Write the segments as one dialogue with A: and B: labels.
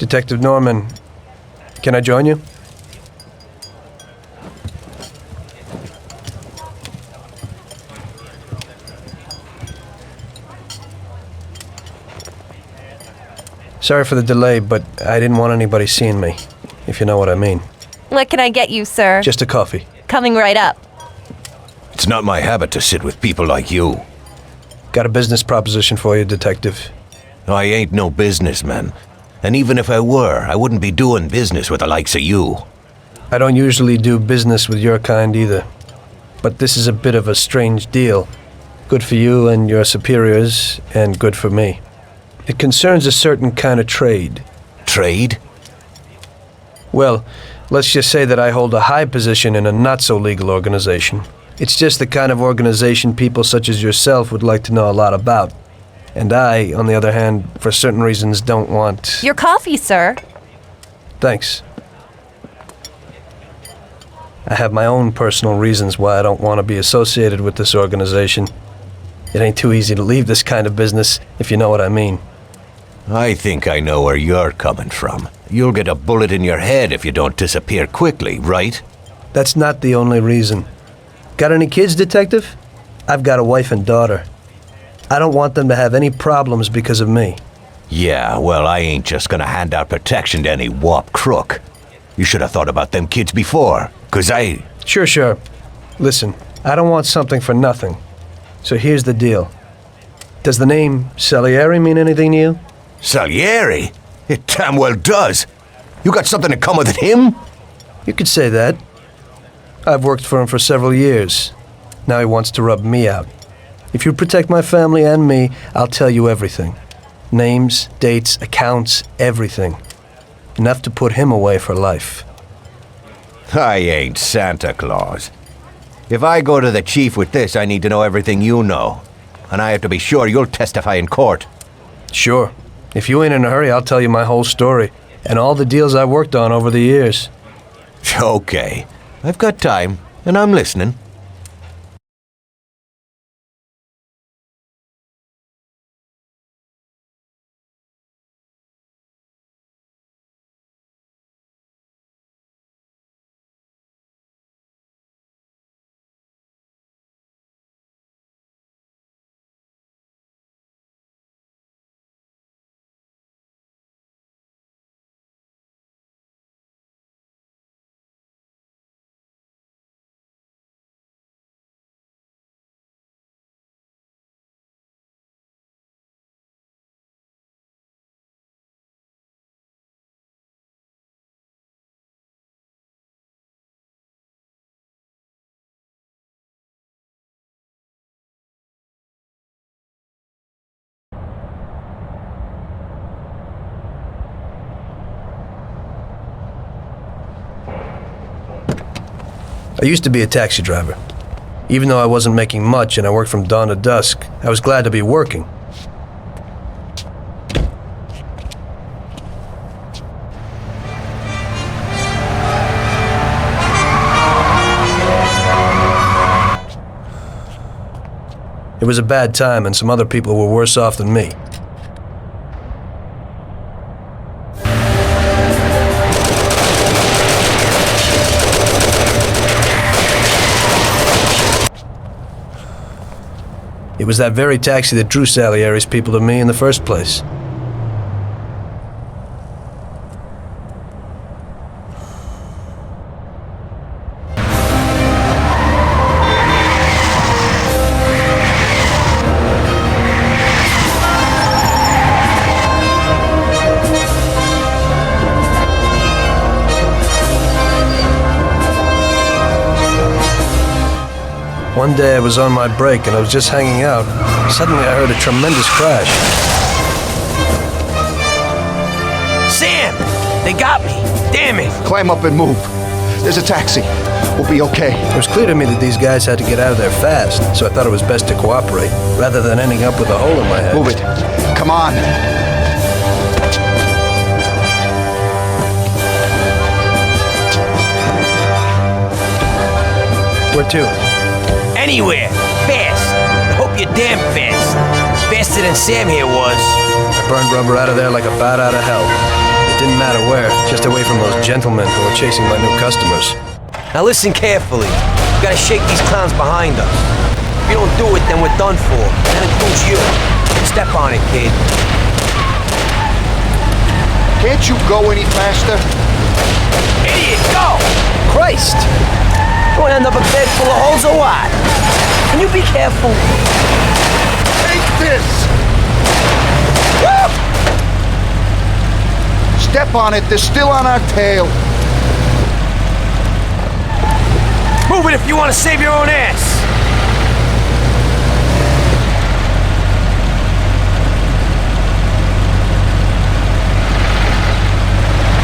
A: Detective Norman, can I join you? Sorry for the delay, but I didn't want anybody seeing me, if you know what I mean.
B: What can I get you, sir?
A: Just a coffee.
B: Coming right up.
C: It's not my habit to sit with people like you.
A: Got a business proposition for you, Detective.
C: I ain't no businessman. And even if I were, I wouldn't be doing business with the likes of you.
A: I don't usually do business with your kind either. But this is a bit of a strange deal. Good for you and your superiors, and good for me. It concerns a certain kind of trade.
C: Trade?
A: Well, let's just say that I hold a high position in a not-so-legal organization. It's just the kind of organization people such as yourself would like to know a lot about. And I, on the other hand, for certain reasons, don't want...
B: Your coffee, sir.
A: Thanks. I have my own personal reasons why I don't want to be associated with this organization. It ain't too easy to leave this kind of business, if you know what I mean.
C: I think I know where you're coming from. You'll get a bullet in your head if you don't disappear quickly, right?
A: That's not the only reason. Got any kids, Detective? I've got a wife and daughter. I don't want them to have any problems because of me.
C: Yeah, well, I ain't just gonna hand out protection to any wop crook. You should have thought about them kids before, 'cause I...
A: Sure. Listen, I don't want something for nothing. So here's the deal. Does the name Salieri mean anything to you?
C: Salieri? It damn well does. You got something in common with him?
A: You could say that. I've worked for him for several years. Now he wants to rub me out. If you protect my family and me, I'll tell you everything. Names, dates, accounts, everything. Enough to put him away for life.
C: I ain't Santa Claus. If I go to the chief with this, I need to know everything you know. And I have to be sure you'll testify in court.
A: Sure. If you ain't in a hurry, I'll tell you my whole story and all the deals I worked on over the years.
C: Okay. I've got time, and I'm listening.
A: I used to be a taxi driver. Even though I wasn't making much and I worked from dawn to dusk, I was glad to be working. It was a bad time and some other people were worse off than me. It was that very taxi that drew Salieri's people to me in the first place. One day I was on my break and I was just hanging out. Suddenly I heard a tremendous crash.
D: Sam! They got me! Damn it!
E: Climb up and move. There's a taxi. We'll be okay.
A: It was clear to me that these guys had to get out of there fast, so I thought it was best to cooperate, rather than ending up with a hole in my head.
E: Move it. Come on.
A: Where to?
D: Anywhere! Fast! I hope you're damn fast. Faster than Sam here was.
A: I burned rubber out of there like a bat out of hell. It Didn't matter where, just away from those gentlemen who were chasing my new customers.
D: Now listen carefully. We gotta shake these clowns behind us. If you don't do it, then we're done for. That includes you. Step on it, kid.
E: Can't you go any faster?
D: Idiot, go!
A: Christ!
D: You wanna end up a bed full of holes or what? Can you be careful?
E: Take this! Step on it, they're still on our tail.
D: Move it if you want to save your own ass!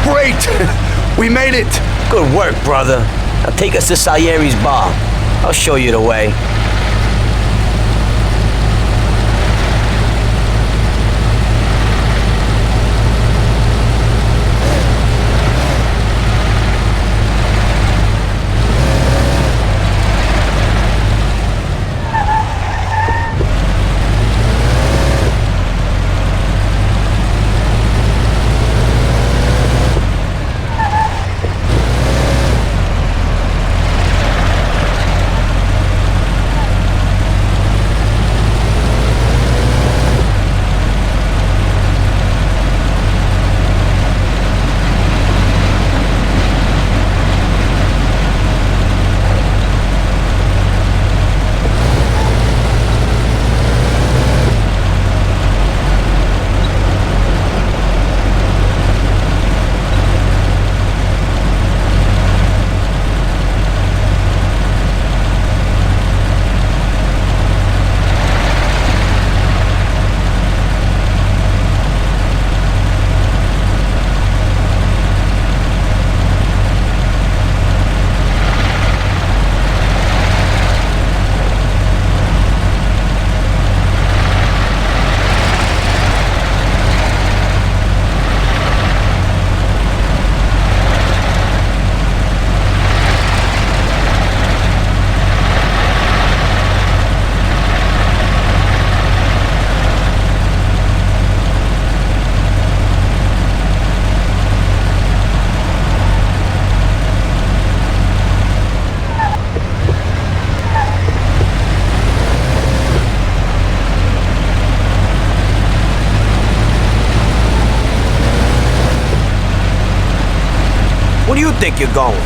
E: Great! We made it!
D: Good work, brother. Now take us to Salieri's bar. I'll show you the way. Where do you think you're going?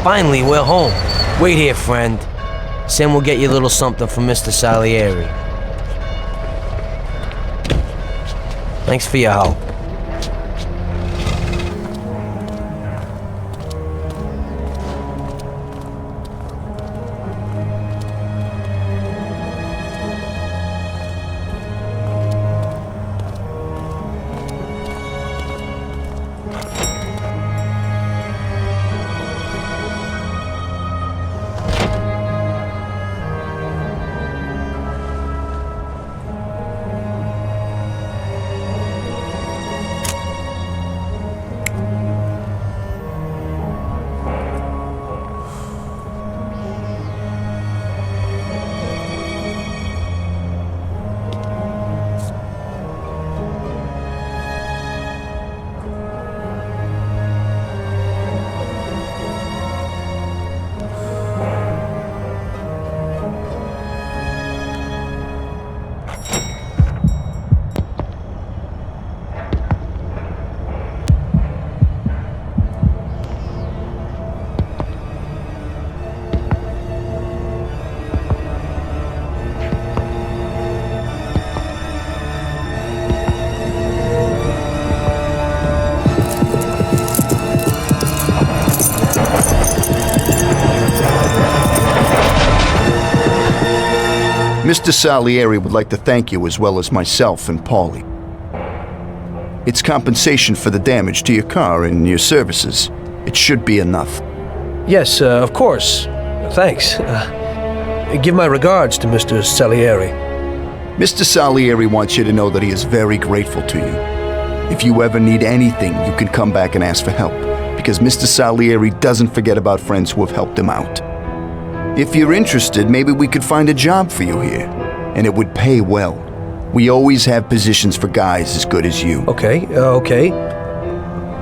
D: Finally, we're home. Wait here, friend. Sam will get you a little something from Mr. Salieri. Thanks for your help.
E: Mr. Salieri would like to thank you as well as myself and Paulie. It's compensation for the damage to your car and your services. It should be enough.
A: Yes, of course. Thanks. Give my regards to Mr. Salieri.
E: Mr. Salieri wants you to know that he is very grateful to you. If you ever need anything, you can come back and ask for help, because Mr. Salieri doesn't forget about friends who have helped him out. If you're interested, maybe we could find a job for you here, and it would pay well. We always have positions for guys as good as you.
A: Okay.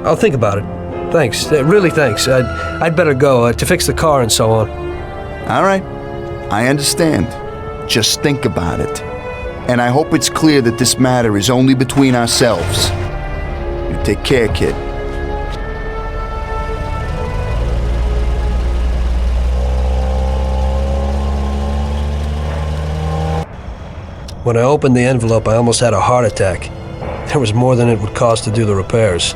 A: I'll think about it. Thanks. Really thanks. I'd better go to fix the car and so on.
E: All right. I understand. Just think about it. And I hope it's clear that this matter is only between ourselves. You take care, kid.
A: When I opened the envelope, I almost had a heart attack. There was more than it would cost to do the repairs.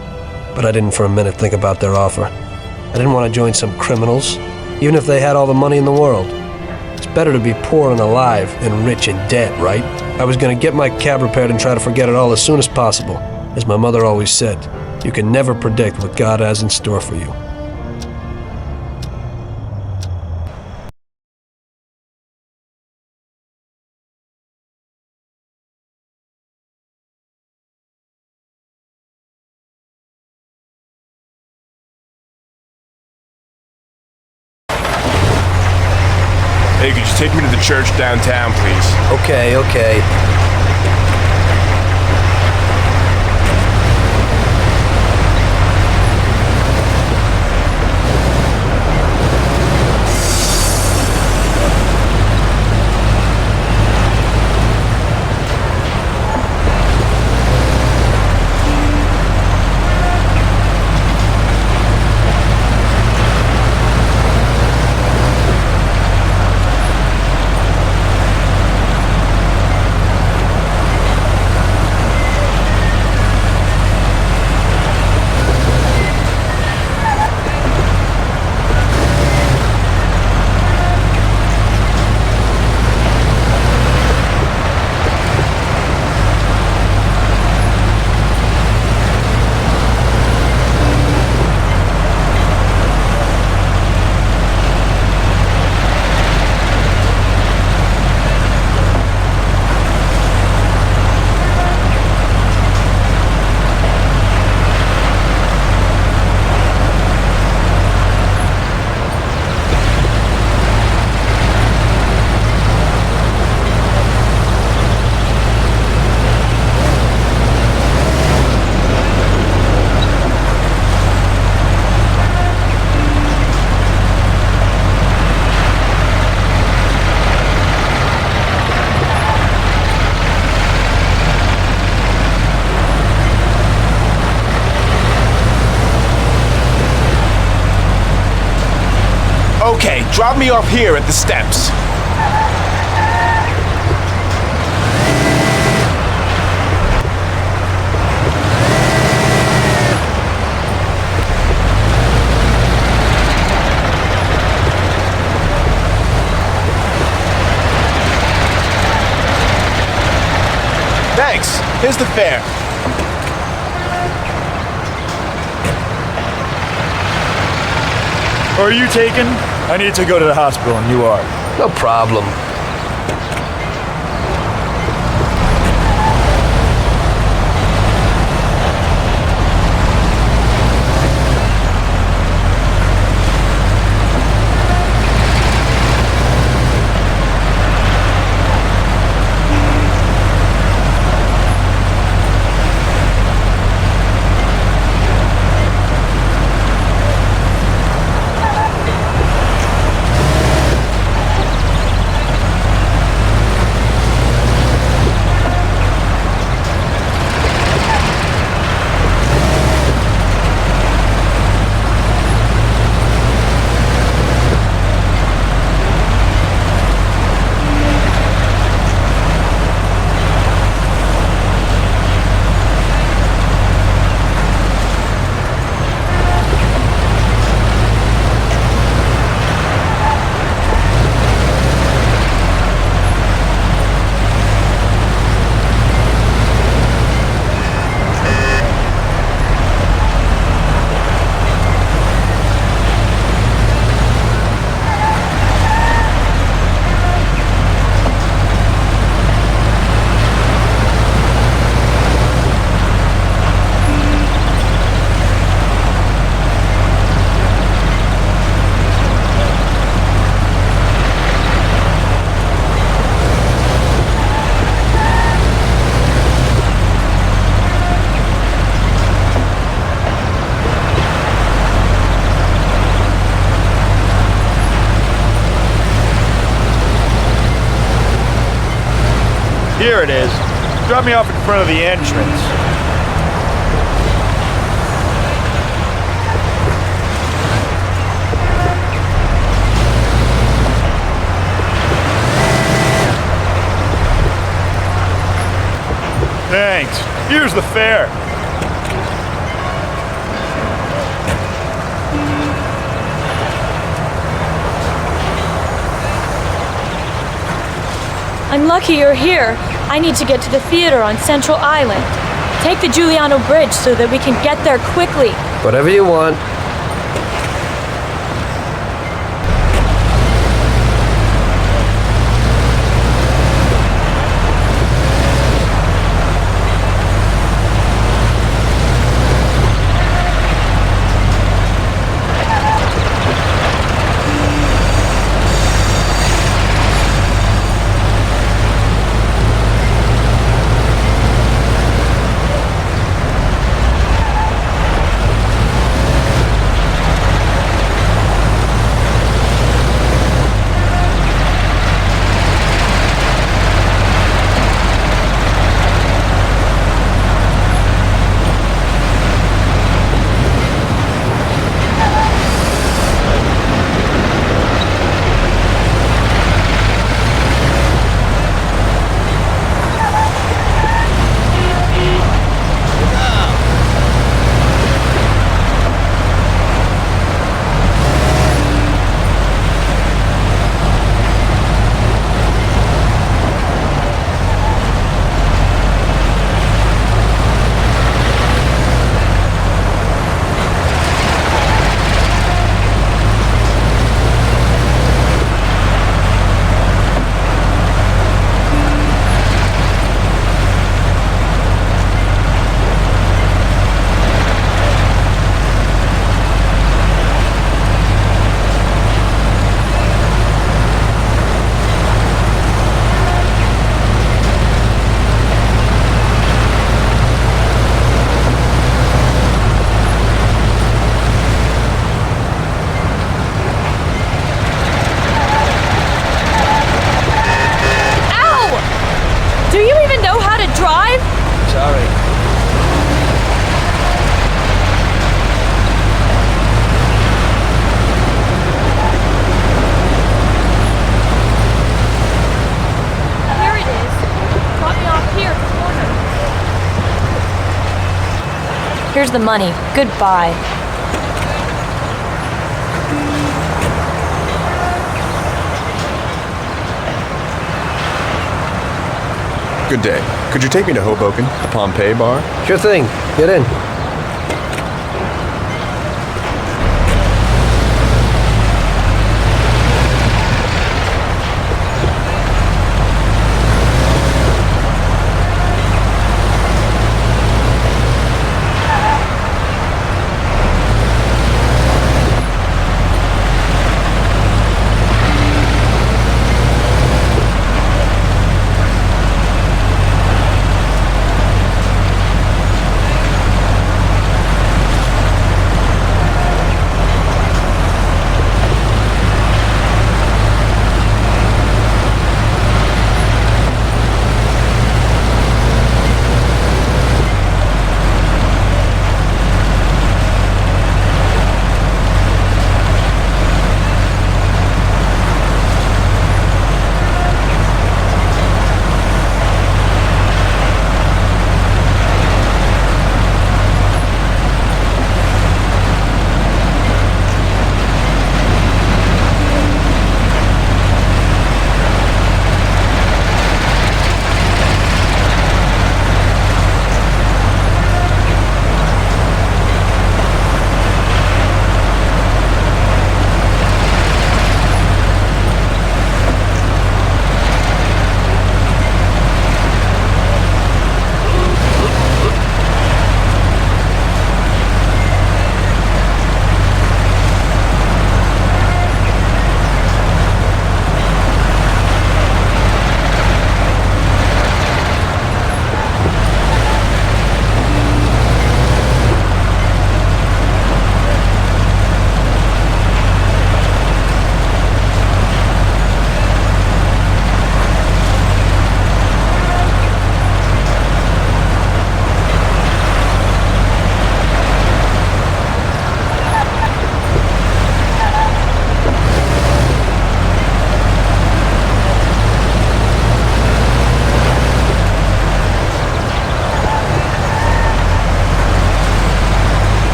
A: But I didn't for a minute think about their offer. I didn't want to join some criminals, even if they had all the money in the world. It's better to be poor and alive than rich and dead, right? I was going to get my cab repaired and try to forget it all as soon as possible. As my mother always said, you can never predict what God has in store for you.
F: Hey, could you take me to the church downtown, please?
A: Okay.
F: Okay, drop me off here at the steps. Thanks. Here's the fare.
G: Are you taken? I need to go to the hospital, and you are.
A: No problem.
G: Here it is. Drop me off in front of the entrance. Thanks. Here's the fare.
H: I'm lucky you're here. I need to get to the theater on Central Island. Take the Giuliano Bridge so that we can get there quickly.
A: Whatever you want.
H: Here's the money. Goodbye.
F: Good day. Could you take me to Hoboken, the Pompeii bar?
A: Sure thing. Get in.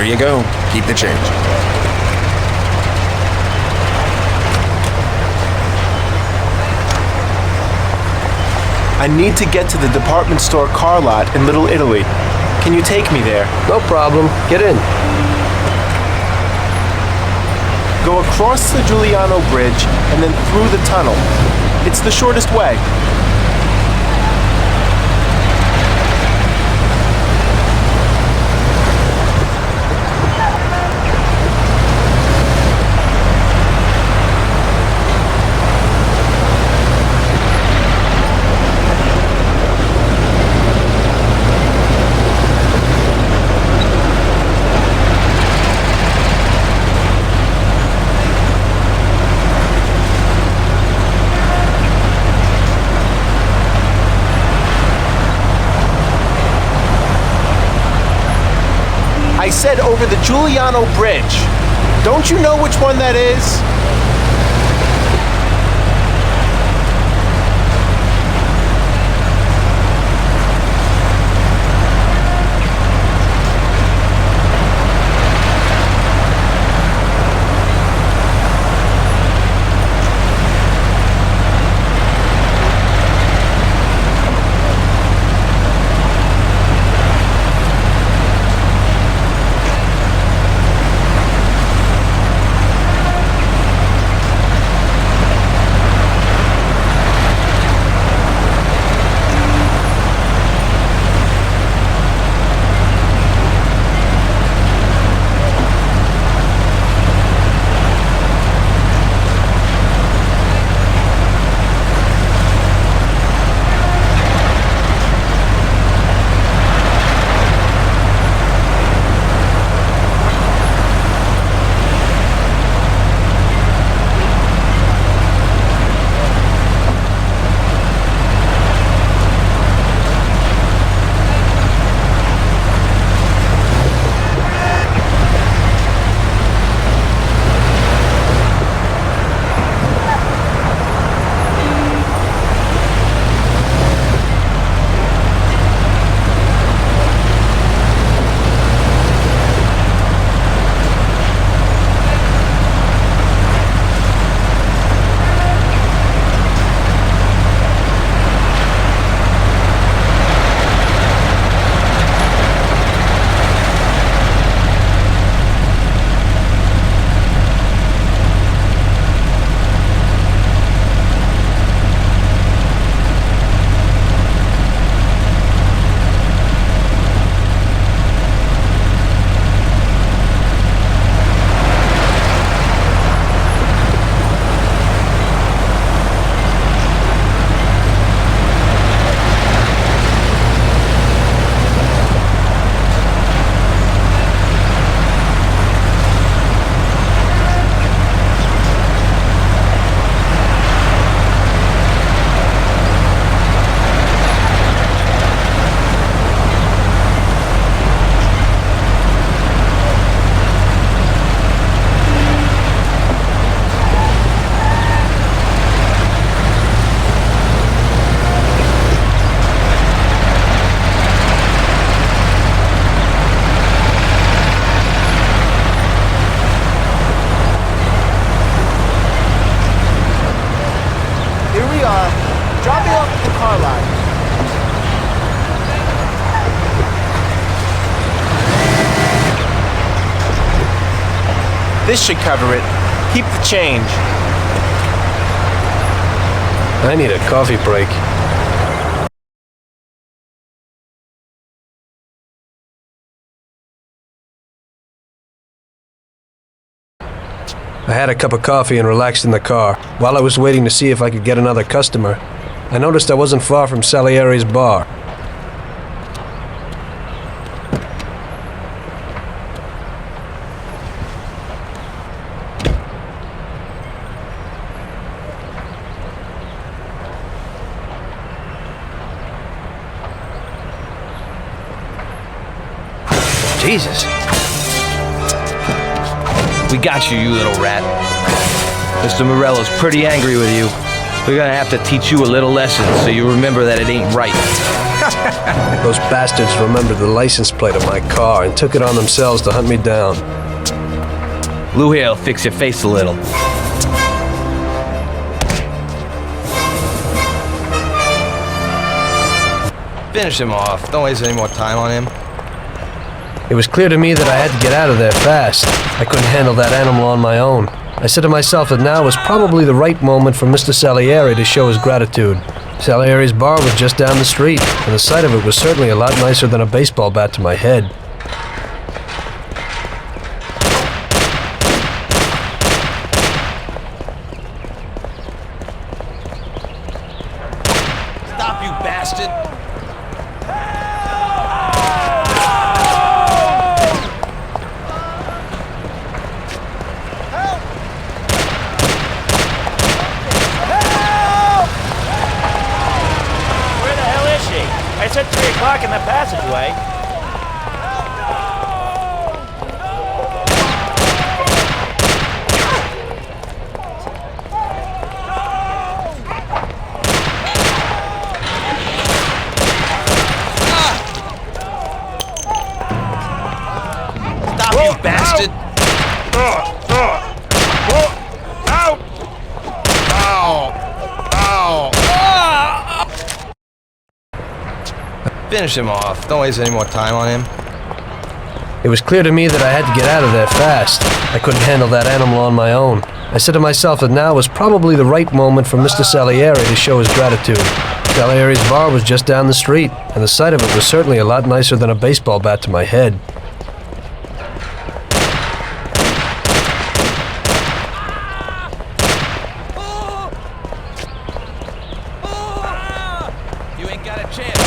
I: you go. Keep the change.
G: I need to get to the department store car lot in Little Italy. Can you take me there?
A: No problem. Get in.
G: Go across the Giuliano Bridge and then through the tunnel. It's the shortest way. I said over the Giuliano Bridge. Don't you know which one that is? This should cover it. Keep the change.
A: I need a coffee break. I had a cup of coffee and relaxed in the car. While I was waiting to see if I could get another customer, I noticed I wasn't far from Salieri's bar. Jesus.
D: We got you, you little rat. Mr. Morello's pretty angry with you. We're gonna have to teach you a little lesson so you remember that it ain't right.
A: Those bastards remembered the license plate of my car and took it on themselves to hunt me down.
D: Lou here'll fix your face a little. Finish him off. Don't waste any more time on him.
A: It was clear to me that I had to get out of there fast. I couldn't handle that animal on my own. I said to myself that now was probably the right moment for Mr. Salieri to show his gratitude. Salieri's bar was just down the street, and the sight of it was certainly a lot nicer than a baseball bat to my head.
D: Stop, you bastard!
I: It's at 3 o'clock in the passageway.
D: Stop, you bastard! Finish him off. Don't waste any more time on him.
A: It was clear to me that I had to get out of there fast. I couldn't handle that animal on my own. I said to myself that now was probably the right moment for Mr. Salieri to show his gratitude. Salieri's bar was just down the street, and the sight of it was certainly a lot nicer than a baseball bat to my head.
D: You ain't got a chance.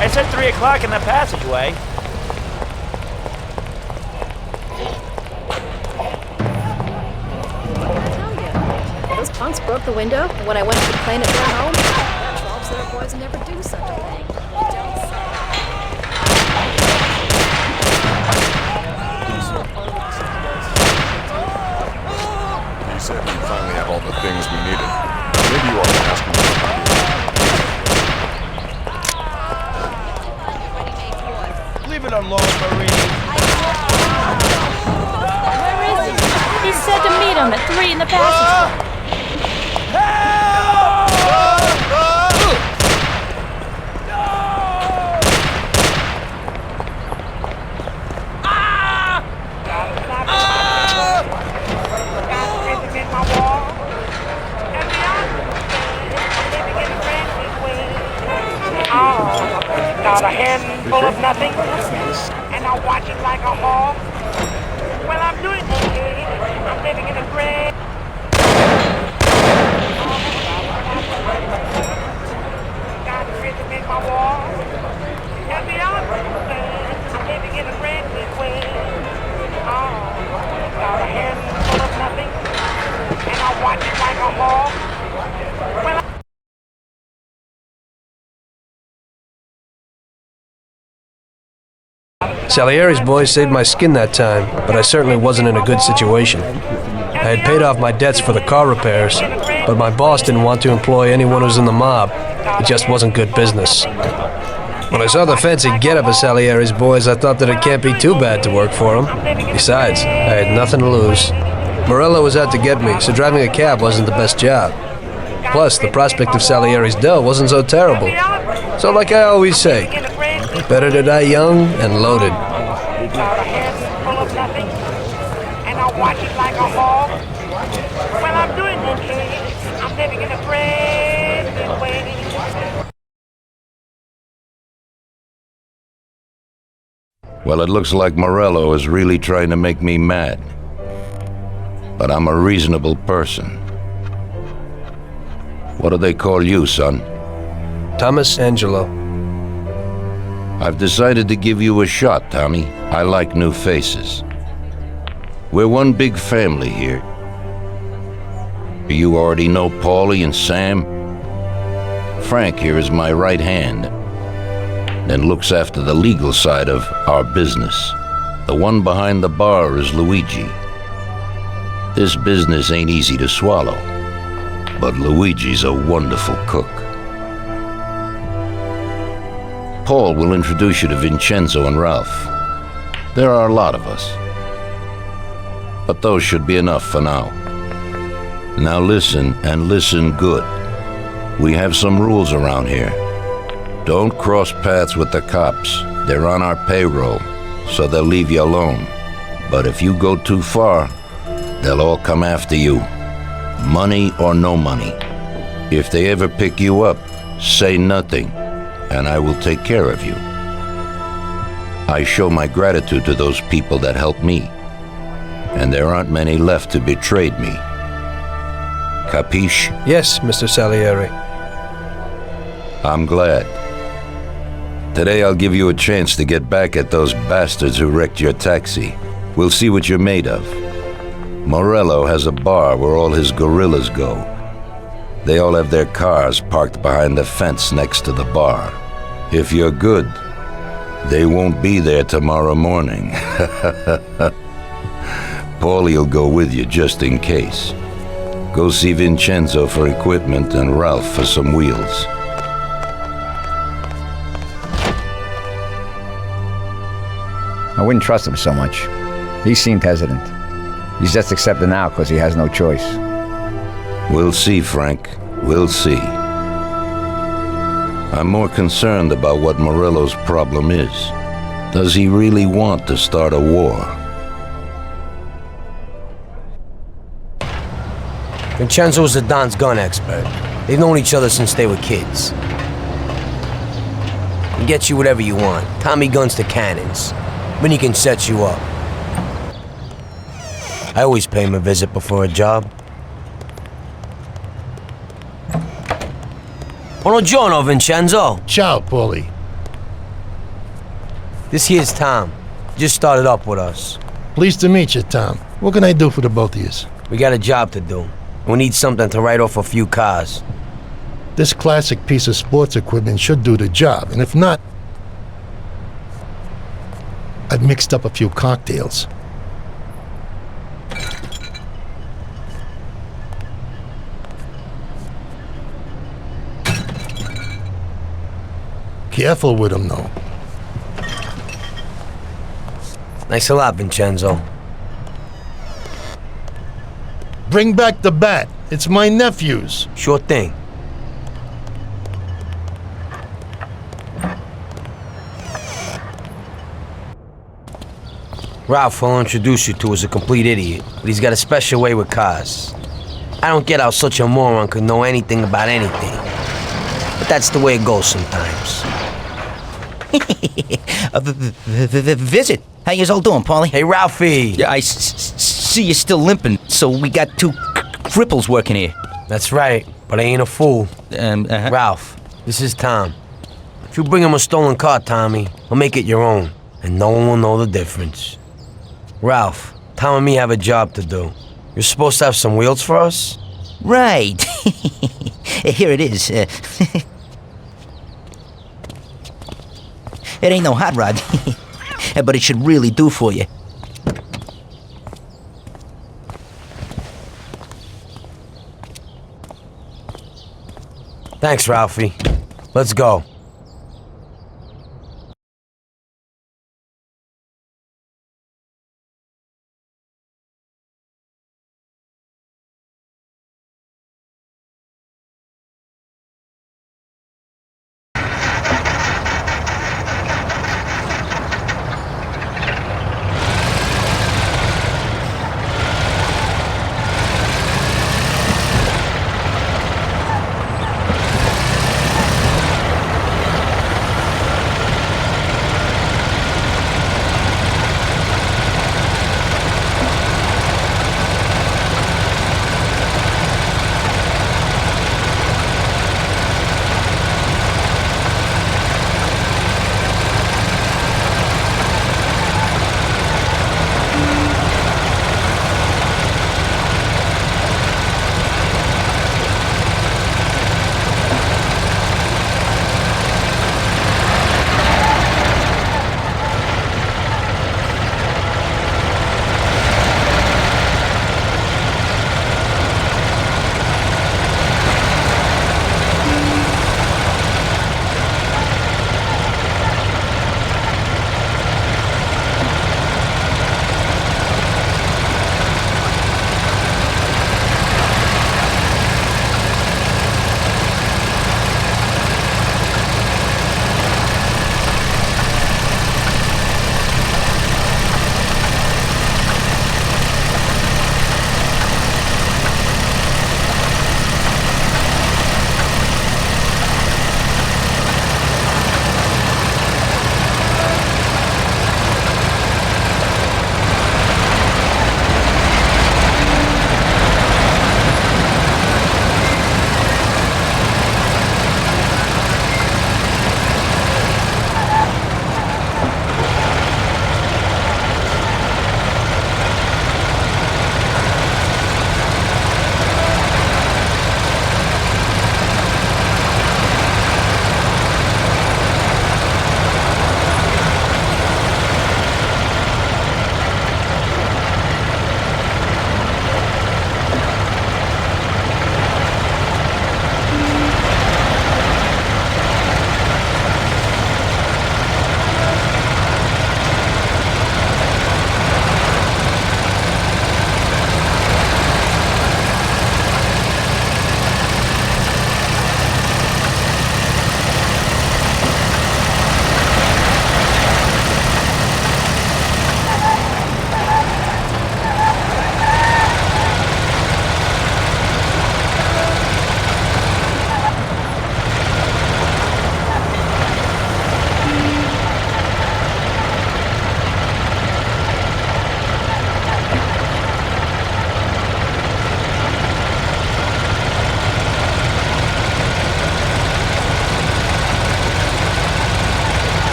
I: It's at 3 o'clock in the passageway.
J: Those punks broke the window, and when I went to complain at their home, that 12's their boys would never do such a thing. Don't say.
F: He said we finally have all the things we needed. Maybe you ought to ask him what to do.
I: Leave it alone, Marie.
H: Where is he? He said to meet him at 3 in the passageway.
K: Got a handful of nothing, and I watch it like a hawk. Well, I'm doing okay. I'm living in a great. Got a rhythm in my wall. And beyond, I'm living in a brand new way. Oh, got a handful of nothing, and I watch it like a hawk. Well,
A: Salieri's boys saved my skin that time, but I certainly wasn't in a good situation. I had paid off my debts for the car repairs, but my boss didn't want to employ anyone who was in the mob. It just wasn't good business. When I saw the fancy getup of Salieri's boys, I thought that it can't be too bad to work for them. Besides, I had nothing to lose. Morello was out to get me, so driving a cab wasn't the best job. Plus, the prospect of Salieri's dough wasn't so terrible. So like I always say, better to die young and loaded.
K: Got a handful of nothing, and I watch it like a hawk. Well, I'm doing okay. I'm living in a brand new way.
L: Well, it looks like Morello is really trying to make me mad. But I'm a reasonable person. What do they call you, son?
A: Thomas Angelo.
L: I've decided to give you a shot, Tommy. I like new faces. We're one big family here. You already know Paulie and Sam. Frank here is my right hand. and looks after the legal side of our business. The one behind the bar is Luigi. This business ain't easy to swallow, but Luigi's a wonderful cook. Paul will introduce you to Vincenzo and Ralph. There are a lot of us, but those should be enough for now. Now listen, and listen good. We have some rules around here. Don't cross paths with the cops. They're on our payroll, so they'll leave you alone. But if you go too far, they'll all come after you. Money or no money. If they ever pick you up, say nothing, and I will take care of you. I show my gratitude to those people that helped me, and there aren't many left who betrayed me. Capiche?
A: Yes, Mr. Salieri.
L: I'm glad. Today I'll give you a chance to get back at those bastards who wrecked your taxi. We'll see what you're made of. Morello has a bar where all his gorillas go. They all have their cars parked behind the fence next to the bar. If you're good, they won't be there tomorrow morning. Paulie'll go with you just in case. Go see Vincenzo for equipment and Ralph for some wheels.
M: I wouldn't trust him so much. He seemed hesitant. He's just accepting now because he has no choice.
L: We'll see, Frank. We'll see. I'm more concerned about what Morello's problem is. Does he really want to start a war?
D: Vincenzo's the Don's gun expert. They've known each other since they were kids. He gets you whatever you want. Tommy guns to cannons. When he can set you up. I always pay him a visit before a job. Buongiorno, Vincenzo.
N: Ciao, Paulie.
D: This here's Tom. Just started up with us.
N: Pleased to meet you, Tom. What can I do for the both of you?
D: We got a job to do. We need something to write off a few cars.
N: This classic piece of sports equipment should do the job, and if not, I've mixed up a few cocktails. Careful with them, though.
D: Thanks a lot, Vincenzo.
N: Bring back the bat. It's my nephew's.
D: Sure thing. Ralph, I'll introduce you to, is a complete idiot, but he's got a special way with cars. I don't get how such a moron could know anything about anything. But that's the way it goes sometimes.
O: Visit. How you all doing, Paulie?
D: Hey, Ralphie.
O: Yeah, I see you're still limping, so we got two cripples working here.
D: That's right, but I ain't a fool. Ralph, this is Tom. If you bring him a stolen car, Tommy, I'll make it your own, and no one will know the difference. Ralph, Tom and me have a job to do. You're supposed to have some wheels for us?
O: Right. Here it is. It ain't no hot rod, but it should really do for you.
D: Thanks, Ralphie. Let's go.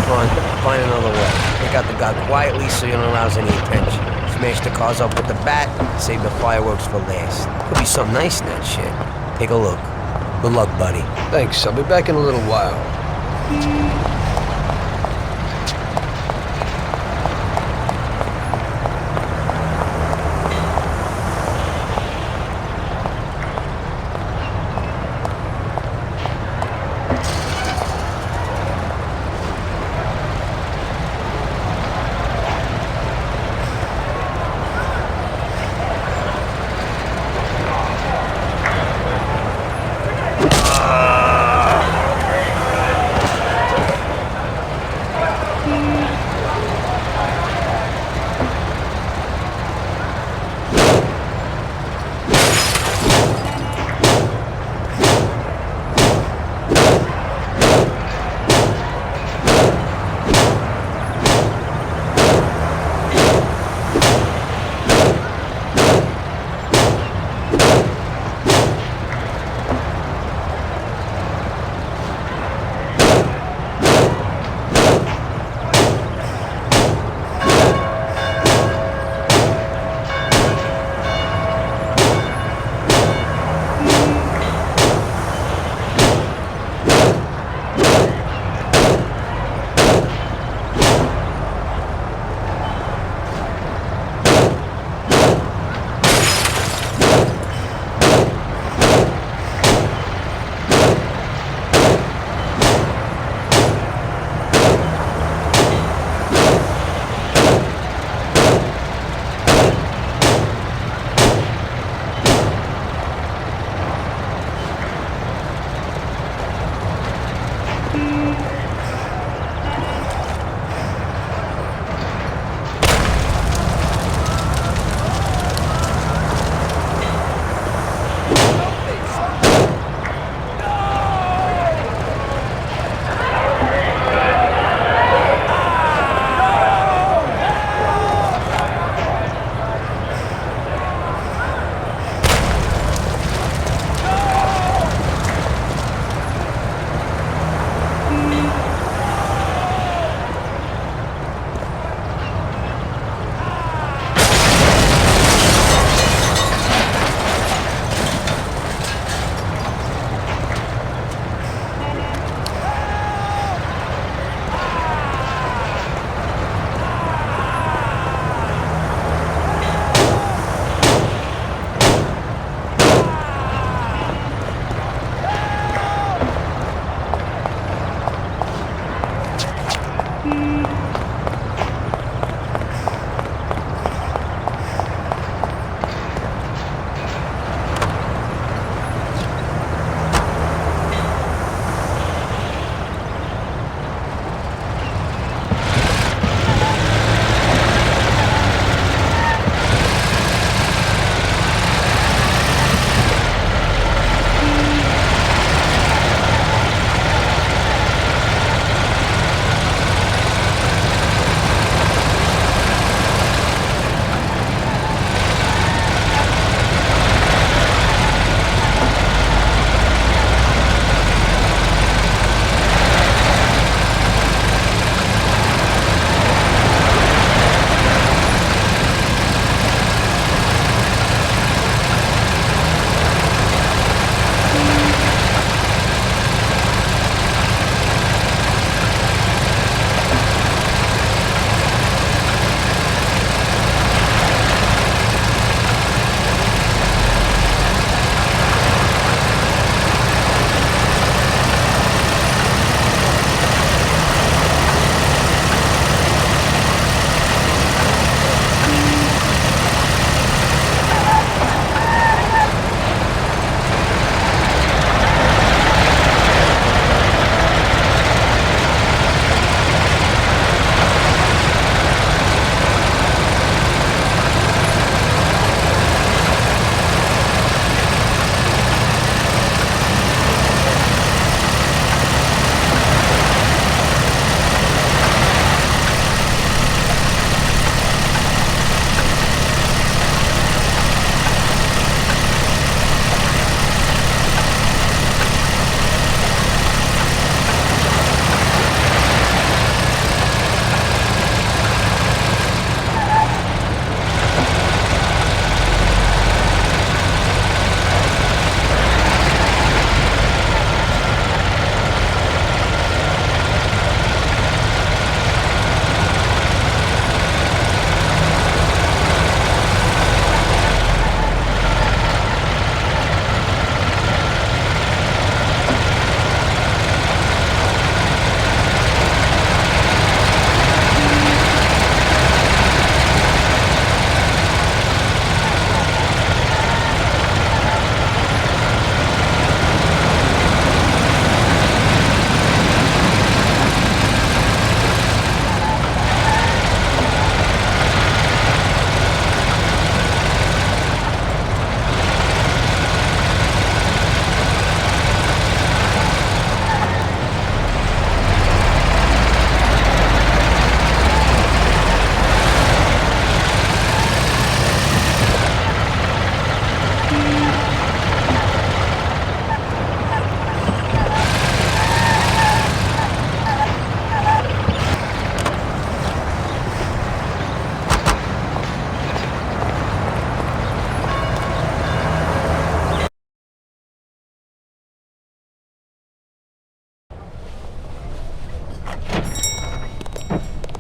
D: front, find another way. Take out the guy quietly so you don't arouse any attention. Smash the cars up with the bat, save the fireworks for last. Could be something nice in that shit. Take a look. Good luck, buddy.
A: Thanks, I'll be back in a little while.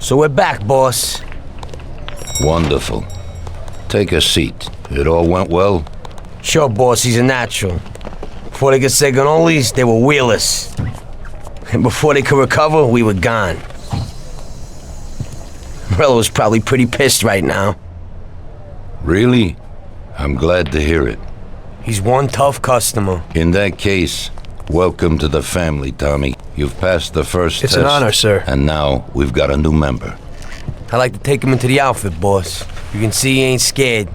D: So we're back, boss.
L: Wonderful. Take a seat. It all went well?
D: Sure, boss, he's a natural. Before they could say cannolis, they were wheelers. And before they could recover, we were gone. Morello's probably pretty pissed right now.
L: Really? I'm glad to hear it.
D: He's one tough customer.
L: In that case, welcome to the family, Tommy. You've passed the first test.
A: It's an honor, sir.
L: And now we've got a new member.
D: I like to take him into the outfit, boss. You can see he ain't scared,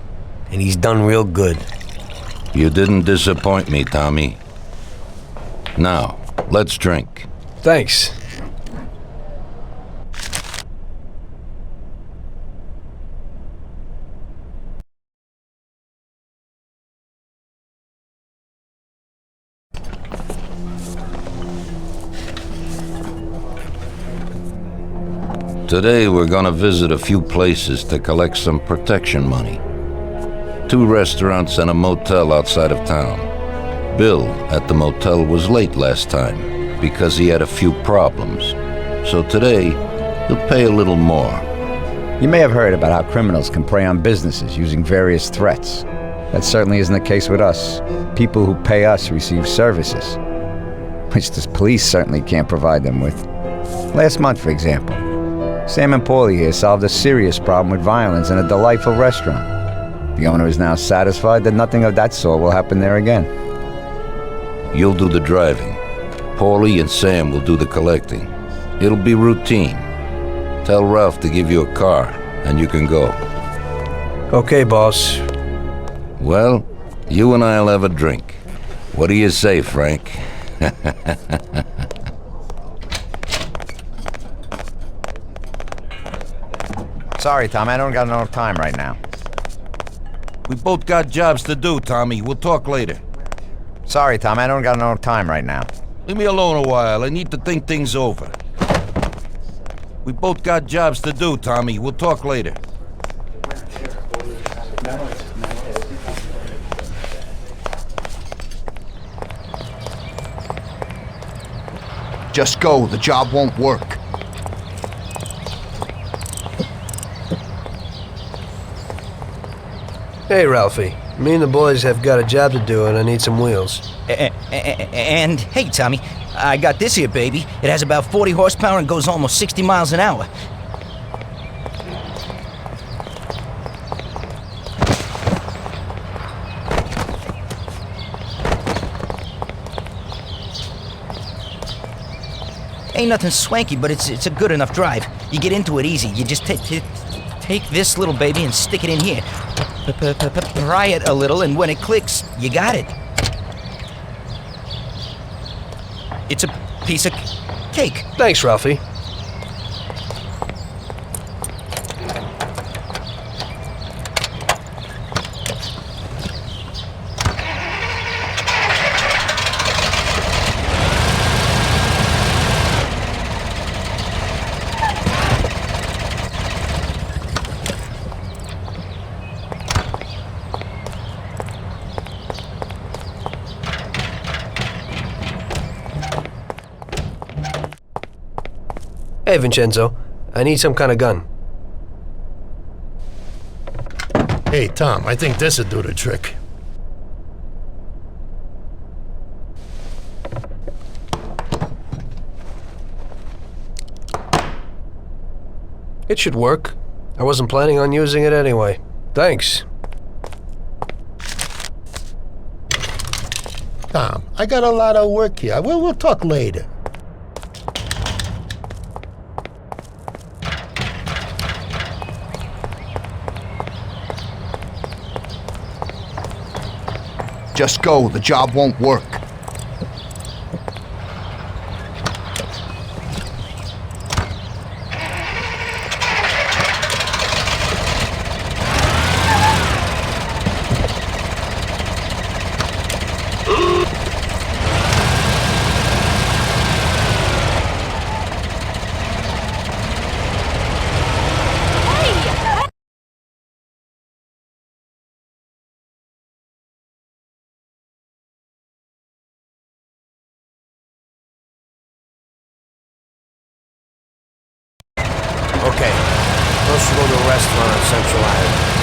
D: and he's done real good.
L: You didn't disappoint me, Tommy. Now, let's drink.
A: Thanks.
L: Today we're gonna visit a few places to collect some protection money. 2 restaurants and a motel outside of town. Bill at the motel was late last time because he had a few problems. So today, he'll pay a little more.
M: You may have heard about how criminals can prey on businesses using various threats. That certainly isn't the case with us. People who pay us receive services, which the police certainly can't provide them with. Last month, for example, Sam and Paulie here solved a serious problem with violence in a delightful restaurant. The owner is now satisfied that nothing of that sort will happen there again.
L: You'll do the driving. Paulie and Sam will do the collecting. It'll be routine. Tell Ralph to give you a car, and you can go.
A: Okay, boss.
L: Well, you and I'll have a drink. What do you say, Frank?
M: Sorry, Tom, I don't got enough time right now.
L: We both got jobs to do, Tommy. We'll talk later.
M: Sorry, Tom, I don't got enough time right now.
L: Leave me alone a while. I need to think things over. We both got jobs to do, Tommy. We'll talk later.
E: Just go. The job won't work.
A: Hey, Ralphie. Me and the boys have got a job to do, and I need some wheels.
O: And hey, Tommy, I got this here, baby. It has about 40 horsepower and goes almost 60 miles an hour. Ain't nothing swanky, but it's a good enough drive. You get into it easy. You just take this little baby and stick it in here. Pry it a little, and when it clicks, you got it. It's a piece of cake.
A: Thanks, Ralphie. Hey, Vincenzo. I need some kind of gun.
N: Hey, Tom, I think this'll do the trick.
A: It should work. I wasn't planning on using it anyway. Thanks.
N: Tom, I got a lot of work here. We'll talk later.
E: Just go. The job won't work.
D: go to a restaurant on Central Island.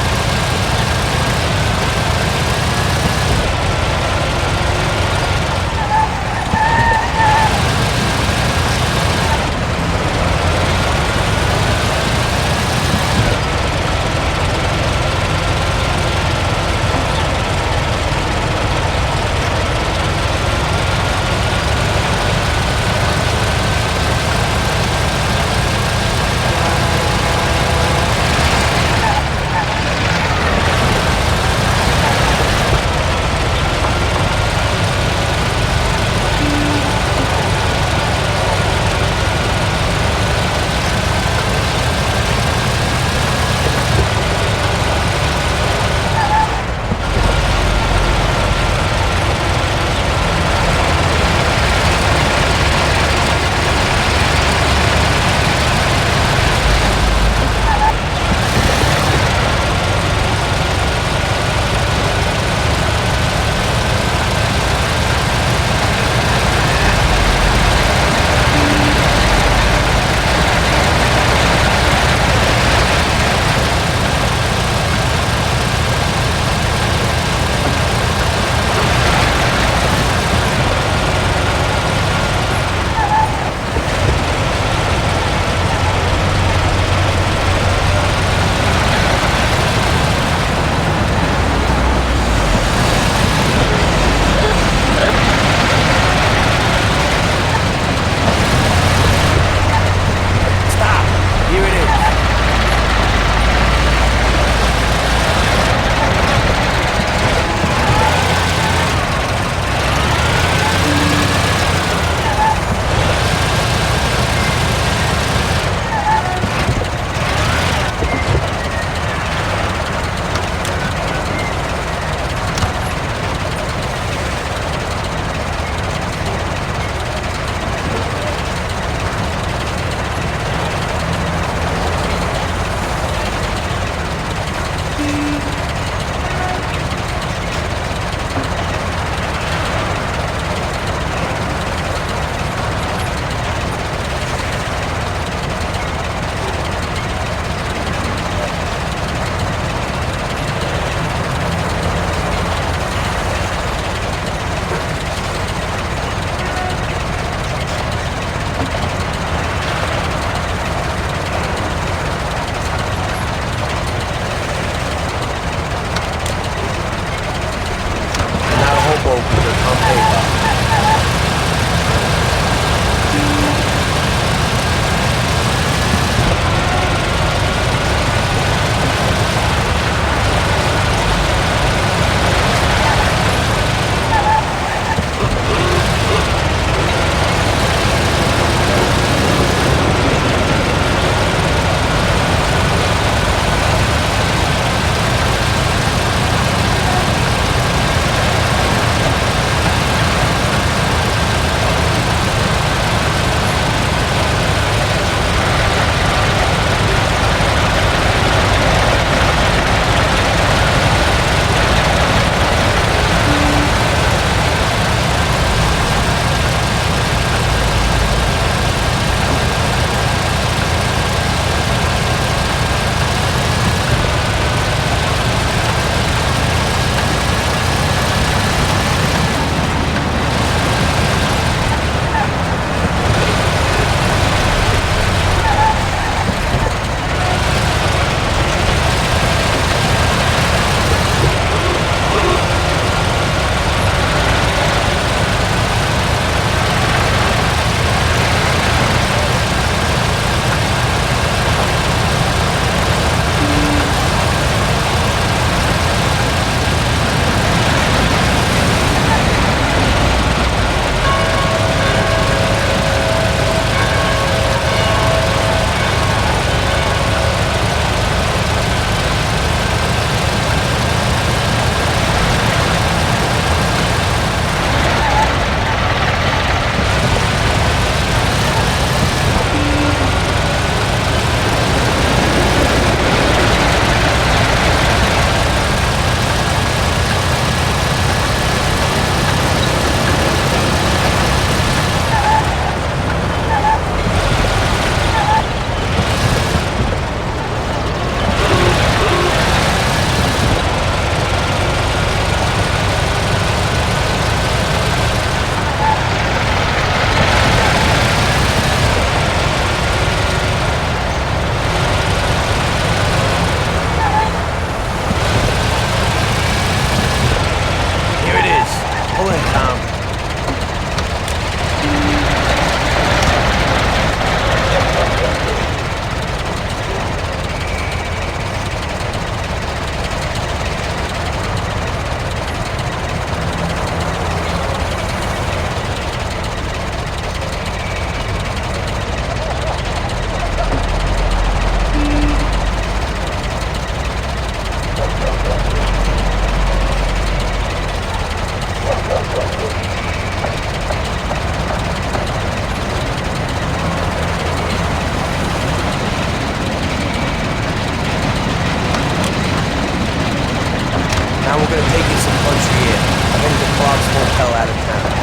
D: Now we're gonna take you some country air. I'm heading to Clark's Motel out of town.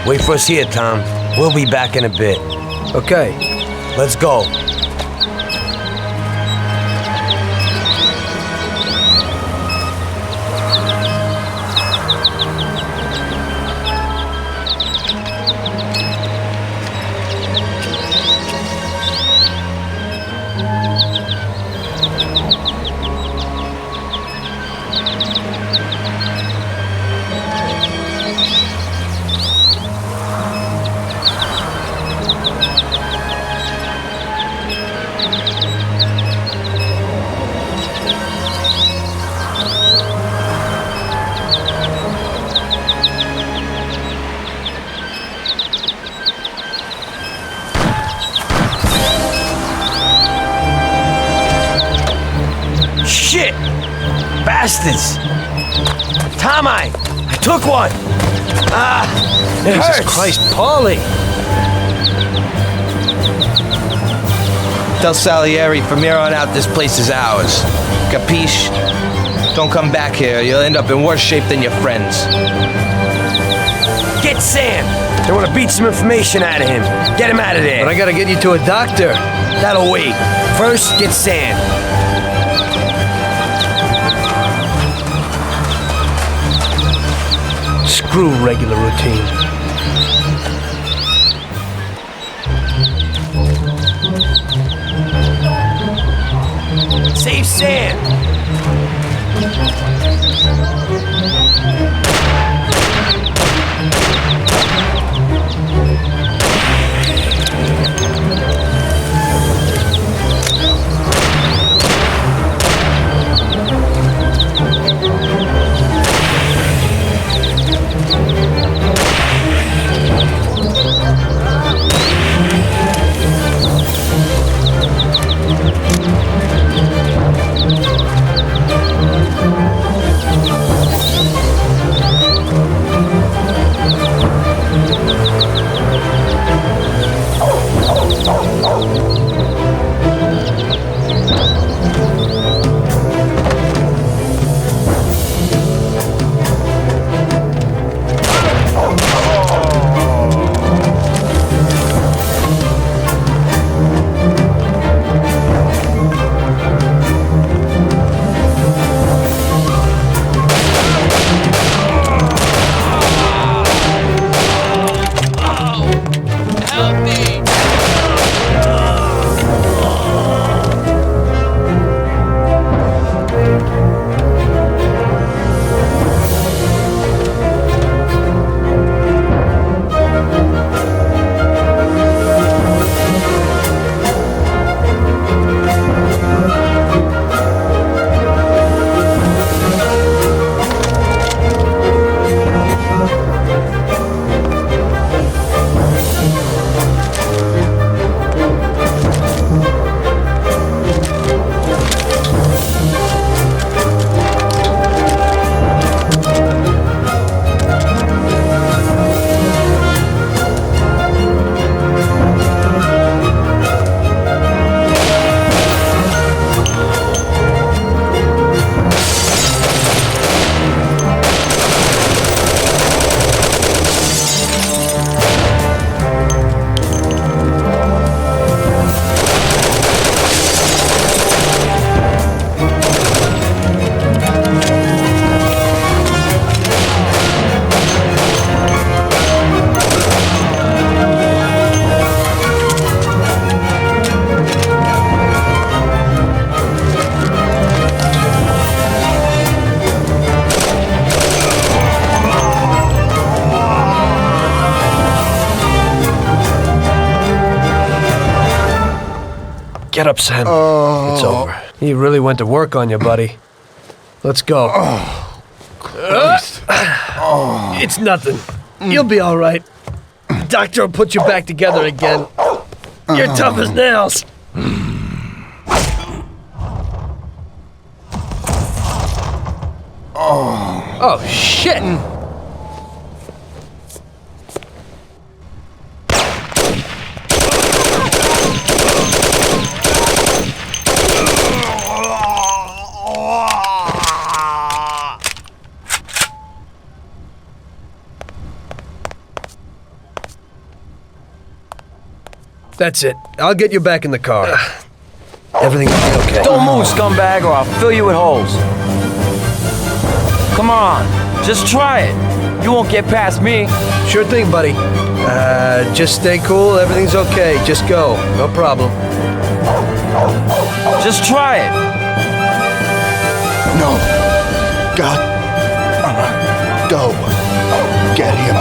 D: Wait for us here, Tom. We'll be back in a bit.
A: Okay.
D: Let's go. Shit! Bastards! Tom, I took one! It
A: Jesus
D: hurts!
A: Christ, Paulie!
O: Tell Salieri from here on out this place is ours. Capiche? Don't come back here. You'll end up in worse shape than your friends.
D: Get Sam! They want to beat some information out of him. Get him out of there.
A: But I gotta get you to a doctor.
D: That'll wait. First, get Sam.
A: Screw regular routine.
D: Save Sam!
A: Get up, Sam. It's over. He really went to work on you, buddy. Let's go.
E: Christ.
A: It's nothing. You'll be all right. Doctor will put you back together again. You're tough as nails. Oh, shit! That's it. I'll get you back in the car. Everything will be okay.
I: Don't move, scumbag, or I'll fill you with holes. Come on, just try it. You won't get past me.
A: Sure thing, buddy. Just stay cool. Everything's okay. Just go. No problem.
I: Just try it.
E: No. God. All right. Go. Get him.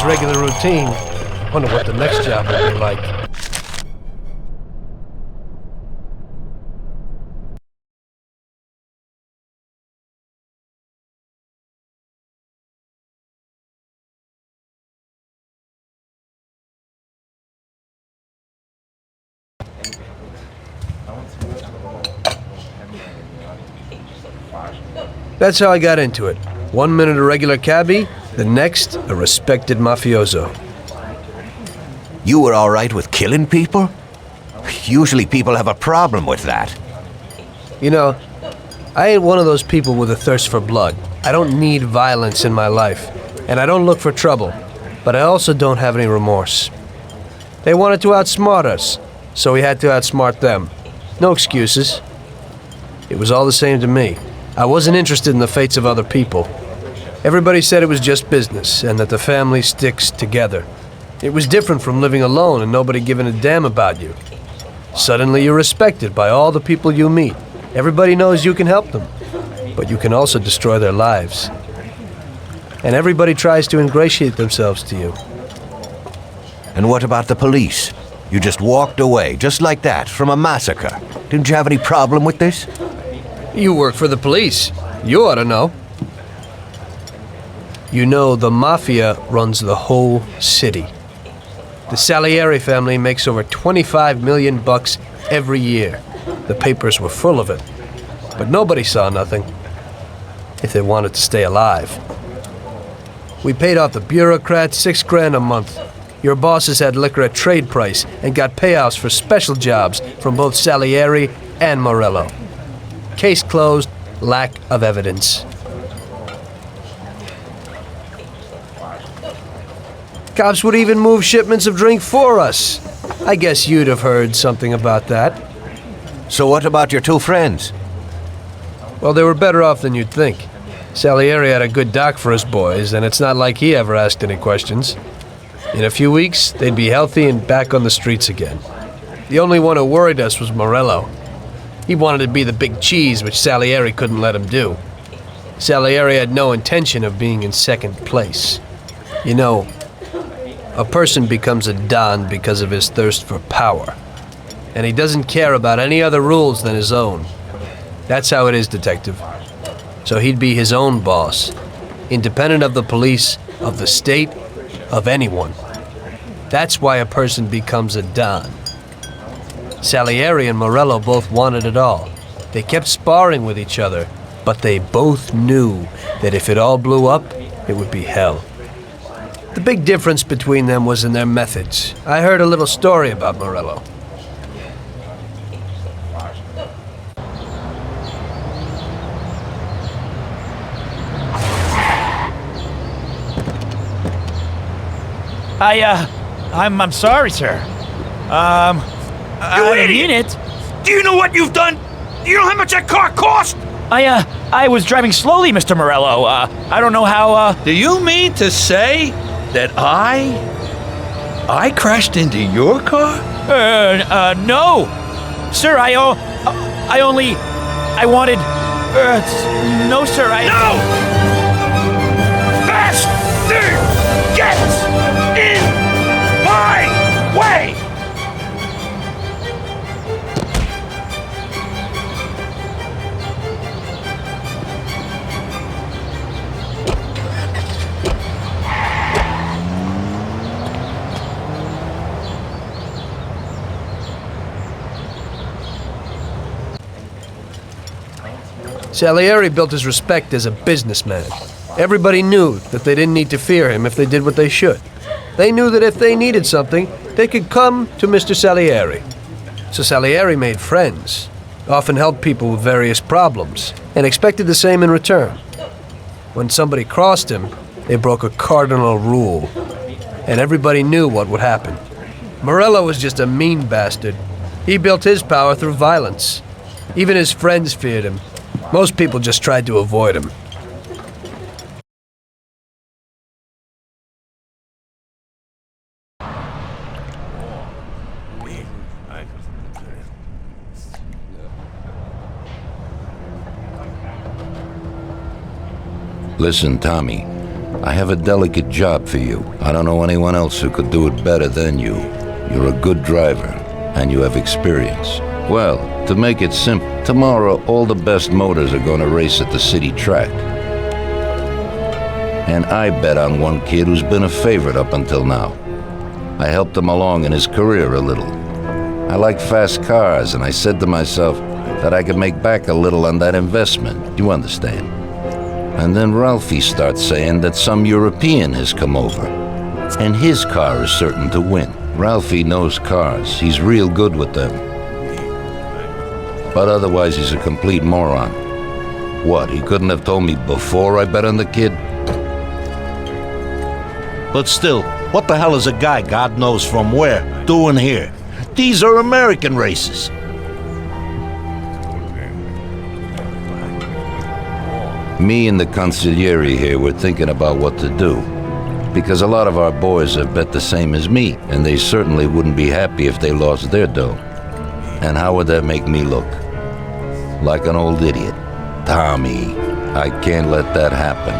A: it's regular routine, wonder what the next job will be like. That's how I got into it. 1 minute a regular cabbie, the next a respected mafioso.
C: You were all right with killing people? Usually people have a problem with that.
A: You know, I ain't one of those people with a thirst for blood. I don't need violence in my life, and I don't look for trouble, but I also don't have any remorse. They wanted to outsmart us, so we had to outsmart them. No excuses. It was all the same to me. I wasn't interested in the fates of other people. Everybody said it was just business, and that the family sticks together. It was different from living alone and nobody giving a damn about you. Suddenly you're respected by all the people you meet. Everybody knows you can help them, but you can also destroy their lives. And everybody tries to ingratiate themselves to you.
C: And what about the police? You just walked away, just like that, from a massacre. Didn't you have any problem with this?
A: You work for the police. You ought to know. You know, the Mafia runs the whole city. The Salieri family makes over 25 million bucks every year. The papers were full of it. But nobody saw nothing. If they wanted to stay alive. We paid off the bureaucrats $6 grand a month. Your bosses had liquor at trade price and got payouts for special jobs from both Salieri and Morello. Case closed, lack of evidence. Cops would even move shipments of drink for us. I guess you'd have heard something about that.
C: So what about your two friends?
A: Well, they were better off than you'd think. Salieri had a good doc for his boys, and it's not like he ever asked any questions. In a few weeks, they'd be healthy and back on the streets again. The only one who worried us was Morello. He wanted to be the big cheese, which Salieri couldn't let him do. Salieri had no intention of being in second place. You know, a person becomes a Don because of his thirst for power. And he doesn't care about any other rules than his own. That's how it is, Detective. So he'd be his own boss, independent of the police, of the state, of anyone. That's why a person becomes a Don. Salieri and Morello both wanted it all. They kept sparring with each other, but they both knew that if it all blew up, it would be hell. The big difference between them was in their methods. I heard a little story about Morello.
I: I'm sorry, sir.
P: You
I: I
P: idiot!
I: mean it.
P: Do you know what you've done? Do you know how much that car cost?
I: I was driving slowly, Mr. Morello. I don't know how,
P: Do you mean to say that I crashed into your car?
I: No. Sir, I wanted, no, sir,
P: No! Bastard! Get in my way!
A: Salieri built his respect as a businessman. Everybody knew that they didn't need to fear him if they did what they should. They knew that if they needed something, they could come to Mr. Salieri. So Salieri made friends, often helped people with various problems, and expected the same in return. When somebody crossed him, they broke a cardinal rule, and everybody knew what would happen. Morello was just a mean bastard. He built his power through violence. Even his friends feared him. Most people just tried to avoid him.
L: Listen, Tommy. I have a delicate job for you. I don't know anyone else who could do it better than you. You're a good driver, and you have experience. Well, to make it simple, tomorrow all the best motors are gonna race at the city track. And I bet on one kid who's been a favorite up until now. I helped him along in his career a little. I like fast cars, and I said to myself that I could make back a little on that investment. You understand? And then Ralphie starts saying that some European has come over, and his car is certain to win. Ralphie knows cars. He's real good with them. But otherwise, he's a complete moron. What, he couldn't have told me before I bet on the kid?
Q: But still, what the hell is a guy, God knows from where, doing here? These are American races.
L: Me and the consigliere here were thinking about what to do. Because a lot of our boys have bet the same as me, and they certainly wouldn't be happy if they lost their dough. And how would that make me look? Like an old idiot. Tommy, I can't let that happen.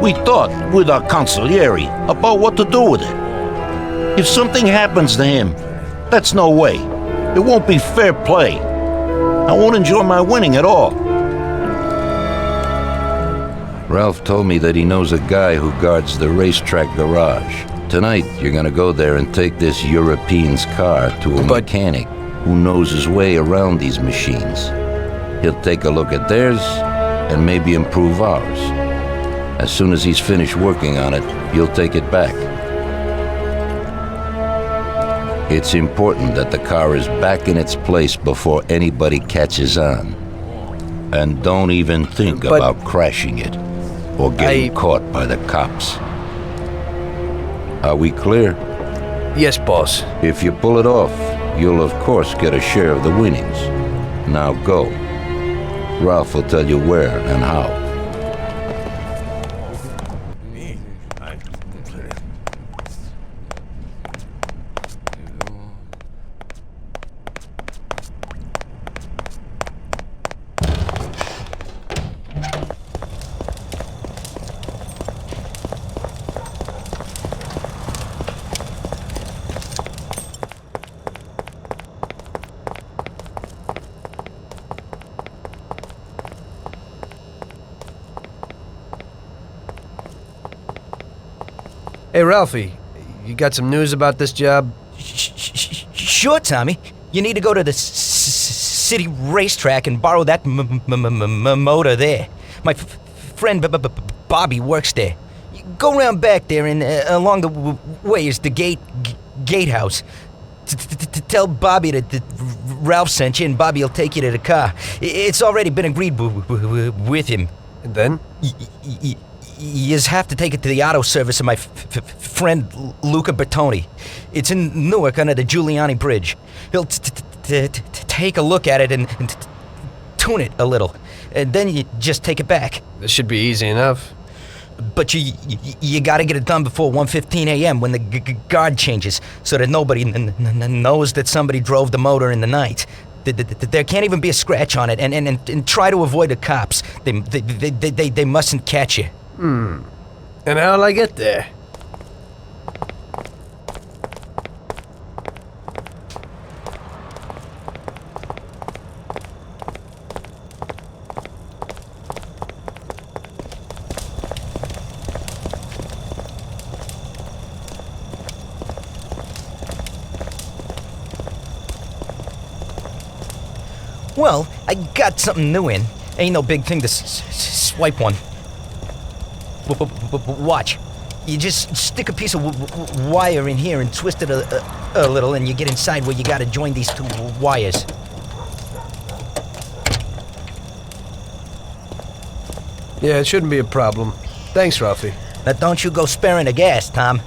Q: We thought with our consigliere about what to do with it. If something happens to him, that's no way. It won't be fair play. I won't enjoy my winning at all.
L: Ralph told me that he knows a guy who guards the racetrack garage. Tonight, you're gonna go there and take this European's car to a mechanic who knows his way around these machines. He'll take a look at theirs and maybe improve ours. As soon as he's finished working on it, you'll take it back. It's important that the car is back in its place before anybody catches on. And don't even think about crashing it or getting caught by the cops. Are we clear?
A: Yes, boss.
L: If you pull it off, you'll of course get a share of the winnings. Now go. Ralph will tell you where and how.
A: Hey, Ralphie, you got some news about this job?
O: Sure, Tommy. You need to go to the city racetrack and borrow that motor there. My friend Bobby works there. Go round back there, and along the way is the gatehouse. Tell Bobby that Ralph sent you, and Bobby will take you to the car. It's already been agreed with him.
A: And then?
O: You just have to take it to the auto service of my friend Luca Bertoni. It's in Newark under the Giuliani Bridge. He'll take a look at it and tune it a little. And then you just take it back.
A: This should be easy enough.
O: But you gotta get it done before 1:15 a.m. when the guard changes, so that nobody knows that somebody drove the motor in the night. There can't even be a scratch on it, and try to avoid the cops. They mustn't catch you.
A: And how'll I get there?
O: Well, I got something new in. Ain't no big thing to swipe one. Watch. You just stick a piece of wire in here and twist it a little, and you get inside where you gotta join these two wires.
A: Yeah, it shouldn't be a problem. Thanks, Ralphie.
O: Now don't you go sparing the gas, Tom.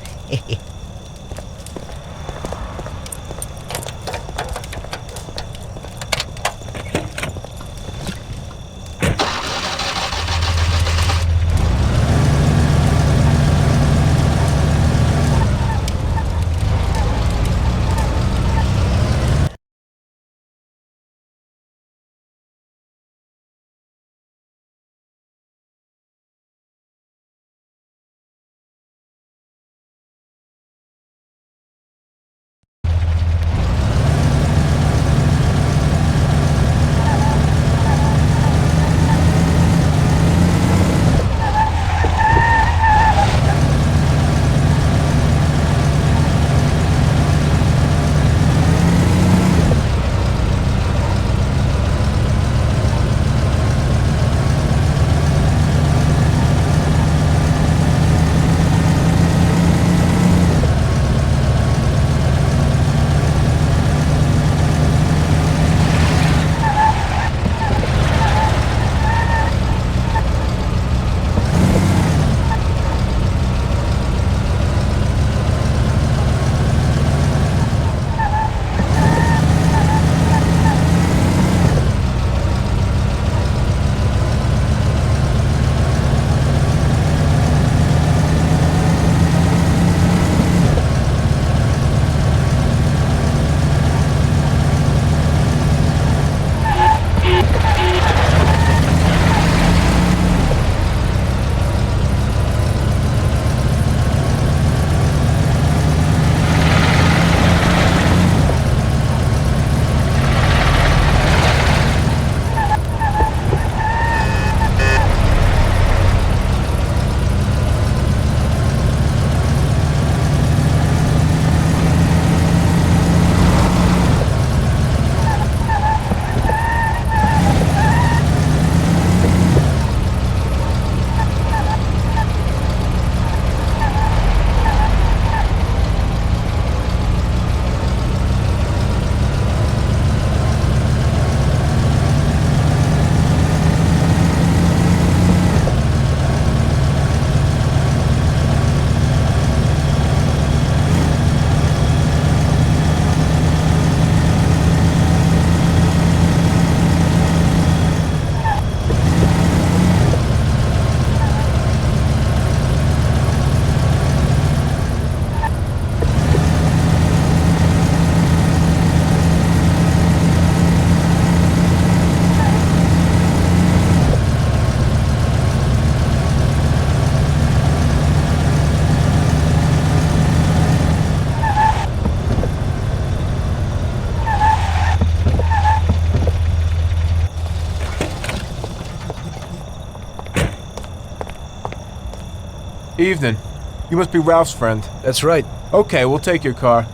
G: Evening. You must be Ralph's friend.
A: That's right.
G: Okay, we'll take your car.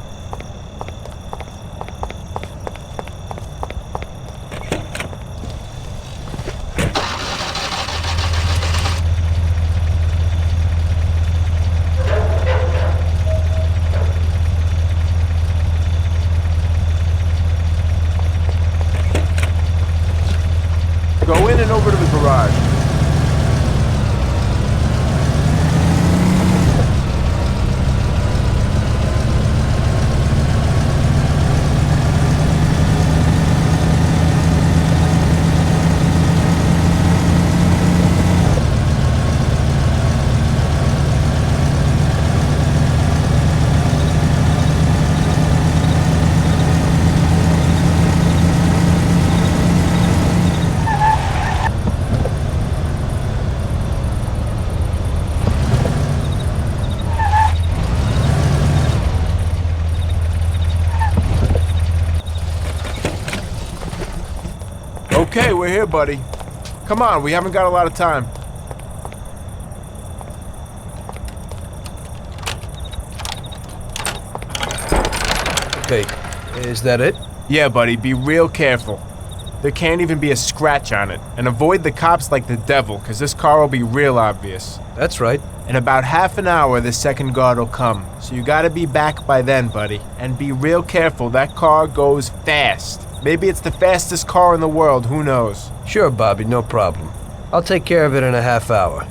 G: Go in and over to the garage. Okay, we're here, buddy. Come on, we haven't got a lot of time.
A: Okay, is that it?
G: Yeah, buddy, be real careful. There can't even be a scratch on it. And avoid the cops like the devil, because this car will be real obvious.
A: That's right.
G: In about half an hour, the second guard will come. So you gotta be back by then, buddy. And be real careful, that car goes fast. Maybe it's the fastest car in the world, who knows?
A: Sure, Bobby, no problem. I'll take care of it in a half hour.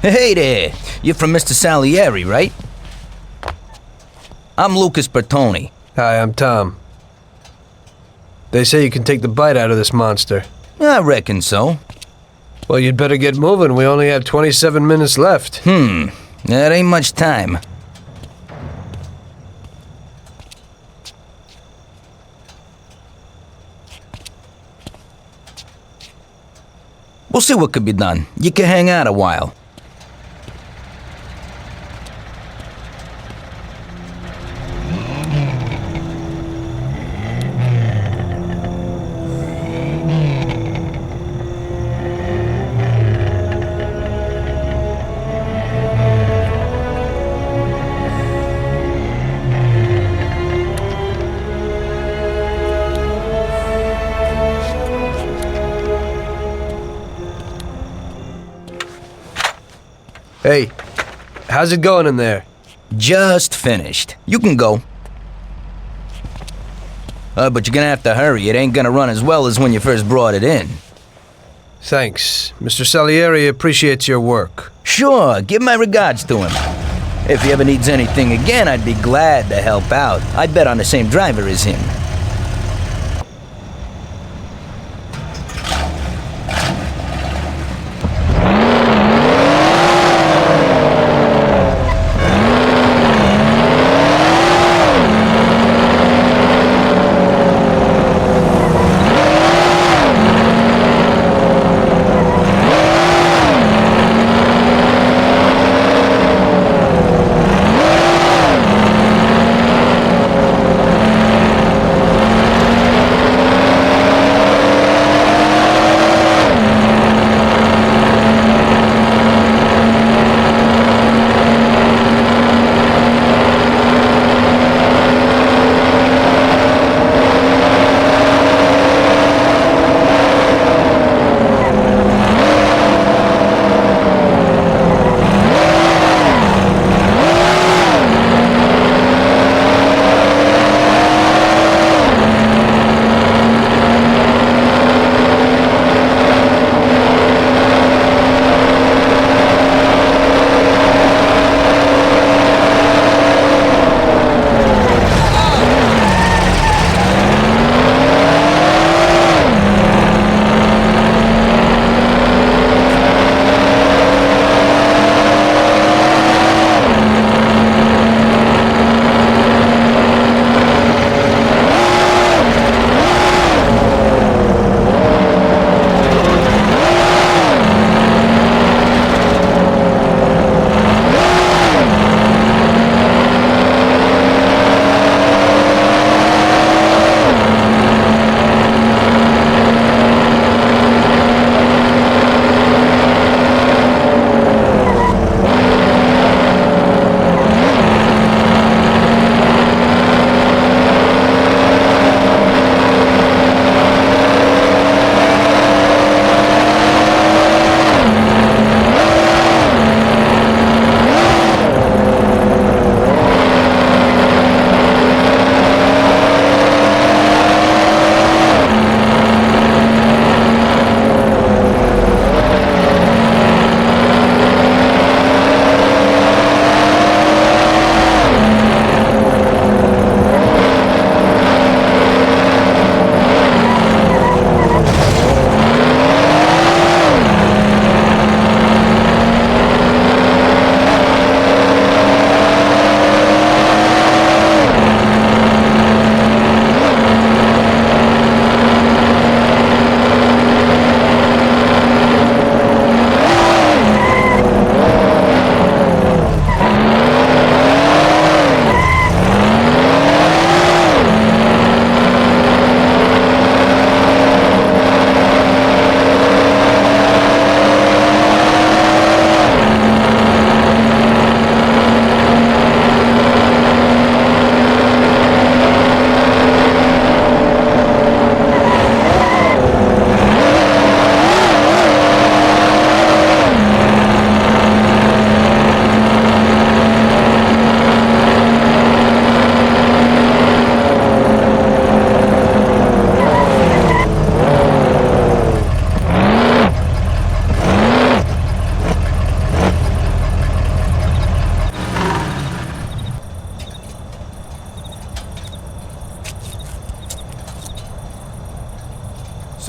O: Hey there. You're from Mr. Salieri, right? I'm Lucas Bertoni.
A: Hi, I'm Tom. They say you can take the bite out of this monster.
O: I reckon so.
A: Well, you'd better get moving. We only have 27 minutes left.
O: That ain't much time. We'll see what could be done. You can hang out a while.
A: Hey, how's it going in there?
O: Just finished. You can go. But you're gonna have to hurry. It ain't gonna run as well as when you first brought it in.
A: Thanks. Mr. Salieri appreciates your work.
O: Sure, give my regards to him. If he ever needs anything again, I'd be glad to help out. I'd bet on the same driver as him.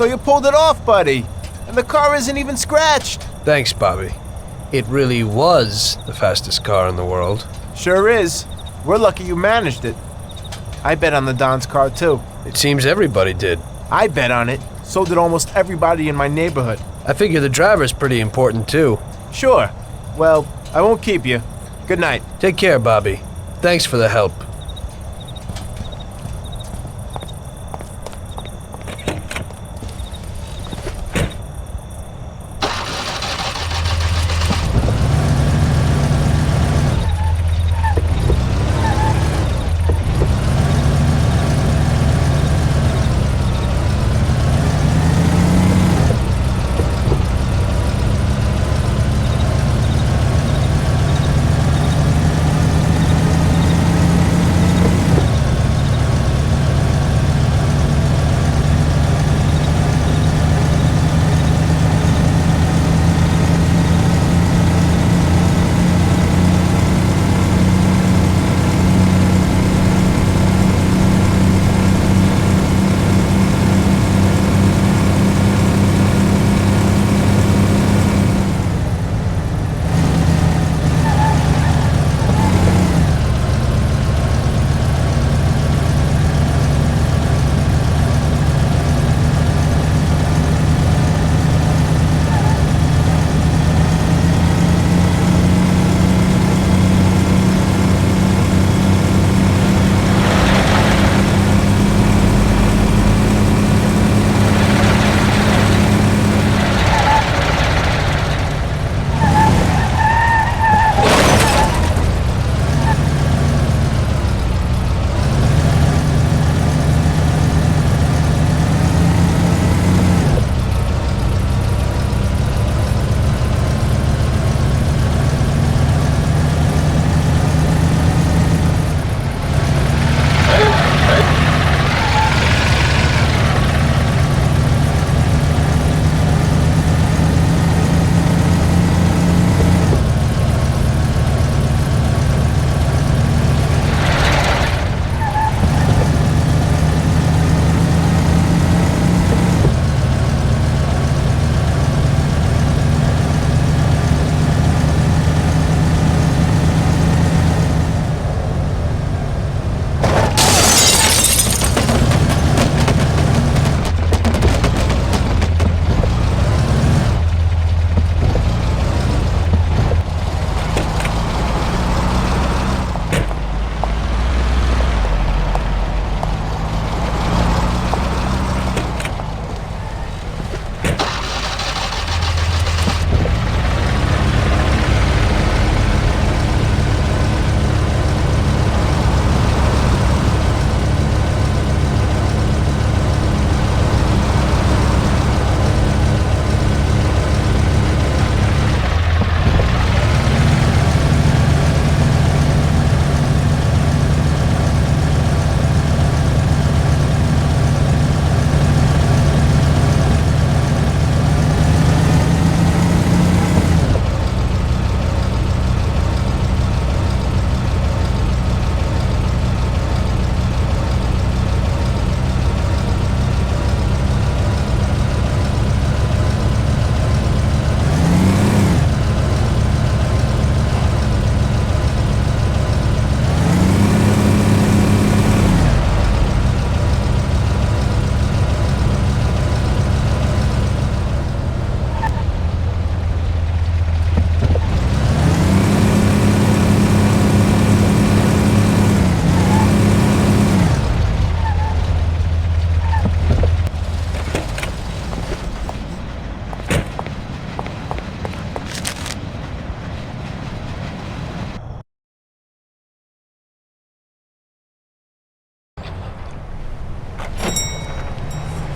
G: So you pulled it off, buddy. And the car isn't even scratched.
A: Thanks, Bobby. It really was the fastest car in the world.
G: Sure is. We're lucky you managed it. I bet on the Don's car, too.
A: It seems everybody did.
G: I bet on it. So did almost everybody in my neighborhood.
A: I figure the driver's pretty important, too.
G: Sure. Well, I won't keep you. Good night.
A: Take care, Bobby. Thanks for the help.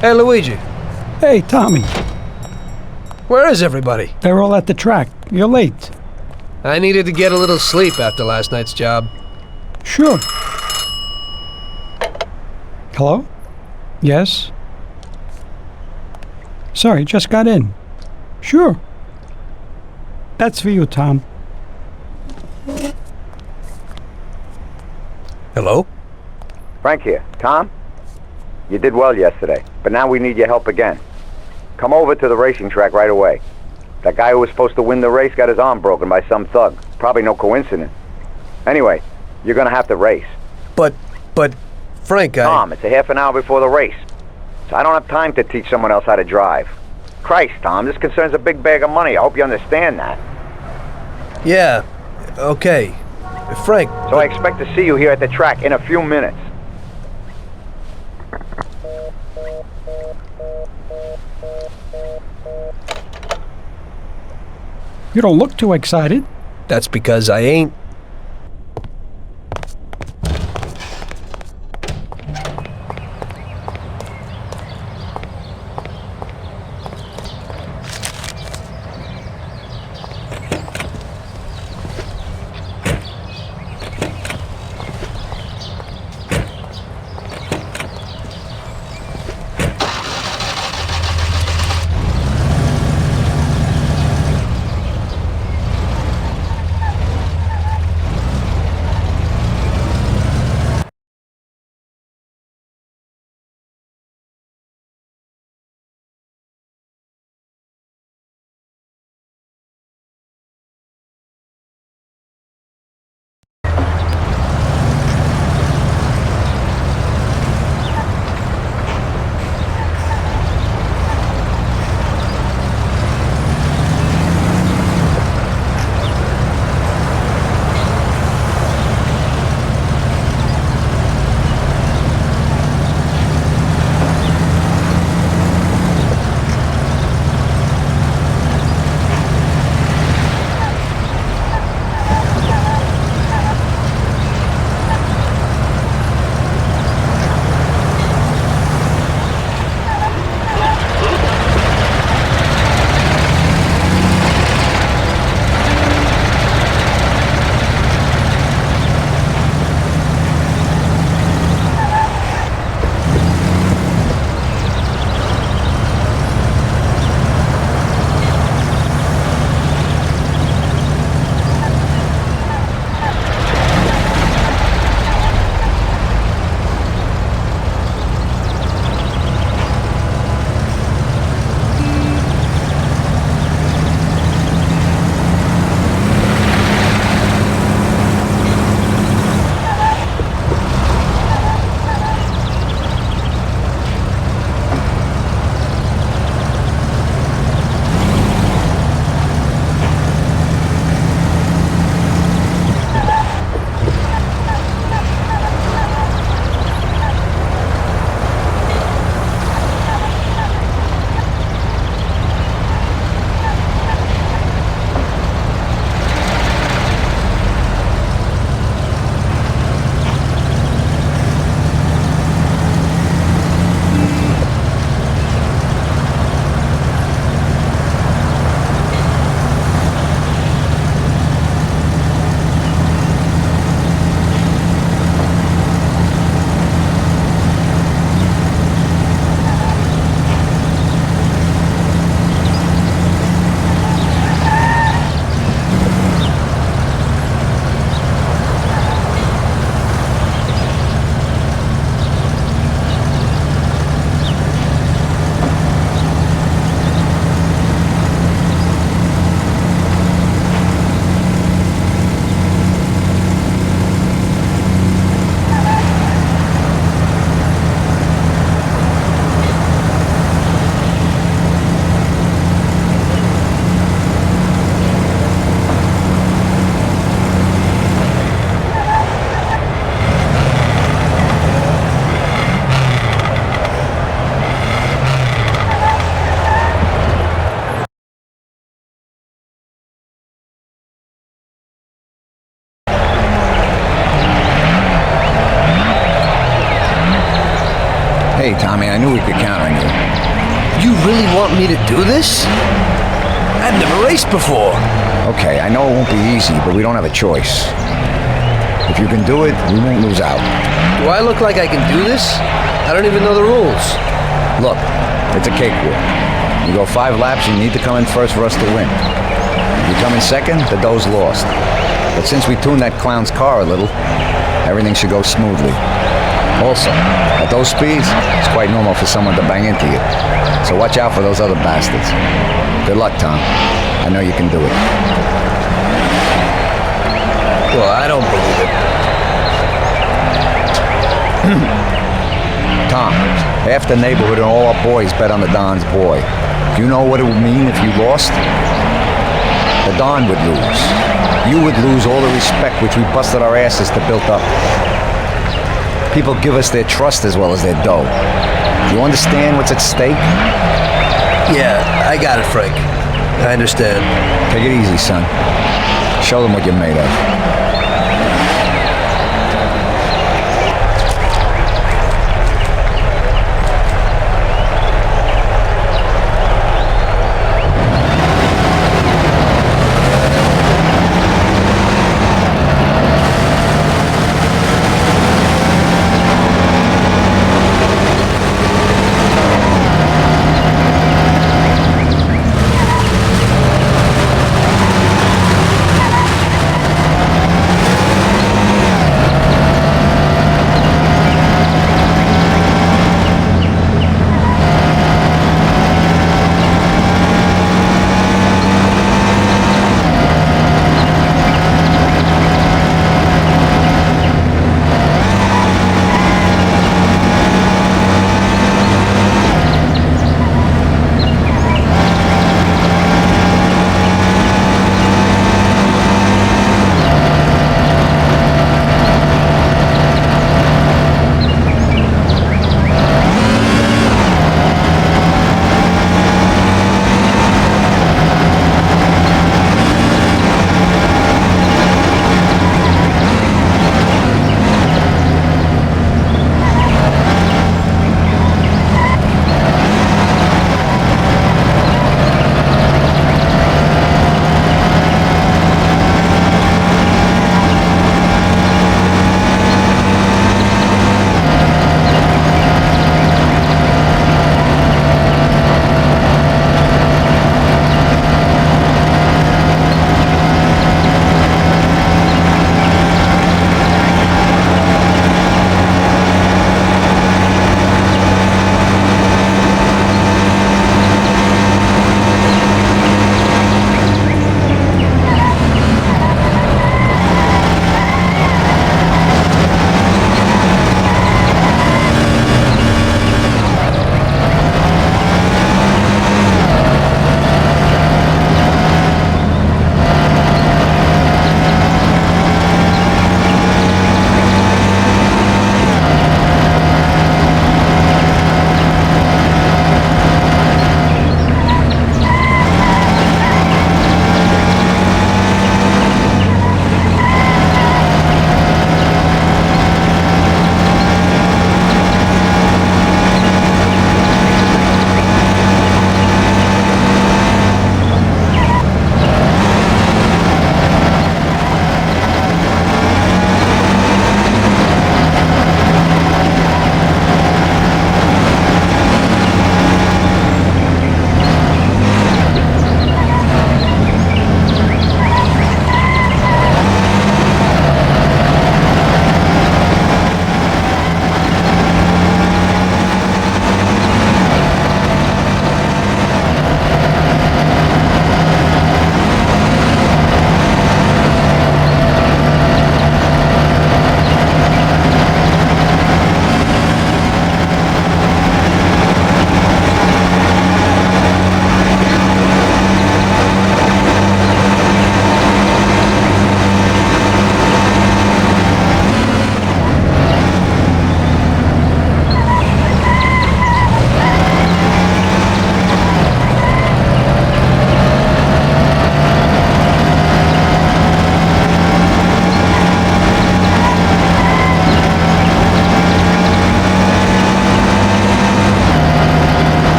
A: Hey, Luigi.
R: Hey, Tommy.
A: Where is everybody?
R: They're all at the track. You're late.
A: I needed to get a little sleep after last night's job.
R: Sure. Hello? Yes? Sorry, just got in. Sure. That's for you, Tom.
A: Hello?
M: Frank here. Tom? You did well yesterday, but now we need your help again.
S: Come over to the racing track right away. That guy who was supposed to win the race got his arm broken by some thug. Probably no coincidence. Anyway, you're gonna have to race.
A: But, Frank,
S: Tom, it's a half an hour before the race. So I don't have time to teach someone else how to drive. Christ, Tom, this concerns a big bag of money. I hope you understand that.
A: Yeah, okay. Frank...
S: So I expect to see you here at the track in a few minutes.
R: You don't look too excited.
A: That's because I ain't.
M: Hey, Tommy, I knew we could count on you.
A: You really want me to do this? I've never raced before.
M: Okay, I know it won't be easy, but we don't have a choice. If you can do it, we won't lose out.
A: Do I look like I can do this? I don't even know the rules.
M: Look, it's a cakewalk. You go 5 laps, you need to come in first for us to win. If you come in second, the dough's lost. But since we tuned that clown's car a little, everything should go smoothly. Also, at those speeds, it's quite normal for someone to bang into you. So watch out for those other bastards. Good luck, Tom. I know you can do it.
A: Well, I don't believe it.
M: Tom, half the neighborhood and all our boys bet on the Don's boy. Do you know what it would mean if you lost? The Don would lose. You would lose all the respect which we busted our asses to build up. People give us their trust as well as their dough. Do you understand what's at stake?
A: Yeah, I got it, Frank. I understand.
M: Take it easy, son. Show them what you're made of.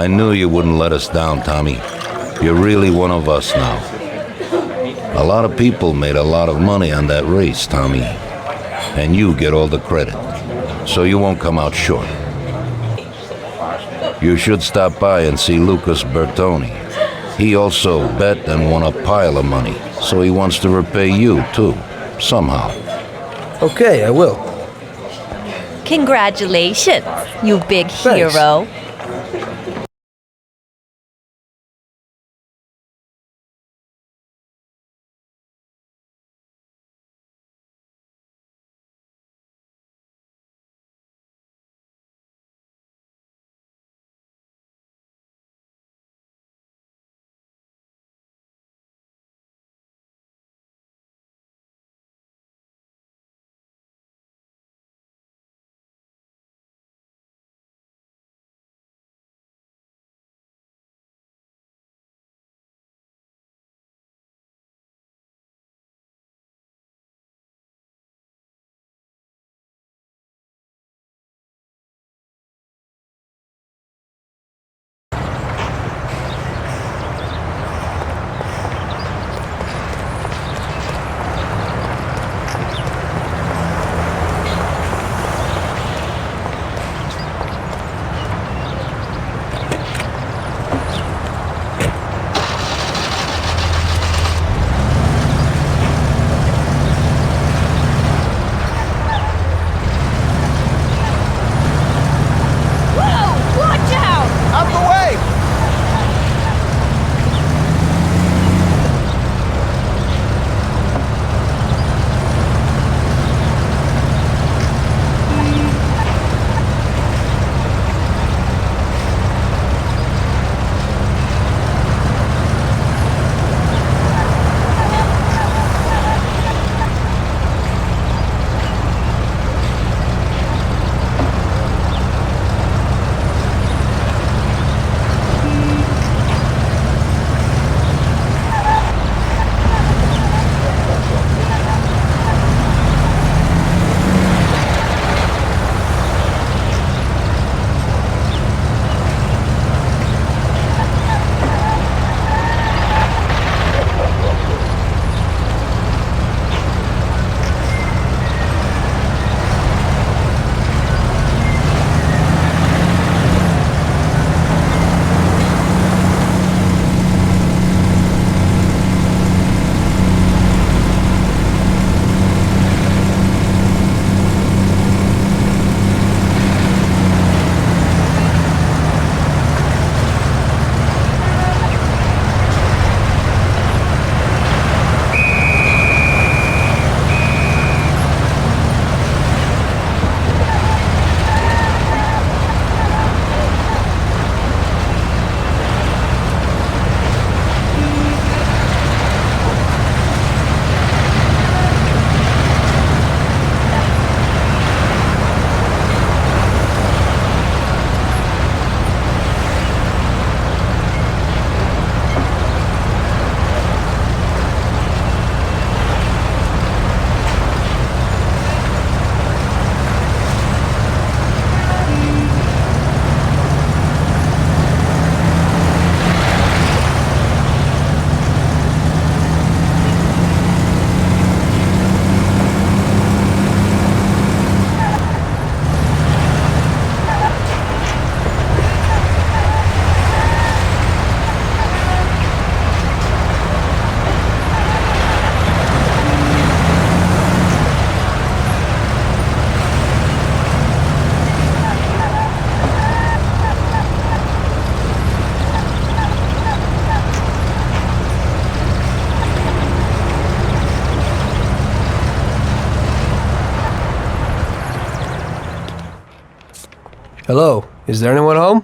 L: I knew you wouldn't let us down, Tommy. You're really one of us now. A lot of people made a lot of money on that race, Tommy. And you get all the credit. So you won't come out short. You should stop by and see Lucas Bertoni. He also bet and won a pile of money, so he wants to repay you, too, somehow.
A: Okay, I will.
B: Congratulations, you big
A: Thanks.
B: hero.
A: Hello, is there anyone home?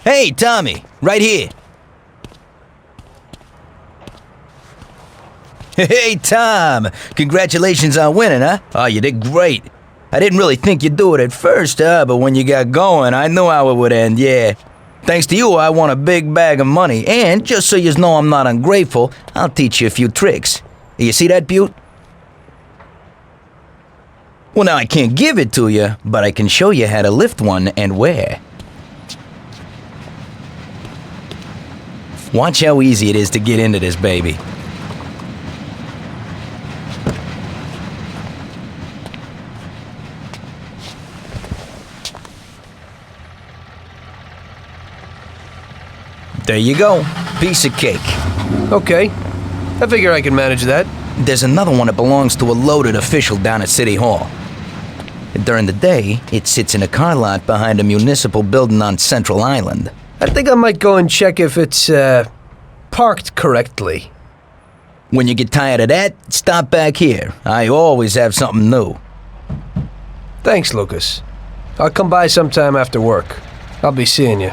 O: Hey, Tommy, right here. Hey, Tom, congratulations on winning, huh? Oh, you did great. I didn't really think you'd do it at first, but when you got going, I knew how it would end, yeah. Thanks to you, I won a big bag of money, and just so you know I'm not ungrateful, I'll teach you a few tricks. You see that, Butte? Well, now I can't give it to you, but I can show you how to lift one and where. Watch how easy it is to get into this baby. There you go. Piece of cake.
A: Okay. I figure I can manage that.
O: There's another one that belongs to a loaded official down at City Hall. During the day, it sits in a car lot behind a municipal building on Central Island.
A: I think I might go and check if it's, parked correctly.
O: When you get tired of that, stop back here. I always have something new.
A: Thanks, Lucas. I'll come by sometime after work. I'll be seeing you.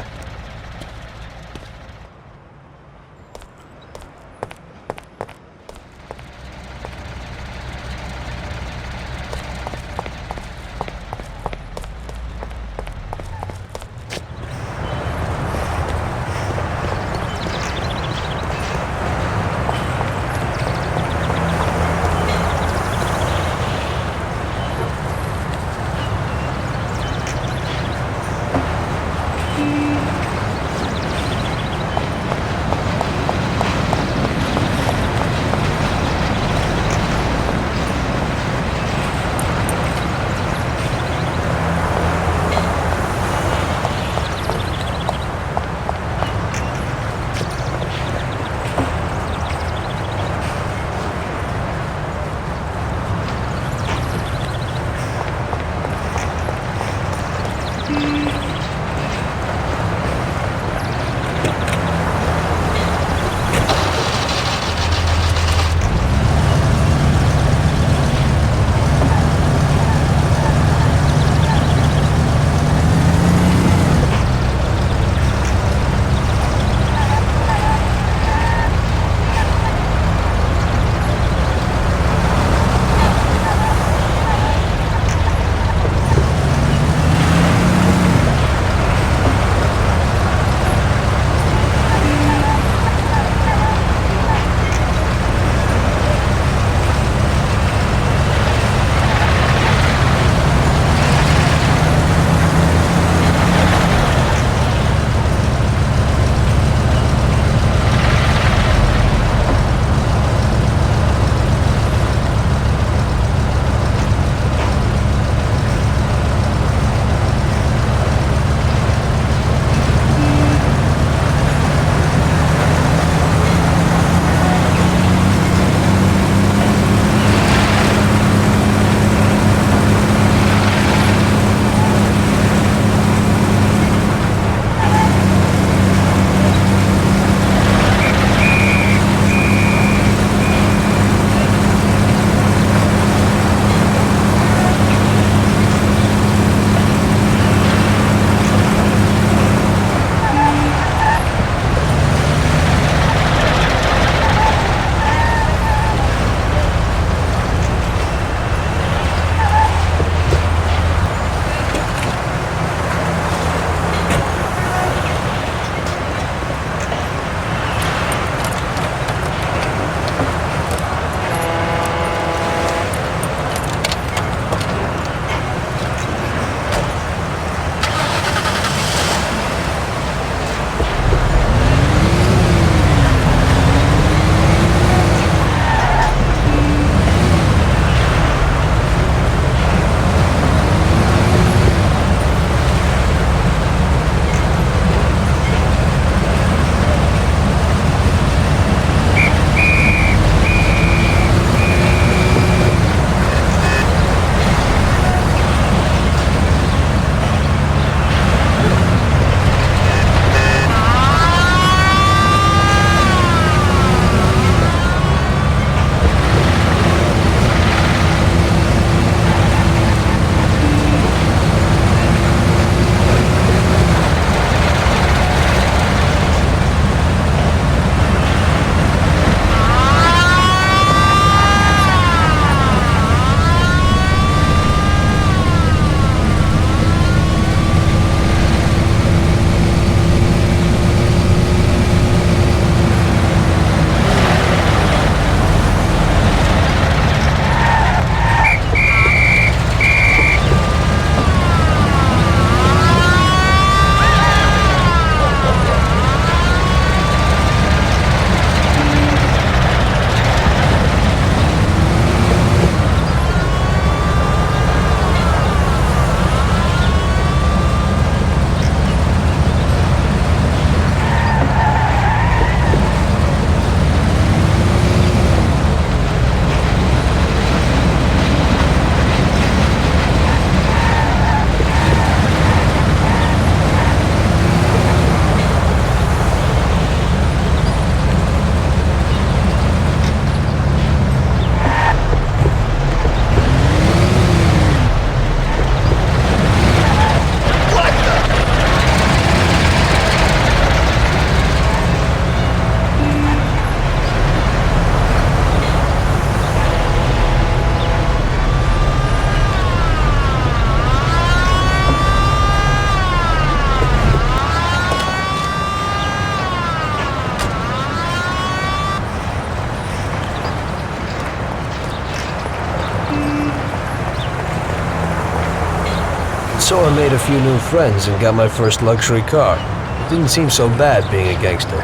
A: So I made a few new friends and got my first luxury car. It didn't seem so bad being a gangster.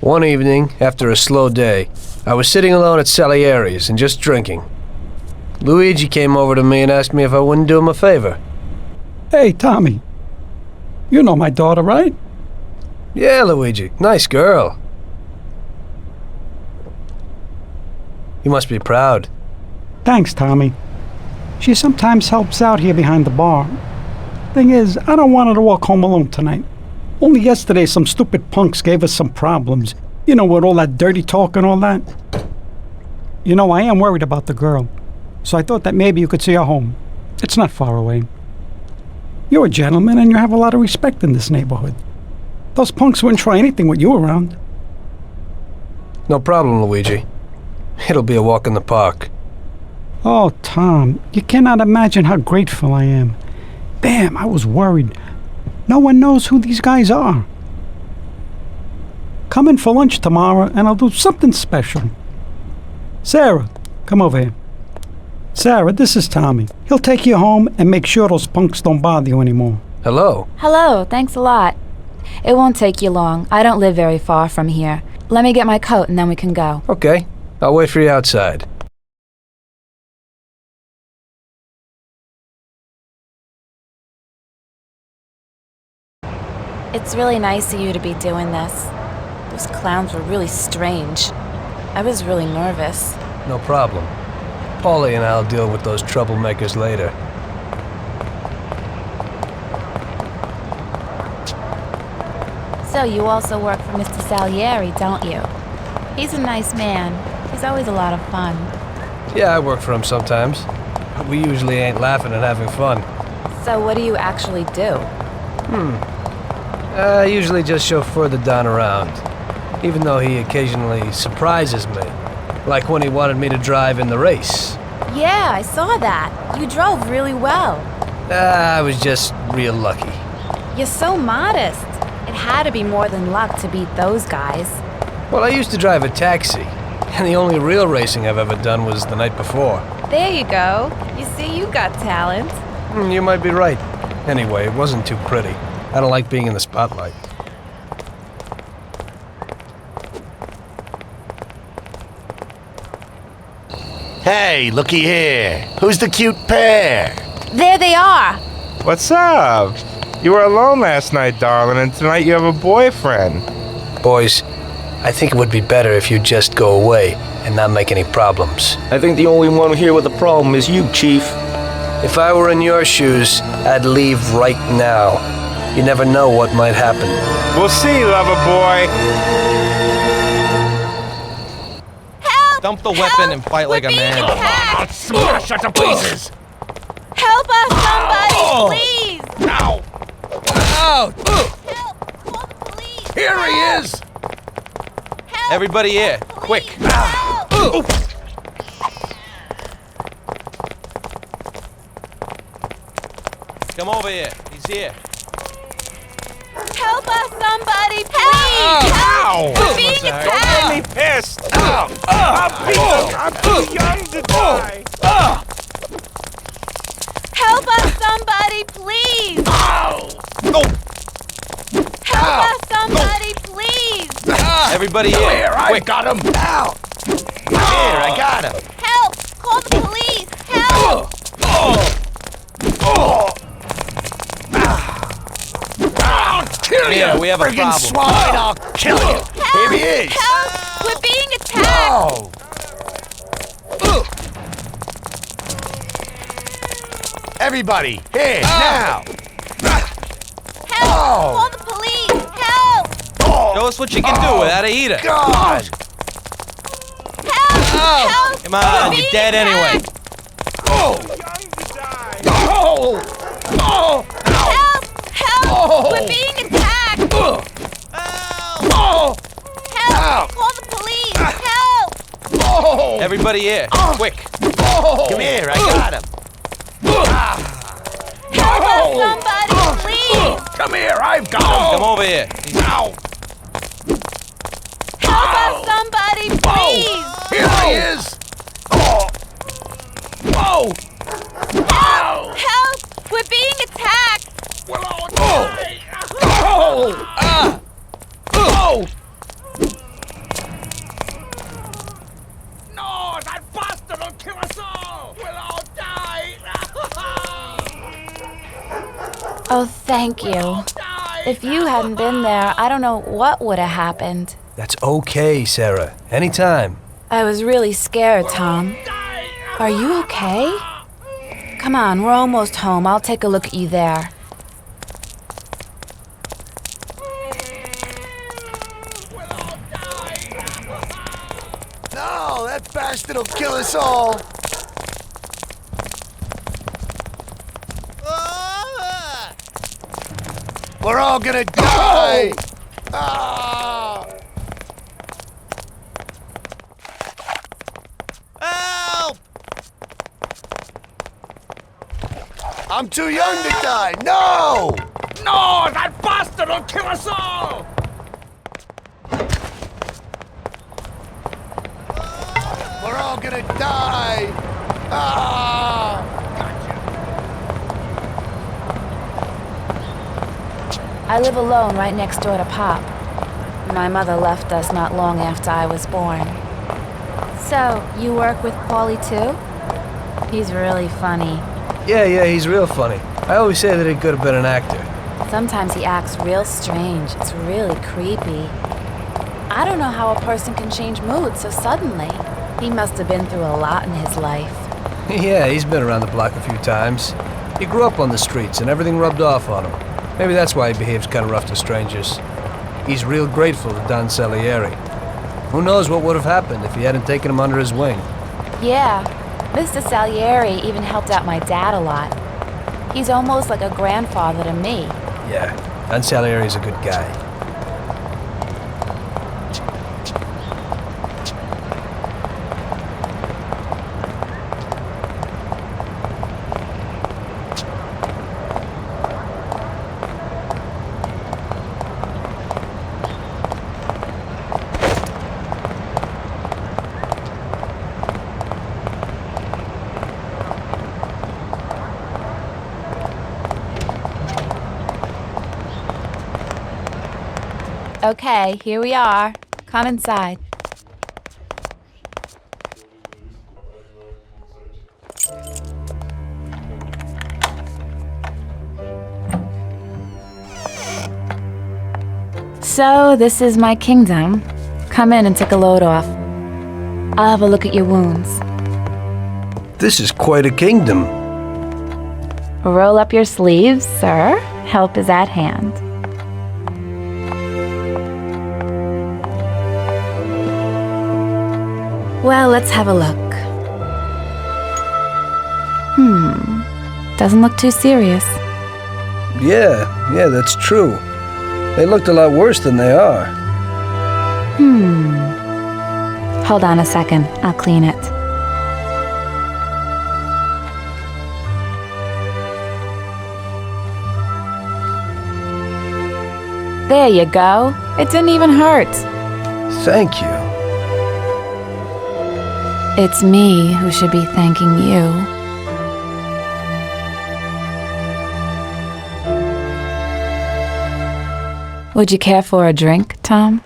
A: One evening, after a slow day, I was sitting alone at Salieri's and just drinking. Luigi came over to me and asked me if I wouldn't do him a favor.
R: Hey, Tommy. You know my daughter, right?
A: Yeah, Luigi. Nice girl. You must be proud.
R: Thanks, Tommy. She sometimes helps out here behind the bar. Thing is, I don't want her to walk home alone tonight. Only yesterday some stupid punks gave us some problems. You know, with all that dirty talk and all that. You know, I am worried about the girl. So I thought that maybe you could see her home. It's not far away. You're a gentleman and you have a lot of respect in this neighborhood. Those punks wouldn't try anything with you around.
A: No problem, Luigi. It'll be a walk in the park.
R: Oh, Tom, you cannot imagine how grateful I am. Damn, I was worried. No one knows who these guys are. Come in for lunch tomorrow and I'll do something special. Sarah, come over here. Sarah, this is Tommy. He'll take you home and make sure those punks don't bother you anymore.
A: Hello.
T: Hello, thanks a lot. It won't take you long. I don't live very far from here. Let me get my coat and then we can go.
A: Okay. I'll wait for you outside.
T: It's really nice of you to be doing this. Those clowns were really strange. I was really nervous.
A: No problem. Paulie and I'll deal with those troublemakers later.
T: So you also work for Mr. Salieri, don't you? He's a nice man. He's always a lot of fun.
A: Yeah, I work for him sometimes. But we usually ain't laughing and having fun.
T: So what do you actually do?
A: I usually just chauffeur the Don around. Even though he occasionally surprises me. Like when he wanted me to drive in the race.
T: Yeah, I saw that. You drove really well.
A: I was just real lucky.
T: You're so modest. It had to be more than luck to beat those guys.
A: Well, I used to drive a taxi. And the only real racing I've ever done was the night before.
T: There you go. You see, you got talent.
A: You might be right. Anyway, it wasn't too pretty. I don't like being in the spotlight.
Q: Hey, looky here. Who's the cute pair?
T: There they are.
U: What's up? You were alone last night, darling, and tonight you have a boyfriend.
A: Boys, I think it would be better if you just go away and not make any problems.
V: I think the only one here with a problem is you, Chief.
A: If I were in your shoes, I'd leave right now. You never know what might happen.
U: We'll see, lover boy.
O: Help! Dump the weapon and fight like a man.
U: I'll smash you to pieces.
T: Help us, somebody, please!
P: Ow! Ow!
T: Help! Call the police!
P: Here he is!
O: Everybody here, quick! Come over here. He's here.
T: Help us, somebody, please! Help! We're being attacked!
U: Don't get me pissed! I'm too young to die!
T: Help us, somebody, please! Help us, somebody, please!
O: Everybody
P: Come
O: here,
P: here,
O: quick!
P: I got him! Ow!
O: Here, I got him!
T: Help! Call the police! Help!
P: Kill you!
O: Yeah, we have a
P: friggin'
O: problem.
P: swine! I'll kill you!
T: Help!
P: Here he is!
T: Help! We're being attacked!
P: Everybody, here, now!
T: Help! Call the police! Help!
O: Show us what you can do without a heater.
P: God!
T: Help! Help!
O: Come on, you're dead anyway.
T: Help! Help! We're being attacked! Help! Call the police! Help!
O: Everybody here, quick!
P: Come here, I got him!
T: Help us, somebody, please!
P: Come here, I've got him!
O: Come over here.
P: Ow!
T: Help us, Somebody, please!
P: Here he is! Oh! Whoa! Ow!
T: Help! We're being attacked!
P: Oh! Oh! Ah! Oh! No! That bastard will kill us all! We'll all die!
T: Oh, thank you. If you hadn't been there, I don't know what would have happened.
A: That's okay, Sarah. Anytime.
T: I was really scared, Tom. Are you okay? Come on, we're almost home. I'll take a look at you there.
E: No, that bastard will kill us all. We're all gonna die. Ah! Help! I'm too young to die. No!
P: No! That bastard will kill us all!
E: We're all gonna die. Ah!
T: I live alone right next door to Pop. My mother left us not long after I was born. So, you work with Paulie too? He's really funny.
A: Yeah, he's real funny. I always say that he could have been an actor.
T: Sometimes he acts real strange. It's really creepy. I don't know how a person can change mood so suddenly. He must have been through a lot in his life.
A: Yeah, he's been around the block a few times. He grew up on the streets and everything rubbed off on him. Maybe that's why he behaves kind of rough to strangers. He's real grateful to Don Salieri. Who knows what would have happened if he hadn't taken him under his wing.
T: Yeah, Mr. Salieri even helped out my dad a lot. He's almost like a grandfather to me.
A: Yeah, Don Salieri's a good guy.
T: Okay, here we are. Come inside. So, this is my kingdom. Come in and take a load off. I'll have a look at your wounds.
A: This is quite a kingdom.
T: Roll up your sleeves, sir. Help is at hand. Well, let's have a look. Doesn't look too serious.
A: Yeah, that's true. They looked a lot worse than they are.
T: Hold on a second. I'll clean it. There you go. It didn't even hurt.
A: Thank you.
T: It's me who should be thanking you. Would you care for a drink, Tom?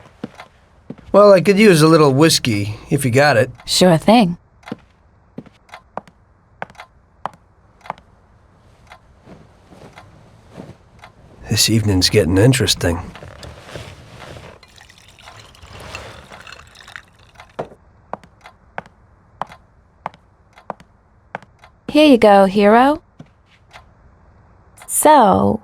A: Well, I could use a little whiskey, if you got it.
T: Sure thing.
A: This evening's getting interesting.
T: Here you go, hero. So,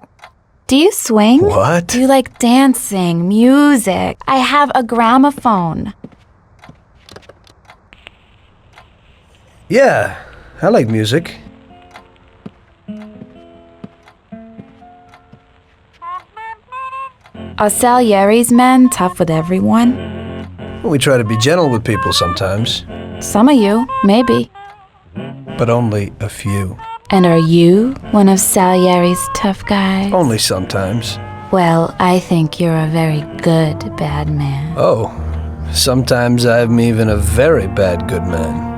T: do you swing?
A: What?
T: Do you like dancing, music? I have a gramophone.
A: Yeah, I like music.
T: Are Salieri's men tough with everyone?
A: We try to be gentle with people sometimes.
T: Some of you, maybe.
A: But only a few.
T: And are you one of Salieri's tough guys?
A: Only sometimes.
T: Well, I think you're a very good bad man.
A: Oh, Sometimes I'm even a very bad good man.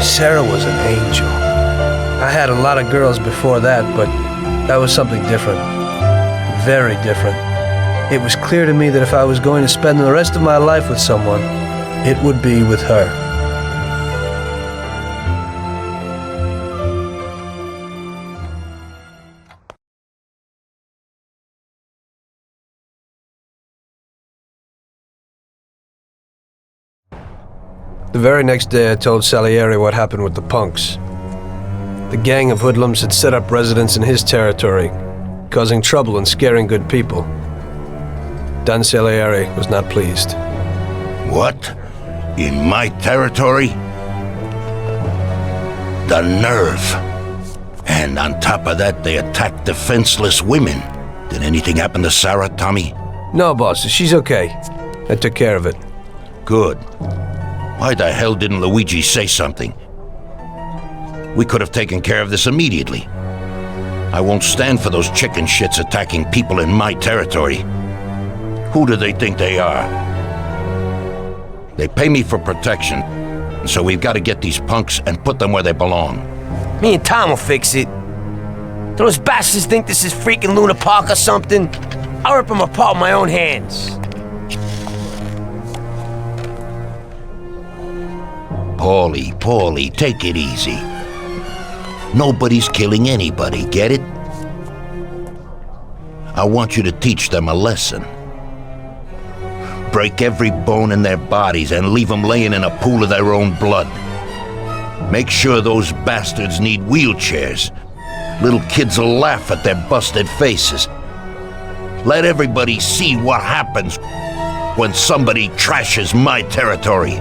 A: Sarah was an angel. I had a lot of girls before that, but that was something different. Very different. It was clear to me that if I was going to spend the rest of my life with someone, it would be with her. The very next day, I told Salieri what happened with the punks. The gang of hoodlums had set up residence in his territory, causing trouble and scaring good people. Don Salieri was not pleased.
Q: What? In my territory? The nerve. And on top of that, they attacked defenseless women. Did anything happen to Sarah, Tommy?
A: No, boss. She's okay. I took care of it.
Q: Good. Why the hell didn't Luigi say something? We could have taken care of this immediately. I won't stand for those chicken shits attacking people in my territory. Who do they think they are? They pay me for protection, so we've got to get these punks and put them where they belong.
D: Me and Tom will fix it. Do those bastards think this is freaking Luna Park or something? I'll rip them apart with my own hands.
Q: Paulie, take it easy. Nobody's killing anybody, get it? I want you to teach them a lesson. Break every bone in their bodies and leave them laying in a pool of their own blood. Make sure those bastards need wheelchairs. Little kids will laugh at their busted faces. Let everybody see what happens when somebody trashes my territory.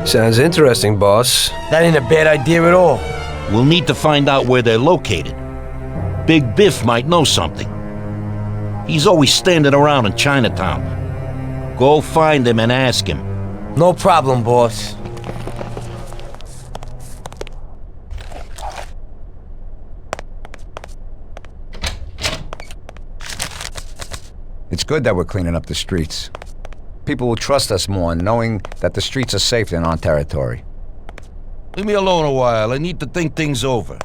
A: Sounds interesting, boss.
D: That ain't a bad idea at all.
Q: We'll need to find out where they're located. Big Biff might know something. He's always standing around in Chinatown. Go find him and ask him.
D: No problem, boss.
M: It's good that we're cleaning up the streets. People will trust us more knowing that the streets are safe in our territory.
Q: Leave me alone a while. I need to think things over.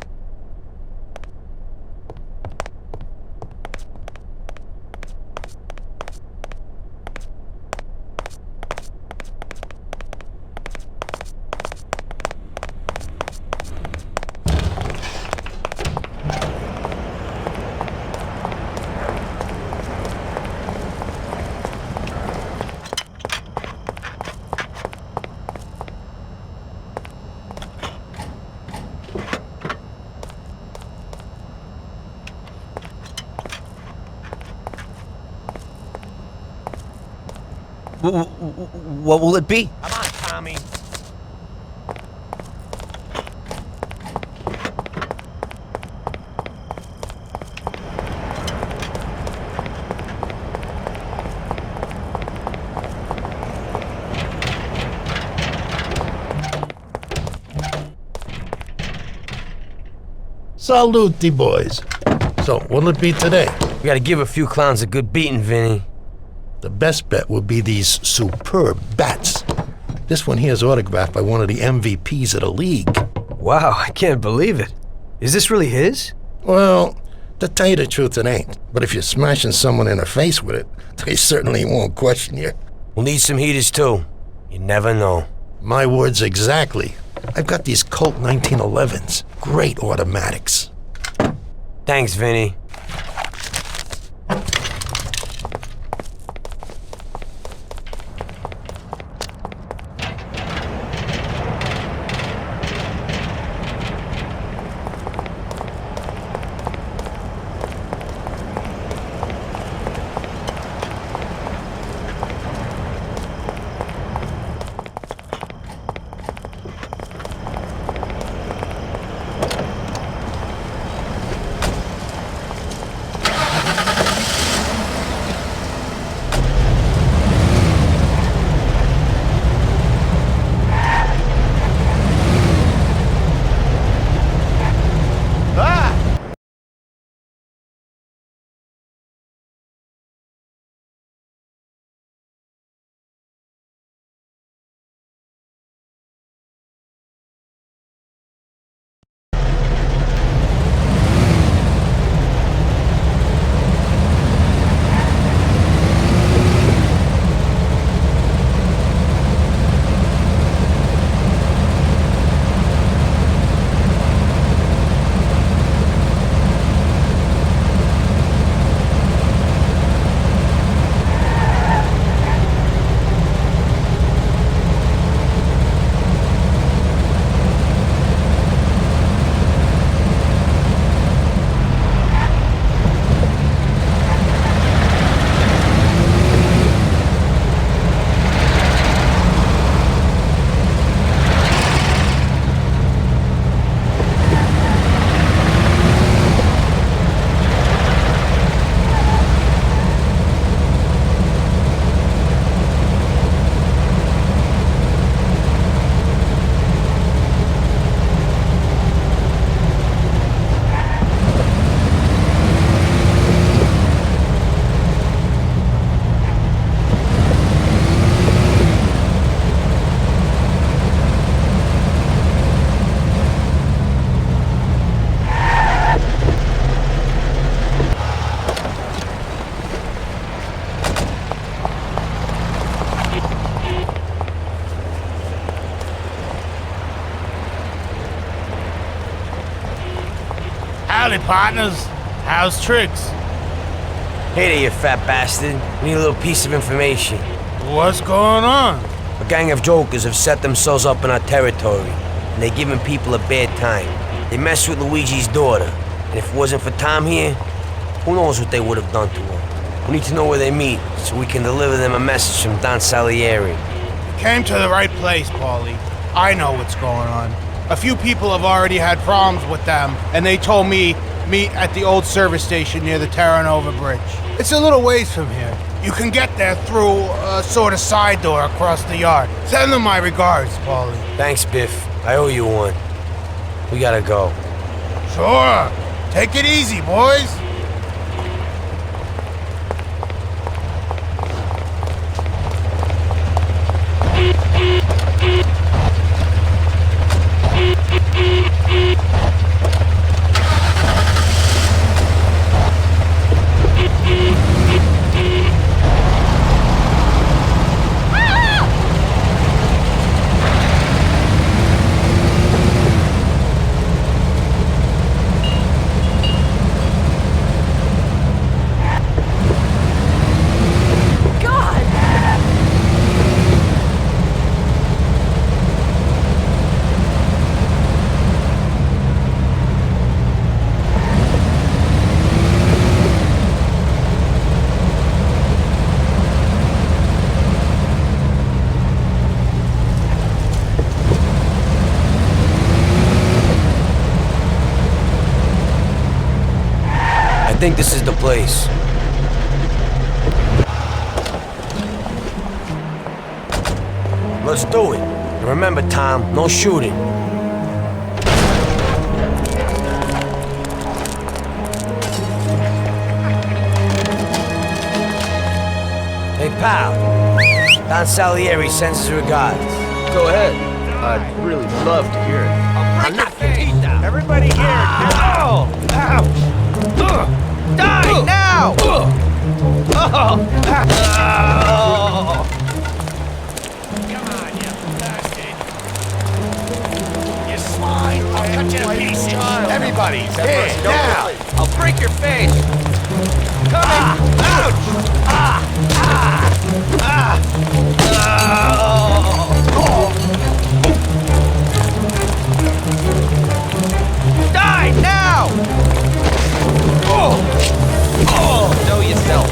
O: What will it be?
D: Come on, Tommy.
N: Salute, boys. So, what'll it be today?
D: We gotta give a few clowns a good beating, Vinny.
N: The best bet would be these superb bats. This one here is autographed by one of the MVPs of the league.
A: Wow, I can't believe it. Is this really his?
N: Well, to tell you the truth, it ain't. But if you're smashing someone in the face with it, they certainly won't question you.
D: We'll need some heaters, too. You never know.
N: My words exactly. I've got these Colt 1911s. Great automatics.
D: Thanks, Vinny.
F: Howdy, partners. How's tricks?
D: Hey there, you fat bastard. We need a little piece of information.
F: What's going on?
D: A gang of jokers have set themselves up in our territory, and they're giving people a bad time. They messed with Luigi's daughter, and if it wasn't for Tom here, who knows what they would have done to her. We need to know where they meet, so we can deliver them a message from Don Salieri.
F: You came to the right place, Paulie. I know what's going on. A few people have already had problems with them, and they told me meet at the old service station near the Terranova Bridge. It's a little ways from here. You can get there through a sort of side door across the yard. Send them my regards, Paulie.
D: Thanks, Biff. I owe you one. We gotta go.
F: Sure. Take it easy, boys.
D: I think this is the place. Let's do it. And remember, Tom, no shooting. Hey, pal. Don Salieri sends his regards.
J: Go ahead. I'd really love to hear it.
D: I'll knock your teeth out.
O: Everybody here, now! Ouch! Die now!
K: You slide, I'll cut you to pieces.
O: Everybody's here, now! I'll break your face! Coming! Ouch! Die now! Know yourself.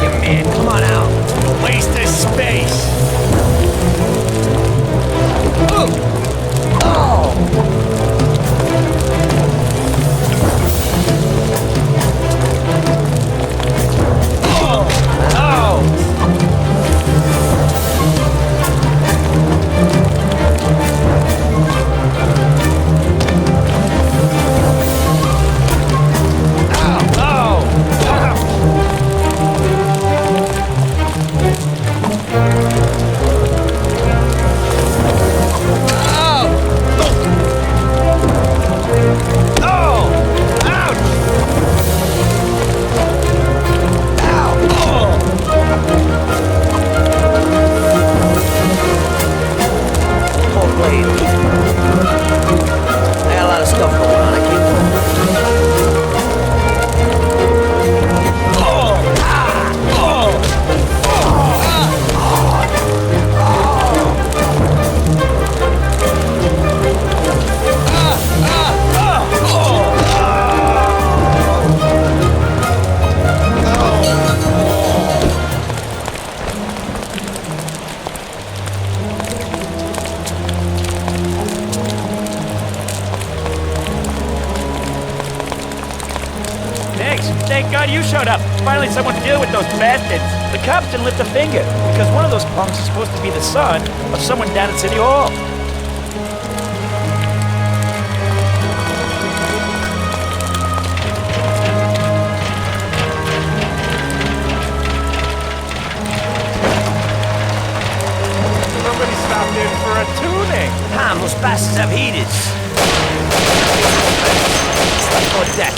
K: Yeah, man, come on out. Waste of space.
I: Thank God you showed up. Finally someone to deal with those bastards. The cops didn't lift a finger, because one of those punks is supposed to be the son of someone down at City Hall. for a tuning.
D: Tom, those bastards have heaters. Let's go deck.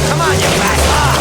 D: Come on, you back off!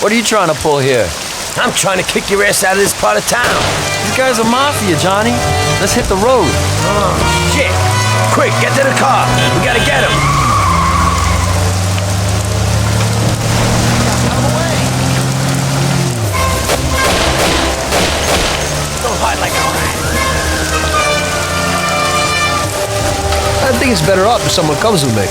J: What are you trying to pull here?
D: I'm trying to kick your ass out of this part of town.
J: These guys are Mafia, Johnny. Let's hit the road.
D: Oh, shit. Quick, get to the car. We gotta get him. Don't hide like a rat.
A: I think it's better off if someone comes with me.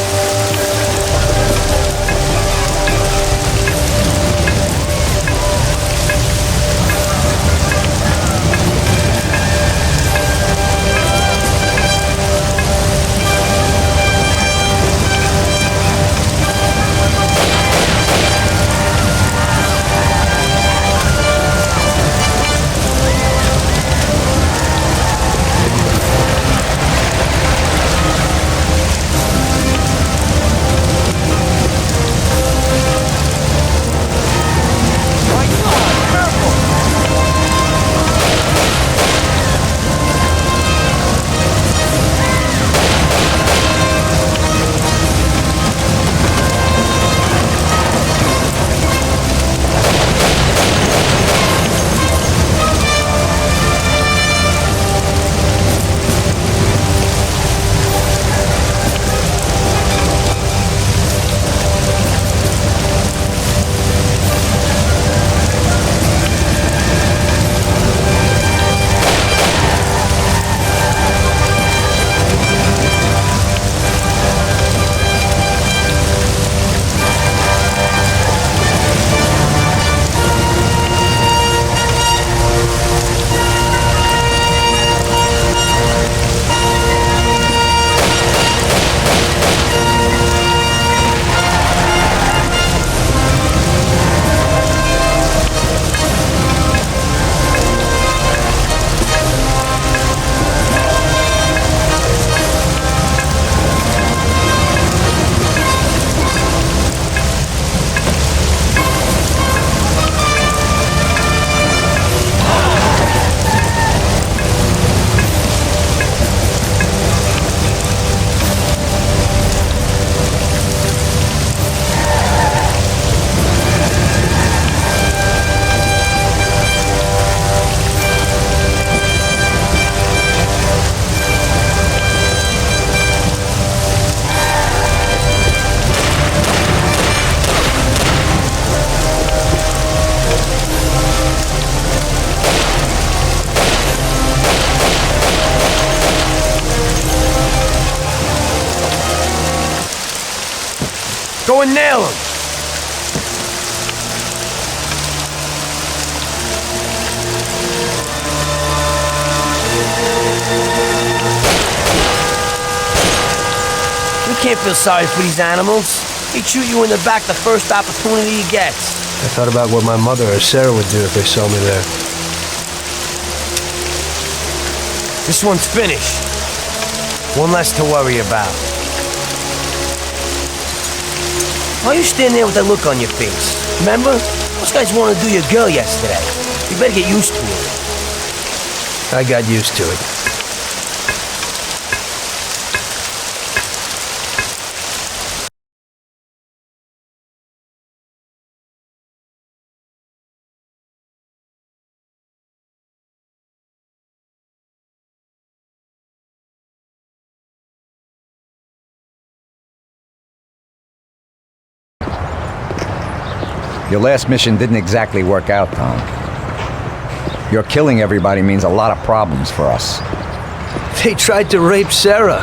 D: Go and nail him. You can't feel sorry for these animals. He'd shoot you in the back the first opportunity he gets.
A: I thought about what my mother or Sarah would do if they saw me there.
D: This one's finished. One less to worry about. Why are you standing there with that look on your face? Remember? Those guys wanted to do your girl yesterday. You better get used to it.
A: I got used to it.
M: Your last mission didn't exactly work out, Tom. Your killing everybody means a lot of problems for us.
A: They tried to rape Sarah.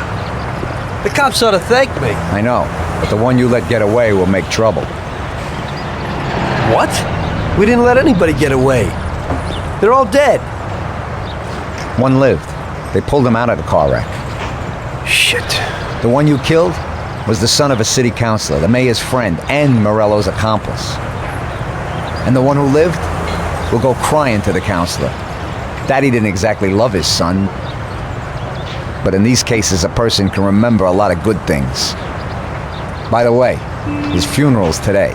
A: The cops ought to thank me.
M: I know, but the one you let get away will make trouble.
A: What? We didn't let anybody get away. They're all dead.
M: One lived. They pulled him out of the car wreck.
A: Shit.
M: The one you killed was the son of a city councilor, the mayor's friend, and Morello's accomplice. And the one who lived will go crying to the counselor. Daddy didn't exactly love his son. But in these cases, a person can remember a lot of good things. By the way, his funeral's today.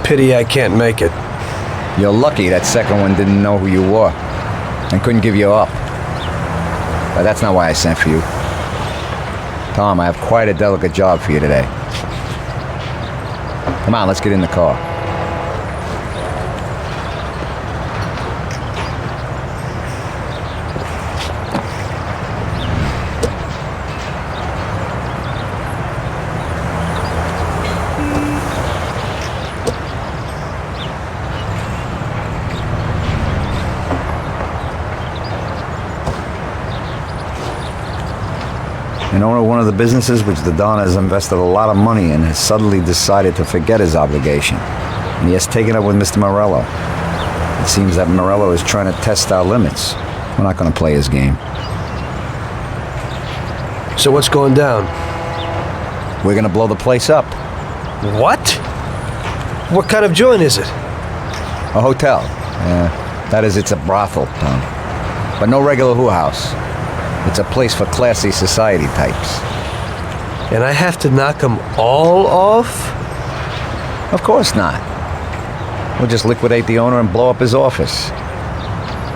A: Pity I can't make it.
M: You're lucky that second one didn't know who you were and couldn't give you up. But that's not why I sent for you. Tom, I have quite a delicate job for you today. Come on, let's get in the car. An owner of one of the businesses which the Don has invested a lot of money in has suddenly decided to forget his obligation, and he has taken up with Mr. Morello. It seems that Morello is trying to test our limits. We're not going to play his game.
A: So what's going down?
M: We're going to blow the place up.
A: What? What kind of joint is it?
M: A hotel. That is, it's a brothel, Tom. But no regular who house. It's a place for classy society types.
A: And I have to knock them all off?
M: Of course not. We'll just liquidate the owner and blow up his office.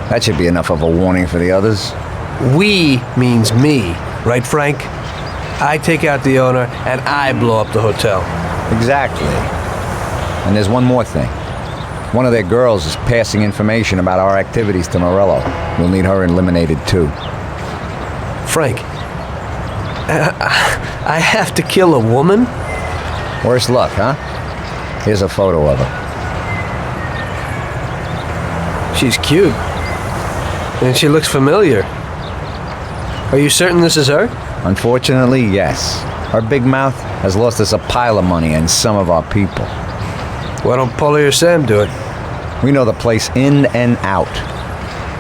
M: That should be enough of a warning for the others.
A: We means me, right, Frank? I take out the owner and I blow up the hotel.
M: Exactly. And there's one more thing. One of their girls is passing information about our activities to Morello. We'll need her eliminated too.
A: Frank, I have to kill a woman?
M: Worse luck, huh? Here's a photo of her.
A: She's cute. And she looks familiar. Are you certain this is her?
M: Unfortunately, yes. Her big mouth has lost us a pile of money and some of our people.
A: Why don't Paulie or Sam do it?
M: We know the place in and out.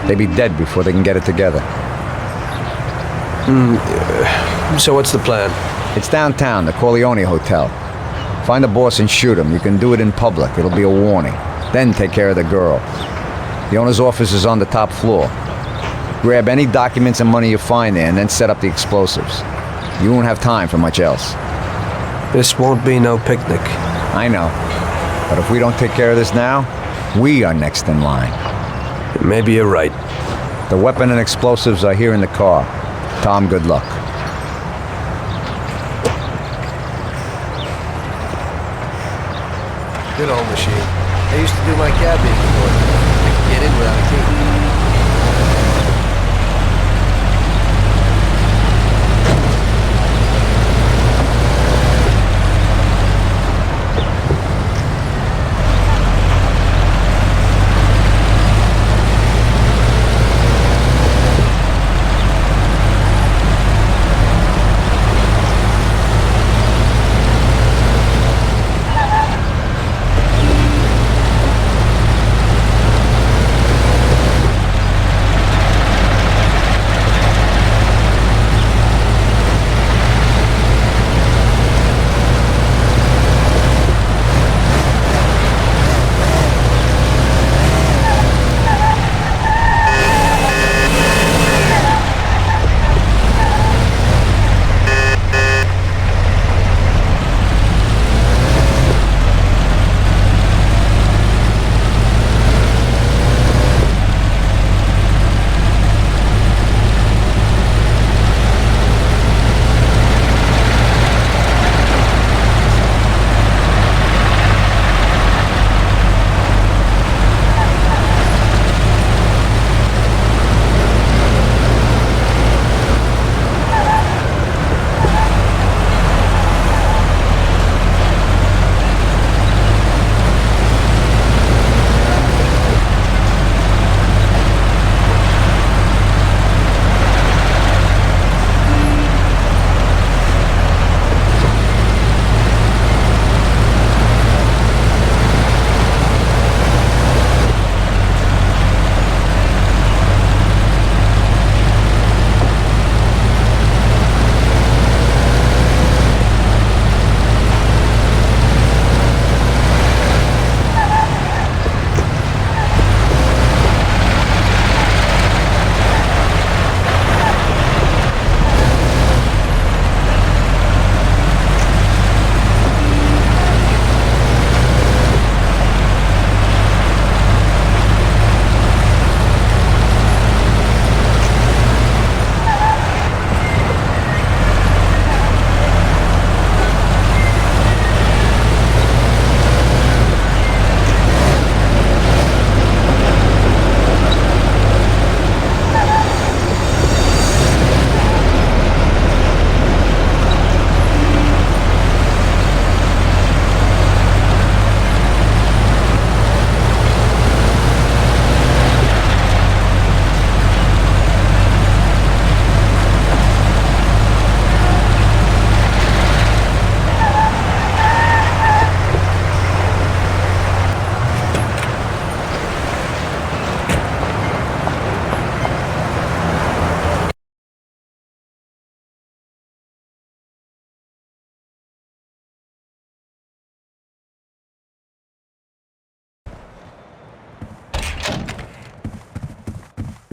M: They'd be dead before they can get it together.
A: So what's the plan?
M: It's downtown, the Corleone Hotel. Find the boss and shoot him. You can do it in public. It'll be a warning. Then take care of the girl. The owner's office is on the top floor. Grab any documents and money you find there and then set up the explosives. You won't have time for much else.
A: This won't be no picnic.
M: I know. But if we don't take care of this now, we are next in line.
A: Maybe you're right.
M: The weapon and explosives are here in the car. Tom, good luck.
A: Good old machine. I used to do my cabbing before. I could get in without a key.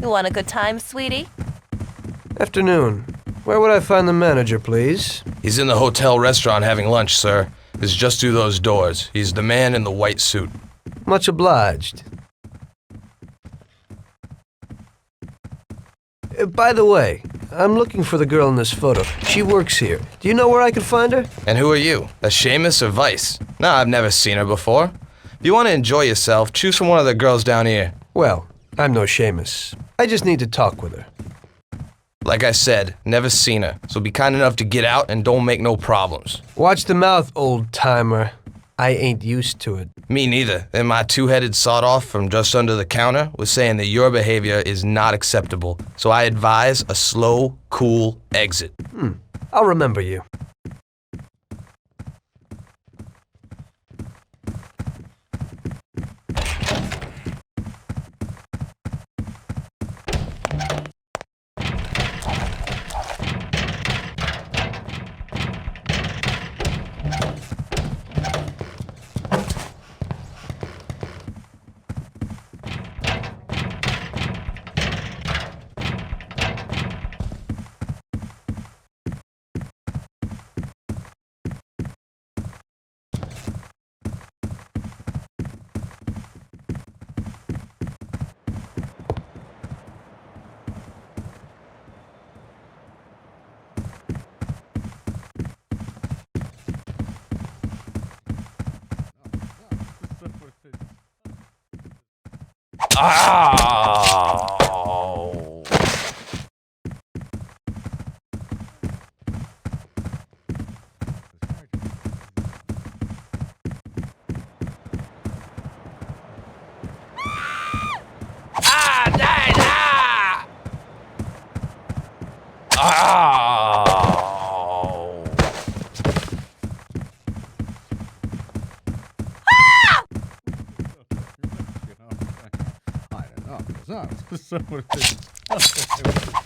B: You want a good time, sweetie?
A: Afternoon. Where would I find the manager, please?
C: He's in the hotel restaurant having lunch, sir. It's just through those doors. He's the man in the white suit.
A: Much obliged. By the way, I'm looking for the girl in this photo. She works here. Do you know where I could find her?
C: And who are you? A Seamus or Vice? No, I've never seen her before. If you want to enjoy yourself, choose from one of the girls down here.
A: Well, I'm no Seamus. I just need to talk with her.
C: Like I said, never seen her, so be kind enough to get out and don't make no problems.
A: Watch the mouth, old-timer. I ain't used to it.
C: Me neither. And my two-headed sawed-off from just under the counter was saying that your behavior is not acceptable, so I advise a slow, cool exit.
A: I'll remember you.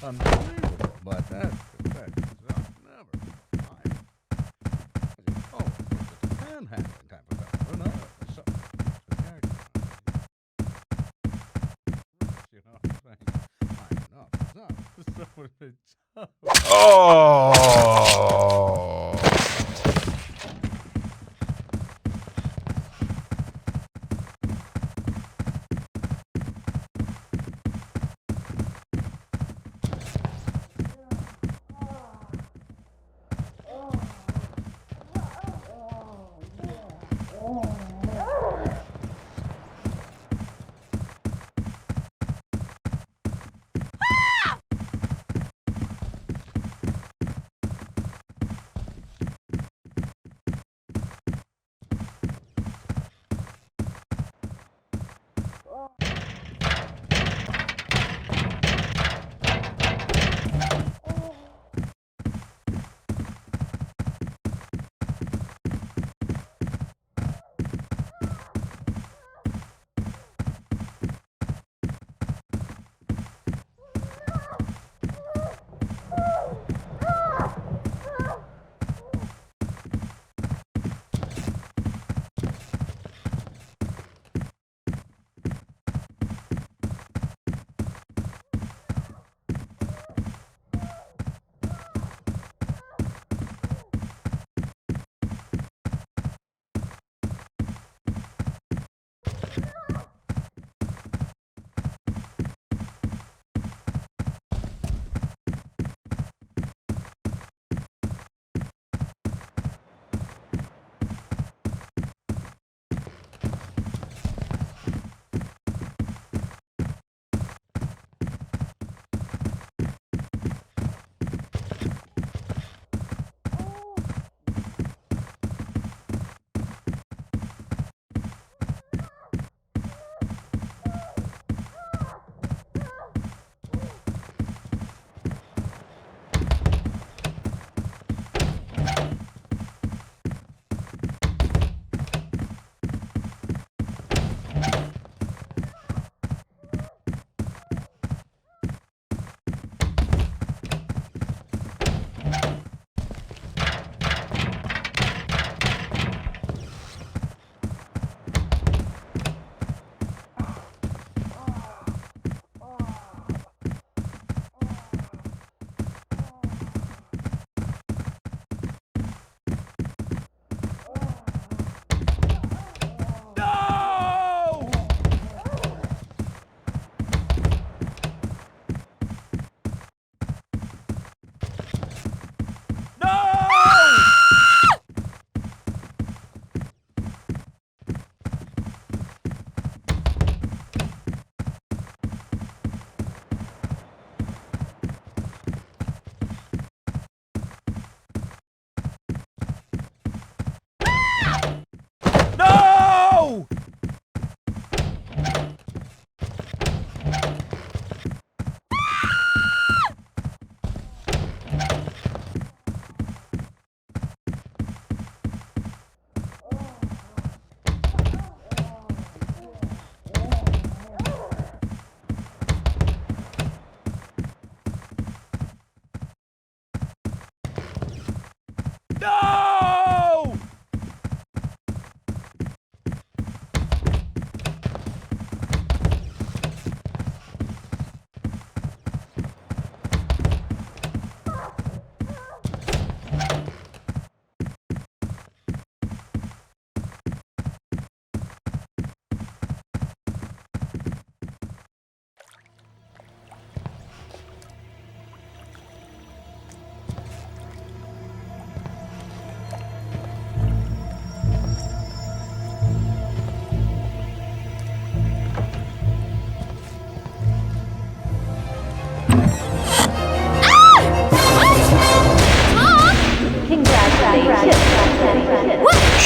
H: Unbelievable, but that's never. Oh, it's a panhandling type of fellow. No, so, you know what I'm saying?
C: Oh!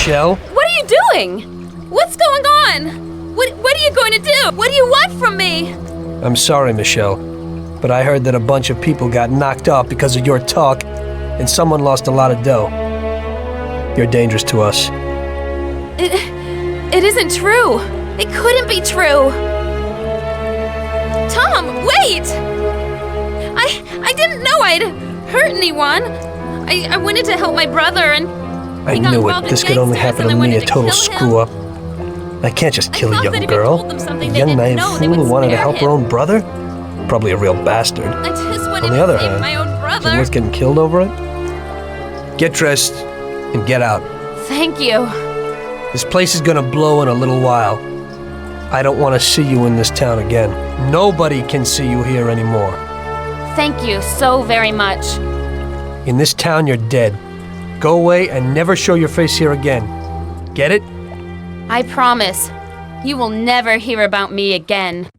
A: Michelle?
B: What are you doing? What's going on? What are you going to do? What do you want from me?
A: I'm sorry, Michelle, but I heard that a bunch of people got knocked off because of your talk, and someone lost a lot of dough. You're dangerous to us.
B: It isn't true. It couldn't be true. Tom, wait! I didn't know I'd hurt anyone. I wanted to help my brother and
A: I knew it. This could only happen to me, a total screw-up. I can't just kill a young girl. A young naive fool who wanted to help her own brother? Probably a real bastard.
B: I just wanted
A: On the
B: to
A: other
B: save
A: hand,
B: my own
A: is it
B: brother.
A: worth getting killed over it? Get dressed and get out.
B: Thank you.
A: This place is gonna blow in a little while. I don't want to see you in this town again. Nobody can see you here anymore.
B: Thank you so very much.
A: In this town, you're dead. Go away and never show your face here again. Get it?
B: I promise. You will never hear about me again.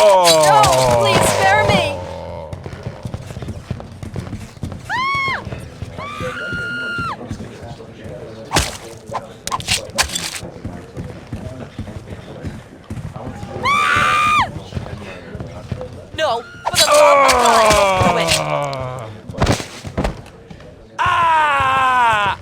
U: Oh!
B: Please spare me!
O: No, for the love of God, don't do it. Ah!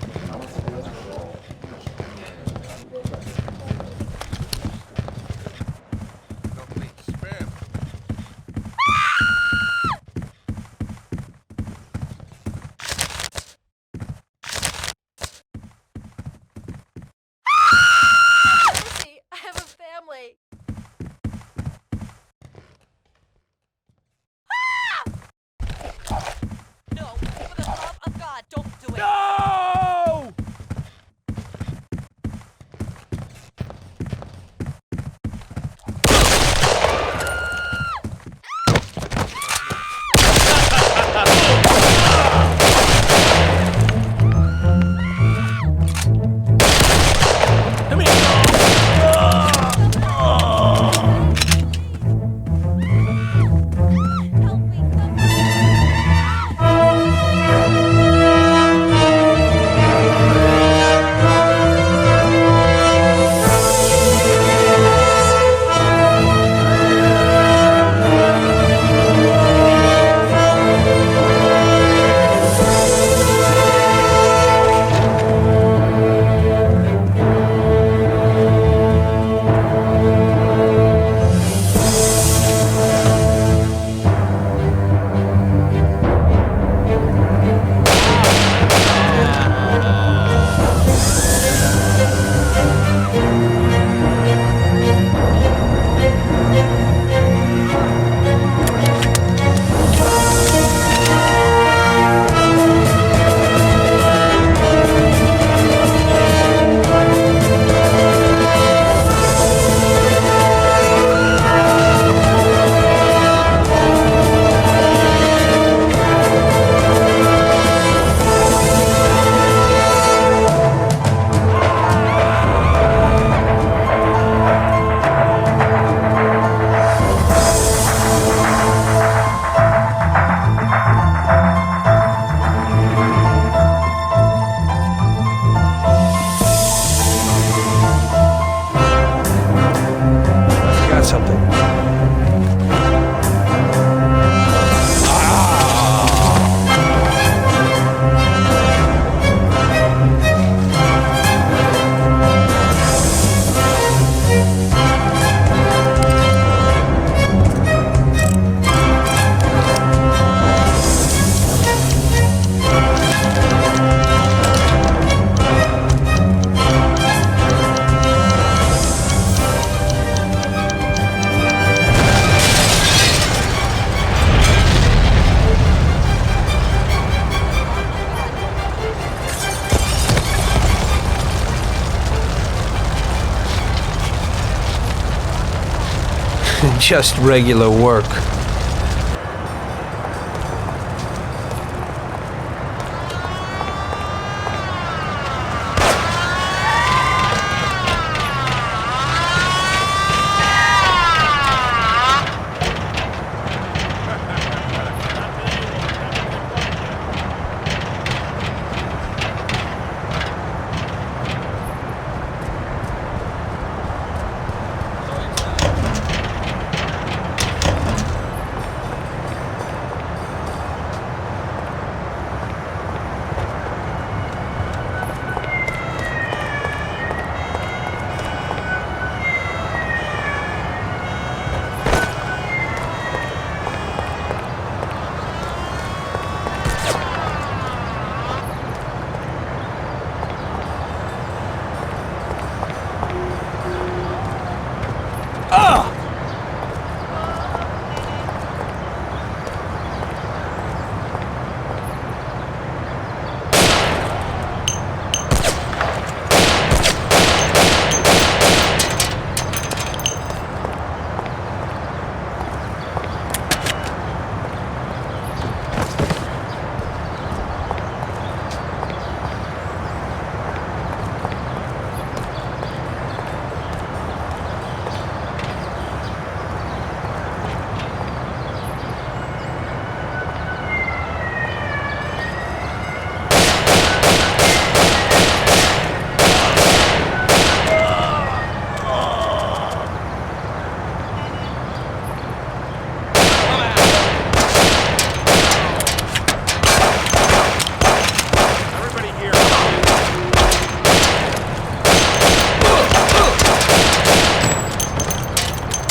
A: just regular work.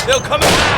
C: They'll come on!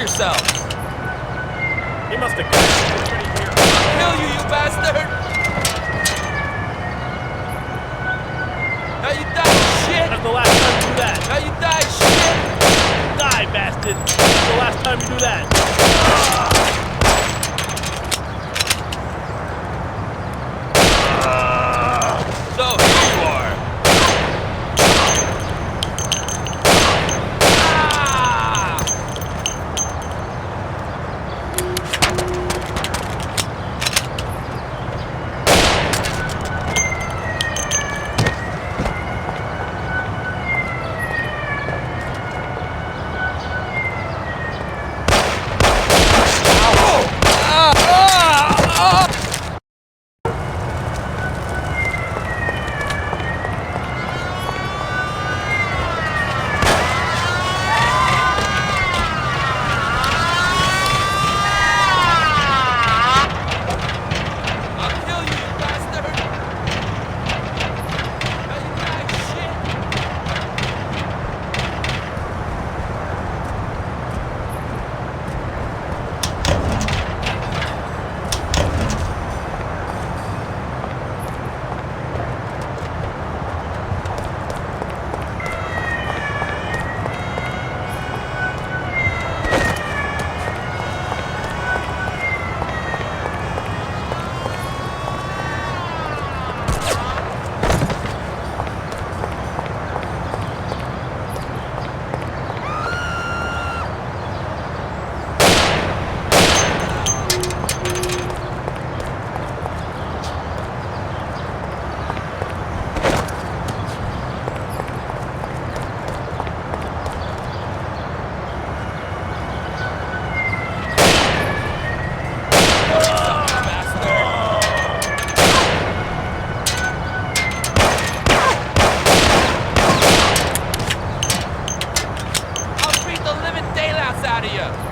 J: yourself.
I: He must have got pretty here.
J: I'll kill you, you bastard! Now you die, shit!
I: That's the last time you do that.
J: Now you die, shit!
I: Die, bastard! That's the last time you do that.
J: So here you are. piss out of you.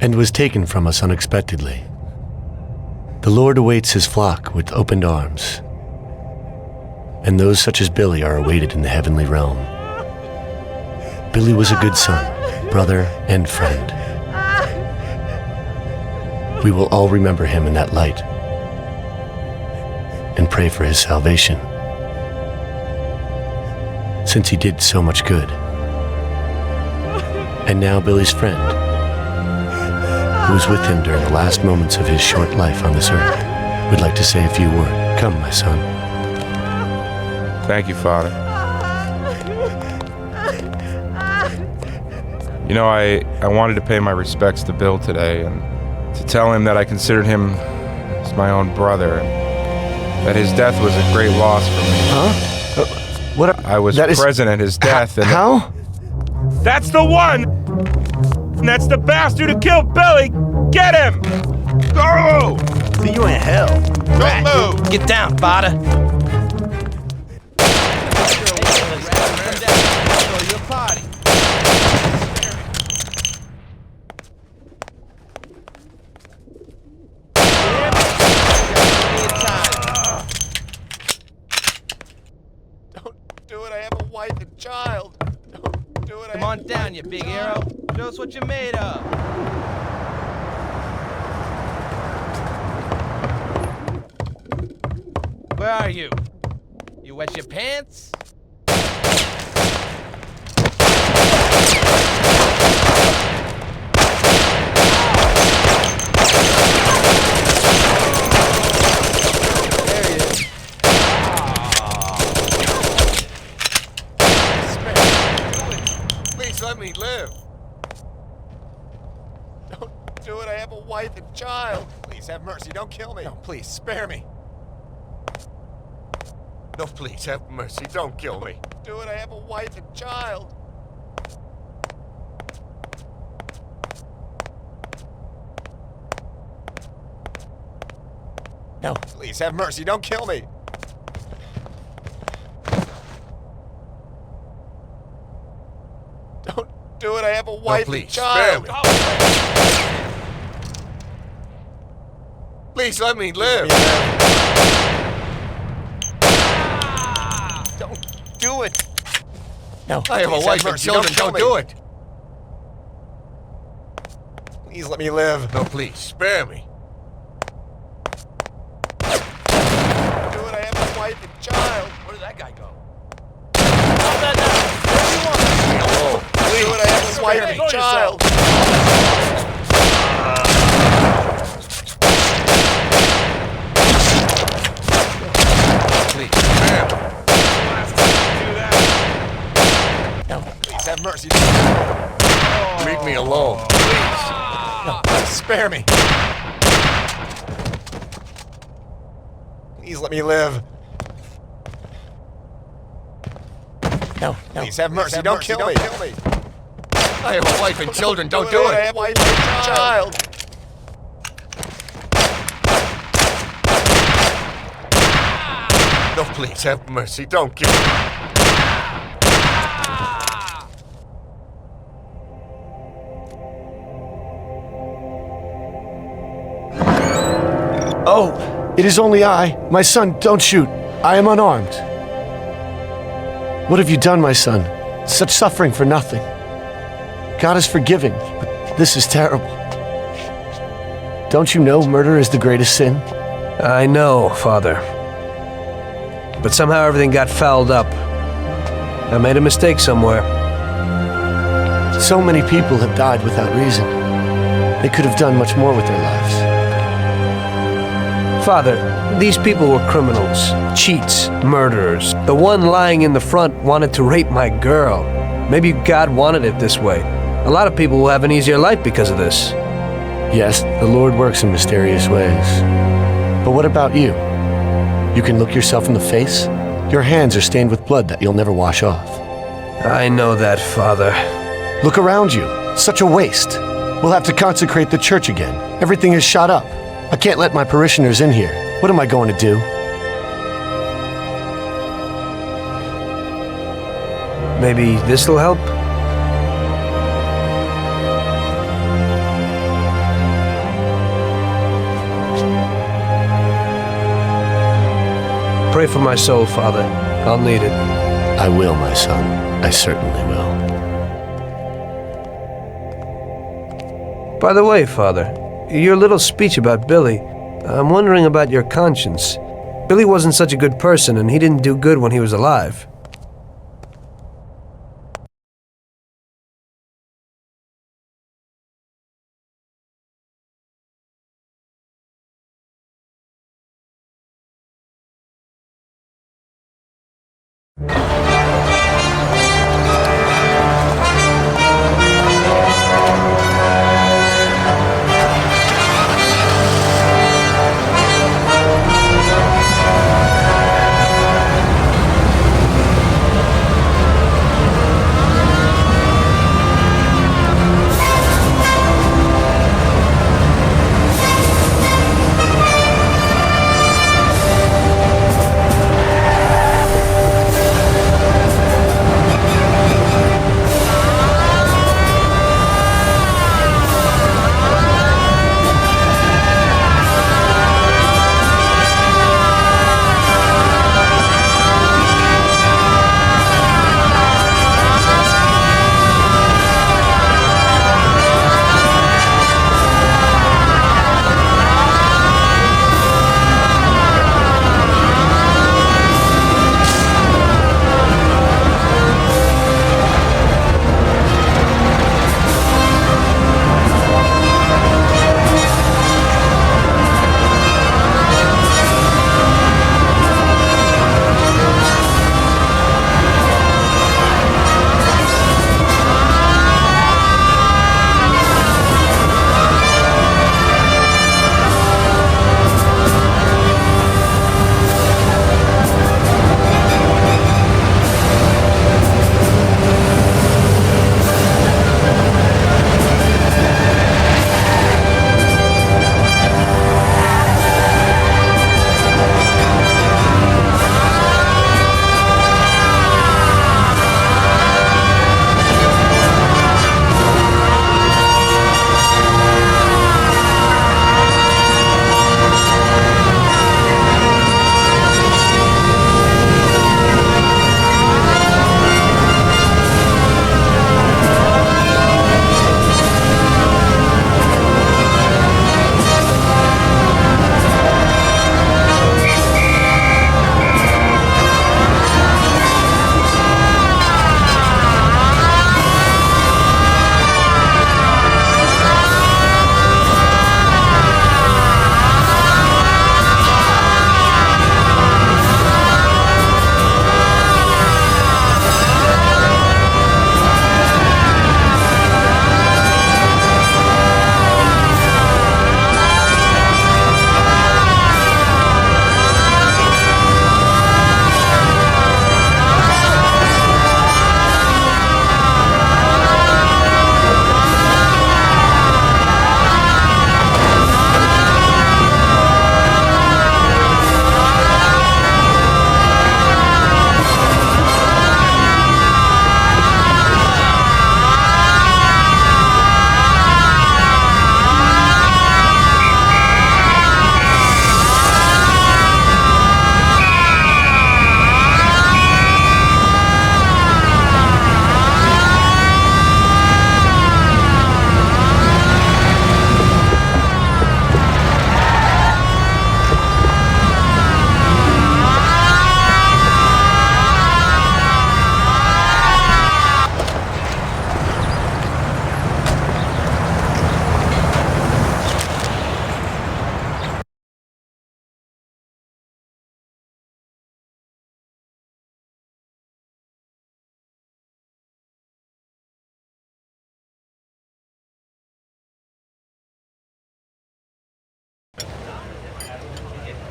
G: and was taken from us unexpectedly. The Lord awaits his flock with opened arms, and those such as Billy are awaited in the heavenly realm. Billy was a good son, brother, and friend. We will all remember him in that light and pray for his salvation, since he did so much good. And now Billy's friend, who was with him during the last moments of his short life on this earth, would like to say a few words. Come, my son.
U: Thank you, Father. You know, I wanted to pay my respects to Bill today and to tell him that I considered him as my own brother and that his death was a great loss for me.
G: Huh? What?
U: I was present at his death. And
G: how?
U: That's the one! And that's the bastard who killed Billy! Get him! Go!
D: See you in hell.
U: Don't move!
O: Get down, father.
L: Do it, I have a wife and child. Don't do it.
C: Come on down, you big arrow. Show us what you're made of. Where are you? You wet your pants?
L: Please let me live. Don't do it, I have a wife and child. Please have mercy, don't kill me. No, please, spare me. No, please have mercy, don't kill me. Do it, I have a wife and child. No, please have mercy, don't kill me. Don't do it, I have a wife and child. Please let me live. Don't do it. No, I have a wife and children. Don't do it. Please let me live. No, please spare me. Do it. I have a wife and child.
C: Where did that guy go?
L: Please do it. I have a wife and child. Please spare me. No, please have mercy. Leave me alone. Please. No, please spare me. Please let me live. No, please have mercy. Don't kill me. I have a wife and children. Don't do it. I have a wife and child. No, please have mercy. Don't kill me.
G: Oh, it is only I. My son, don't shoot. I am unarmed. What have you done, my son? Such suffering for nothing. God is forgiving, but this is terrible. Don't you know murder is the greatest sin?
A: I know, Father. But somehow everything got fouled up. I made a mistake somewhere.
G: So many people have died without reason. They could have done much more with their lives.
A: Father, these people were criminals, cheats, murderers. The one lying in the front wanted to rape my girl. Maybe God wanted it this way. A lot of people will have an easier life because of this.
G: Yes, the Lord works in mysterious ways. But what about you? You can look yourself in the face? Your hands are stained with blood that you'll never wash off.
A: I know that, Father.
G: Look around you. Such a waste. We'll have to consecrate the church again. Everything is shot up. I can't let my parishioners in here. What am I going to do?
A: Maybe this'll help? Pray for my soul, Father. I'll need it.
G: I will, my son. I certainly will.
A: By the way, Father, your little speech about Billy, I'm wondering about your conscience. Billy wasn't such a good person, and he didn't do good when he was alive.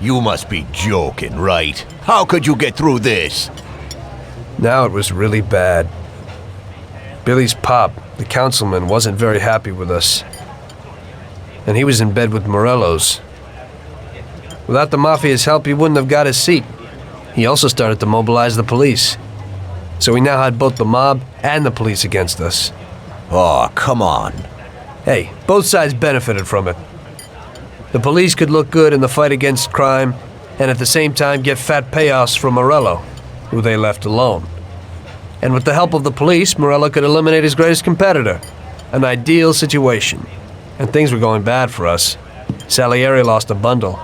N: You must be joking, right? How could you get through this?
A: Now it was really bad. Billy's pop, the councilman, wasn't very happy with us. And he was in bed with Morello's. Without the Mafia's help, he wouldn't have got his seat. He also started to mobilize the police. So we now had both the mob and the police against us.
N: Oh, come on.
A: Hey, both sides benefited from it. The police could look good in the fight against crime, and at the same time get fat payoffs from Morello, who they left alone. And with the help of the police, Morello could eliminate his greatest competitor. An ideal situation. And things were going bad for us. Salieri lost a bundle,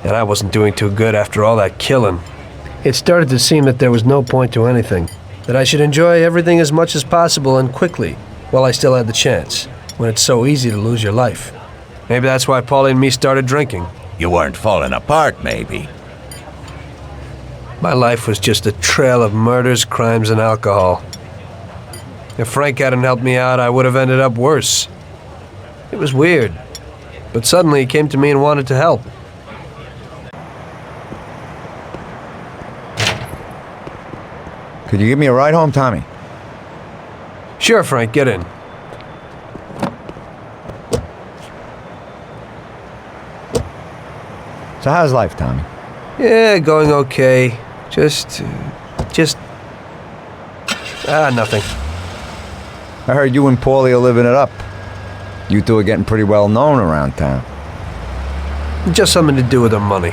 A: and I wasn't doing too good after all that killing. It started to seem that there was no point to anything, that I should enjoy everything as much as possible and quickly, while I still had the chance, when it's so easy to lose your life. Maybe that's why Paulie and me started drinking.
N: You weren't falling apart, maybe.
A: My life was just a trail of murders, crimes, and alcohol. If Frank hadn't helped me out, I would have ended up worse. It was weird, but suddenly he came to me and wanted to help.
M: Could you give me a ride home, Tommy?
A: Sure, Frank, get in.
M: So how's life, Tommy?
A: Yeah, going okay. Nothing.
M: I heard you and Paulie are living it up. You two are getting pretty well known around town.
A: Just something to do with the money.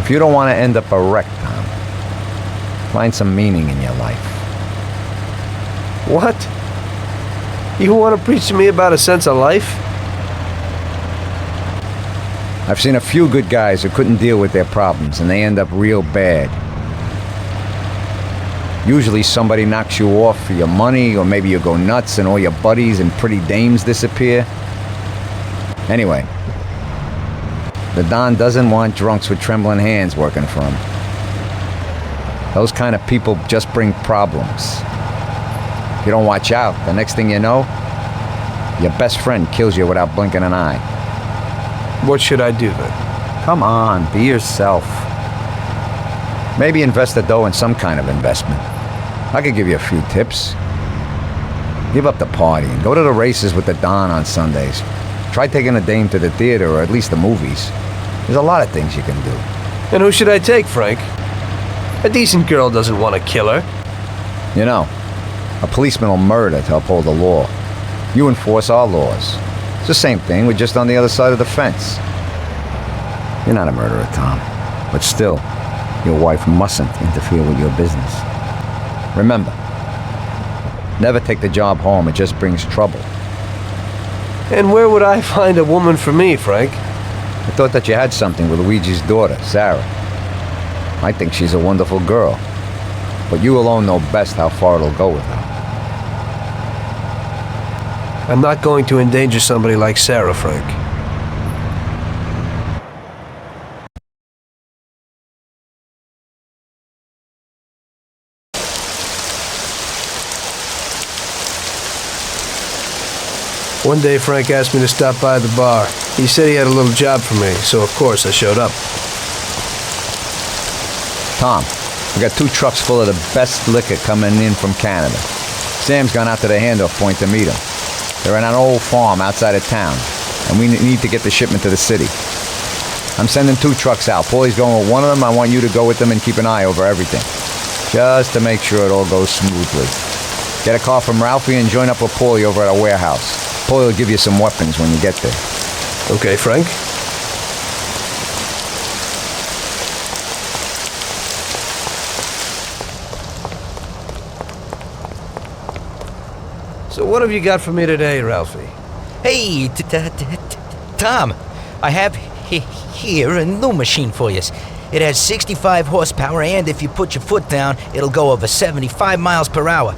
M: If you don't want to end up a wreck, Tom, find some meaning in your life.
A: What? You want to preach to me about a sense of life?
M: I've seen a few good guys who couldn't deal with their problems, and they end up real bad. Usually somebody knocks you off for your money, or maybe you go nuts and all your buddies and pretty dames disappear. Anyway, the Don doesn't want drunks with trembling hands working for him. Those kind of people just bring problems. If you don't watch out, the next thing you know, your best friend kills you without blinking an eye.
A: What should I do then?
M: Come on, be yourself. Maybe invest the dough in some kind of investment. I could give you a few tips. Give up the party and go to the races with the Don on Sundays. Try taking a dame to the theater or at least the movies. There's a lot of things you can do.
A: And who should I take, Frank? A decent girl doesn't want to kill her.
M: You know, a policeman will murder to uphold the law. You enforce our laws. It's the same thing, we're just on the other side of the fence. You're not a murderer, Tom. But still, your wife mustn't interfere with your business. Remember, never take the job home, it just brings trouble.
A: And where would I find a woman for me, Frank?
M: I thought that you had something with Luigi's daughter, Sarah. I think she's a wonderful girl. But you alone know best how far it'll go with her.
A: I'm not going to endanger somebody like Sarah, Frank. One day, Frank asked me to stop by the bar. He said he had a little job for me, so of course I showed up.
M: Tom, we got 2 trucks full of the best liquor coming in from Canada. Sam's gone out to the handoff point to meet them. They're in an old farm outside of town, and we need to get the shipment to the city. I'm sending 2 trucks out. Paulie's going with one of them. I want you to go with them and keep an eye over everything, just to make sure it all goes smoothly. Get a call from Ralphie and join up with Paulie over at our warehouse. Paulie will give you some weapons when you get there.
A: Okay, Frank. So what have you got for me today, Ralphie?
O: Hey, Tom, I have here a new machine for you. It has 65 horsepower, and if you put your foot down, it'll go over 75 miles per hour.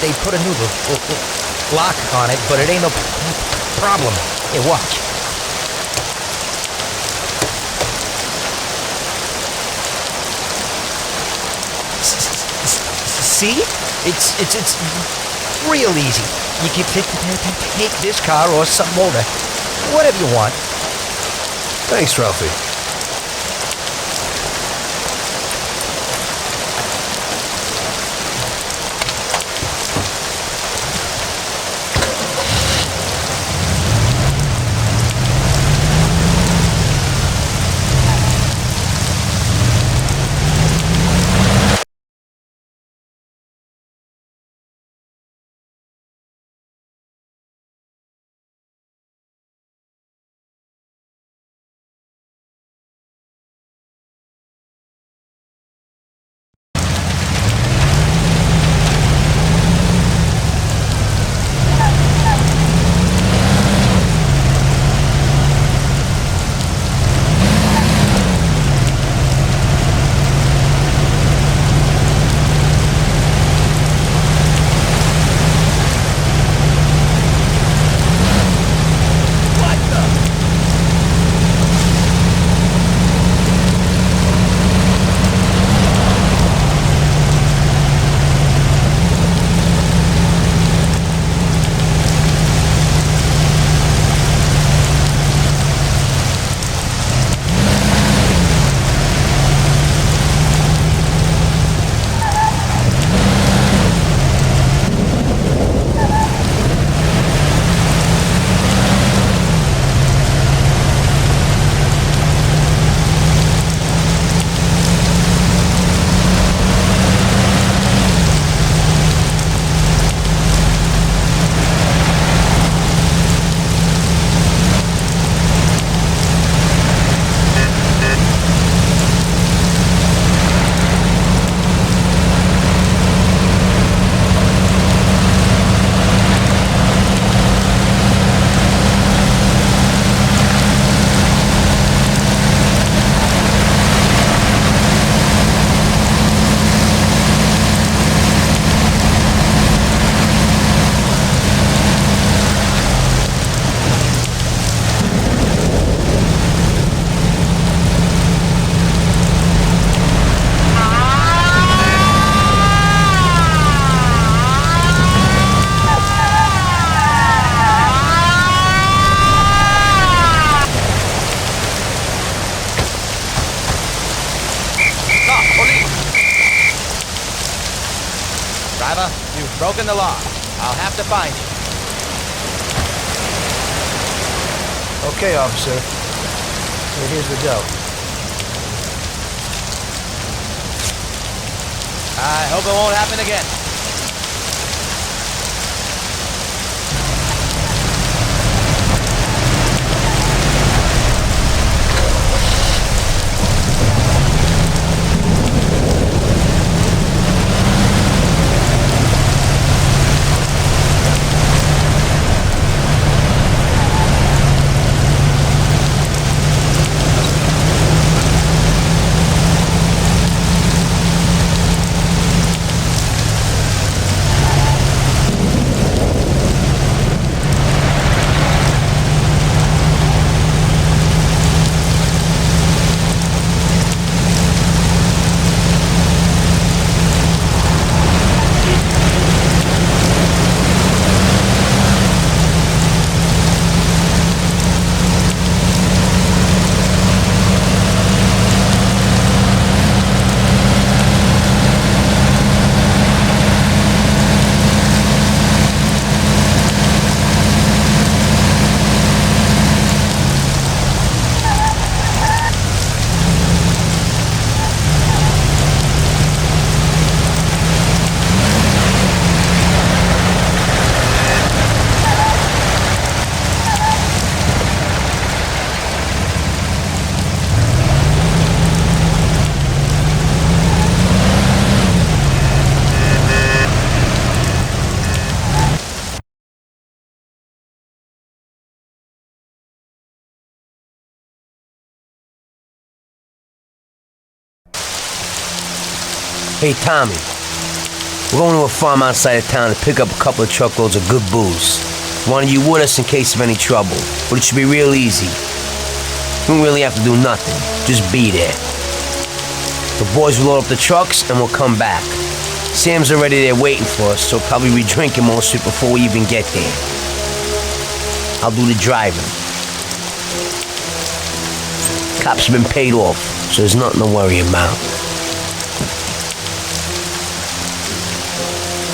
O: They put a new lock on it, but it ain't no problem. Here, watch. See? It's real easy. You can take this car or some older, whatever you want.
A: Thanks, Ralphie.
C: Driver, you've broken the law. I'll have to find you.
A: Okay, officer. So here's the dough.
C: I hope it won't happen again.
D: Hey, Tommy. We're going to a farm outside of town to pick up a couple of truckloads of good booze. Wanted you with us in case of any trouble, but it should be real easy. You don't really have to do nothing, just be there. The boys will load up the trucks and we'll come back. Sam's already there waiting for us, so probably be drinking most of it before we even get there. I'll do the driving. Cops have been paid off, so there's nothing to worry about.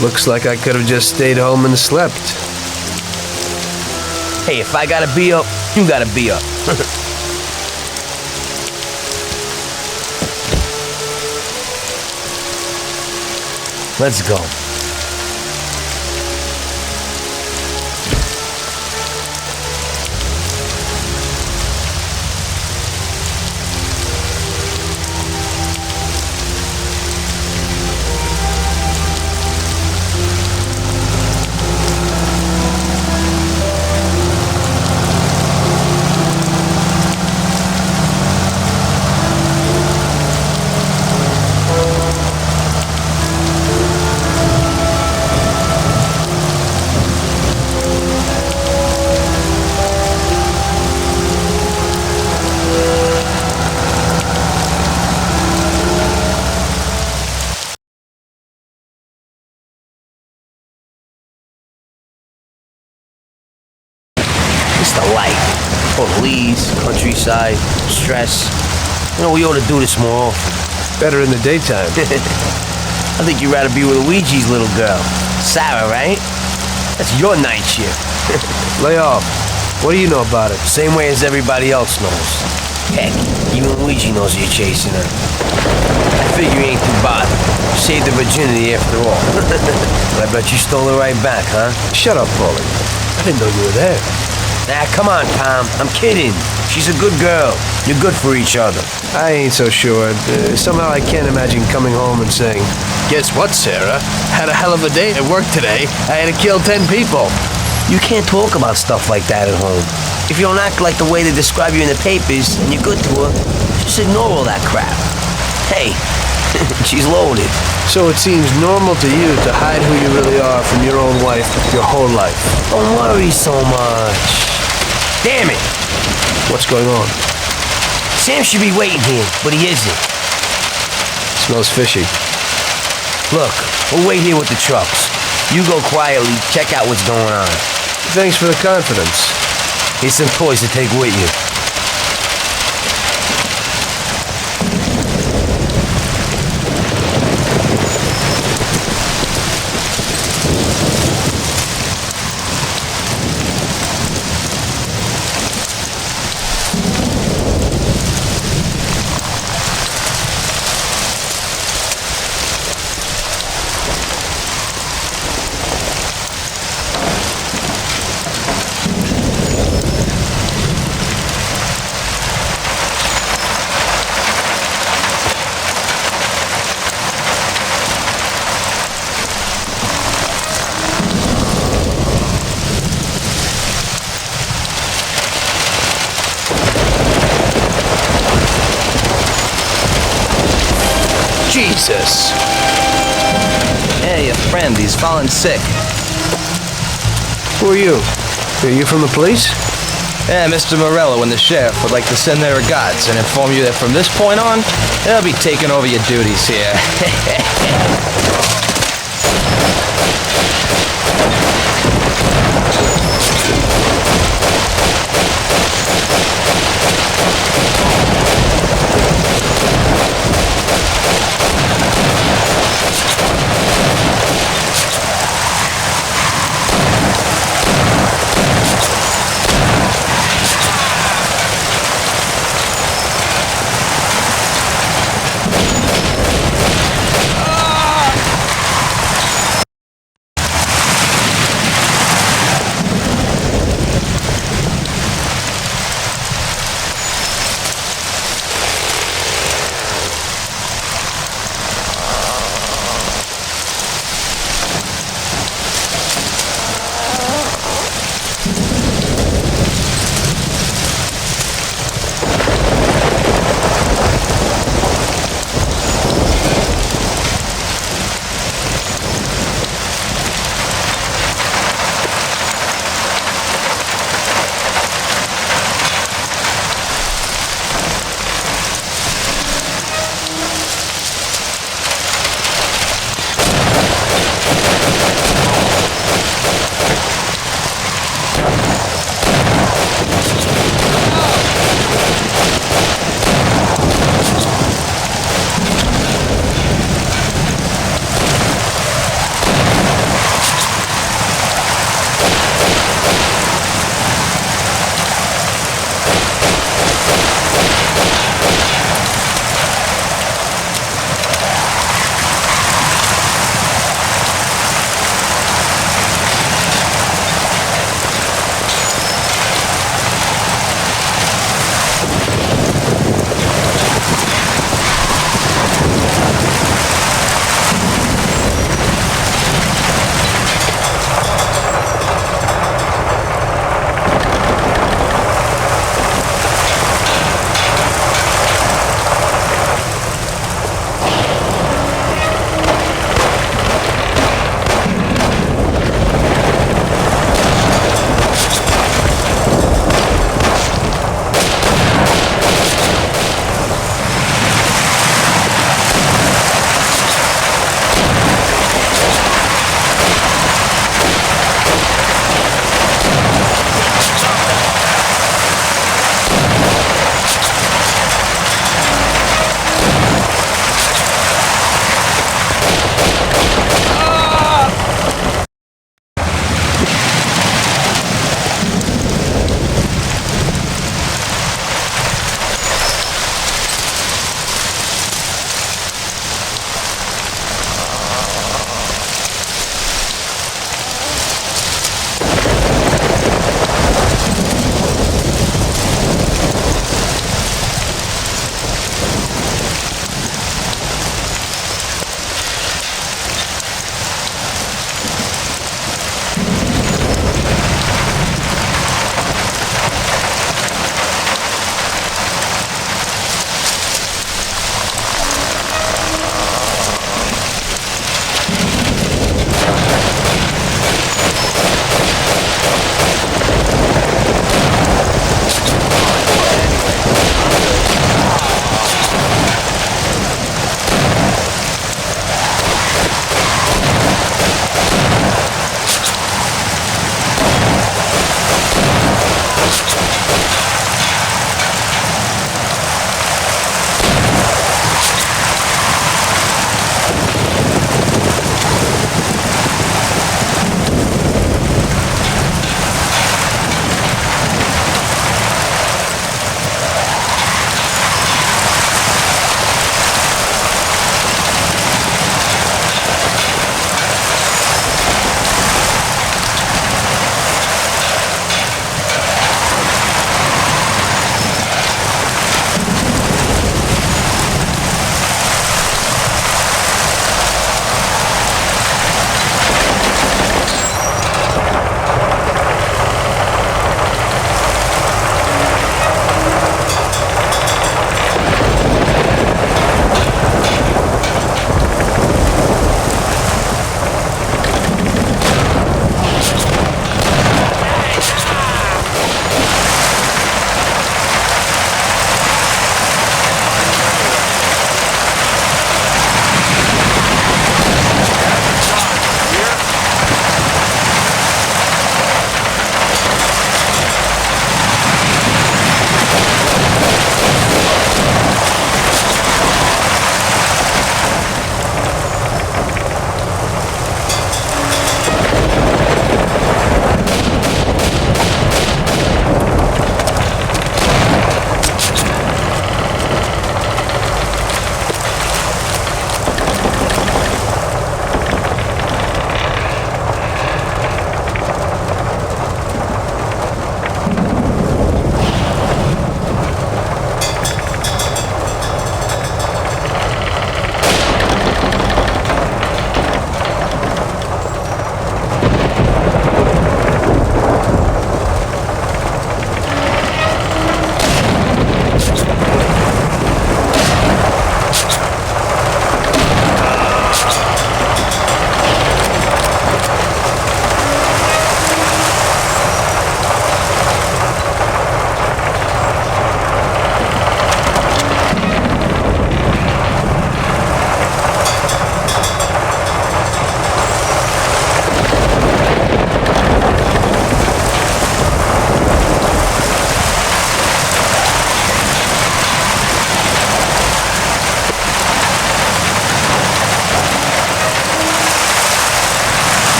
A: Looks like I could have just stayed home and slept.
D: Hey, if I gotta be up, you gotta be up. Let's go. It's the life. Police, countryside, stress. You know, we ought to do this more often.
A: Better in the daytime.
D: I think you'd rather be with Luigi's little girl. Sarah, right? That's your night shift.
A: Lay off. What do you know about it?
D: Same way as everybody else knows. Heck, even Luigi knows you're chasing her. I figure you ain't too bothered. You saved her virginity after all. But I bet you stole her right back, huh?
A: Shut up, Paulie. I didn't know you were there.
D: Nah, come on, Tom. I'm kidding. She's a good girl. You're good for each other.
A: I ain't so sure. Somehow I can't imagine coming home and saying, "Guess what, Sarah? Had a hell of a day at work today. I had to kill 10 people."
D: You can't talk about stuff like that at home. If you don't act like the way they describe you in the papers and you're good to her, just ignore all that crap. Hey, she's loaded.
A: So it seems normal to you to hide who you really are from your own wife your whole life.
D: Don't worry so much. Damn it!
A: What's going on?
D: Sam should be waiting here, but he isn't.
A: Smells fishy.
D: Look, we'll wait here with the trucks. You go quietly, check out what's going on.
A: Thanks for the confidence.
D: Here's some toys to take with you.
A: Jesus!
C: Hey, your friend, he's fallen sick.
A: Who are you? Are you from the police?
C: Yeah, Mr. Morello and the sheriff would like to send their regards and inform you that from this point on, they'll be taking over your duties here.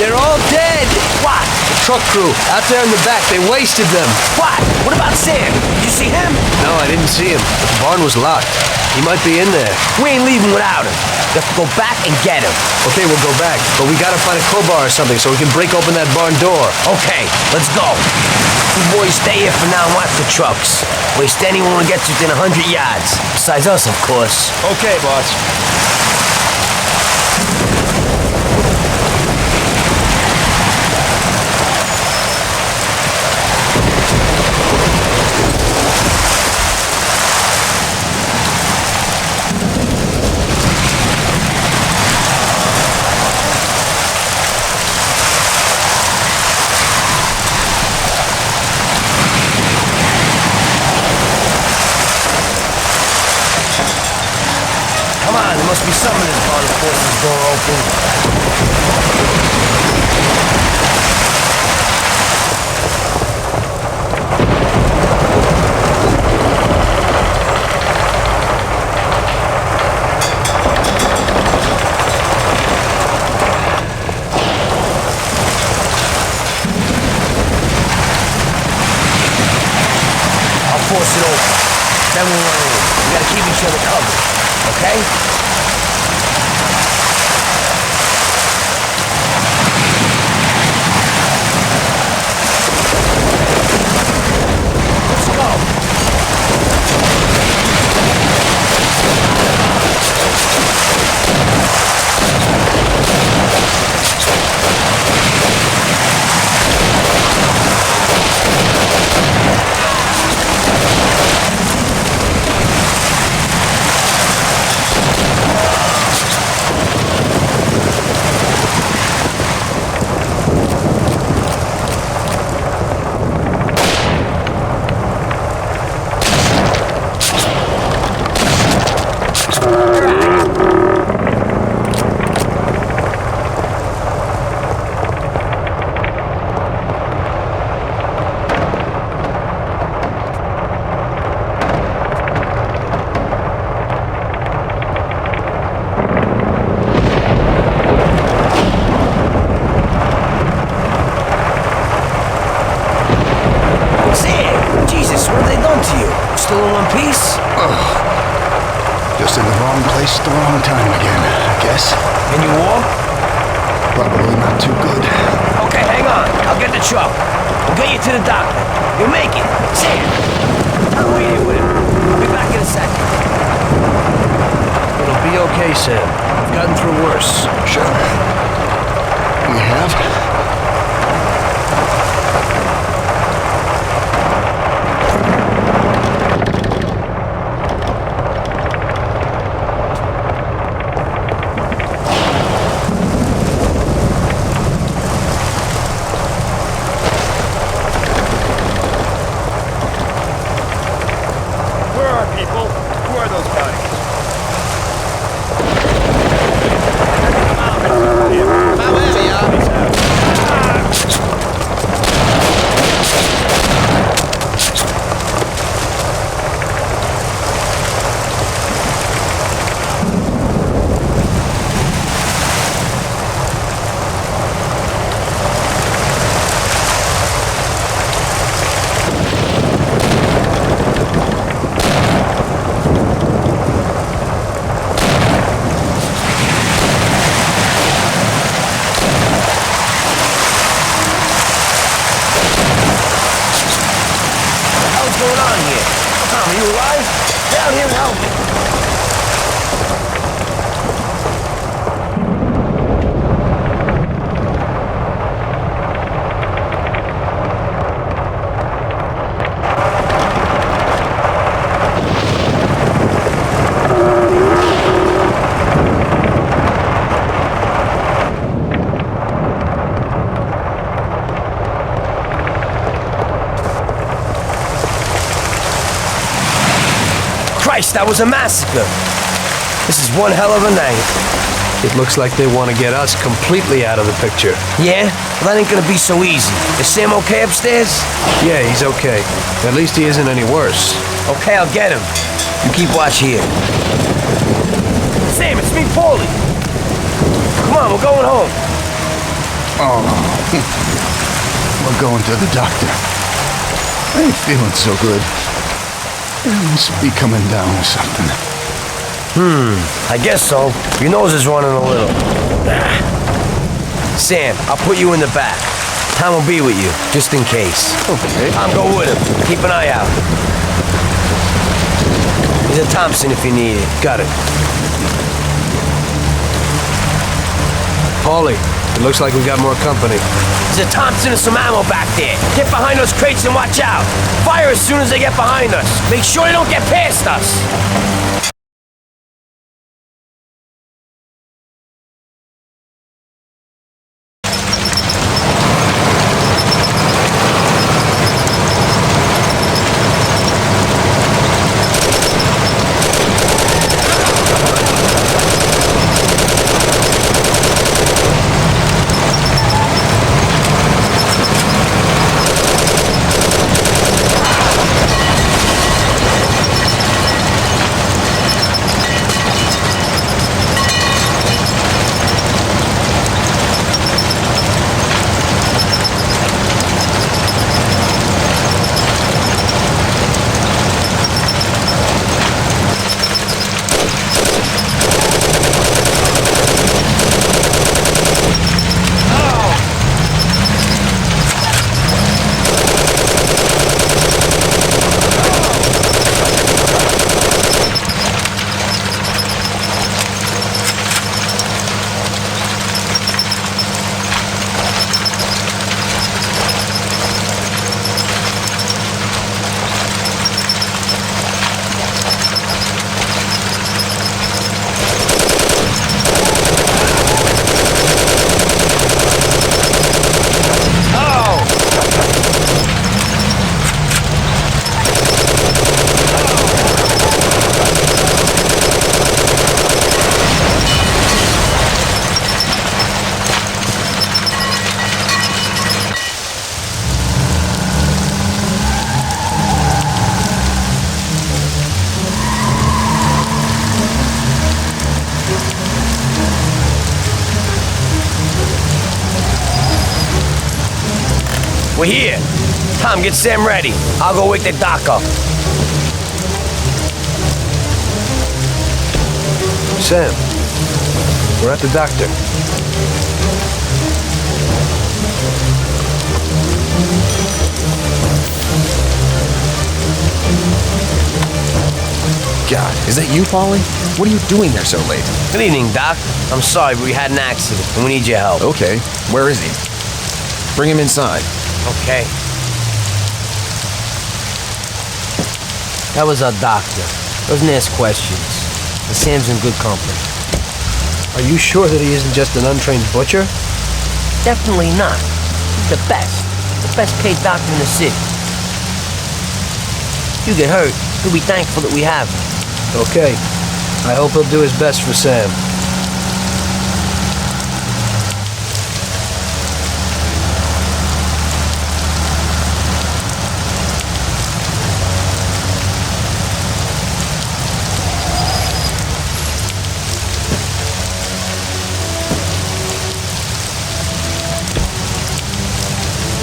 A: They're all dead!
D: What?
A: The truck crew, out there in the back, they wasted them.
D: What? What about Sam? Did you see him?
A: No, I didn't see him, but the barn was locked. He might be in there.
D: We ain't leaving without him. We have to go back and get him.
A: Okay, we'll go back, but we gotta find a crowbar or something so we can break open that barn door.
D: Okay, let's go. You boys stay here for now and watch the trucks. Waste anyone who gets within 100 yards. Besides us, of course.
I: Okay, boss.
D: Come on, there must be some in this barn that forces this door open. I'll force it open. Then we'll run in. We gotta keep each other covered. Okay? Let's go. Sam! Jesus, what have they done to you? Still in one piece?
E: Just in the wrong place at the wrong time again, I guess.
D: Can you walk?
E: Probably not too good.
D: Okay, hang on. I'll get the truck. We'll get you to the doctor. You'll make it. Sam! I'll wait here with him. I'll be back in a second.
A: It'll be okay, Sam. We've gotten through worse.
E: Sure. We have.
I: Where are people? Who are those bodies?
D: What's going on here? Tom, are you alive? Down here and help me. Christ, that was a massacre. This is one hell of a night.
A: It looks like they want to get us completely out of the picture.
D: Yeah? Well, that ain't gonna be so easy. Is Sam okay upstairs?
A: Yeah, he's okay. At least he isn't any worse.
D: Okay, I'll get him. You keep watch here. Sam, it's me, Paulie. Come on, we're going home.
E: Oh, we're going to the doctor. I ain't feeling so good. I must be coming down or something.
D: I guess so. Your nose is running a little. Sam, I'll put you in the back. Tom will be with you, just in case.
E: Okay.
D: Tom, go with him. Keep an eye out. There's a Thompson if you need it.
A: Got it. Paulie, it looks like we got more company.
D: There's a Thompson and some ammo back there. Get behind those crates and watch out. Fire as soon as they get behind us. Make sure they don't get past us. We're here. Tom, get Sam ready. I'll go wake the doc up.
A: Sam, we're at the doctor.
L: God, is that you, Paulie? What are you doing there so late?
D: Good evening, Doc. I'm sorry, but we had an accident, and we need your help.
L: Okay, where is he? Bring him inside.
D: Okay. That was our doctor. Doesn't ask questions. And Sam's in good company.
A: Are you sure that he isn't just an untrained butcher?
D: Definitely not. He's the best. The best paid doctor in the city. If you get hurt, he'll be thankful that we have him.
A: Okay. I hope he'll do his best for Sam.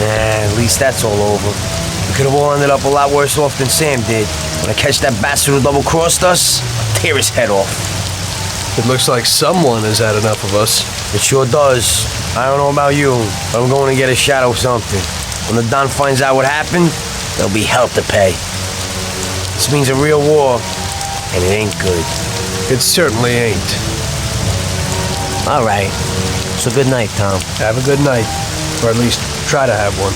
D: At least that's all over. We could have all ended up a lot worse off than Sam did. When I catch that bastard who double-crossed us, I'll tear his head off.
A: It looks like someone has had enough of us.
D: It sure does. I don't know about you, but I'm going to get a shot of something. When the Don finds out what happened, there'll be hell to pay. This means a real war, and it ain't good.
A: It certainly ain't.
D: All right. So good night, Tom.
A: Have a good night. Or at least try to have one.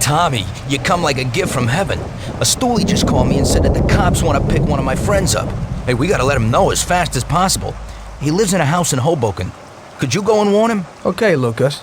O: Tommy, you come like a gift from heaven. A stoolie just called me and said that the cops want to pick one of my friends up. Hey, we gotta let him know as fast as possible. He lives in a house in Hoboken. Could you go and warn him?
A: Okay, Lucas.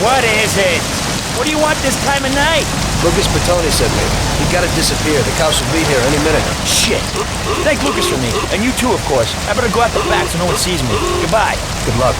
I: What is it? What do you want this time of night?
A: Lucas Bertoni sent me. He gotta disappear. The cops will be here any minute.
I: Shit. Thank Lucas for me. And you too, of course. I better go out the back so no one sees me. Goodbye.
A: Good luck.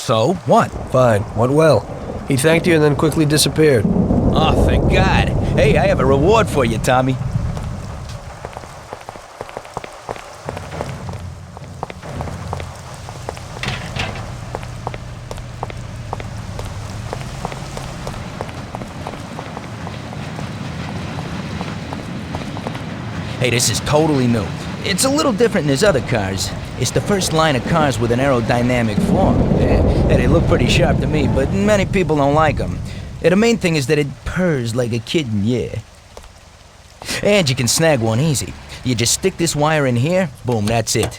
O: So, what?
A: Fine, went well. He thanked you and then quickly disappeared.
O: Oh, thank God. Hey, I have a reward for you, Tommy. Hey, this is totally new. It's a little different than his other cars. It's the first line of cars with an aerodynamic form. Yeah, they look pretty sharp to me, but many people don't like them. The main thing is that it purrs like a kitten, yeah. And you can snag one easy. You just stick this wire in here, boom, that's it.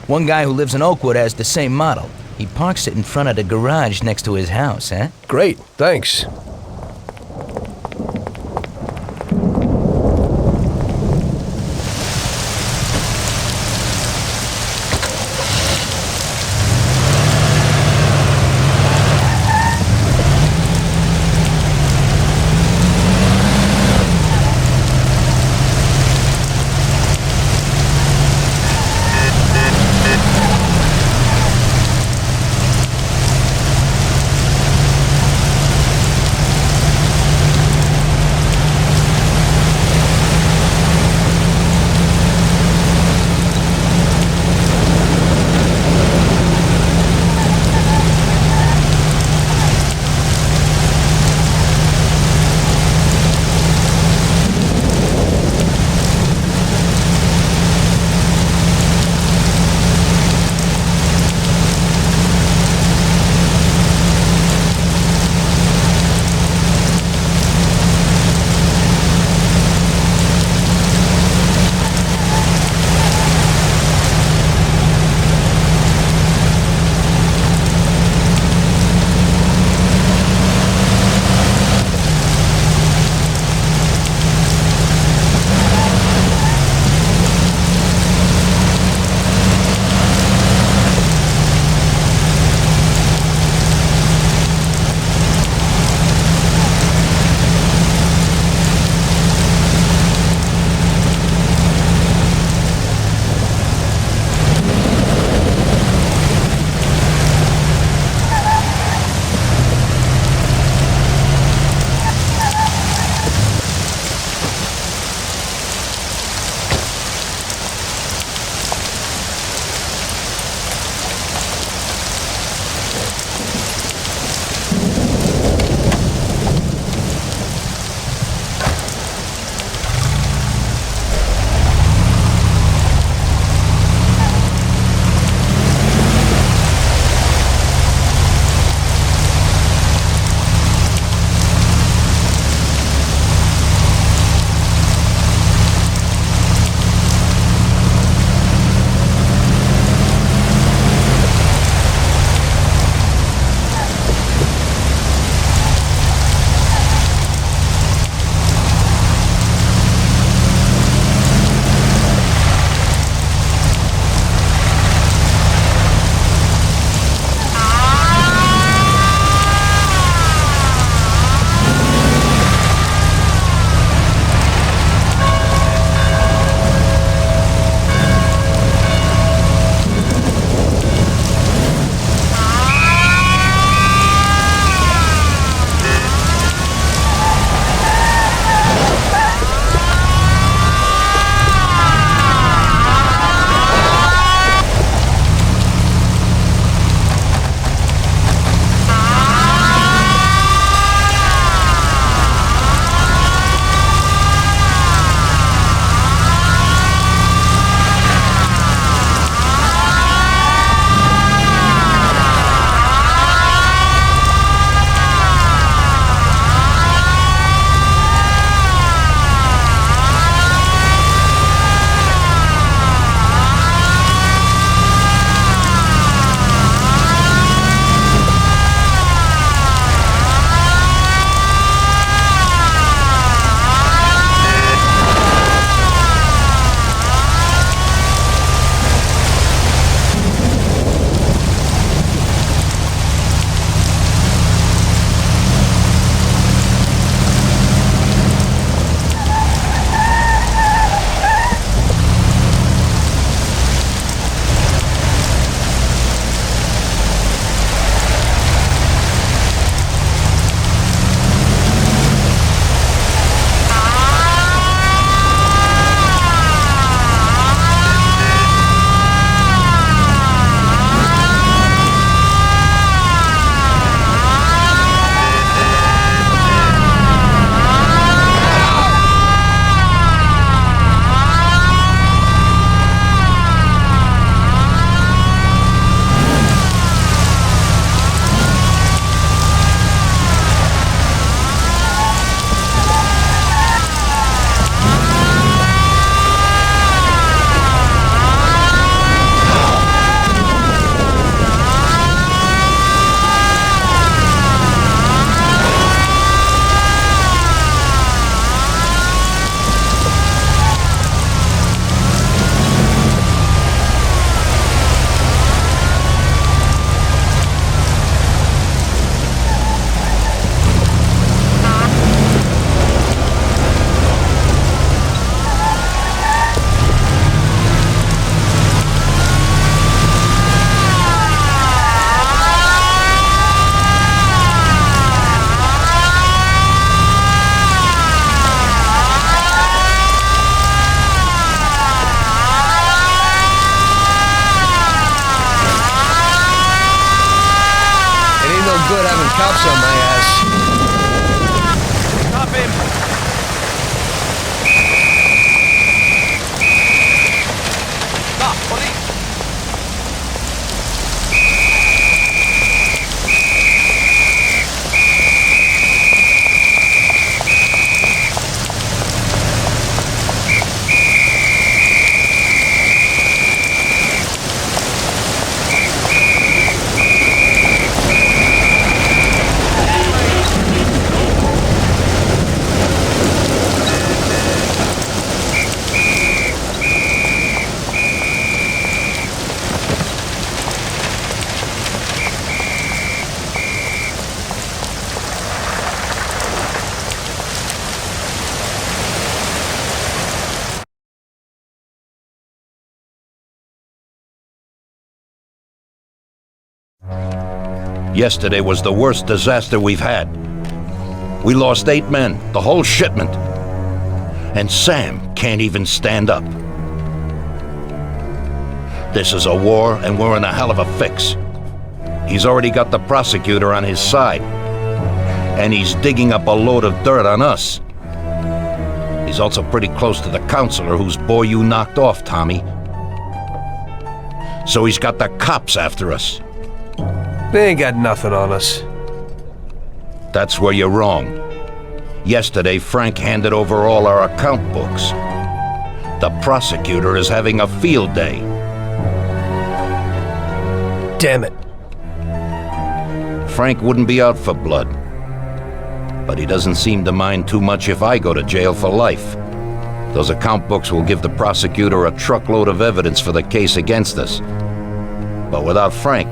O: One guy who lives in Oakwood has the same model. He parks it in front of the garage next to his house, huh?
A: Great, thanks. good having cops on my ass.
I: Stop him!
L: Stop, police!
Q: Yesterday was the worst disaster we've had. We lost 8 men, the whole shipment. And Sam can't even stand up. This is a war, and we're in a hell of a fix. He's already got the prosecutor on his side. And he's digging up a load of dirt on us. He's also pretty close to the counselor whose boy you knocked off, Tommy. So he's got the cops after us.
A: They ain't got nothing on us.
Q: That's where you're wrong. Yesterday, Frank handed over all our account books. The prosecutor is having a field day.
A: Damn it.
Q: Frank wouldn't be out for blood. But he doesn't seem to mind too much if I go to jail for life. Those account books will give the prosecutor a truckload of evidence for the case against us. But without Frank,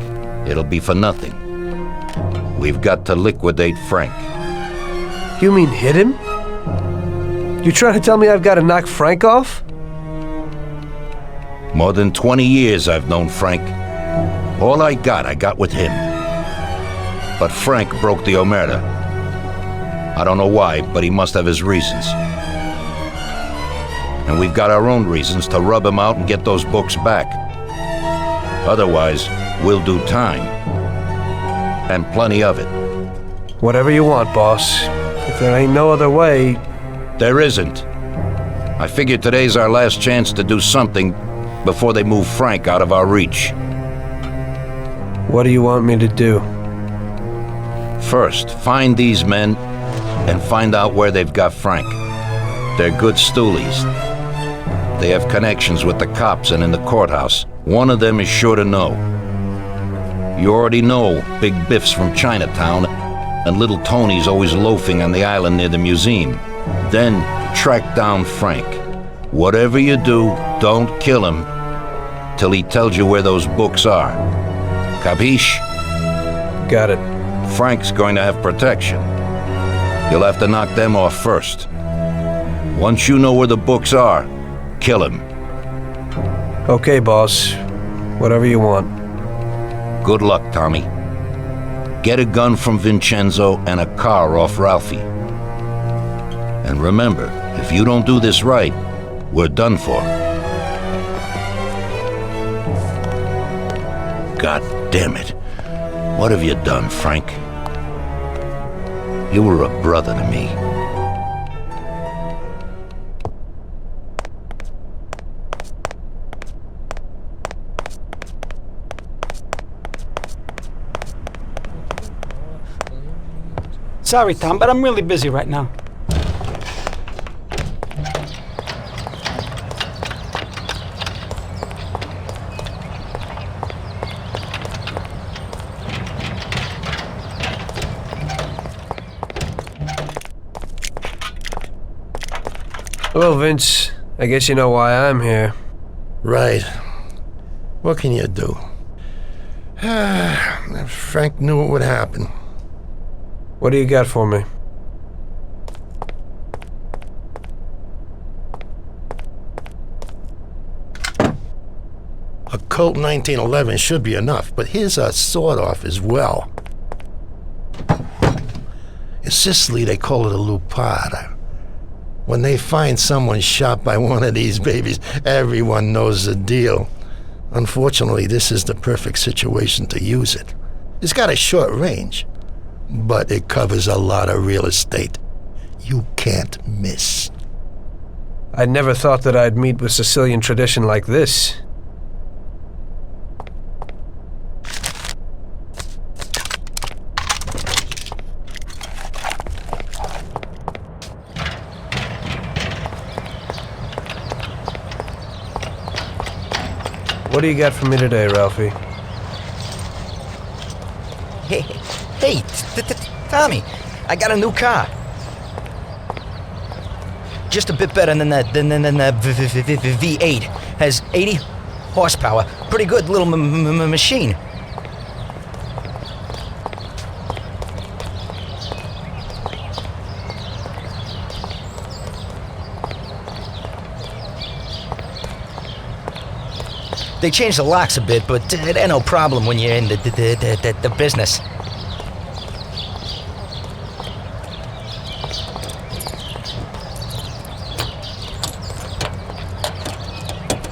Q: it'll be for nothing. We've got to liquidate Frank.
A: You mean hit him? You trying to tell me I've got to knock Frank off?
Q: More than 20 years I've known Frank. All I got with him. But Frank broke the omerta. I don't know why, but he must have his reasons. And we've got our own reasons to rub him out and get those books back. Otherwise, we'll do time. And plenty of it.
A: Whatever you want, boss. If there ain't no other way...
Q: There isn't. I figure today's our last chance to do something before they move Frank out of our reach.
A: What do you want me to do?
Q: First, find these men and find out where they've got Frank. They're good stoolies. They have connections with the cops and in the courthouse. One of them is sure to know. You already know Big Biff's from Chinatown, and Little Tony's always loafing on the island near the museum. Then track down Frank. Whatever you do, don't kill him till he tells you where those books are. Capiche?
A: Got it.
Q: Frank's going to have protection. You'll have to knock them off first. Once you know where the books are, kill him.
A: Okay, boss. Whatever you want.
Q: Good luck, Tommy. Get a gun from Vincenzo and a car off Ralphie. And remember, if you don't do this right, we're done for. God damn it. What have you done, Frank? You were a brother to me.
R: Sorry, Tom, but I'm really busy right now.
A: Hello, Vince. I guess you know why I'm here.
N: Right. What can you do? Frank knew what would happen.
A: What do you got for me?
N: A Colt 1911 should be enough, but here's a sawed-off as well. In Sicily, they call it a lupata. When they find someone shot by one of these babies, everyone knows the deal. Unfortunately, this is the perfect situation to use it. It's got a short range, but it covers a lot of real estate. You can't miss.
A: I never thought that I'd meet with Sicilian tradition like this. What do you got for me today, Ralphie?
O: Hey, Tommy, I got a new car. Just a bit better than the V8. Has 80 horsepower. Pretty good little machine. They changed the locks a bit, but it ain't no problem when you're in the business.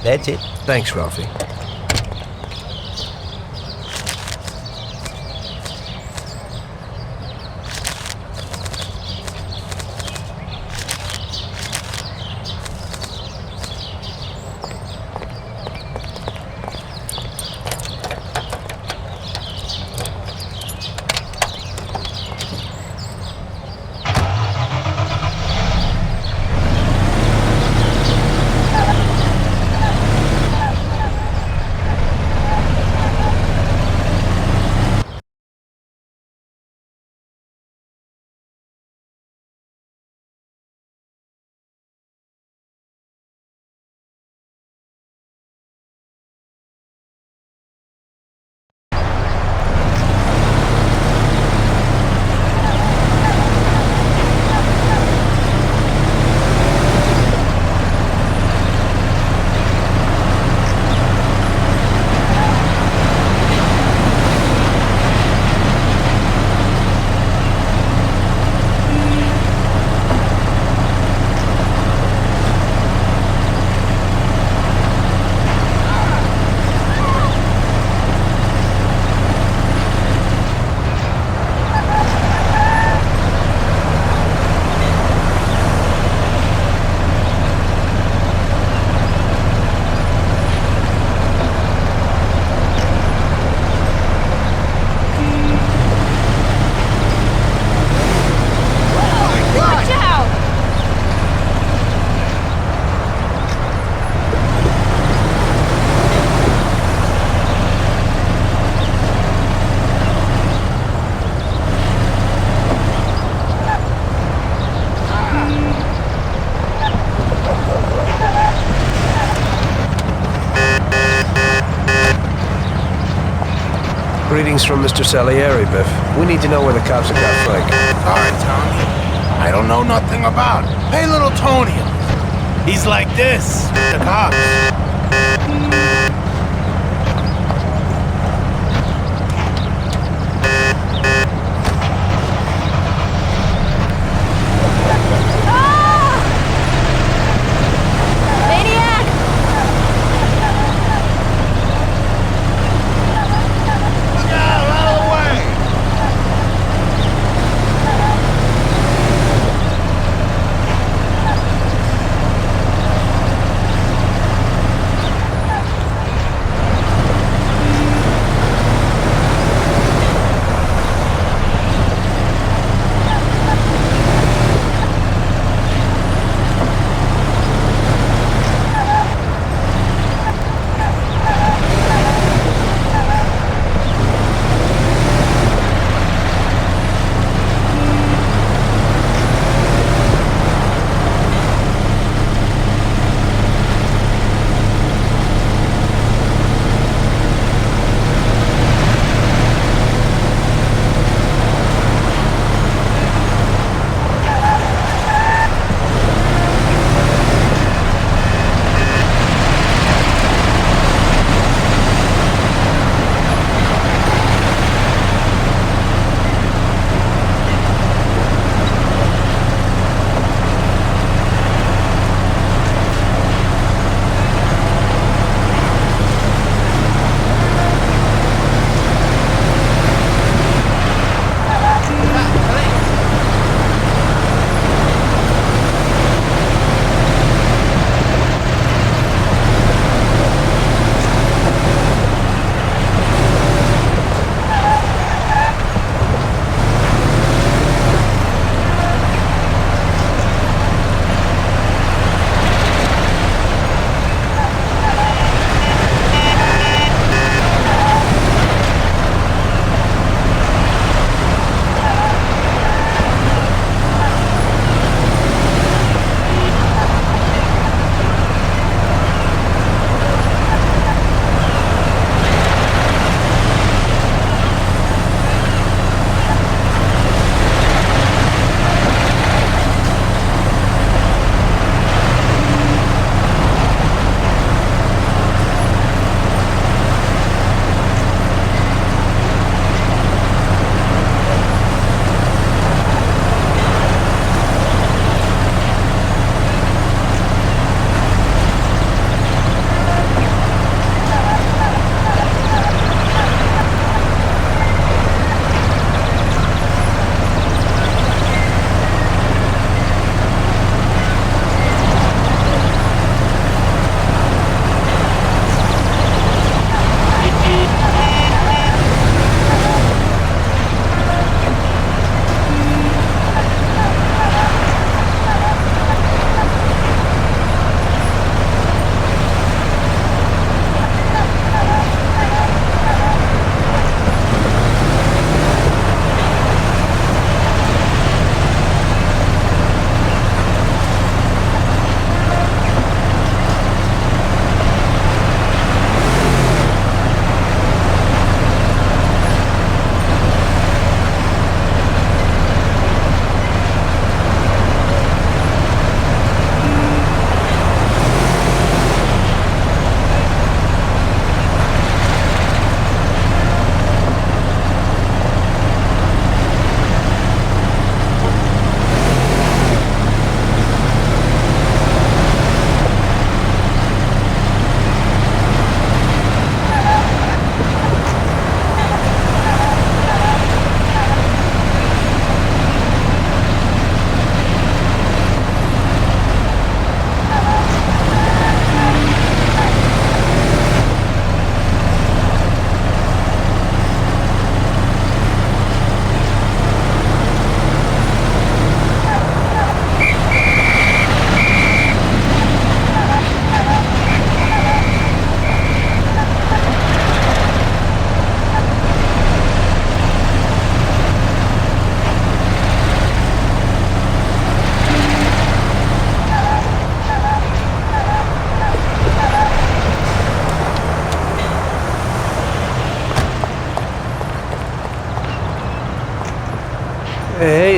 O: That's it.
A: Thanks, Ralphie. Greetings from Mr. Salieri, Biff. We need to know where the cops have got Frank.
F: Sorry, Tommy. I don't know nothing about it. Pay little Tony. He's like this with the cops.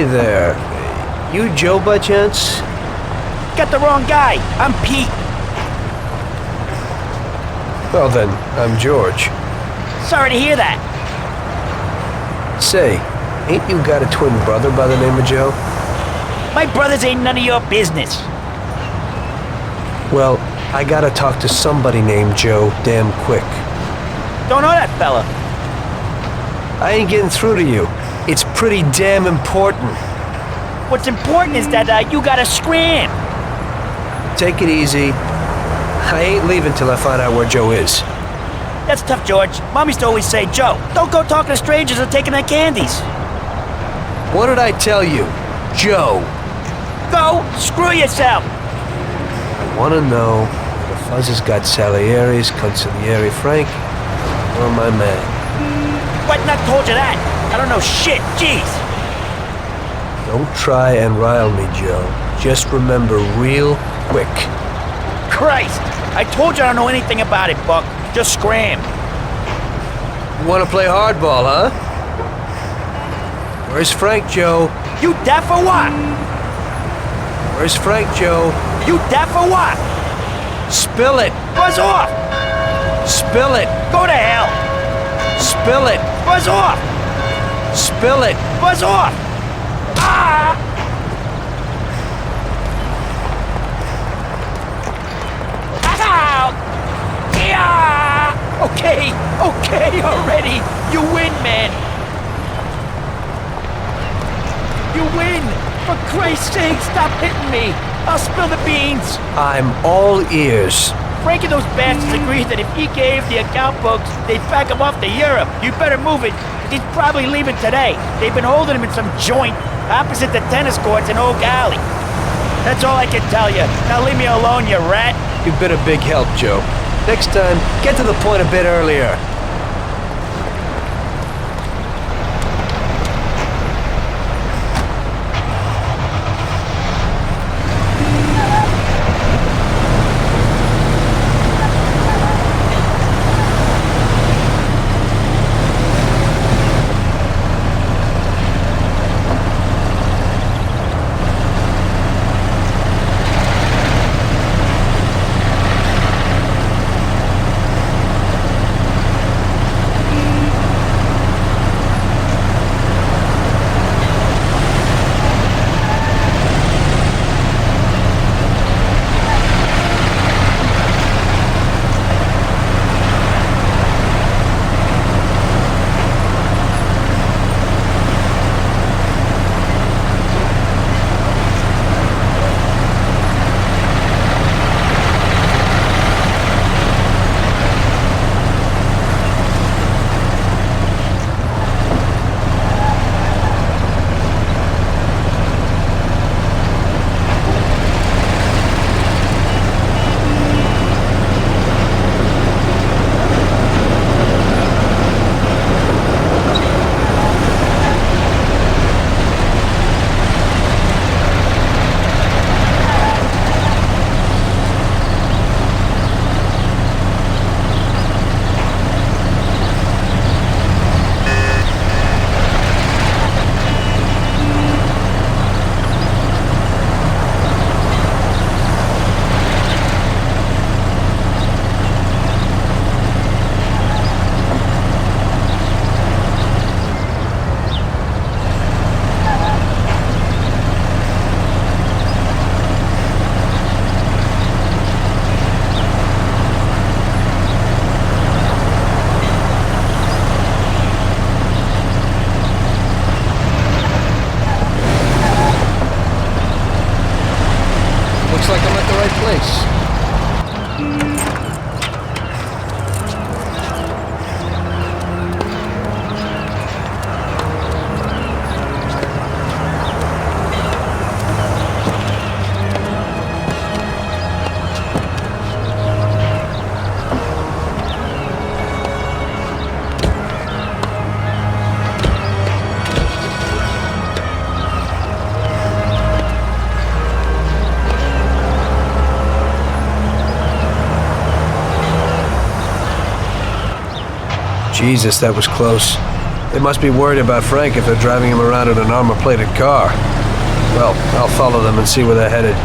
A: there. You Joe by chance?
I: Got the wrong guy. I'm Pete.
A: Well then, I'm George.
I: Sorry to hear that.
A: Say, ain't you got a twin brother by the name of Joe?
I: My brothers ain't none of your business.
A: Well, I gotta talk to somebody named Joe damn quick.
I: Don't know that fella.
A: I ain't getting through to you. It's pretty damn important.
I: What's important is that you gotta scram.
A: Take it easy. I ain't leaving till I find out where Joe is.
I: That's tough, George. Mom used to always say, Joe, don't go talking to strangers or taking their candies.
A: What did I tell you? Joe.
I: Go screw yourself.
A: I want to know if the Fuzzes got Salieri's, Consigliere Frank, or my man.
I: What? Not told you that. I don't know shit. Jeez.
A: Don't try and rile me, Joe. Just remember real quick.
I: Christ. I told you I don't know anything about it, Buck. Just scram.
A: You want to play hardball, huh? Where's Frank, Joe?
I: You deaf or what?
A: Where's Frank, Joe?
I: You deaf or what?
A: Spill it.
I: Buzz off.
A: Spill it.
I: Go to hell.
A: Spill it.
I: Buzz off.
A: Spill it.
I: Buzz off. Ah! Yeah! Okay already. You win, man. You win. For Christ's sake, stop hitting me. I'll spill the beans.
A: I'm all ears.
I: Frank and those bastards agreed that if he gave the account books, they'd back him off to Europe. You'd better move it, 'cause he's probably leaving today. They've been holding him in some joint opposite the tennis courts in Oak Alley. That's all I can tell you. Now leave me alone, you rat.
A: You've been a big help, Joe. Next time, get to the point a bit earlier. Looks like I'm at the right place. Jesus, that was close. They must be worried about Frank if they're driving him around in an armor-plated car. Well, I'll follow them and see where they're headed.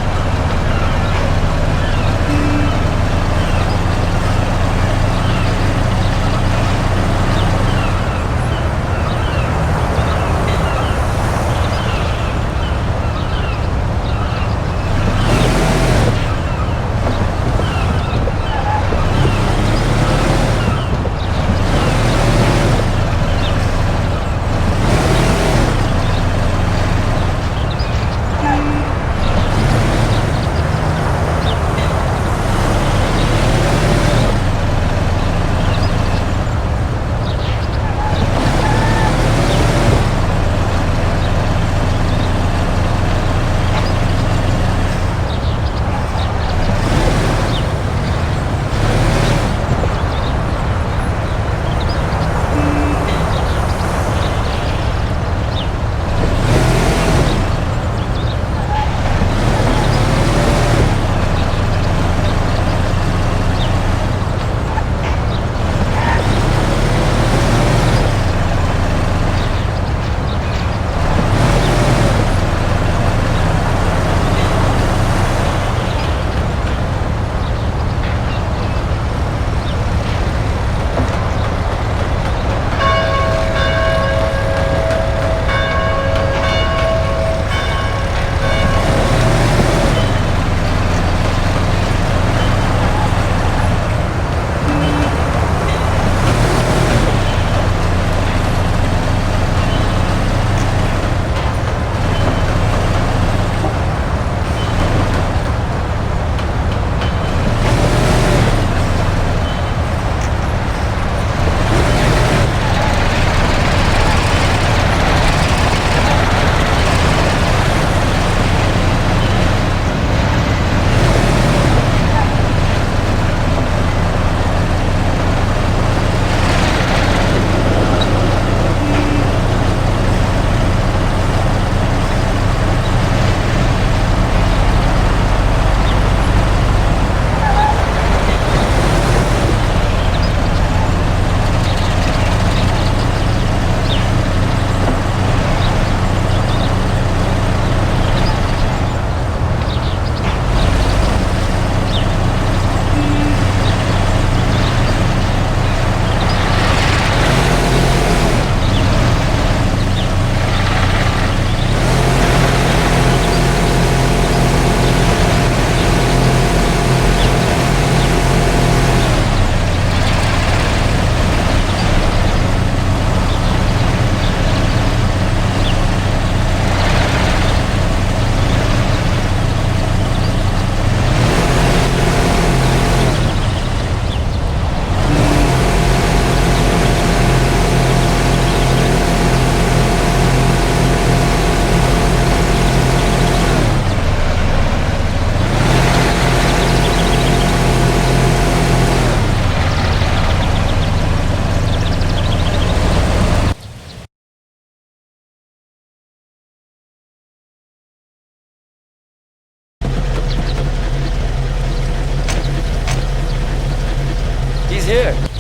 O: here.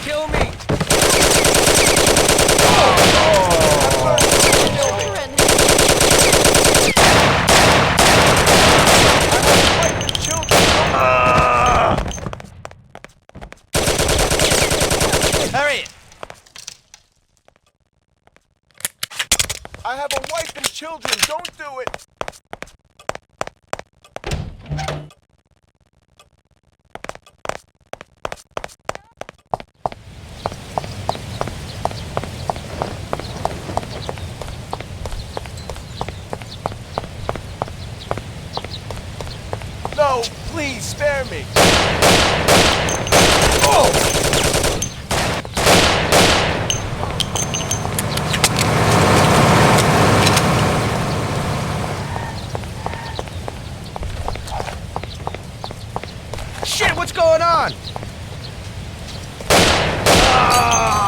J: kill me!
L: Hurry! I have a wife and children. Don't do it. No, please spare me. Oh!
J: Shit, what's going on? Oh!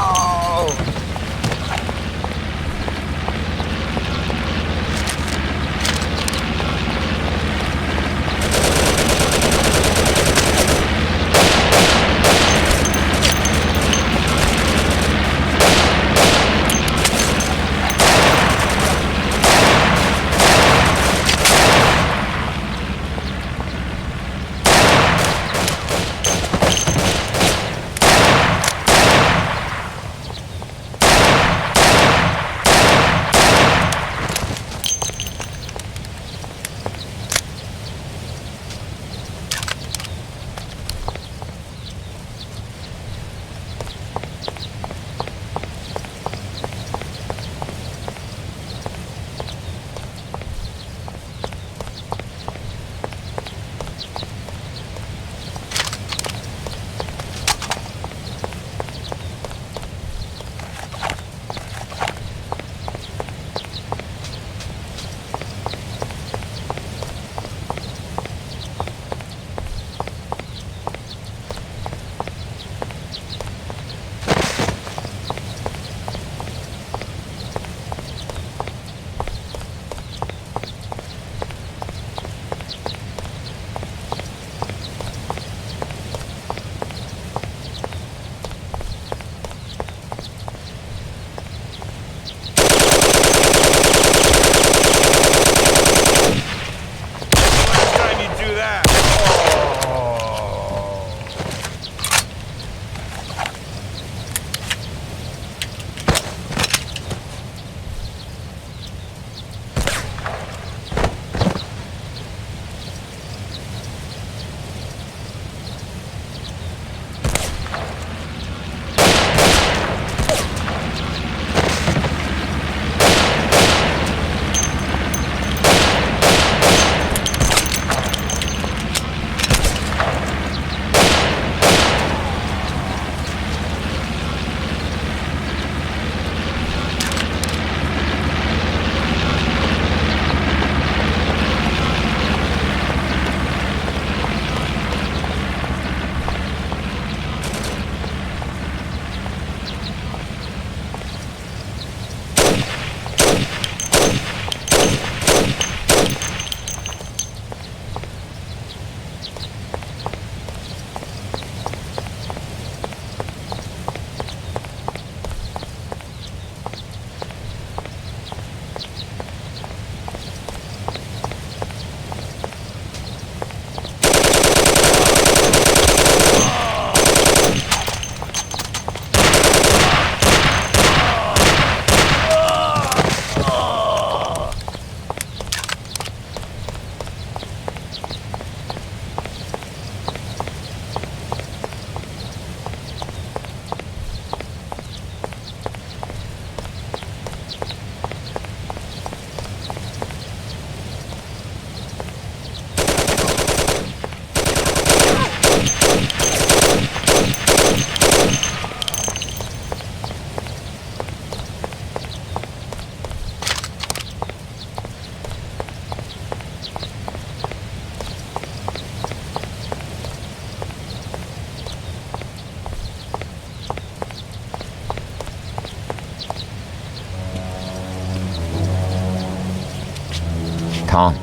M: Tom.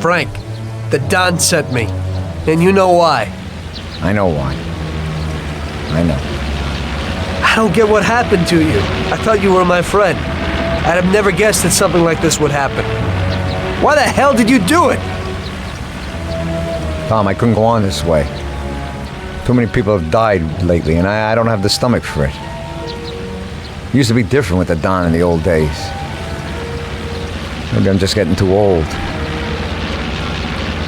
A: Frank, the Don sent me. And you know why.
M: I know why. I know.
A: don't get what happened to you. I thought you were my friend. I'd have never guessed that something like this would happen. Why the hell did you do it?
M: Tom, I couldn't go on this way. Too many people have died lately, and I don't have the stomach for it. It used to be different with the Don in the old days. Maybe I'm just getting too old.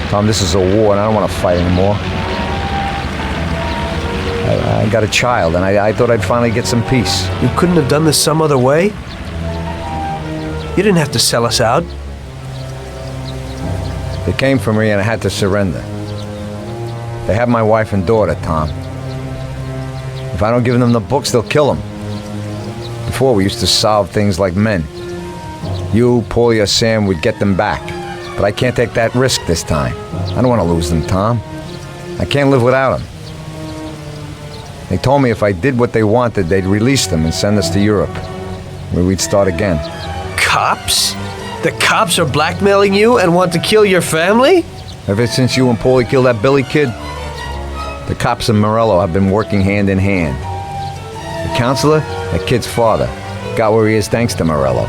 M: Tom, this is a war, and I don't want to fight anymore. I got a child, and I thought I'd finally get some peace.
A: You couldn't have done this some other way? You didn't have to sell us out.
M: They came for me, and I had to surrender. They have my wife and daughter, Tom. If I don't give them the books, they'll kill them. Before, we used to solve things like men. You, Paulie, or Sam would get them back. But I can't take that risk this time. I don't want to lose them, Tom. I can't live without them. They told me if I did what they wanted, they'd release them and send us to Europe, where we'd start again.
A: Cops? The cops are blackmailing you and want to kill your family?
M: Ever since you and Paulie killed that Billy kid, the cops in Morello have been working hand in hand. The counselor, that kid's father, got where he is thanks to Morello.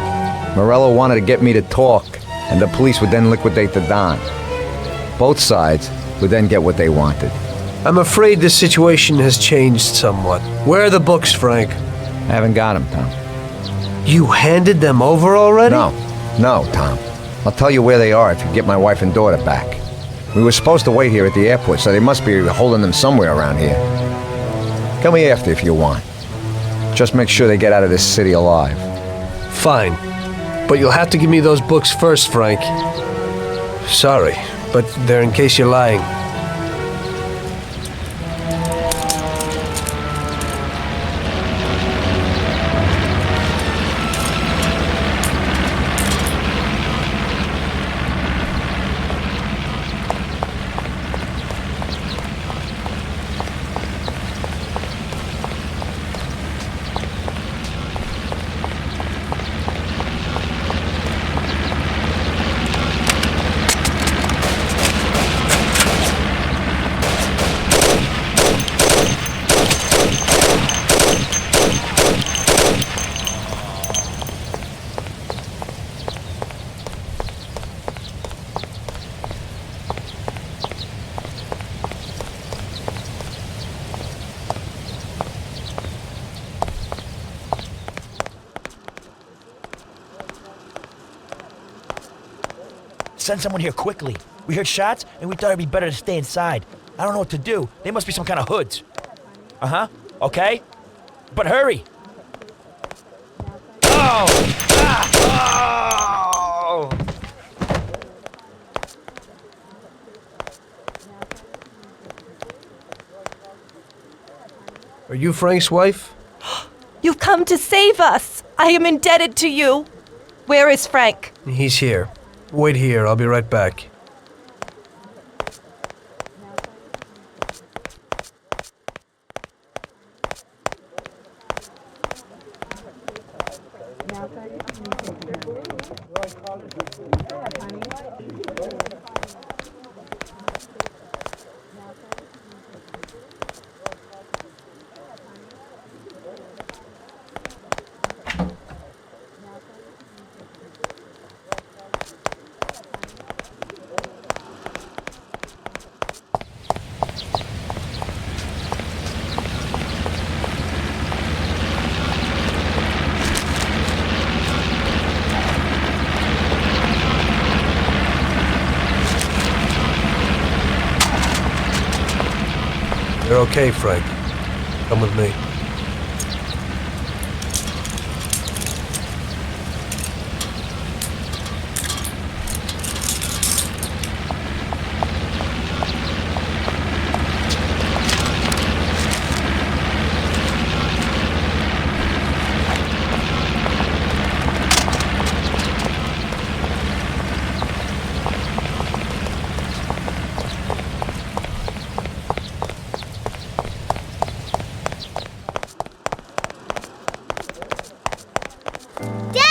M: Morello wanted to get me to talk, and the police would then liquidate the Don. Both sides would then get what they wanted.
A: I'm afraid this situation has changed somewhat. Where are the books, Frank?
M: I haven't got them, Tom.
A: You handed them over already?
M: No, Tom. I'll tell you where they are if you get my wife and daughter back. We were supposed to wait here at the airport, so they must be holding them somewhere around here. Come me after if you want. Just make sure they get out of this city alive.
A: Fine. But you'll have to give me those books first, Frank. Sorry, but they're in case you're lying.
I: Send someone here quickly. We heard shots, and we thought it'd be better to stay inside. I don't know what to do. They must be some kind of hoods. Uh-huh. Okay. But hurry. Oh! Ah! Oh!
A: Are you Frank's wife?
S: You've come to save us. I am indebted to you. Where is Frank?
A: He's here. Wait here, I'll be right back. You're okay, Frank. Come with me.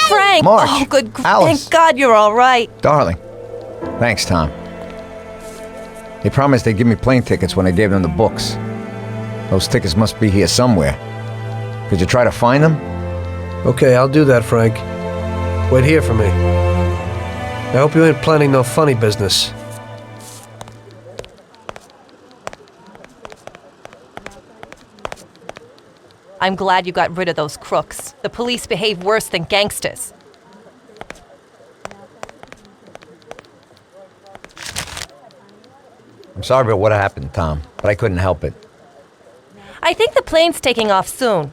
S: Frank!
M: March.
S: Oh, good.
M: Alice.
S: Thank God you're all right.
M: Darling. Thanks, Tom. They promised they'd give me plane tickets when I gave them the books. Those tickets must be here somewhere. Could you try to find them?
A: Okay, I'll do that, Frank. Wait here for me. I hope you ain't planning no funny business.
S: I'm glad you got rid of those crooks. The police behave worse than gangsters.
M: I'm sorry about what happened, Tom, but I couldn't help it.
S: I think the plane's taking off soon.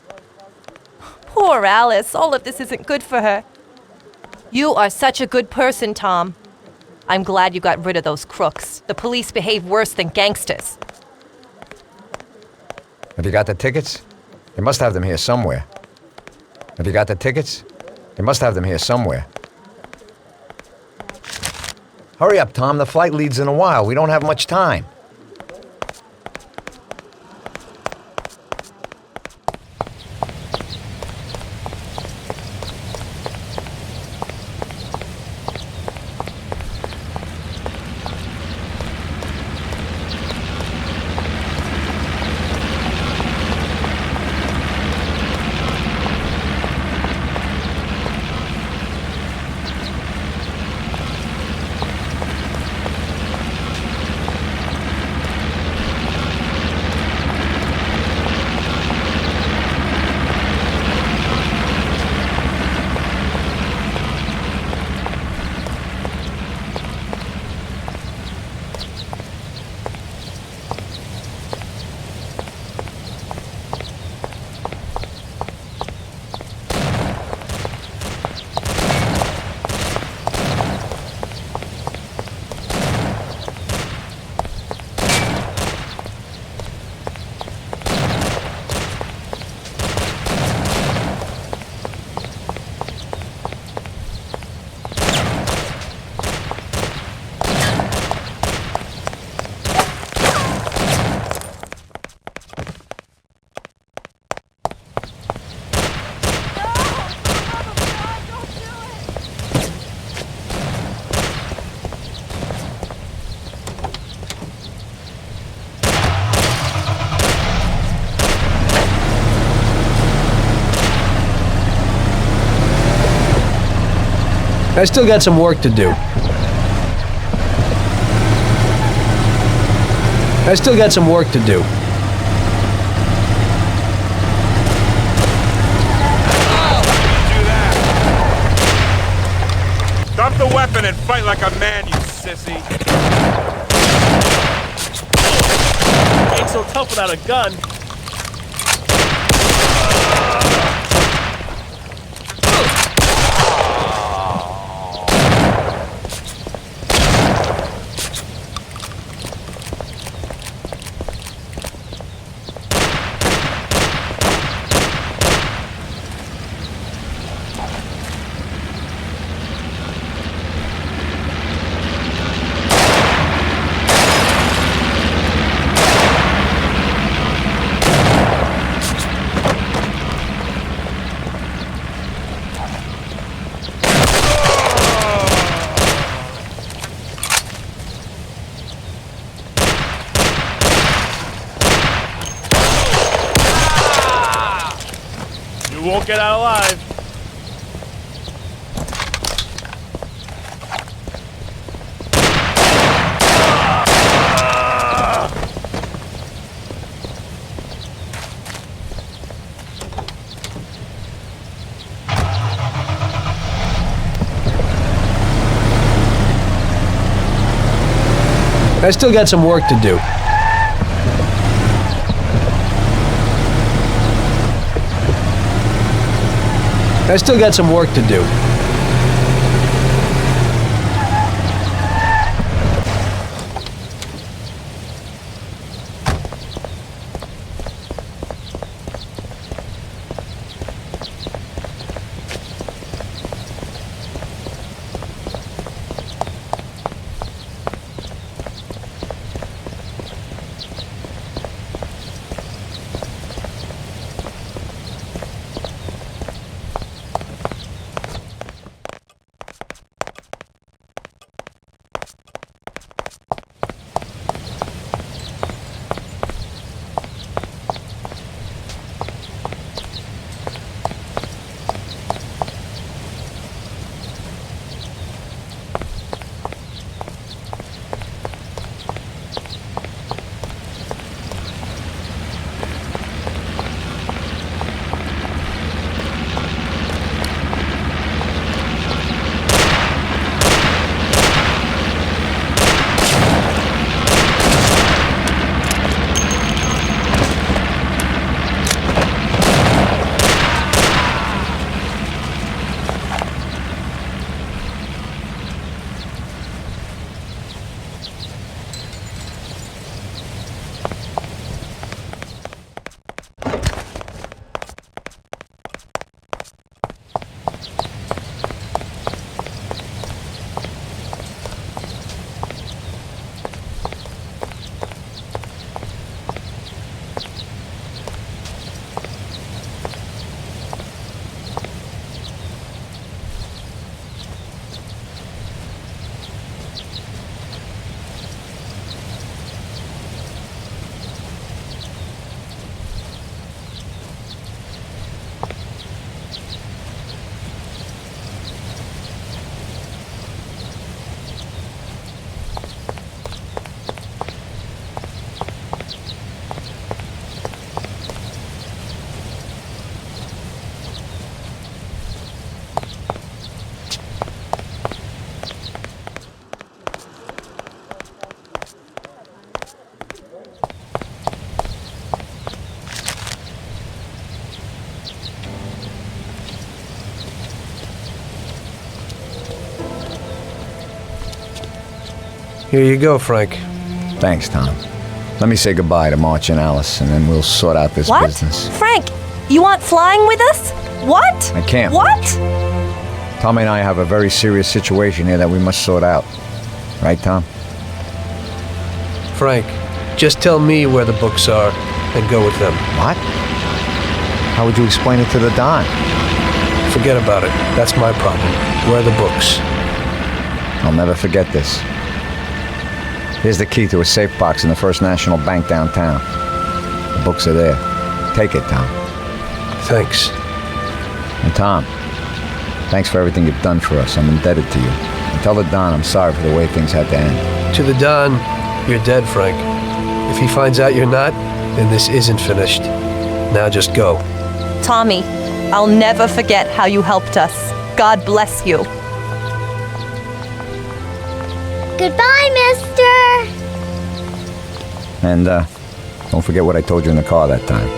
S: Poor Alice, all of this isn't good for her. You are such a good person, Tom. I'm glad you got rid of those crooks. The police behave worse than gangsters.
M: Have you got the tickets? They must have them here somewhere. Have you got the tickets? They must have them here somewhere. Hurry up, Tom. The flight leaves in a while. We don't have much time.
A: I still got some work to do. I still got some work to do.
U: Drop the weapon and fight like a man, you sissy.
P: Ain't so tough without a gun. You won't get out alive.
A: I still got some work to do. I still got some work to do. Here you go, Frank.
M: Thanks, Tom. Let me say goodbye to March and Alice, and then we'll sort out this
S: What?
M: business.
S: Frank, you aren't flying with us? What?
M: I can't.
S: What?
M: Tommy and I have a very serious situation here that we must sort out. Right, Tom?
A: Frank, just tell me where the books are and go with them.
M: What? How would you explain it to the Don?
A: Forget about it. That's my problem. Where are the books?
M: I'll never forget this. Here's the key to a safe box in the First National Bank downtown. The books are there. Take it, Tom.
A: Thanks.
M: And Tom, thanks for everything you've done for us. I'm indebted to you. And tell the Don I'm sorry for the way things had to end.
A: To the Don, you're dead, Frank. If he finds out you're not, then this isn't finished. Now just go.
S: Tommy, I'll never forget how you helped us. God bless you.
T: Goodbye, mister!
M: And, don't forget what I told you in the car that time.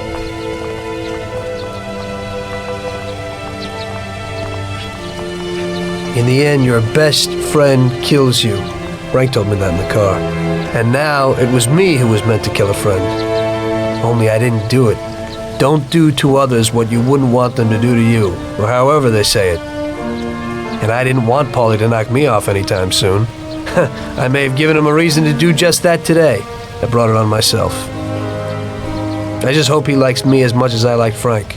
A: In the end, your best friend kills you. Frank told me that in the car. And now it was me who was meant to kill a friend. Only I didn't do it. Don't do to others what you wouldn't want them to do to you, or however they say it. And I didn't want Paulie to knock me off anytime soon. I may have given him a reason to do just that today. I brought it on myself. I just hope he likes me as much as I like Frank.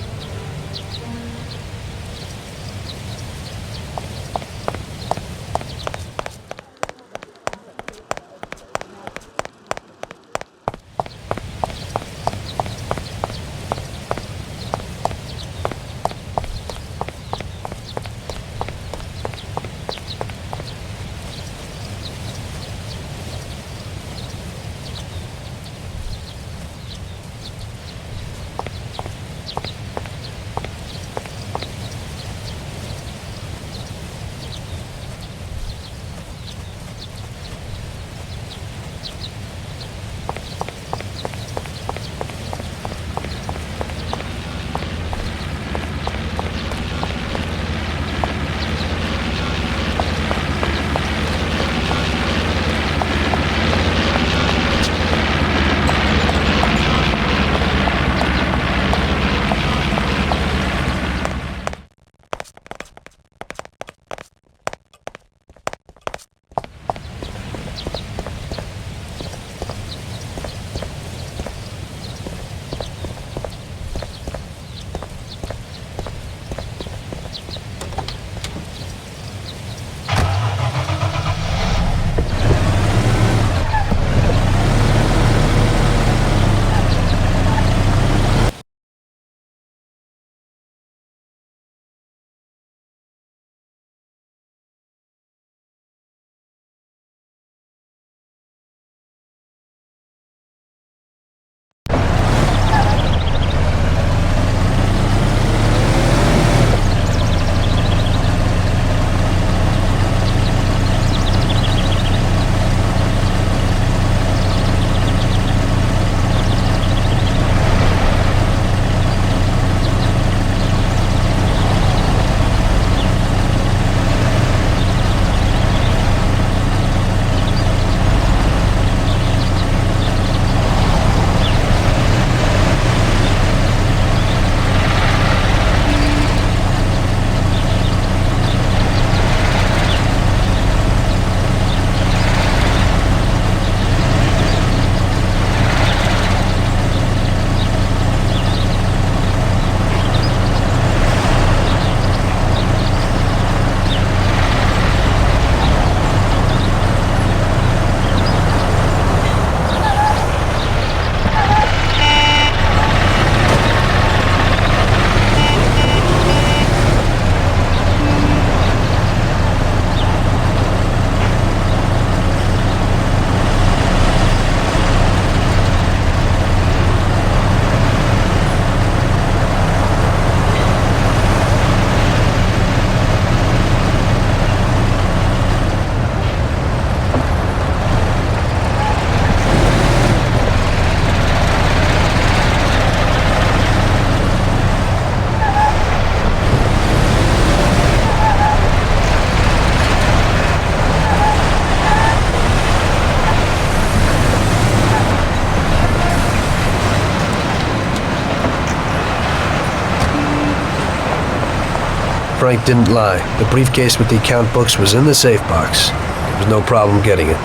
A: Frank didn't lie. The briefcase with the account books was in the safe box. There was no problem getting it.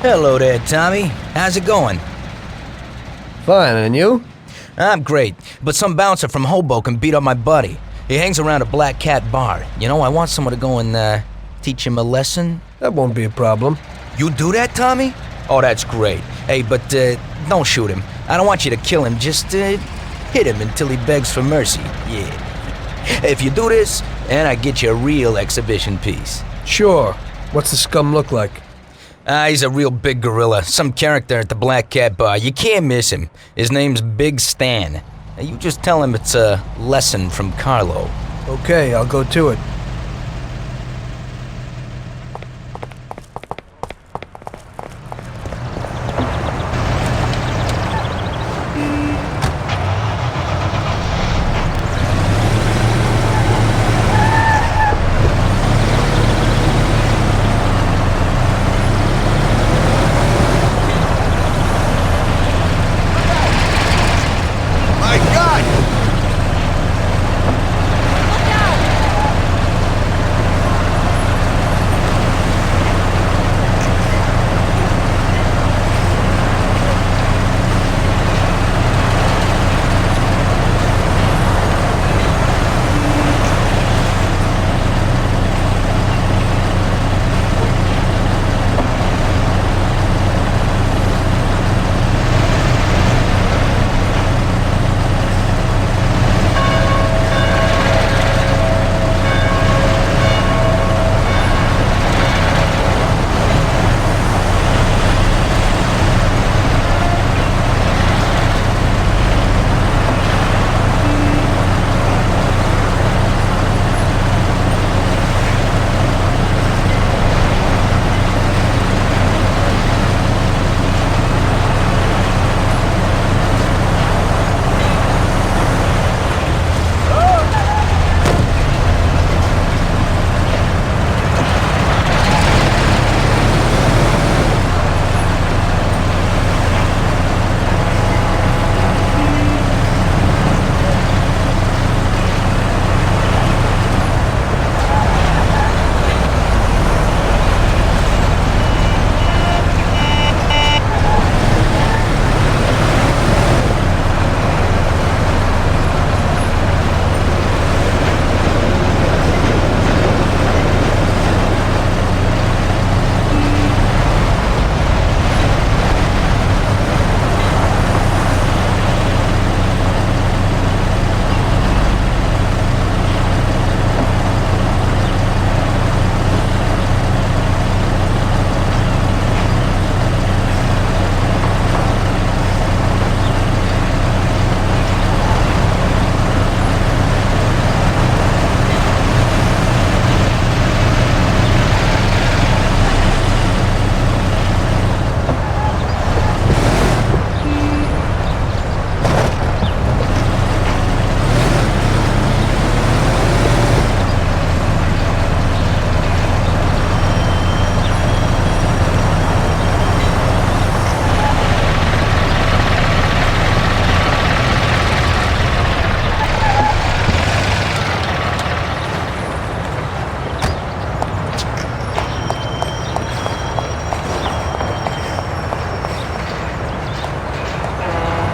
O: Hello there, Tommy. How's it going?
A: Fine, and you?
O: I'm great, but some bouncer from Hoboken beat up my buddy. He hangs around a Black Cat bar. You know, I want someone to go and, teach him a lesson.
A: That won't be a problem.
O: You do that, Tommy? Oh, that's great. Hey, but, don't shoot him. I don't want you to kill him. Just, hit him until he begs for mercy. Yeah. If you do this, and I get you a real exhibition piece.
A: Sure. What's the scum look like?
O: He's a real big gorilla. Some character at the Black Cat Bar. You can't miss him. His name's Big Stan. You just tell him it's a lesson from Carlo.
A: Okay, I'll go to it.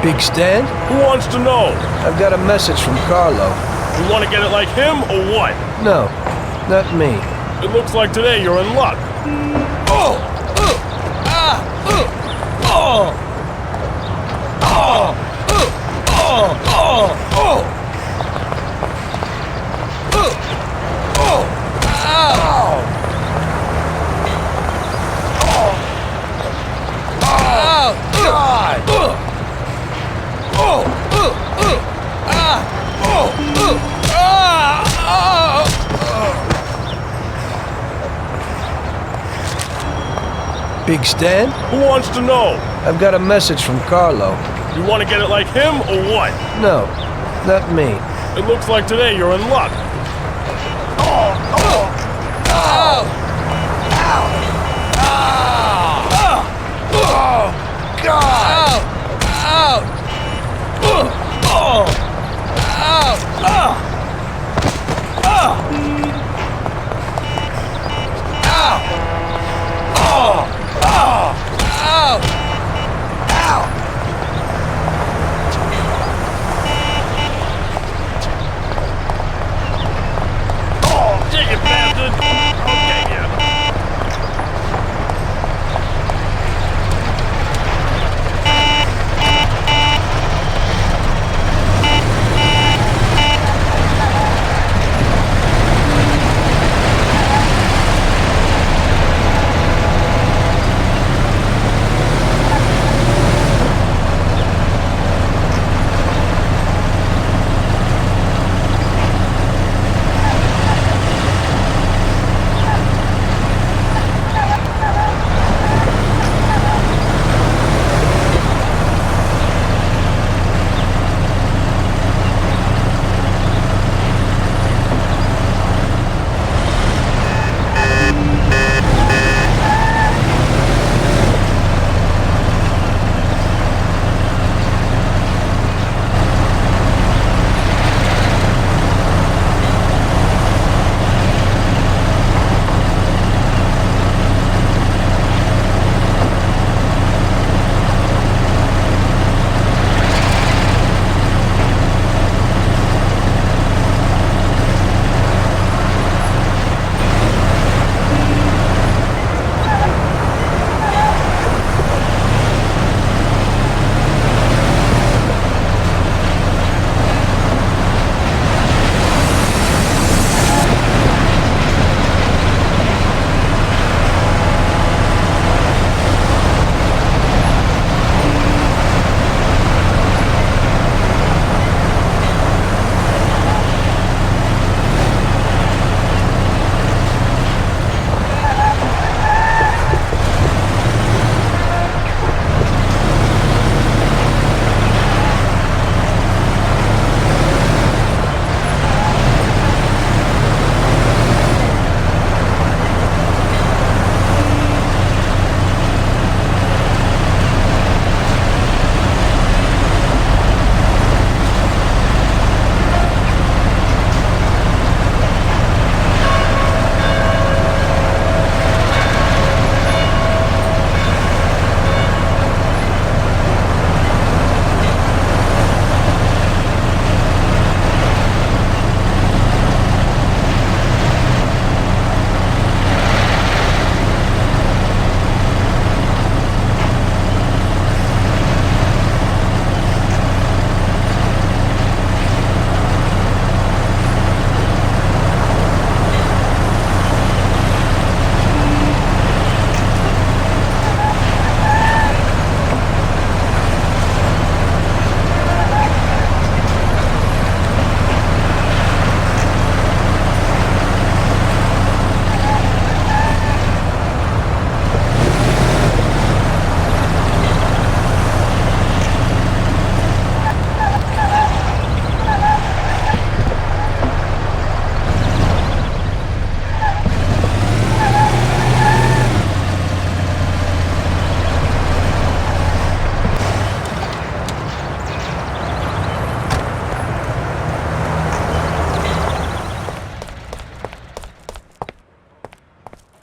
A: Big Stan?
P: Who wants to know?
A: I've got a message from Carlo.
P: You want to get it like him or what?
A: No, not me.
P: It looks like today you're in luck.
A: Big Stan?
P: Who wants to know?
A: I've got a message from Carlo.
P: You want to get it like him or what?
A: No, not me.
P: It looks like today you're in luck. Dig it, bastard! I'll get you.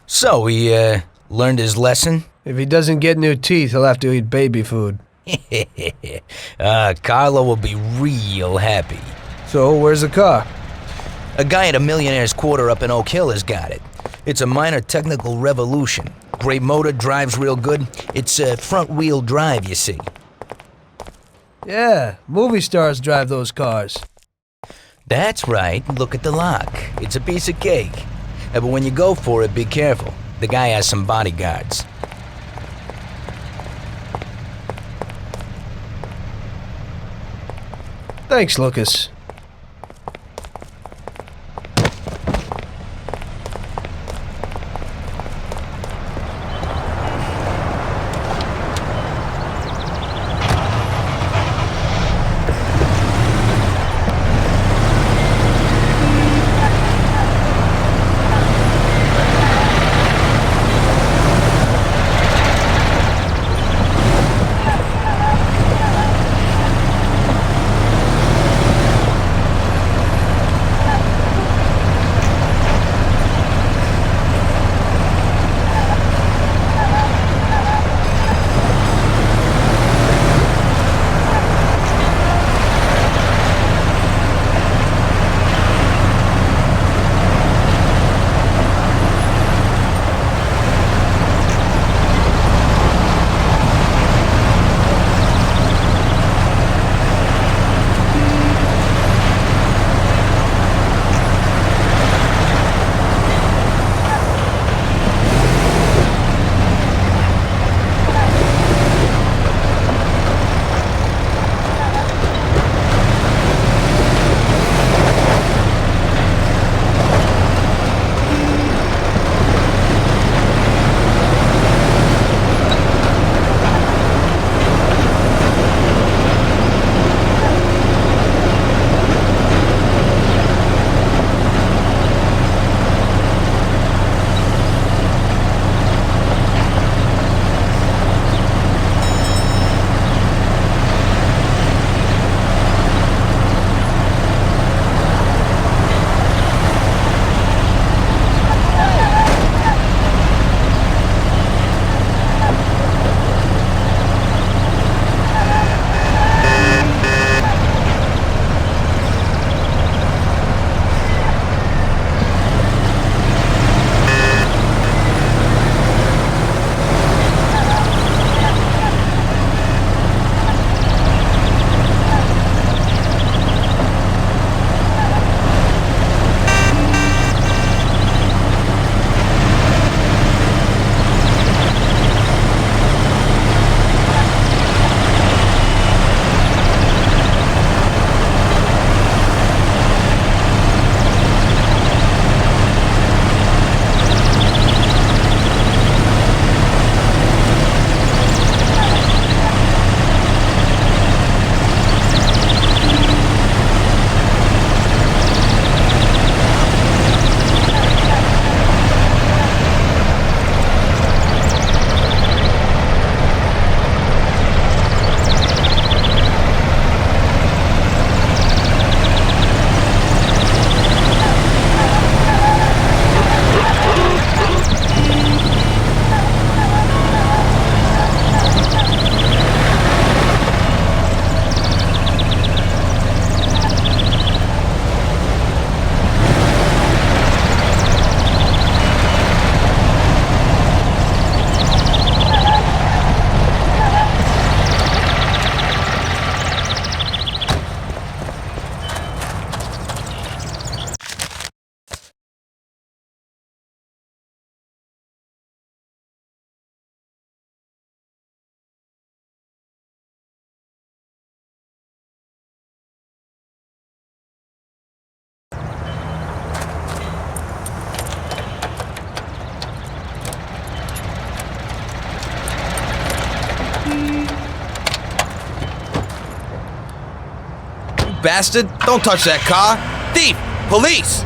O: So, he, learned his lesson?
A: If he doesn't get new teeth, he'll have to eat baby food.
O: Carlo will be real happy.
A: So, where's the car?
O: A guy at a millionaire's quarter up in Oak Hill has got it. It's a minor technical revolution. Great motor, drives real good. It's front-wheel drive, you see.
A: Yeah, movie stars drive those cars.
O: That's right. Look at the lock. It's a piece of cake. But when you go for it, be careful. The guy has some bodyguards.
A: Thanks, Lucas.
C: Bastard, don't touch that car. Thief! Police!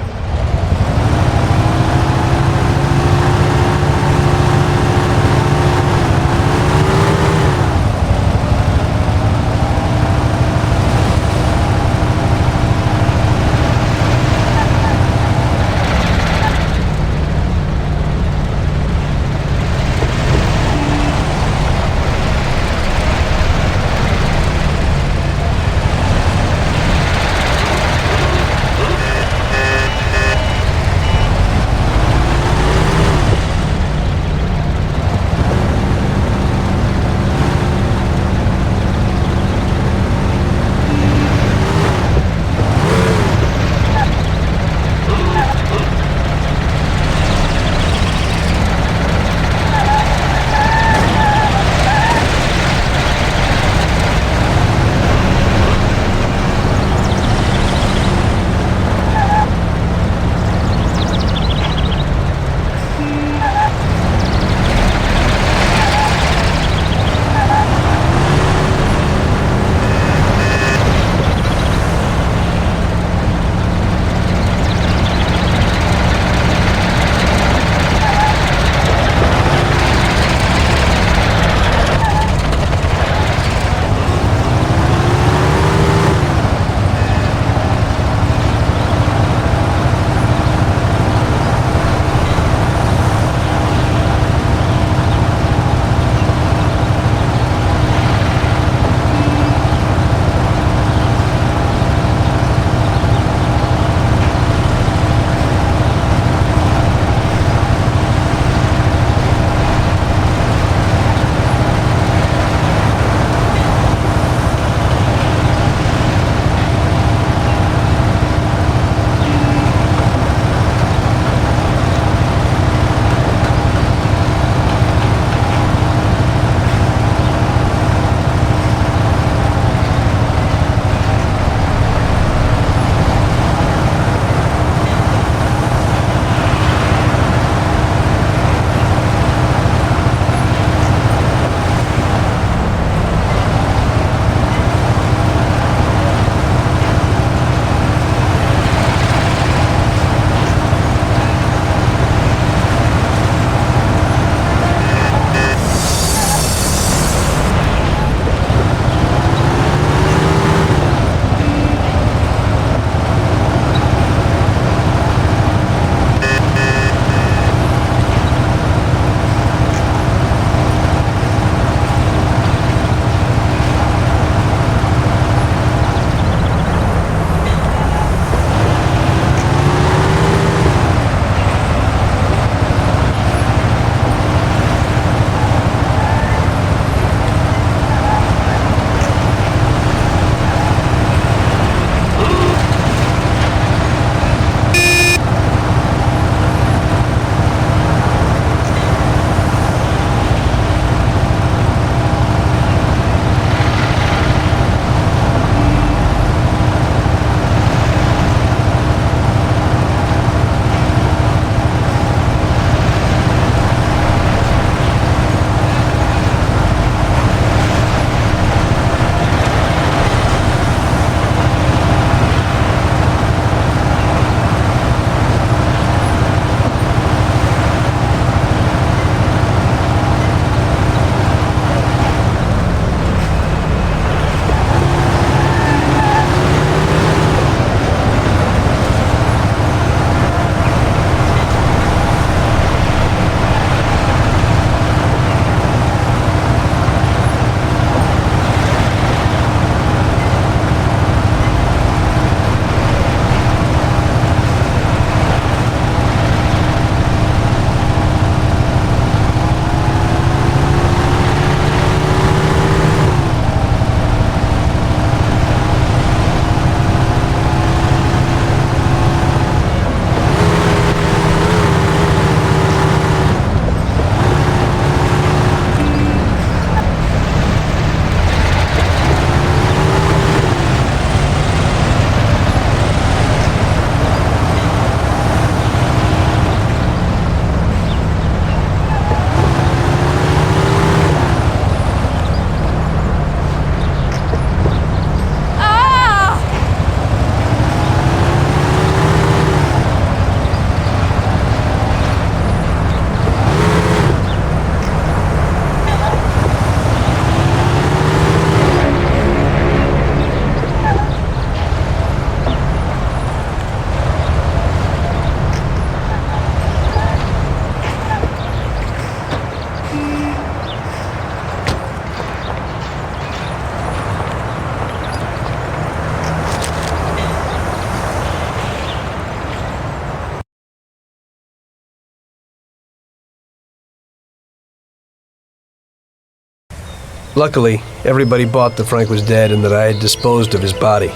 A: Luckily, everybody bought that Frank was dead and that I had disposed of his body.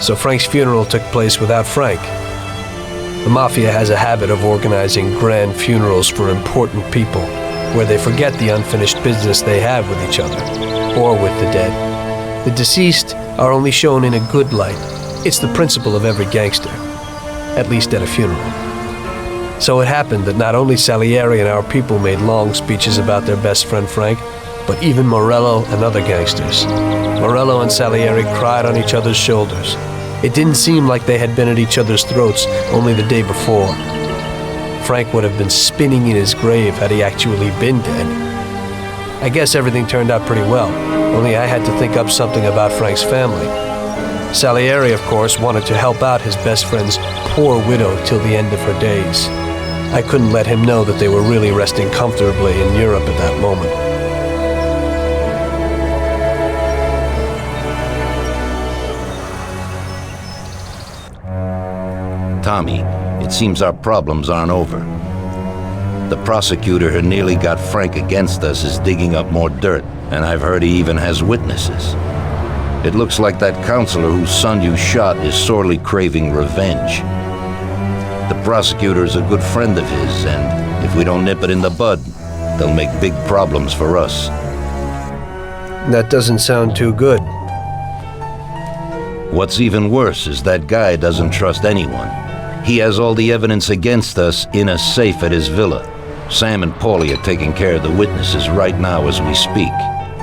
A: So Frank's funeral took place without Frank. The Mafia has a habit of organizing grand funerals for important people, where they forget the unfinished business they have with each other, or with the dead. The deceased are only shown in a good light. It's the principle of every gangster, at least at a funeral. So it happened that not only Salieri and our people made long speeches about their best friend Frank, but even Morello and other gangsters. Morello and Salieri cried on each other's shoulders. It didn't seem like they had been at each other's throats only the day before. Frank would have been spinning in his grave had he actually been dead. I guess everything turned out pretty well, only I had to think up something about Frank's family. Salieri, of course, wanted to help out his best friend's poor widow till the end of her days. I couldn't let him know that they were really resting comfortably in Europe at that moment.
Q: Tommy, it seems our problems aren't over. The prosecutor who nearly got Frank against us is digging up more dirt, and I've heard he even has witnesses. It looks like that counselor whose son you shot is sorely craving revenge. The prosecutor is a good friend of his, and if we don't nip it in the bud, they'll make big problems for us.
A: That doesn't sound too good.
Q: What's even worse is that guy doesn't trust anyone. He has all the evidence against us in a safe at his villa. Sam and Paulie are taking care of the witnesses right now as we speak.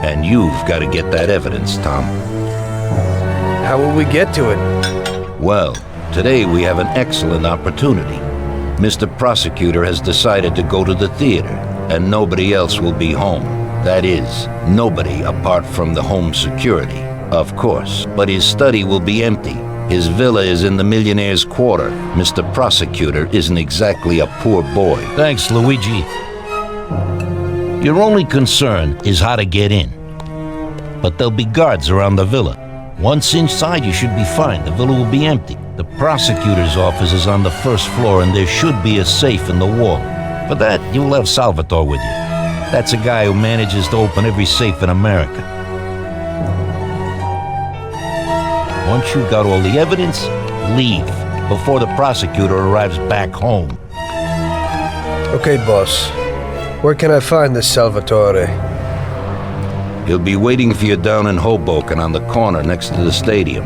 Q: And you've got to get that evidence, Tom.
A: How will we get to it?
Q: Well, today we have an excellent opportunity. Mr. Prosecutor has decided to go to the theater, and nobody else will be home. That is, nobody apart from the home security, of course. But his study will be empty. His villa is in the Millionaire's Quarter. Mr. Prosecutor isn't exactly a poor boy. Thanks, Luigi. Your only concern is how to get in. But there'll be guards around the villa. Once inside, you should be fine. The villa will be empty. The prosecutor's office is on the first floor, and there should be a safe in the wall. For that, you'll have Salvatore with you. That's a guy who manages to open every safe in America. Once you've got all the evidence, leave before the prosecutor arrives back home.
A: Okay, boss. Where can I find this Salvatore?
Q: He'll be waiting for you down in Hoboken on the corner next to the stadium,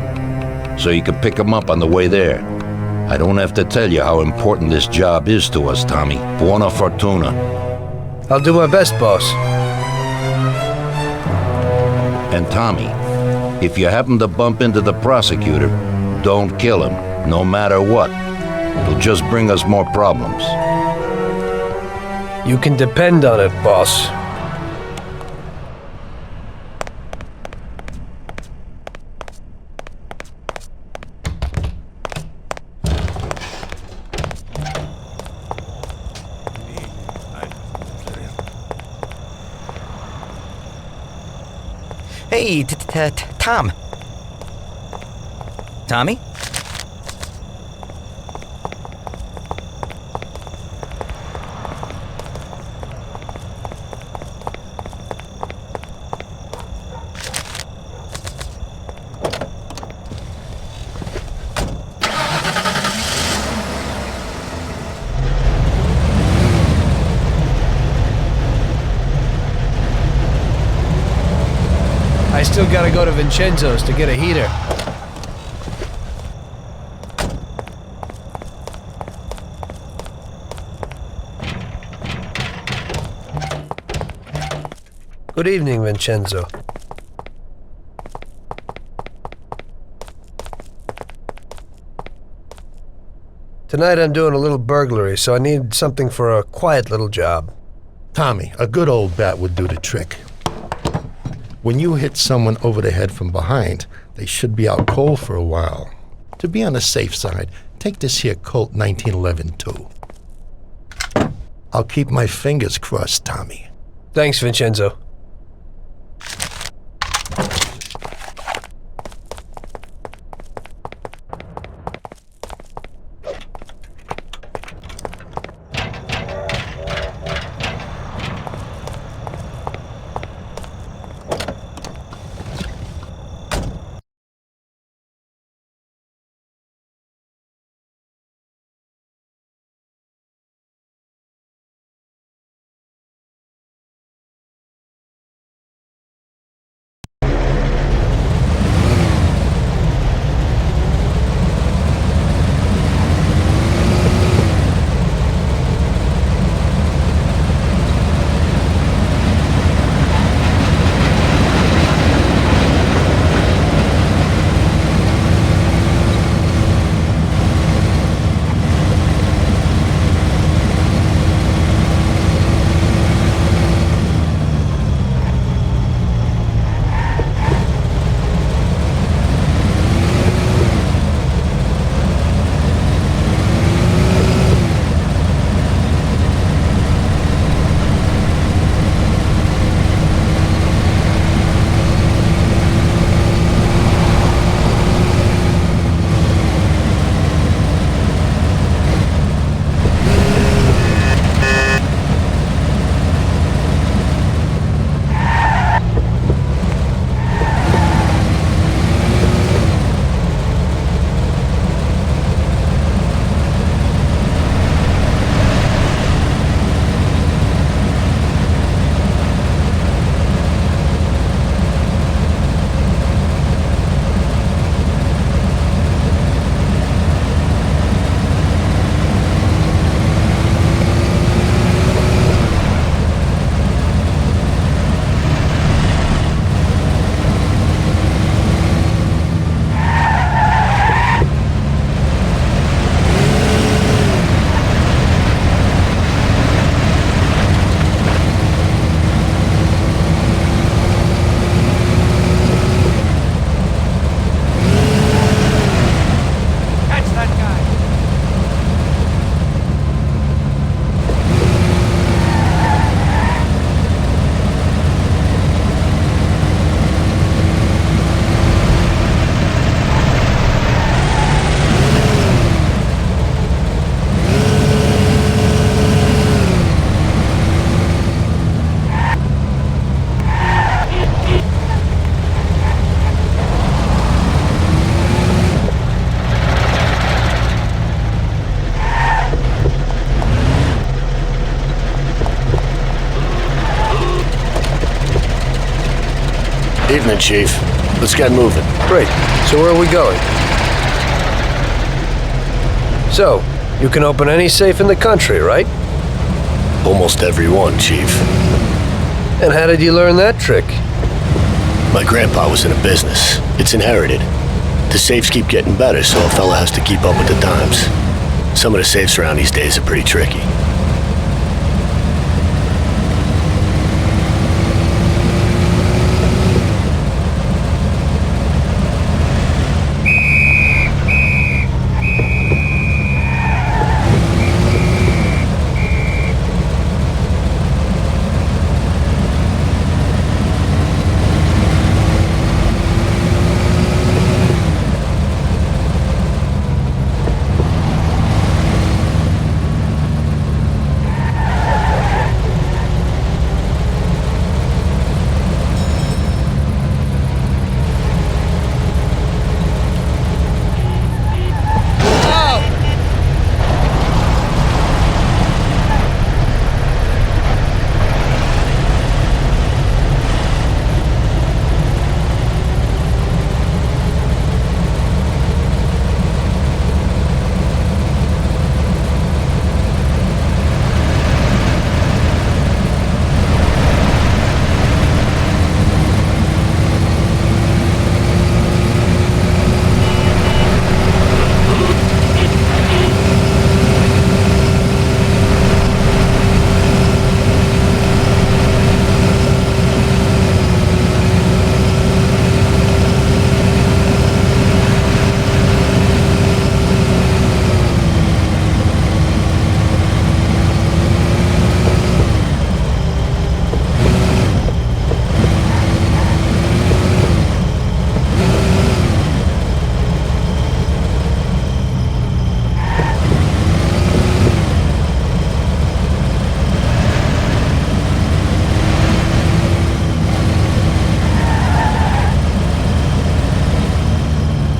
Q: so you can pick him up on the way there. I don't have to tell you how important this job is to us, Tommy. Buona fortuna.
A: I'll do my best, boss.
Q: And Tommy, if you happen to bump into the prosecutor, don't kill him, no matter what. It'll just bring us more problems.
A: You can depend on it, boss.
O: Hey, Tom. Tommy?
A: I still gotta go to Vincenzo's to get a heater. Good evening, Vincenzo. Tonight I'm doing a little burglary, so I need something for a quiet little job.
N: Tommy, a good old bat would do the trick. When you hit someone over the head from behind, they should be out cold for a while. To be on the safe side, take this here Colt 1911 too. I'll keep my fingers crossed, Tommy.
A: Thanks, Vincenzo.
G: Evening, Chief. Let's get moving.
A: Great. So where are we going? So, you can open any safe in the country, right?
G: Almost every one, Chief.
A: And how did you learn that trick?
G: My grandpa was in a business. It's inherited. The safes keep getting better, so a fella has to keep up with the times. Some of the safes around these days are pretty tricky.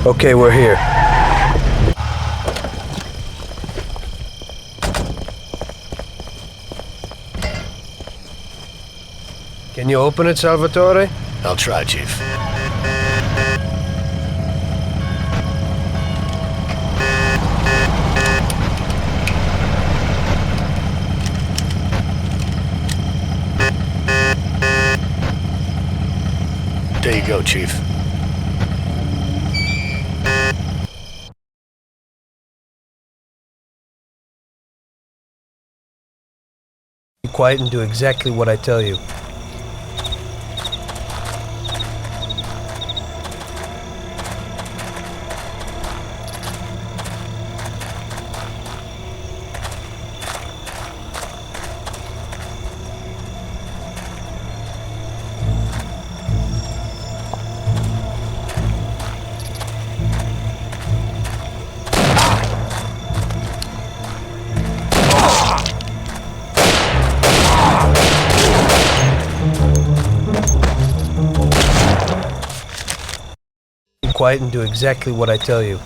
A: Okay, we're here. Can you open it, Salvatore?
G: I'll try, Chief. There you go, Chief.
A: Be quiet and do exactly what I tell you. Quiet and do exactly what I tell you.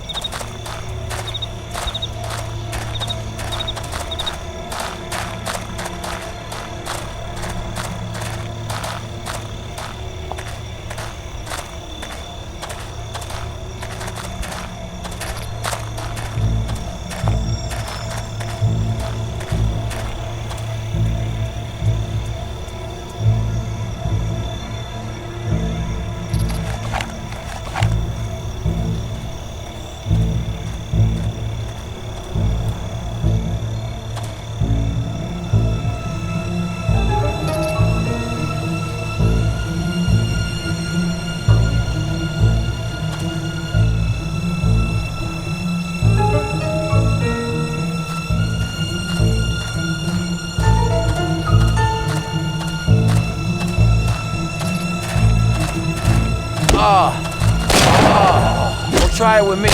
D: Don't try it with me.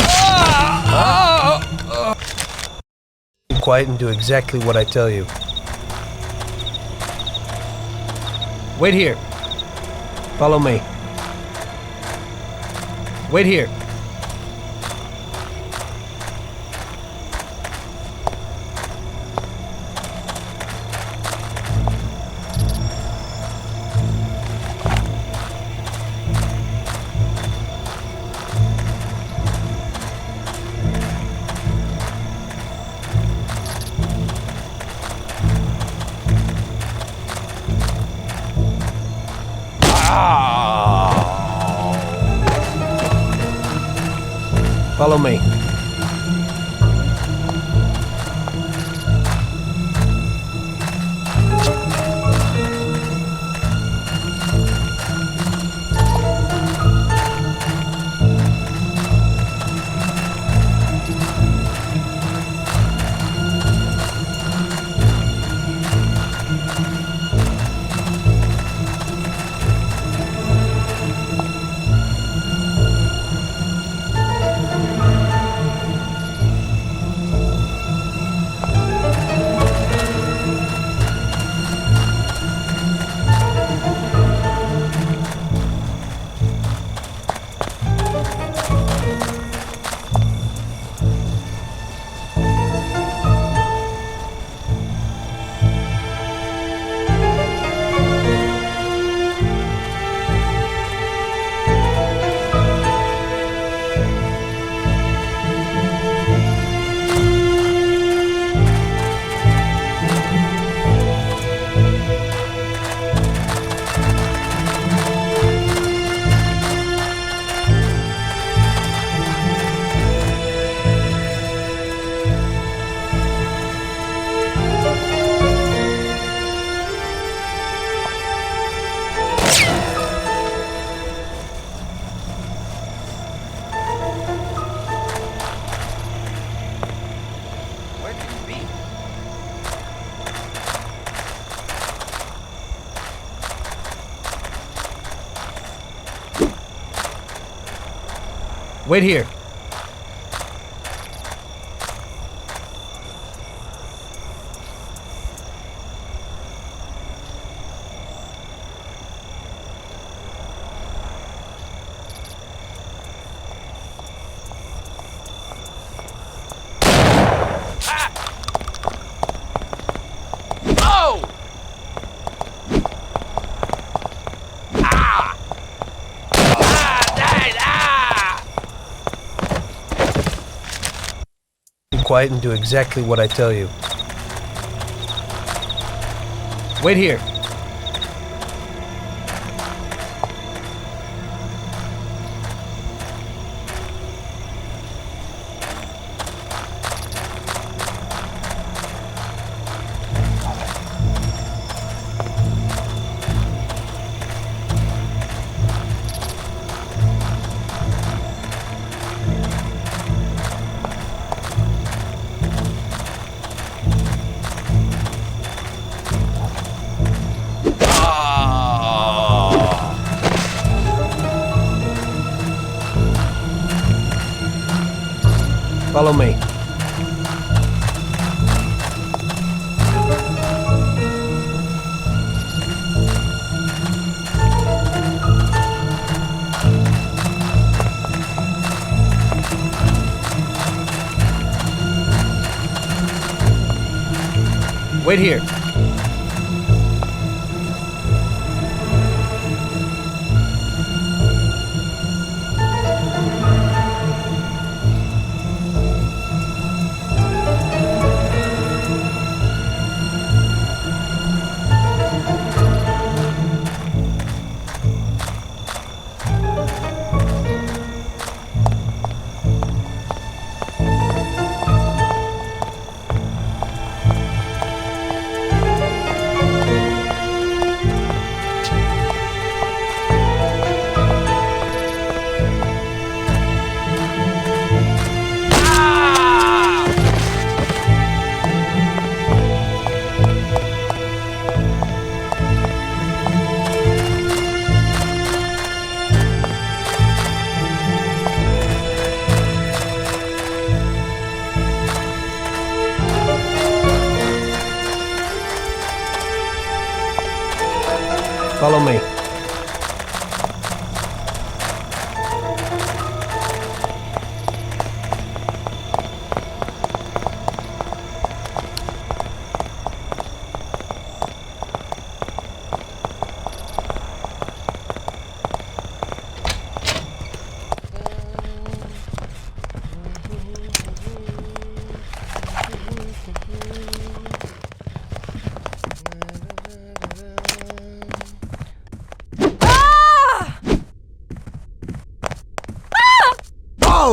A: Be quiet and do exactly what I tell you. Wait here. Follow me. Wait here. Follow me.
K: Wait here.
A: Quiet and do exactly what I tell you.
K: Wait here.
A: Follow me.
K: Wait here.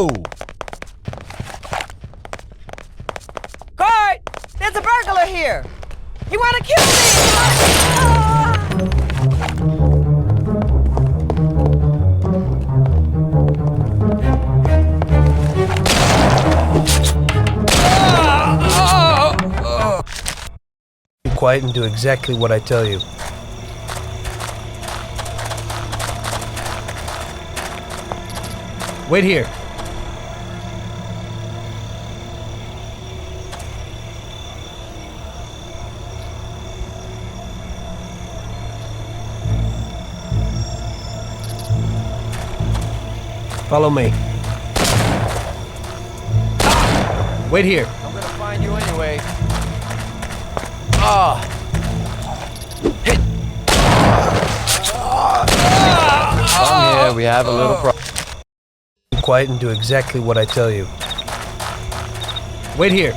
O: Whoa!
H: Guard! There's a burglar here! You wanna kill me?
A: Be quiet and do exactly what I tell you.
K: Wait here.
A: Follow me.
K: Wait here.
J: I'm gonna find you anyway.
C: Come here, we have a little problem.
A: Be quiet and do exactly what I tell you.
K: Wait here.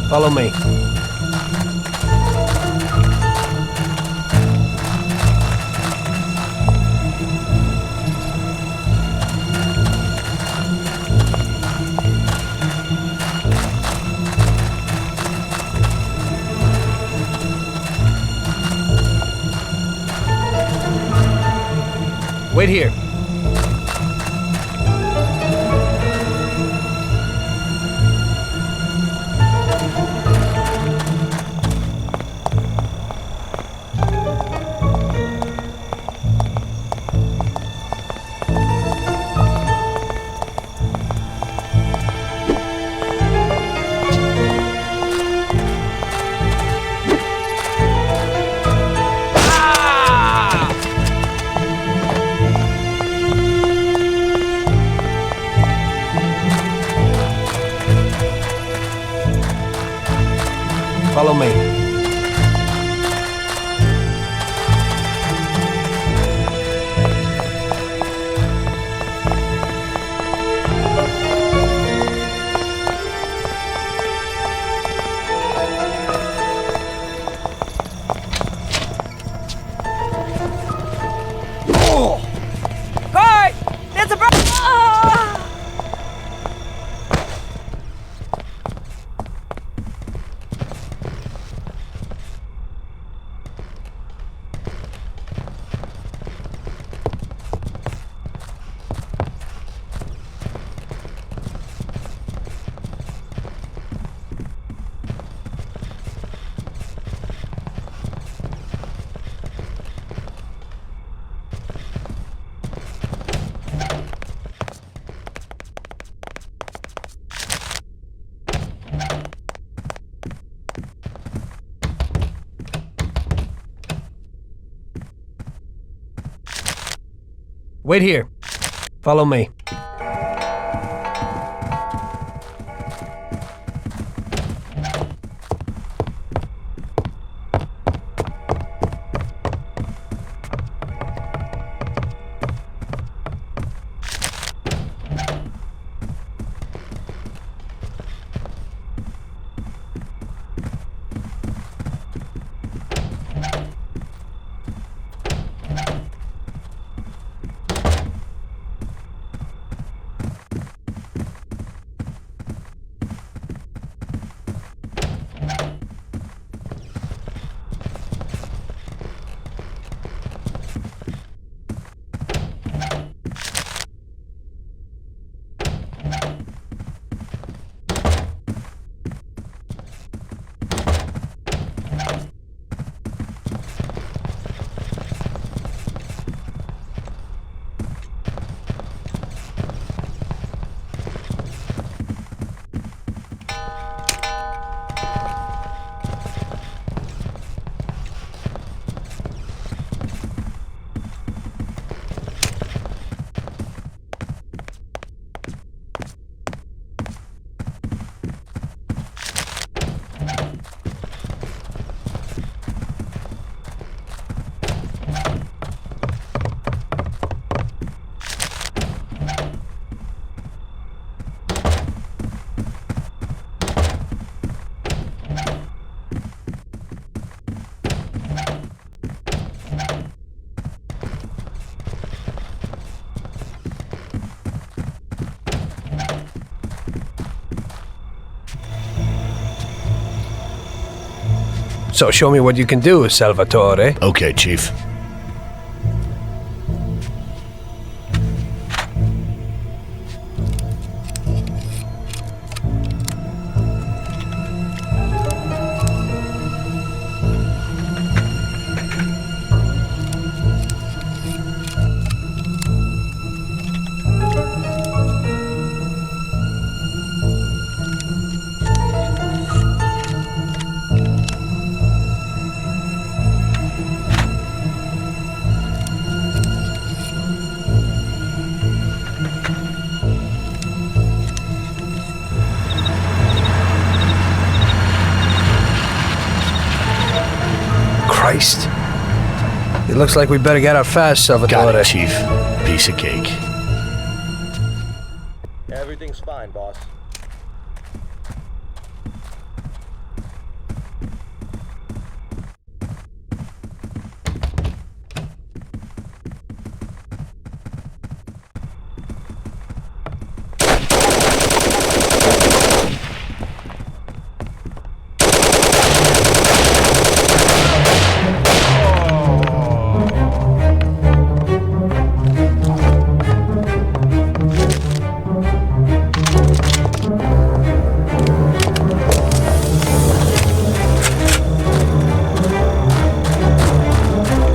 A: Follow me.
K: Wait here.
A: Follow me.
H: Guard! There's a burglar!
A: Wait here. Follow me. So show me what you can do, Salvatore.
G: Okay, Chief.
A: Christ. It looks like we better get out fast, Salvatore.
G: Got it, Chief. Piece of cake.
B: Everything's fine, boss.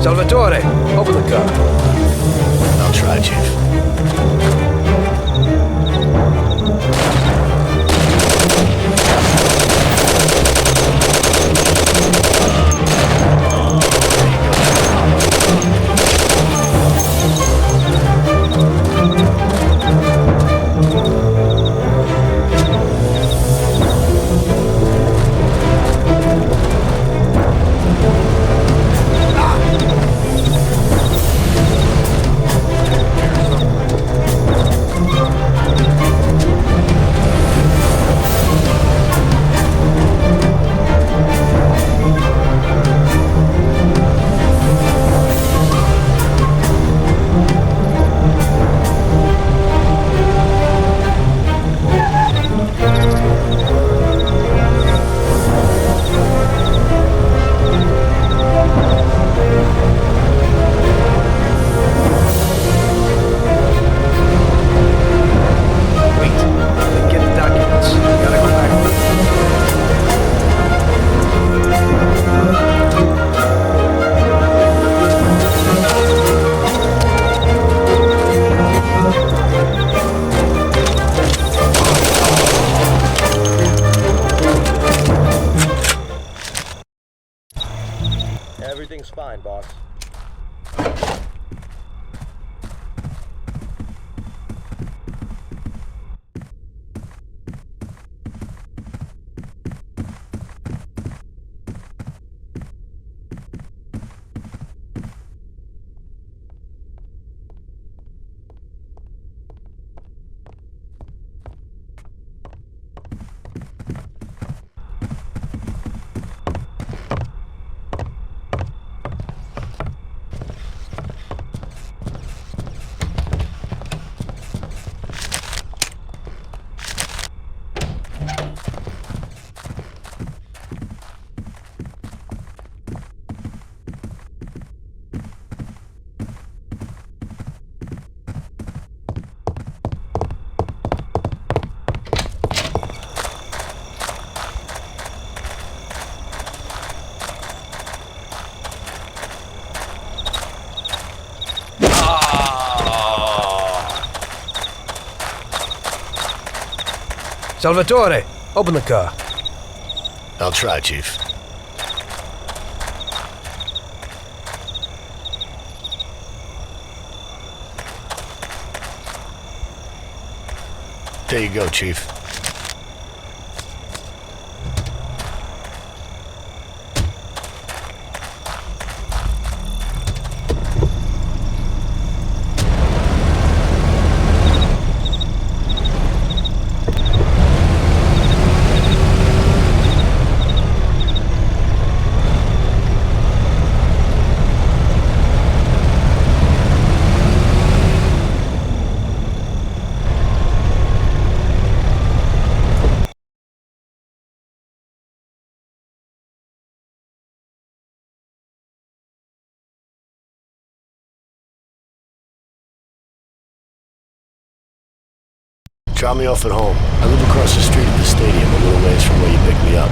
A: Salvatore, open the car.
G: I'll try, Chief.
B: Everything's fine, boss.
A: Salvatore, open the car.
G: I'll try, Chief. There you go, Chief. Drop me off at home. I live across the street at the stadium, a little ways from where you picked me up.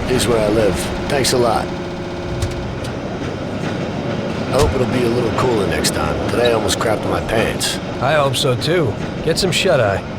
G: Here's where I live. Thanks a lot. I hope it'll be a little cooler next time. Today I almost crapped in my pants.
A: I hope so too. Get some shut-eye.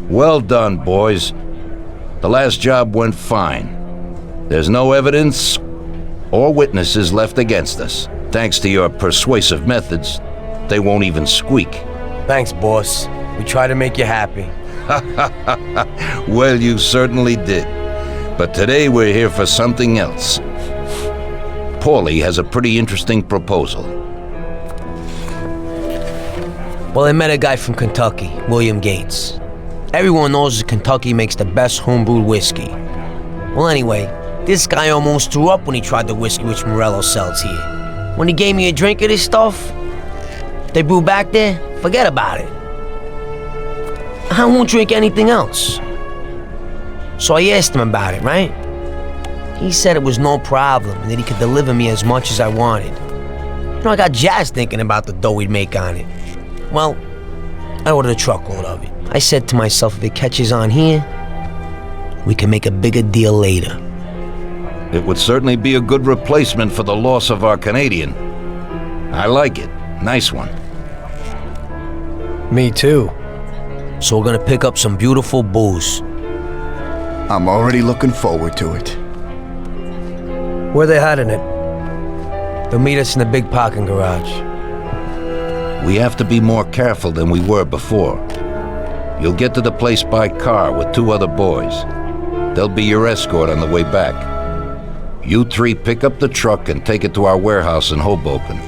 Q: Well done, boys. The last job went fine. There's no evidence or witnesses left against us. Thanks to your persuasive methods, they won't even squeak.
D: Thanks, boss. We try to make you happy.
Q: Well, you certainly did. But today we're here for something else. Paulie has a pretty interesting proposal.
D: Well, I met a guy from Kentucky, William Gates. Everyone knows that Kentucky makes the best homebrewed whiskey. Well, anyway, this guy almost threw up when he tried the whiskey which Morello sells here. When he gave me a drink of this stuff, they brew back there, forget about it. I won't drink anything else. So I asked him about it, right? He said it was no problem and that he could deliver me as much as I wanted. You know, I got jazzed thinking about the dough we'd make on it. Well, I ordered a truckload of it. I said to myself, if it catches on here, we can make a bigger deal later.
Q: It would certainly be a good replacement for the loss of our Canadian. I like it. Nice one.
A: Me too.
D: So we're gonna pick up some beautiful booze.
E: I'm already looking forward to it.
A: Where they hiding it?
D: They'll meet us in the big parking garage.
Q: We have to be more careful than we were before. You'll get to the place by car with 2 other boys. They'll be your escort on the way back. You 3 pick up the truck and take it to our warehouse in Hoboken.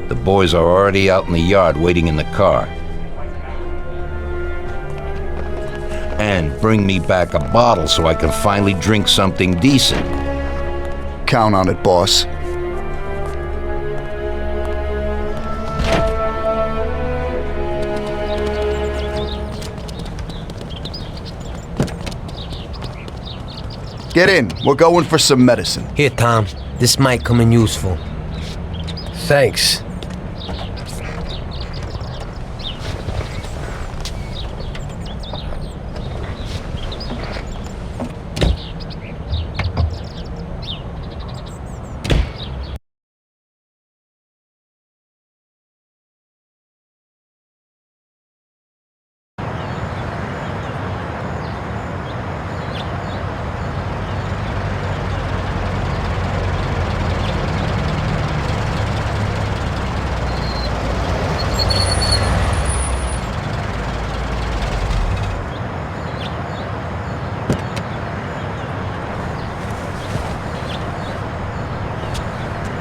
Q: The boys are already out in the yard waiting in the car. And bring me back a bottle so I can finally drink something decent.
E: Count on it, boss. Get in. We're going for some medicine.
D: Here, Tom. This might come in useful.
A: Thanks.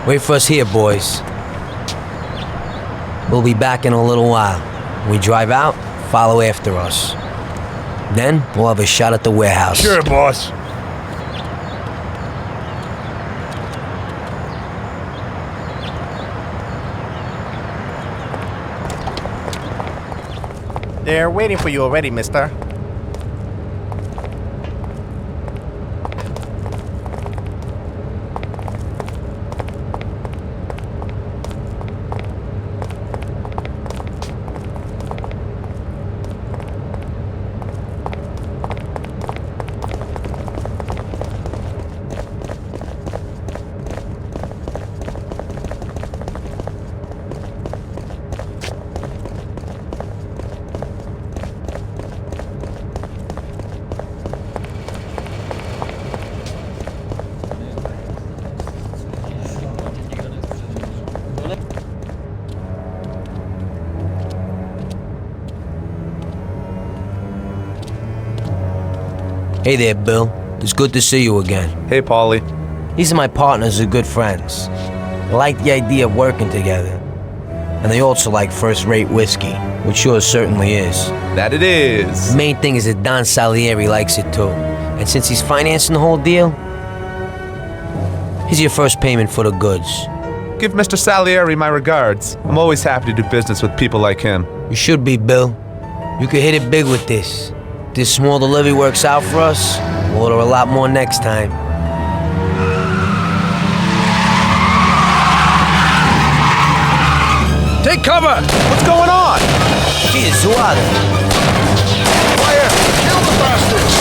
D: Wait for us here, boys. We'll be back in a little while. When we drive out, follow after us. Then, we'll have a shot at the warehouse.
L: Sure, boss.
J: They're waiting for you already, mister.
D: Hey there, Bill. It's good to see you again.
V: Hey, Paulie.
D: These are my partners who are good friends. They like the idea of working together. And they also like first-rate whiskey, which yours certainly is.
V: That it is.
D: The main thing is that Don Salieri likes it too. And since he's financing the whole deal, here's your first payment for the goods.
V: Give Mr. Salieri my regards. I'm always happy to do business with people like him.
D: You should be, Bill. You could hit it big with this. If this small delivery works out for us, we'll order a lot more next time.
V: Take cover! What's going on?
D: Jesus, who are they?
L: Fire! Kill the bastards!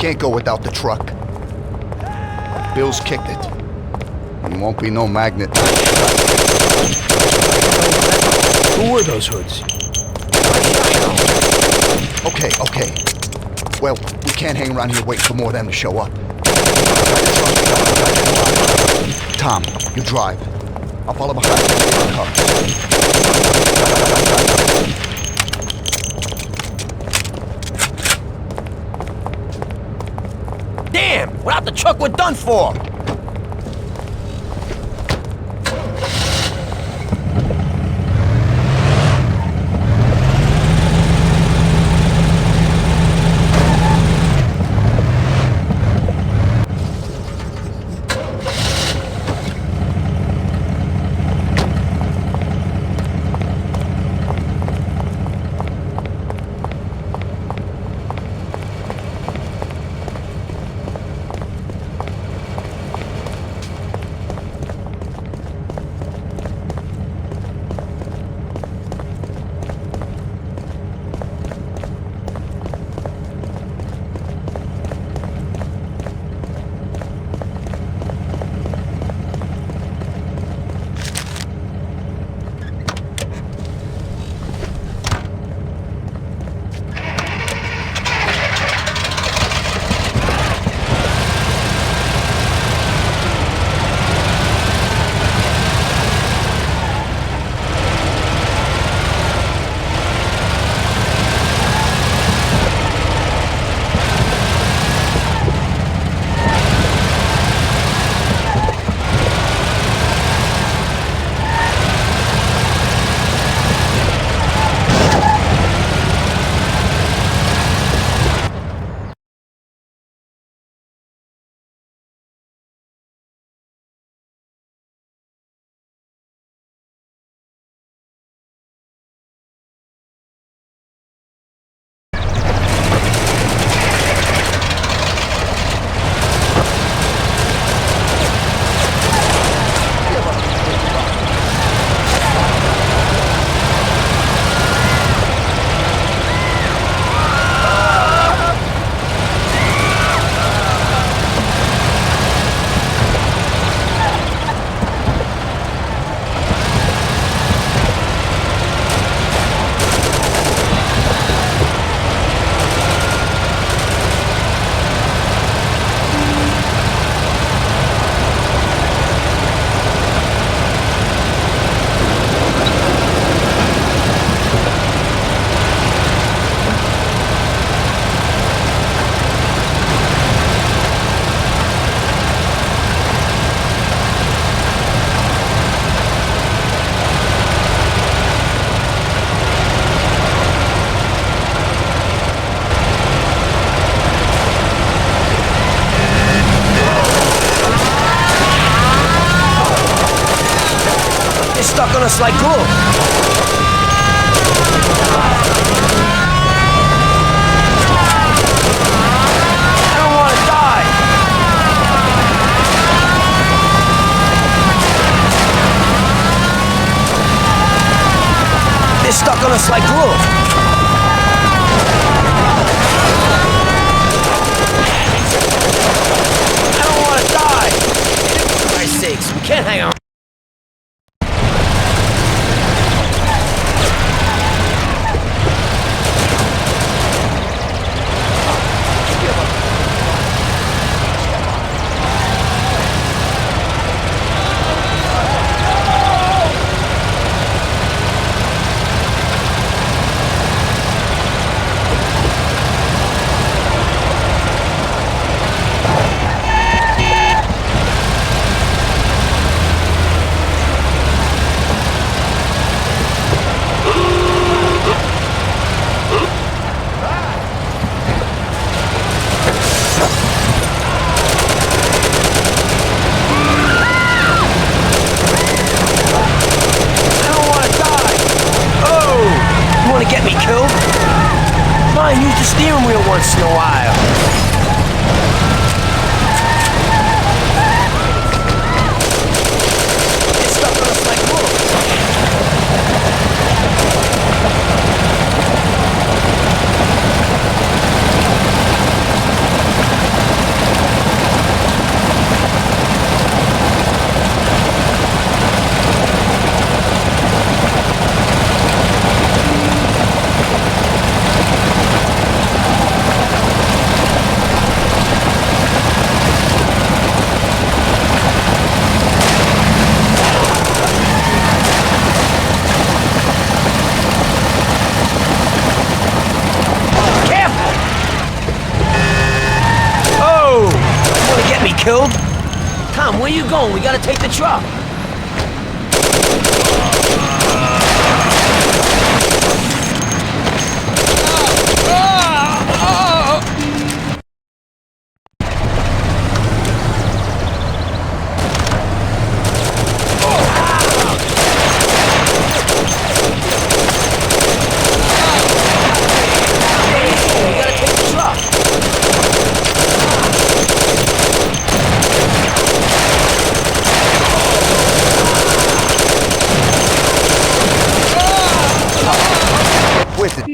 E: can't go without the truck. Bill's kicked it. He won't be no magnet.
A: Who were those hoods?
E: Okay. Well, we can't hang around here waiting for more of them to show up. Tom, you drive. I'll follow behind you in the car.
D: Damn! Without the truck, we're done for! Stuck on us like glue. I don't want to die. They're stuck on us like glue. I don't want to die. For Christ's sakes, we can't hang on. Get me killed? Fine, use the steering wheel once in a while. They're stuck on us like glue. killed? Tom, where you going? We gotta take the truck.
E: With it.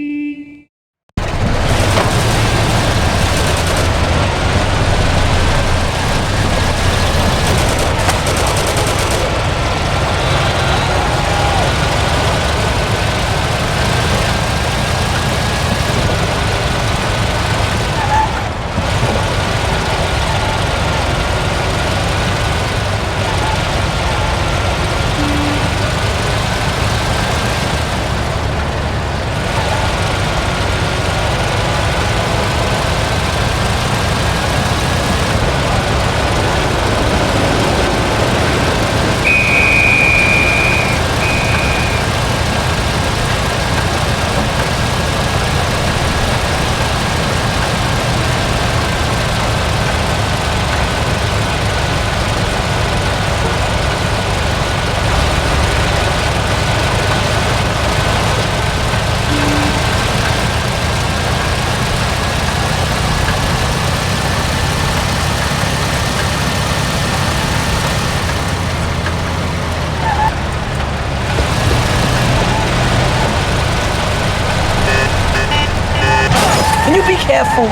D: Can you be careful?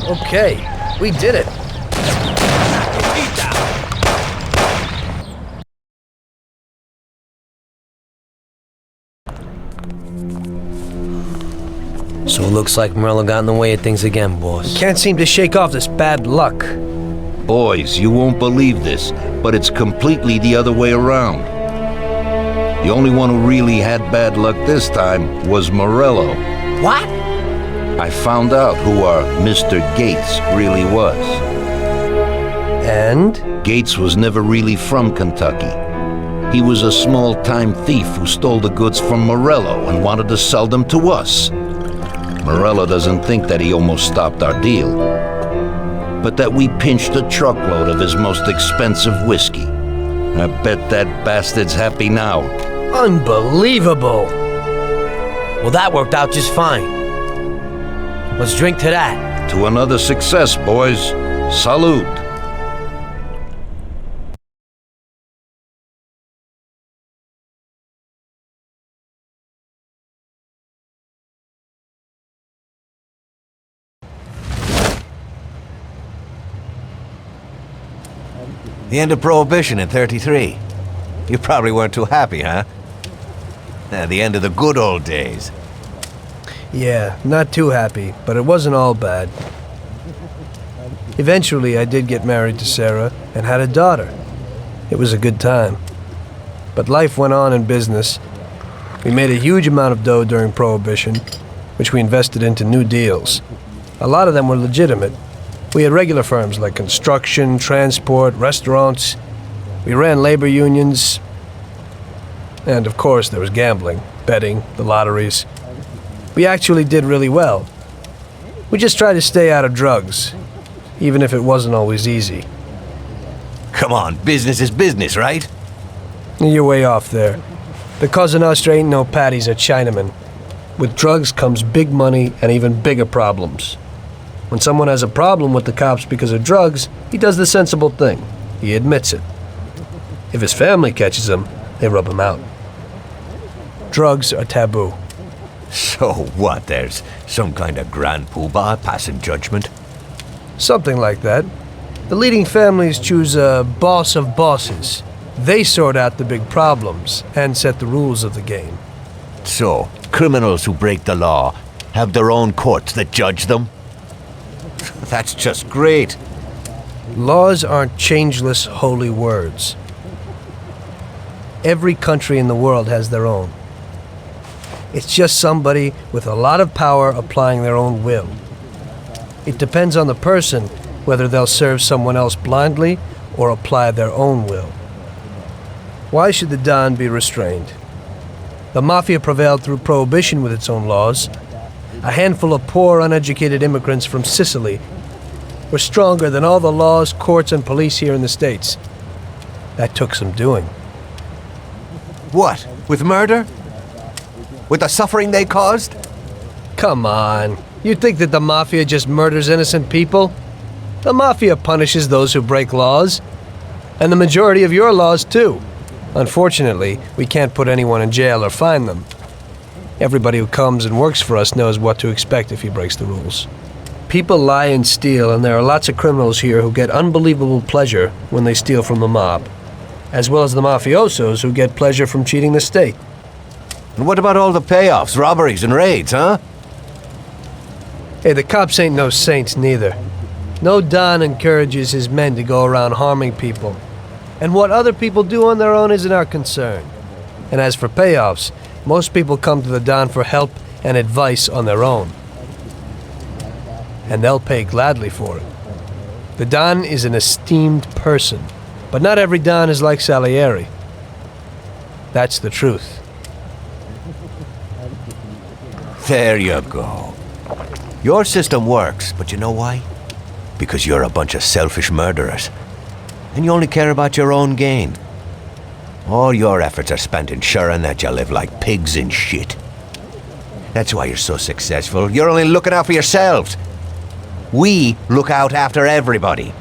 A: Okay, we did it.
D: So it looks like Morello got in the way of things again, boss.
A: Can't seem to shake off this bad luck.
Q: Boys, you won't believe this, but it's completely the other way around. The only one who really had bad luck this time was Morello.
D: What?
Q: I found out who our Mr. Gates really was.
A: And?
Q: Gates was never really from Kentucky. He was a small-time thief who stole the goods from Morello and wanted to sell them to us. Morello doesn't think that he almost stopped our deal, but that we pinched a truckload of his most expensive whiskey. I bet that bastard's happy now.
A: Unbelievable!
D: Well, that worked out just fine. Let's drink to that.
Q: To another success, boys. Salute.
F: The end of Prohibition in '33. You probably weren't too happy, huh? The end of the good old days.
A: Yeah, not too happy, but it wasn't all bad. Eventually, I did get married to Sarah and had a daughter. It was a good time. But life went on in business. We made a huge amount of dough during Prohibition, which we invested into new deals. A lot of them were legitimate. We had regular firms like construction, transport, restaurants. We ran labor unions. And of course, there was gambling, betting, the lotteries. We actually did really well. We just tried to stay out of drugs, even if it wasn't always easy.
F: Come on, business is business, right?
A: You're way off there. The Cosa Nostra ain't no patties or Chinamen. With drugs comes big money and even bigger problems. When someone has a problem with the cops because of drugs, he does the sensible thing. He admits it. If his family catches him, they rub him out. Drugs are taboo.
F: So what, there's some kind of grand poobah passing judgment?
A: Something like that. The leading families choose a boss of bosses. They sort out the big problems and set the rules of the game.
F: So, criminals who break the law have their own courts that judge them? That's just great.
A: Laws aren't changeless holy words. Every country in the world has their own. It's just somebody with a lot of power applying their own will. It depends on the person whether they'll serve someone else blindly or apply their own will. Why should the Don be restrained? The Mafia prevailed through prohibition with its own laws. A handful of poor, uneducated immigrants from Sicily were stronger than all the laws, courts, and police here in the States. That took some doing.
F: What? With murder? With the suffering they caused?
A: Come on. You think that the Mafia just murders innocent people? The Mafia punishes those who break laws. And the majority of your laws, too. Unfortunately, we can't put anyone in jail or fine them. Everybody who comes and works for us knows what to expect if he breaks the rules. People lie and steal, and there are lots of criminals here who get unbelievable pleasure when they steal from the mob, as well as the mafiosos who get pleasure from cheating the state.
F: And what about all the payoffs, robberies, and raids, huh?
A: Hey, the cops ain't no saints neither. No Don encourages his men to go around harming people. And what other people do on their own isn't our concern. And as for payoffs, most people come to the Don for help and advice on their own. And they'll pay gladly for it. The Don is an esteemed person, but not every Don is like Salieri. That's the truth.
F: There you go. Your system works, but you know why? Because you're a bunch of selfish murderers. And you only care about your own gain. All your efforts are spent ensuring that you live like pigs in shit. That's why you're so successful. You're only looking out for yourselves. We look out after everybody.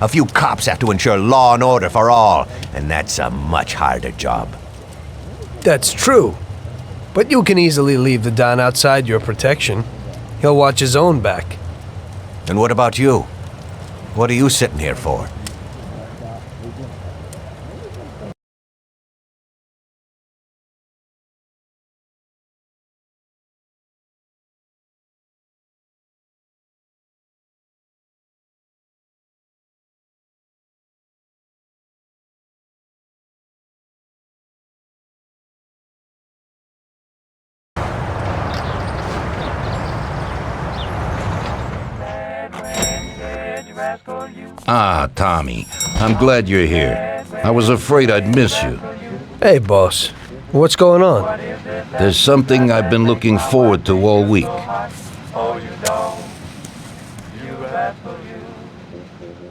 F: A few cops have to ensure law and order for all, and that's a much harder job.
A: That's true. But you can easily leave the Don outside your protection. He'll watch his own back.
F: And what about you? What are you sitting here for?
Q: Ah, Tommy. I'm glad you're here. I was afraid I'd miss you.
A: Hey, boss. What's going on?
Q: There's something I've been looking forward to all week.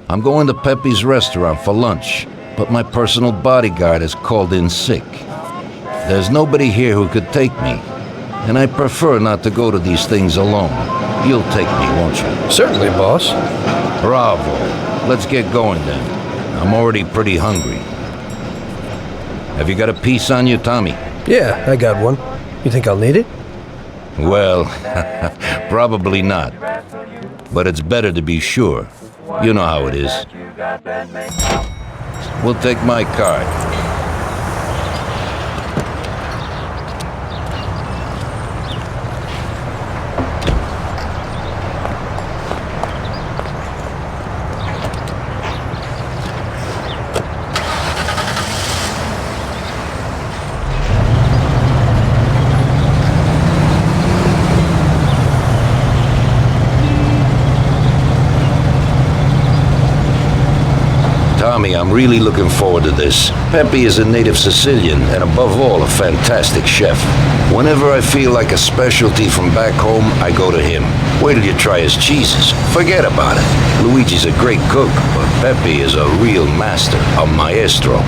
Q: I'm going to Pepe's restaurant for lunch, but my personal bodyguard has called in sick. There's nobody here who could take me, and I prefer not to go to these things alone. You'll take me, won't you?
A: Certainly, boss.
Q: Bravo. Let's get going then. I'm already pretty hungry. Have you got a piece on you, Tommy?
A: Yeah, I got one. You think I'll need it?
Q: Well, probably not. But it's better to be sure. You know how it is. We'll take my card. Tommy, I'm really looking forward to this. Pepe is a native Sicilian and above all, a fantastic chef. Whenever I feel like a specialty from back home, I go to him. Wait till you try his cheeses. Forget about it. Luigi's a great cook, but Pepe is a real master, a maestro.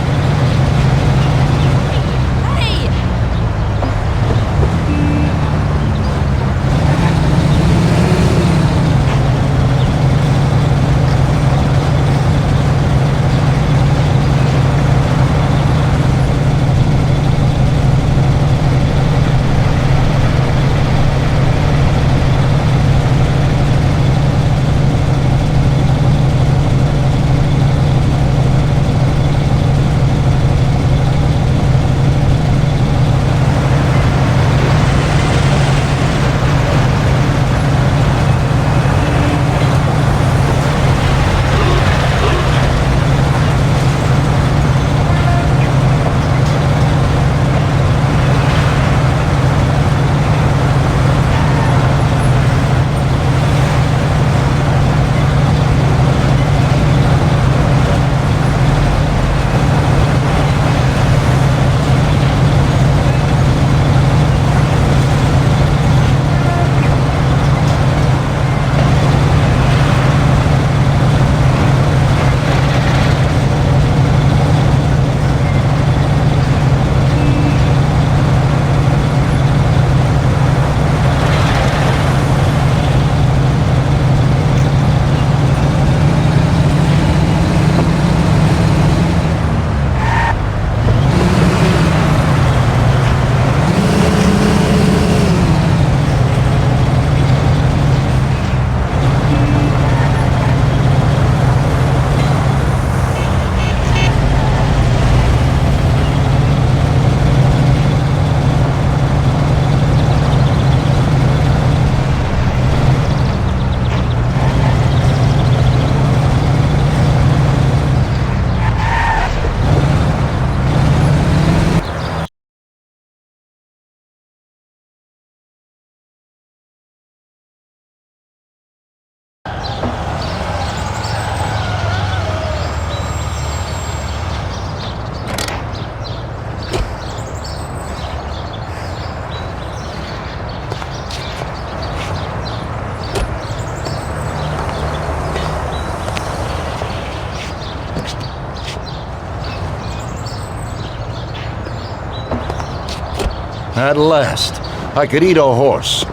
Q: At last, I could eat a horse.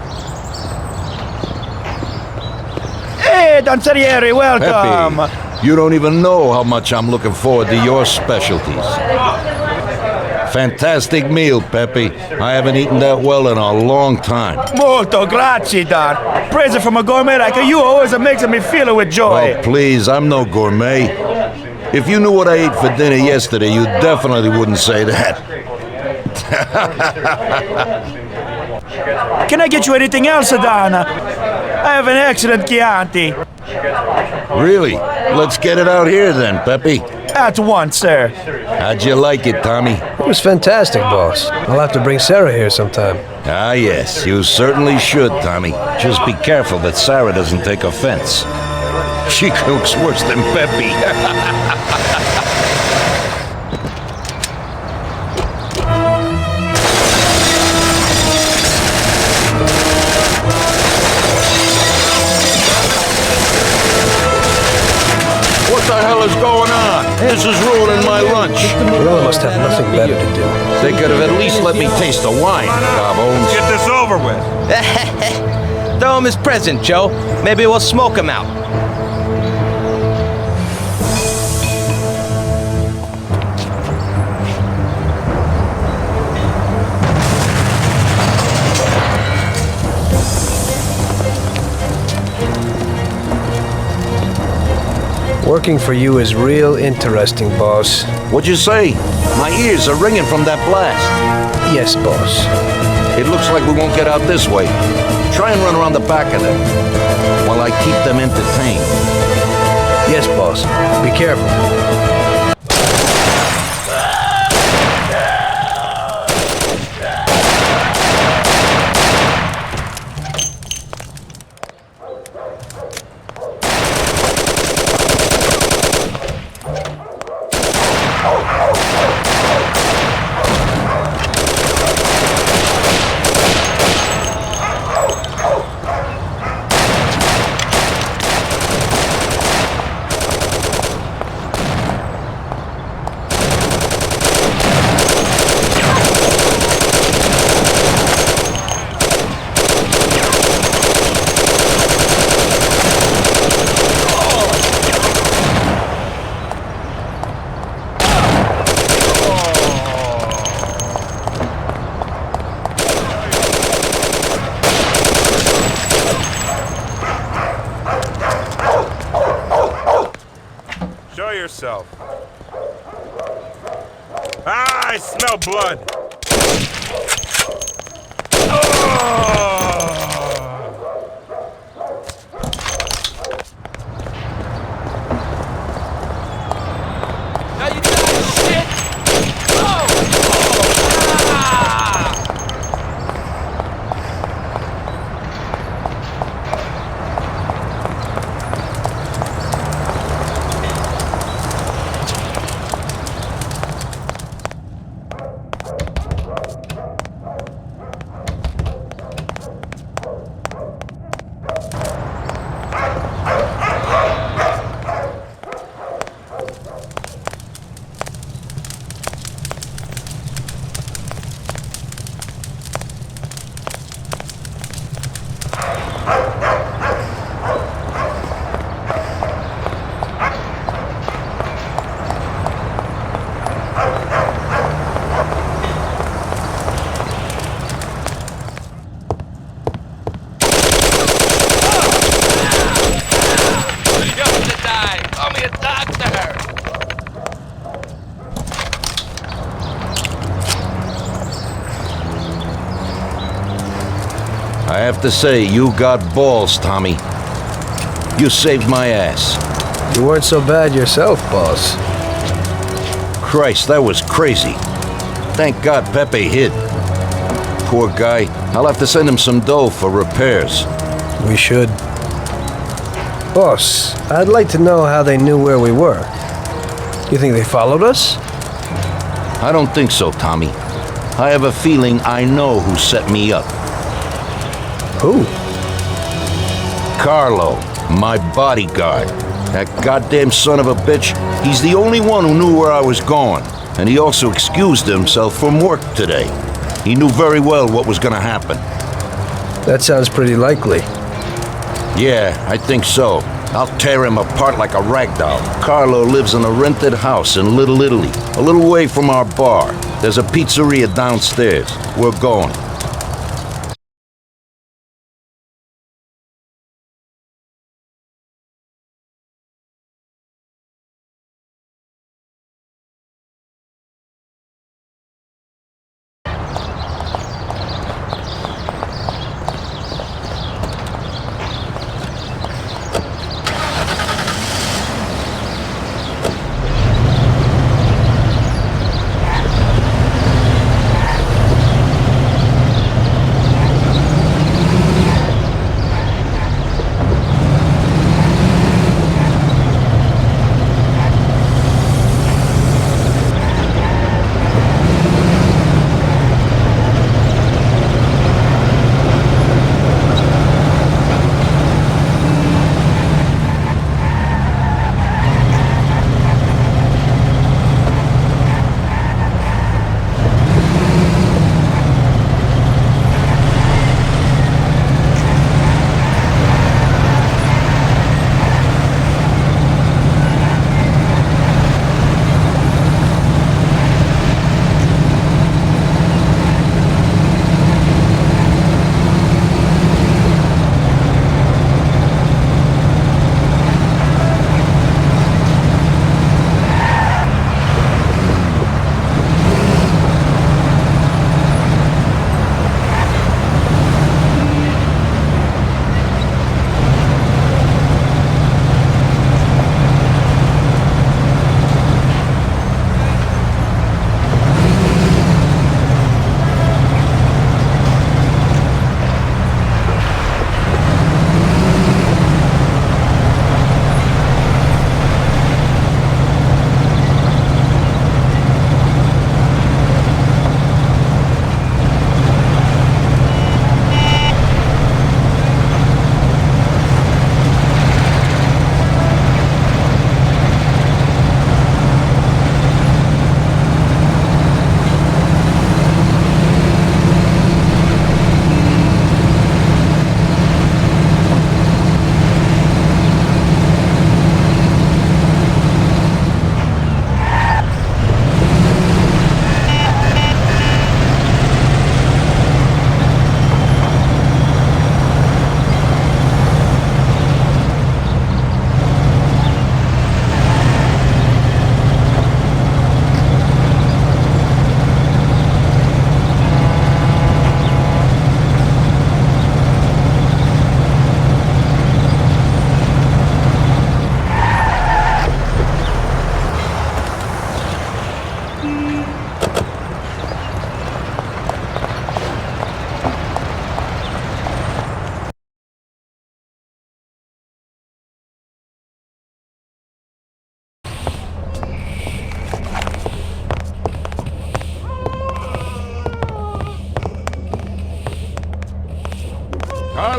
I: Hey, Danzerieri, welcome!
Q: Pepe, you don't even know how much I'm looking forward to your specialties. Fantastic meal, Pepe. I haven't eaten that well in a long time.
I: Molto grazie, Don. Praise from a gourmet like you always makes me feel it with joy.
Q: Oh, please, I'm no gourmet. If you knew what I ate for dinner yesterday, you definitely wouldn't say that.
I: Can I get you anything else, Don? I have an excellent Chianti.
Q: Really? Let's get it out here then, Pepe.
I: At once, sir.
Q: How'd you like it, Tommy?
A: It was fantastic, boss. I'll have to bring Sarah here sometime.
Q: Ah, yes, you certainly should, Tommy. Just be careful that Sarah doesn't take offense. She cooks worse than Pepe. What the hell is going on? This is ruining my lunch.
A: Morella must have nothing better to do.
Q: They could have at least let me taste the wine, Gobbones.
V: Get this over with.
C: Throw him his present, Joe. Maybe we'll smoke him out.
A: Working for you is real interesting, boss.
Q: What'd you say? My ears are ringing from that blast.
A: Yes, boss.
Q: It looks like we won't get out this way. Try and run around the back of them while I keep them entertained.
A: Yes, boss. Be careful.
R: yourself. Ah, I smell blood.
C: Now you die, shit!
Q: I have to say, you got balls, Tommy. You saved my ass.
A: You weren't so bad yourself, boss.
Q: Christ, that was crazy. Thank God Pepe hid. Poor guy. I'll have to send him some dough for repairs.
A: We should. Boss, I'd like to know how they knew where we were. You think they followed us?
Q: I don't think so, Tommy. I have a feeling I know who set me up.
A: Who?
Q: Carlo, my bodyguard. That goddamn son of a bitch, he's the only one who knew where I was going. And he also excused himself from work today. He knew very well what was gonna happen.
A: That sounds pretty likely.
Q: Yeah, I think so. I'll tear him apart like a rag doll. Carlo lives in a rented house in Little Italy, a little way from our bar. There's a pizzeria downstairs. We're going.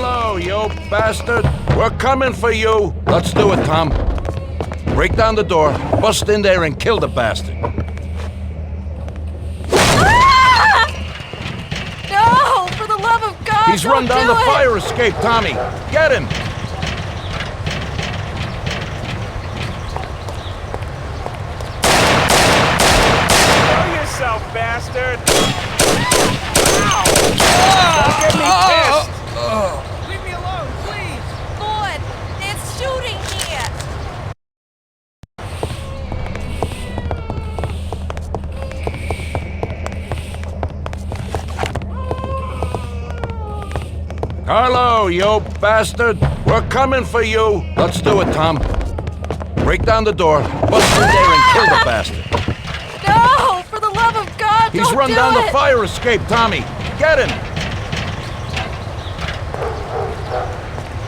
Q: Carlo, you bastard! We're coming for you! Let's do it, Tom. Break down the door, bust in there, and kill the bastard.
H: No! For the love of God,
Q: He's run down the fire escape, Tommy. Get him!
R: Kill yourself, bastard! Ow! Don't get me pissed!
H: Leave me alone, please! Lord, there's shooting here!
Q: Carlo, you bastard! We're coming for you! Let's do it, Tom. Break down the door, bust in there, and kill the bastard.
H: No! For the love of God,
Q: He's run down the fire escape, Tommy. Get him!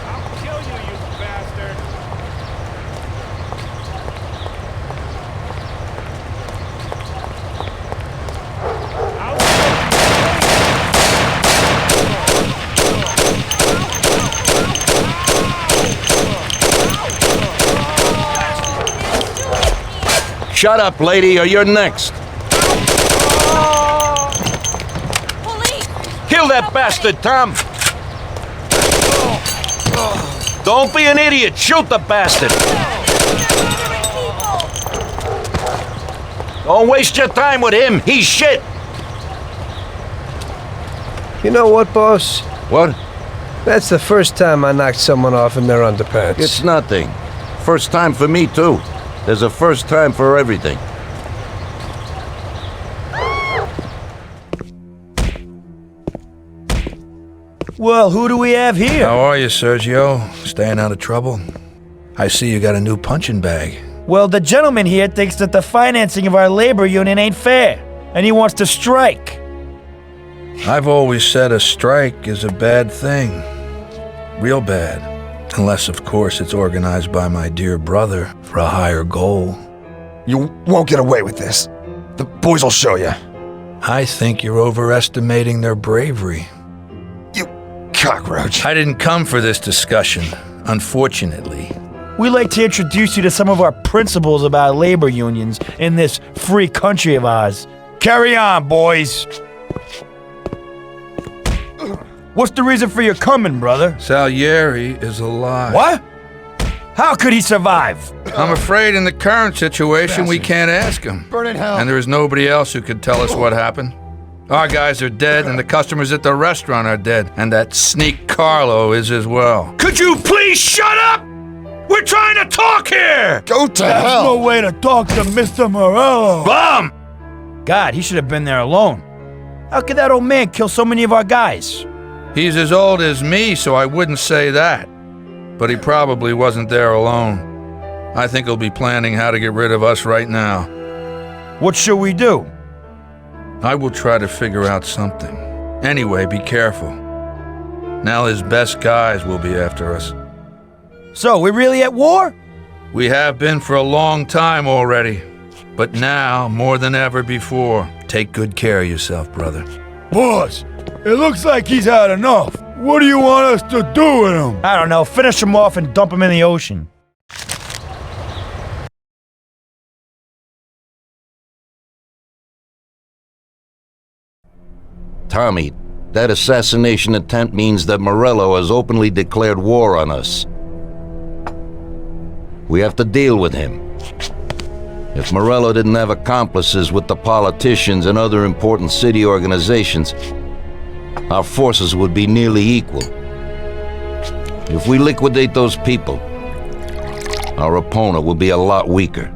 R: I'll kill you, you bastard!
Q: Shut up, lady, or you're next. Kill that bastard, Tom! Don't be an idiot! Shoot the bastard! Don't waste your time with him! He's shit!
A: You know what, boss?
Q: What?
A: That's the first time I knocked someone off in their underpants.
Q: It's nothing. First time for me, too. There's a first time for everything.
I: Well, who do we have here?
S: How are you, Sergio? Staying out of trouble? I see you got a new punching bag.
I: Well, the gentleman here thinks that the financing of our labor union ain't fair, and he wants to strike.
S: I've always said a strike is a bad thing. Real bad. Unless, of course, it's organized by my dear brother for a higher goal.
L: You won't get away with this. The boys will show you.
S: I think you're overestimating their bravery.
L: You cockroach.
S: I didn't come for this discussion, unfortunately.
I: We'd like to introduce you to some of our principles about labor unions in this free country of ours. Carry on, boys. What's the reason for your coming, brother?
S: Salieri is alive.
I: What? How could he survive?
S: I'm afraid in the current situation we can't ask him.
L: Burn in hell.
S: And there is nobody else who could tell us what happened. Our guys are dead, and the customers at the restaurant are dead, and that sneak Carlo is as well.
Q: Could you please shut up? We're trying to talk here!
L: Go to
I: There's
L: hell.
I: no way to talk to Mr. Morello.
Q: Bum!
I: God, he should have been there alone. How could that old man kill so many of our guys?
S: He's as old as me, so I wouldn't say that. But he probably wasn't there alone. I think he'll be planning how to get rid of us right now.
I: What should we do?
S: I will try to figure out something. Anyway, be careful. Now his best guys will be after us.
I: So, we really at war?
S: We have been for a long time already. But now, more than ever before, take good care of yourself, brother.
I: Boss, it looks like he's had enough. What do you want us to do with him? I don't know. Finish him off and dump him in the ocean.
Q: Tommy, that assassination attempt means that Morello has openly declared war on us. We have to deal with him. If Morello didn't have accomplices with the politicians and other important city organizations, our forces would be nearly equal. If we liquidate those people, our opponent will be a lot weaker.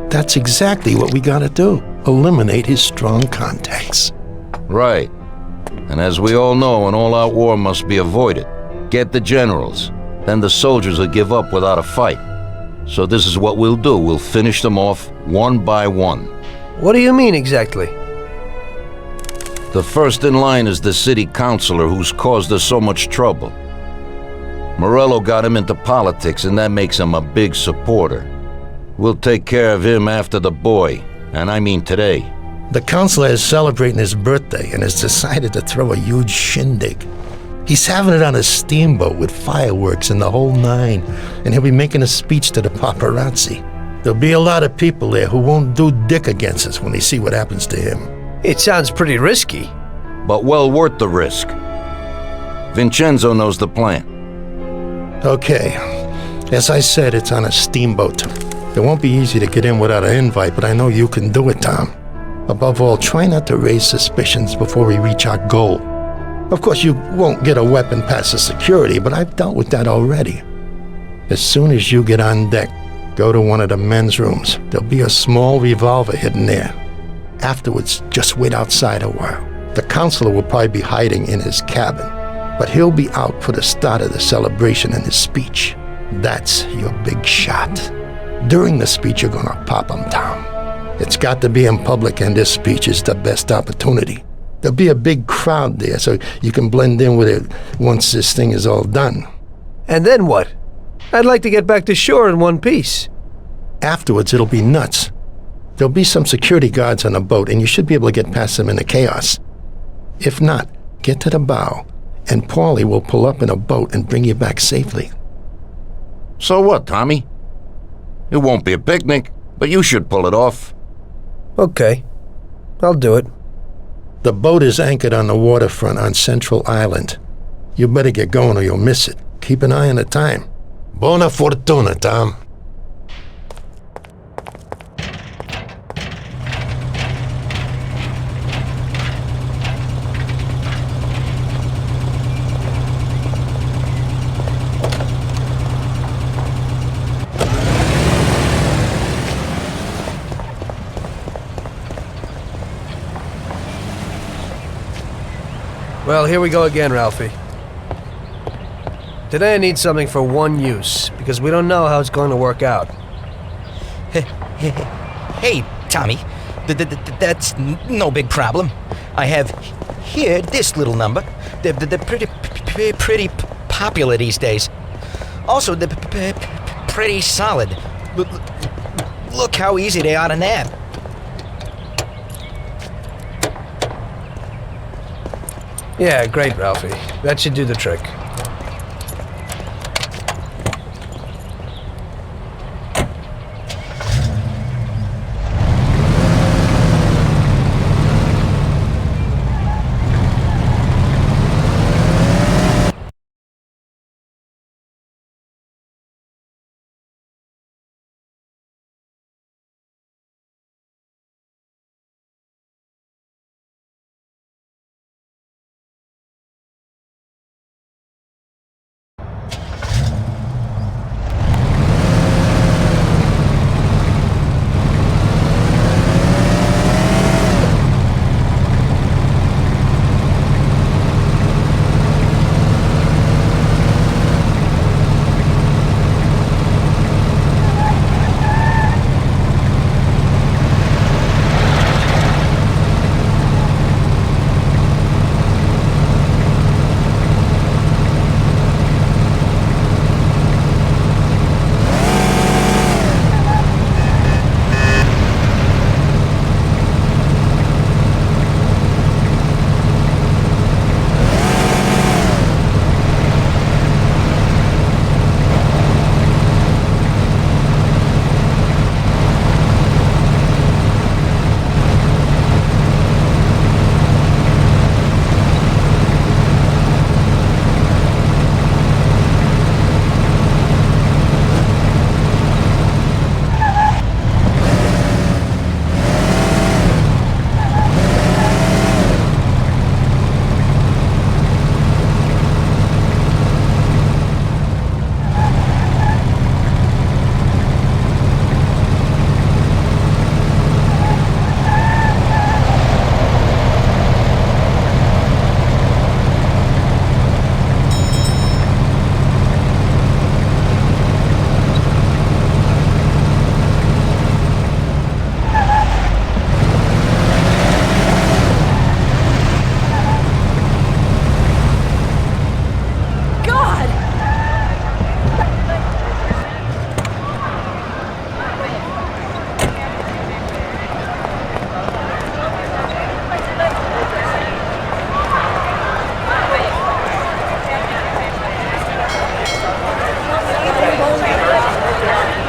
N: That's exactly what we gotta do. Eliminate his strong contacts.
Q: Right. And as we all know, an all-out war must be avoided. Get the generals, then the soldiers will give up without a fight. So this is what we'll do. We'll finish them off one by one.
A: What do you mean exactly?
Q: The first in line is the city councilor who's caused us so much trouble. Morello got him into politics, and that makes him a big supporter. We'll take care of him after the boy, and I mean today.
N: The counselor is celebrating his birthday and has decided to throw a huge shindig. He's having it on a steamboat with fireworks and the whole nine, and he'll be making a speech to the paparazzi. There'll be a lot of people there who won't do dick against us when they see what happens to him.
A: It sounds pretty risky.
Q: But well worth the risk. Vincenzo knows the plan.
N: Okay. As I said, it's on a steamboat. It won't be easy to get in without an invite, but I know you can do it, Tom. Above all, try not to raise suspicions before we reach our goal. Of course, you won't get a weapon past the security, but I've dealt with that already. As soon as you get on deck, go to one of the men's rooms. There'll be a small revolver hidden there. Afterwards, just wait outside a while. The counselor will probably be hiding in his cabin, but he'll be out for the start of the celebration and his speech. That's your big shot. During the speech, you're gonna pop him, Tom. It's got to be in public, and this speech is the best opportunity. There'll be a big crowd there, so you can blend in with it once this thing is all done.
A: And then what? I'd like to get back to shore in one piece.
N: Afterwards, it'll be nuts. There'll be some security guards on the boat, and you should be able to get past them in the chaos. If not, get to the bow, and Paulie will pull up in a boat and bring you back safely.
Q: So what, Tommy? It won't be a picnic, but you should pull it off.
A: Okay. I'll do it.
N: The boat is anchored on the waterfront on Central Island. You better get going or you'll miss it. Keep an eye on the time. Buona fortuna, Tom.
A: Well, here we go again, Ralphie. Today I need something for one use, because we don't know how it's going to work out.
O: Hey, Tommy. That's no big problem. I have here this little number. They're pretty popular these days. Also, they're pretty solid. Look how easy they are to nab.
A: Yeah, great, Ralphie. That should do the trick.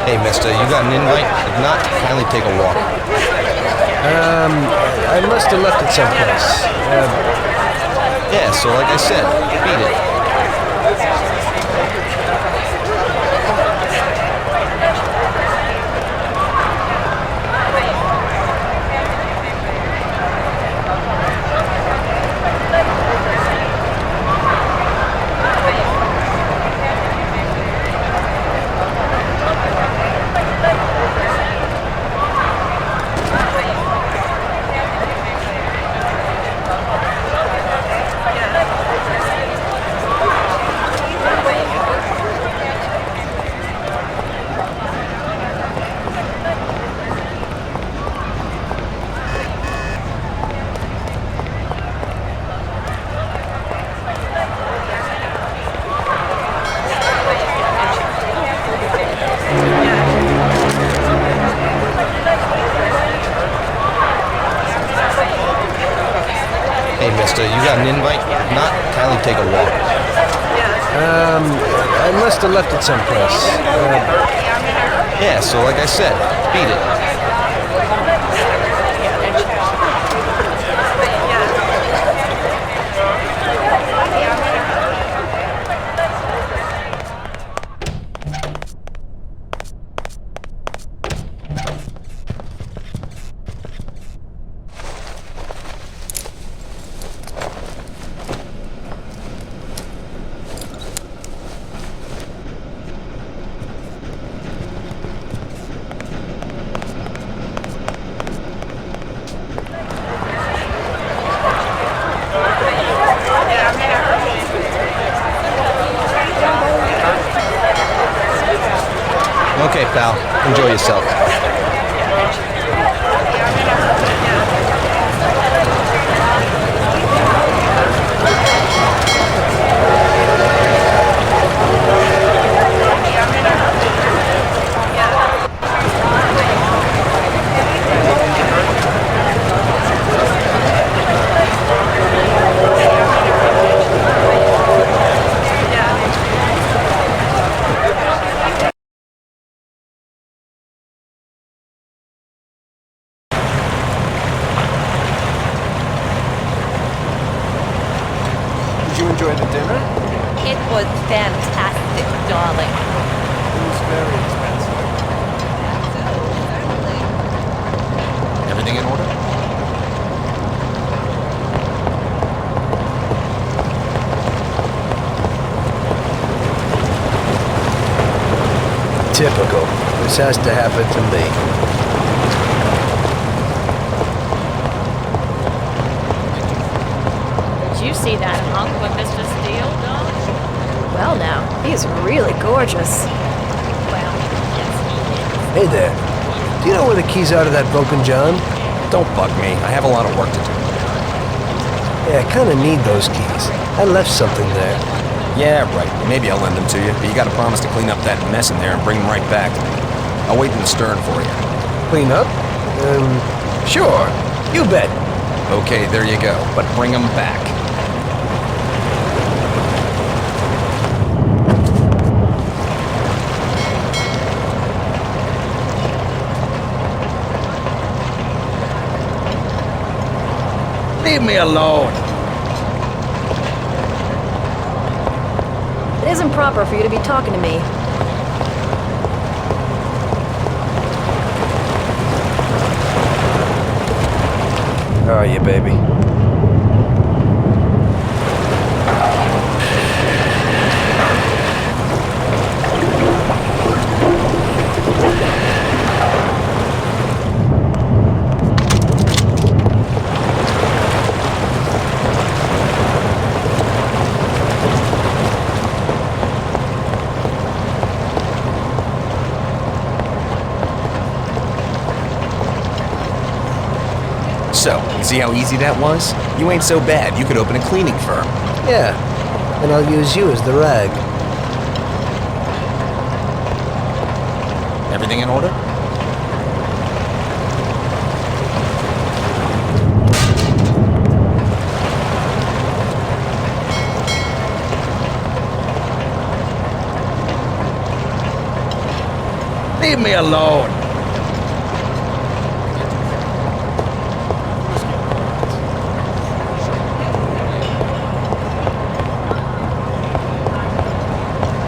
C: Hey, mister, you got an invite? If not, kindly take a walk.
A: I must have left it someplace.
C: Yeah, so like I said, beat it. Hey, mister, you got an invite? If not, kindly take a walk.
A: I must have left it someplace.
C: Yeah, so like I said, beat it. Okay, pal. Enjoy yourself.
L: Did you enjoy the dinner?
H: It was fantastic, darling.
L: It was very expensive.
C: Everything in order?
A: Typical. This has to happen to me.
H: Did you see that hunk with Mr. Steele, darling?
T: Well now, he's really gorgeous.
H: Well, yes, he is.
A: Hey there. Do you know where the keys are to that broken John?
C: Don't bug me. I have a lot of work to do.
A: Yeah, I kind of need those keys. I left something there.
C: Yeah, right. Maybe I'll lend them to you, but you gotta promise to clean up that mess in there and bring them right back to me. I'll wait in the stern for you.
A: Clean up? Sure. You bet.
C: Okay, there you go. But bring them back.
I: Leave me alone.
T: It isn't proper for you to be talking to me.
A: How are you, baby?
C: So, see how easy that was? You ain't so bad. You could open a cleaning firm.
A: Yeah. And I'll use you as the rag.
C: Everything in order?
Q: Leave me alone.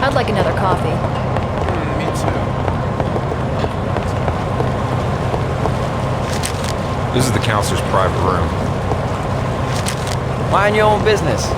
T: I'd like another coffee.
L: Me too.
M: This is the counselor's private room.
U: Mind your own business.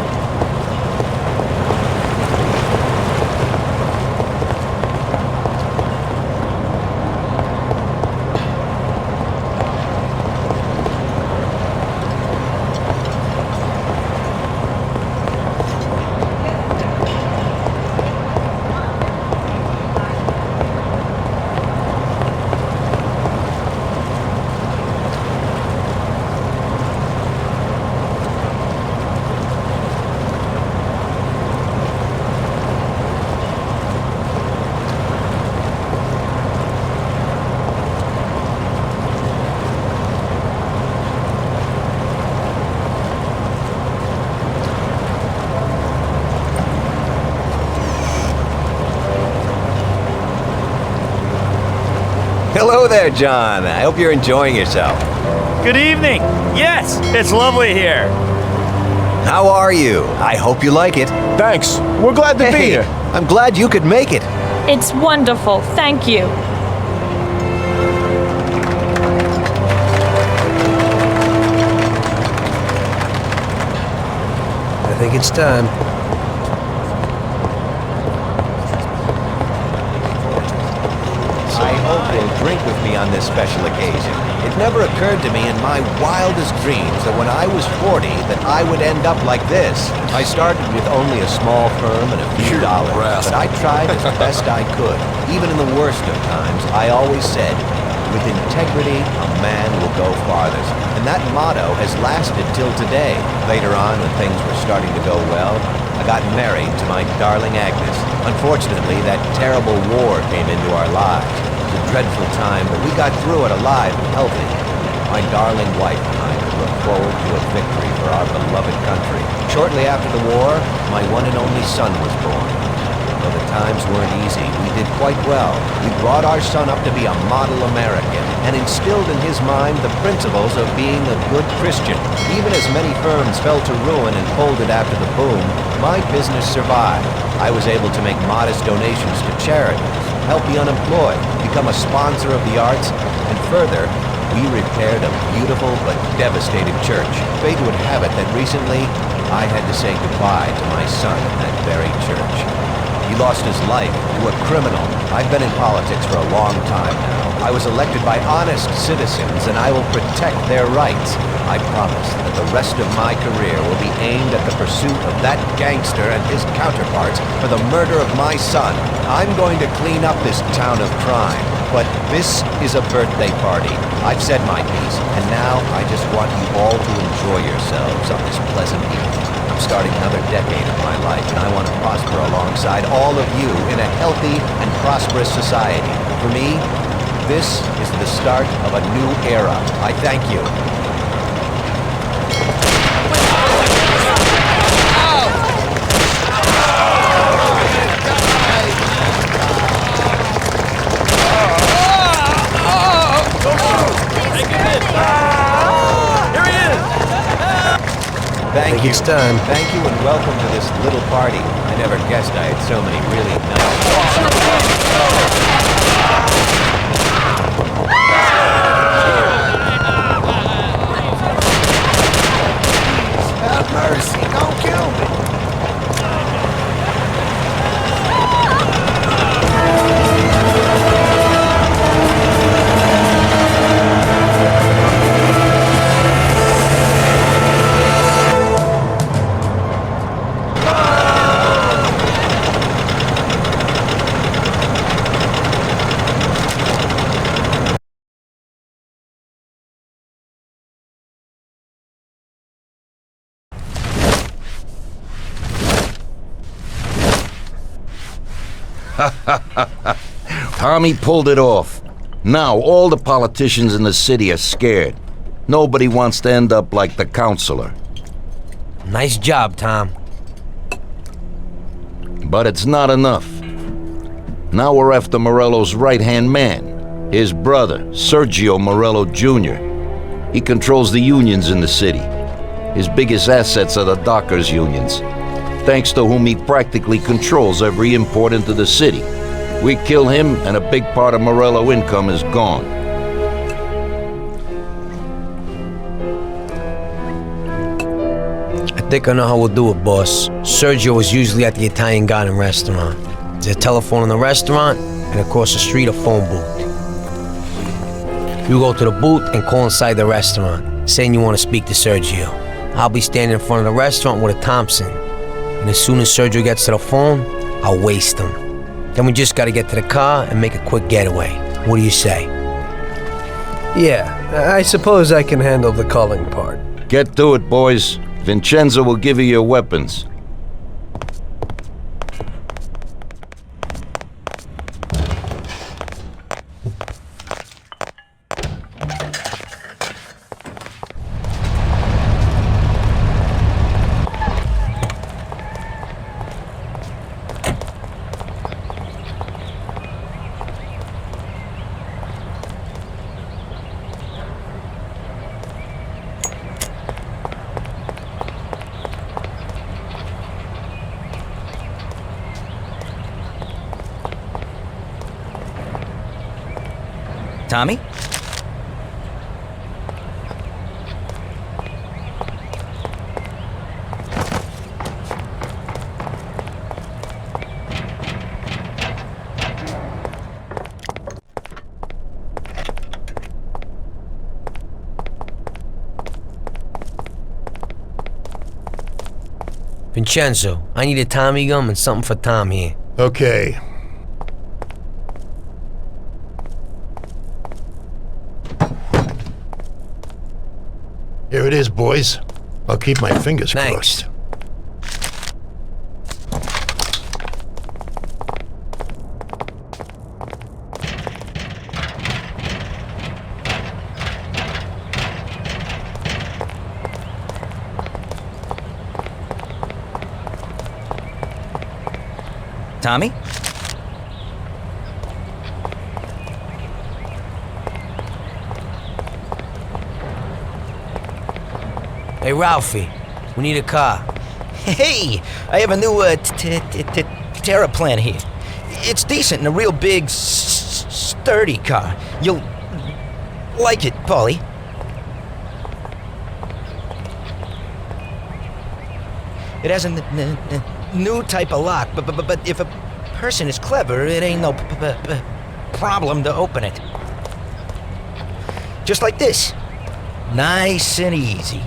F: Hello there, John. I hope you're enjoying yourself.
I: Good evening. Yes, it's lovely here.
F: How are you? I hope you like it.
Q: Thanks. We're glad to be here.
F: I'm glad you could make it.
W: It's wonderful. Thank you.
A: I think it's time.
F: I hope you'll drink with me on this special occasion. It never occurred to me in my wildest dreams that when I was 40 that I would end up like this. I started with only a small firm and a few dollars, but I tried as best I could. Even in the worst of times, I always said, with integrity, a man will go farthest. And that motto has lasted till today. Later on, when things were starting to go well, I got married to my darling Agnes. Unfortunately, that terrible war came into our lives. It was a dreadful time, but we got through it alive and healthy. My darling wife and I could look forward to a victory for our beloved country. Shortly after the war, my one and only son was born. Though the times weren't easy, we did quite well. We brought our son up to be a model American and instilled in his mind the principles of being a good Christian. Even as many firms fell to ruin and folded after the boom, my business survived. I was able to make modest donations to charities, help the unemployed, become a sponsor of the arts, and further, we repaired a beautiful but devastated church. Fate would have it that recently I had to say goodbye to my son in that very church. He lost his life to a criminal. I've been in politics for a long time now. I was elected by honest citizens, and I will protect their rights. I promise that the rest of my career will be aimed at the pursuit of that gangster and his counterparts for the murder of my son. I'm going to clean up this town of crime, but this is a birthday party. I've said my piece, and now I just want you all to enjoy yourselves on this pleasant evening. I'm starting another decade of my life, and I want to prosper alongside all of you in a healthy and prosperous society. For me, this is the start of a new era. I thank you. Thank you.
A: It's time.
F: Thank you and welcome to this little party. I never guessed I had so many really nice... Have mercy, don't kill me.
Q: Tommy pulled it off. Now all the politicians in the city are scared. Nobody wants to end up like the counselor.
D: Nice job, Tom.
Q: But it's not enough. Now we're after Morello's right-hand man, his brother, Sergio Morello Jr. He controls the unions in the city. His biggest assets are the dockers' unions, thanks to whom he practically controls every import into the city. We kill him, and a big part of Morello income is gone.
D: I think I know how we'll do it, boss. Sergio is usually at the Italian Garden restaurant. There's a telephone in the restaurant, and across the street a phone booth. You go to the booth and call inside the restaurant, saying you want to speak to Sergio. I'll be standing in front of the restaurant with a Thompson, and as soon as Sergio gets to the phone, I'll waste him. Then we just gotta get to the car and make a quick getaway. What do you say?
A: Yeah, I suppose I can handle the calling part.
Q: Get to it, boys. Vincenzo will give you your weapons.
O: Tommy?
D: Vincenzo, I need a Tommy gum and something for Tom here.
N: Okay. Here it is, boys. I'll keep my fingers crossed.
O: Tommy?
D: Hey, Ralphie, we need a car.
O: Hey, I have a new Terra plan here. It's decent and a real big, sturdy car. You'll like it, Paulie. It has a new type of lock, but if a person is clever, it ain't no problem to open it. Just like this. Nice and easy.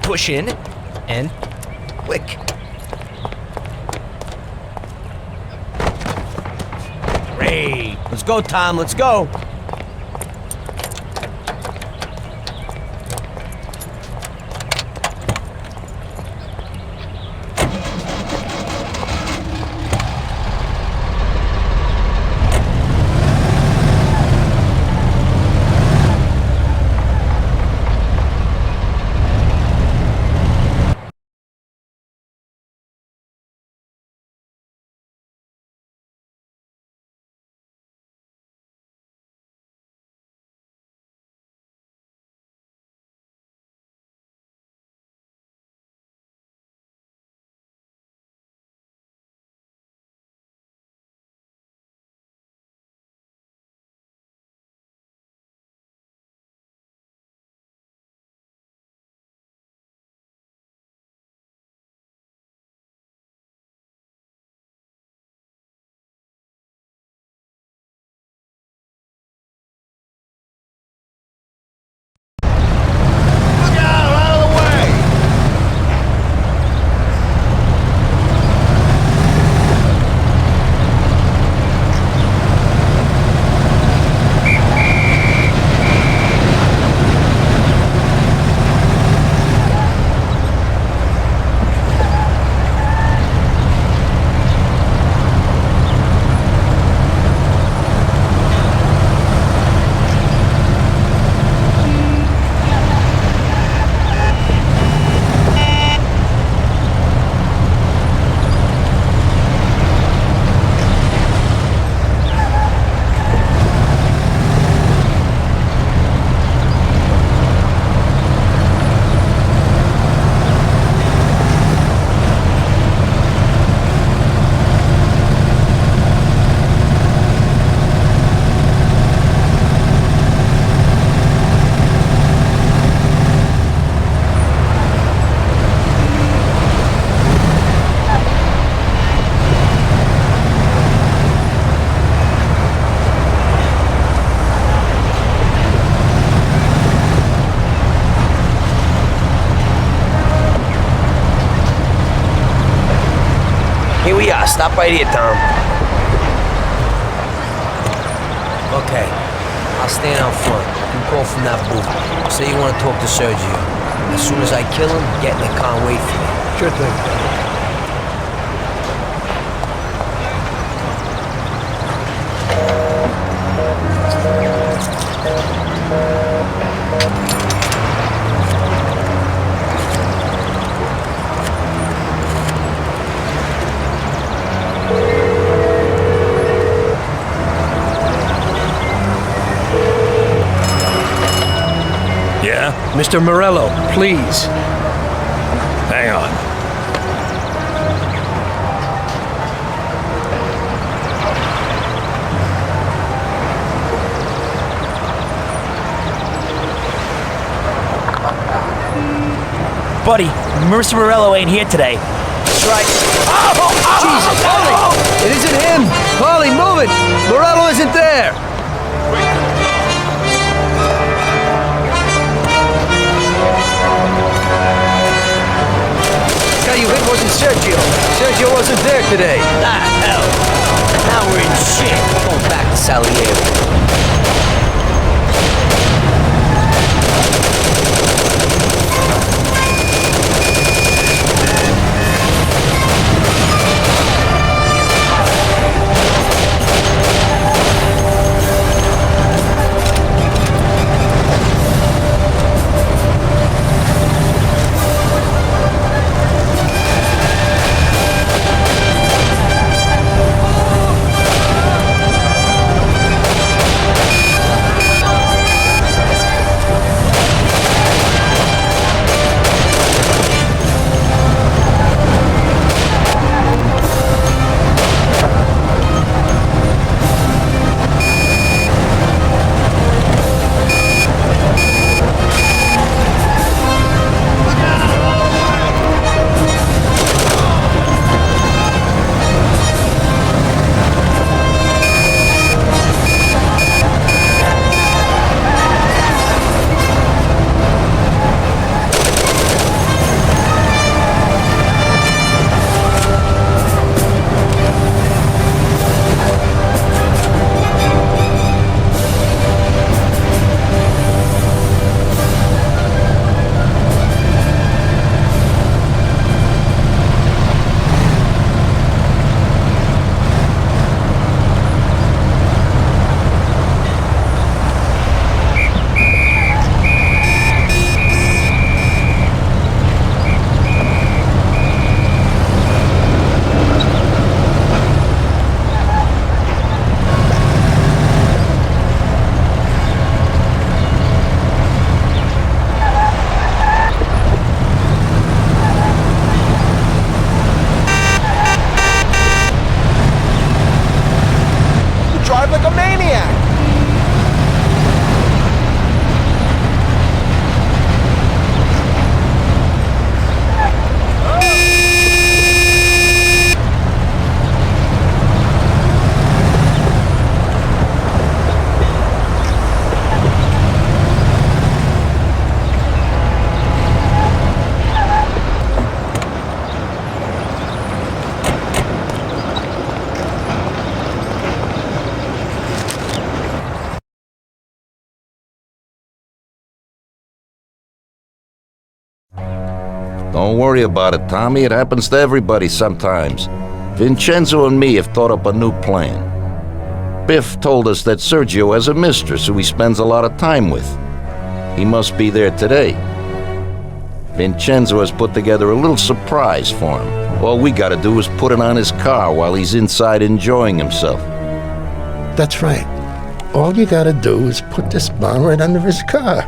O: Push in and click.
D: Great. Let's go, Tom. Let's go. Here we are. Stop right here, Tom. Okay. I'll stand out front. You call from that booth. Say you want to talk to Sergio. As soon as I kill him, get in the car and wait for me.
A: Sure thing.
S: Yeah?
A: Mr. Morello, please.
S: Hang on.
I: Buddy, Mr. Morello ain't here today.
A: That's right. Jesus, Harley! It isn't him! Harley, move it! Morello isn't there! The guy you hit wasn't Sergio. Sergio wasn't there today.
D: Ah, hell. Now we're in shit. Going back to Salieri.
L: Like a maniac!
Q: Don't worry about it, Tommy. It happens to everybody sometimes. Vincenzo and me have thought up a new plan. Biff told us that Sergio has a mistress who he spends a lot of time with. He must be there today. Vincenzo has put together a little surprise for him. All we gotta do is put it on his car while he's inside enjoying himself.
N: That's right. All you gotta do is put this bomb right under his car.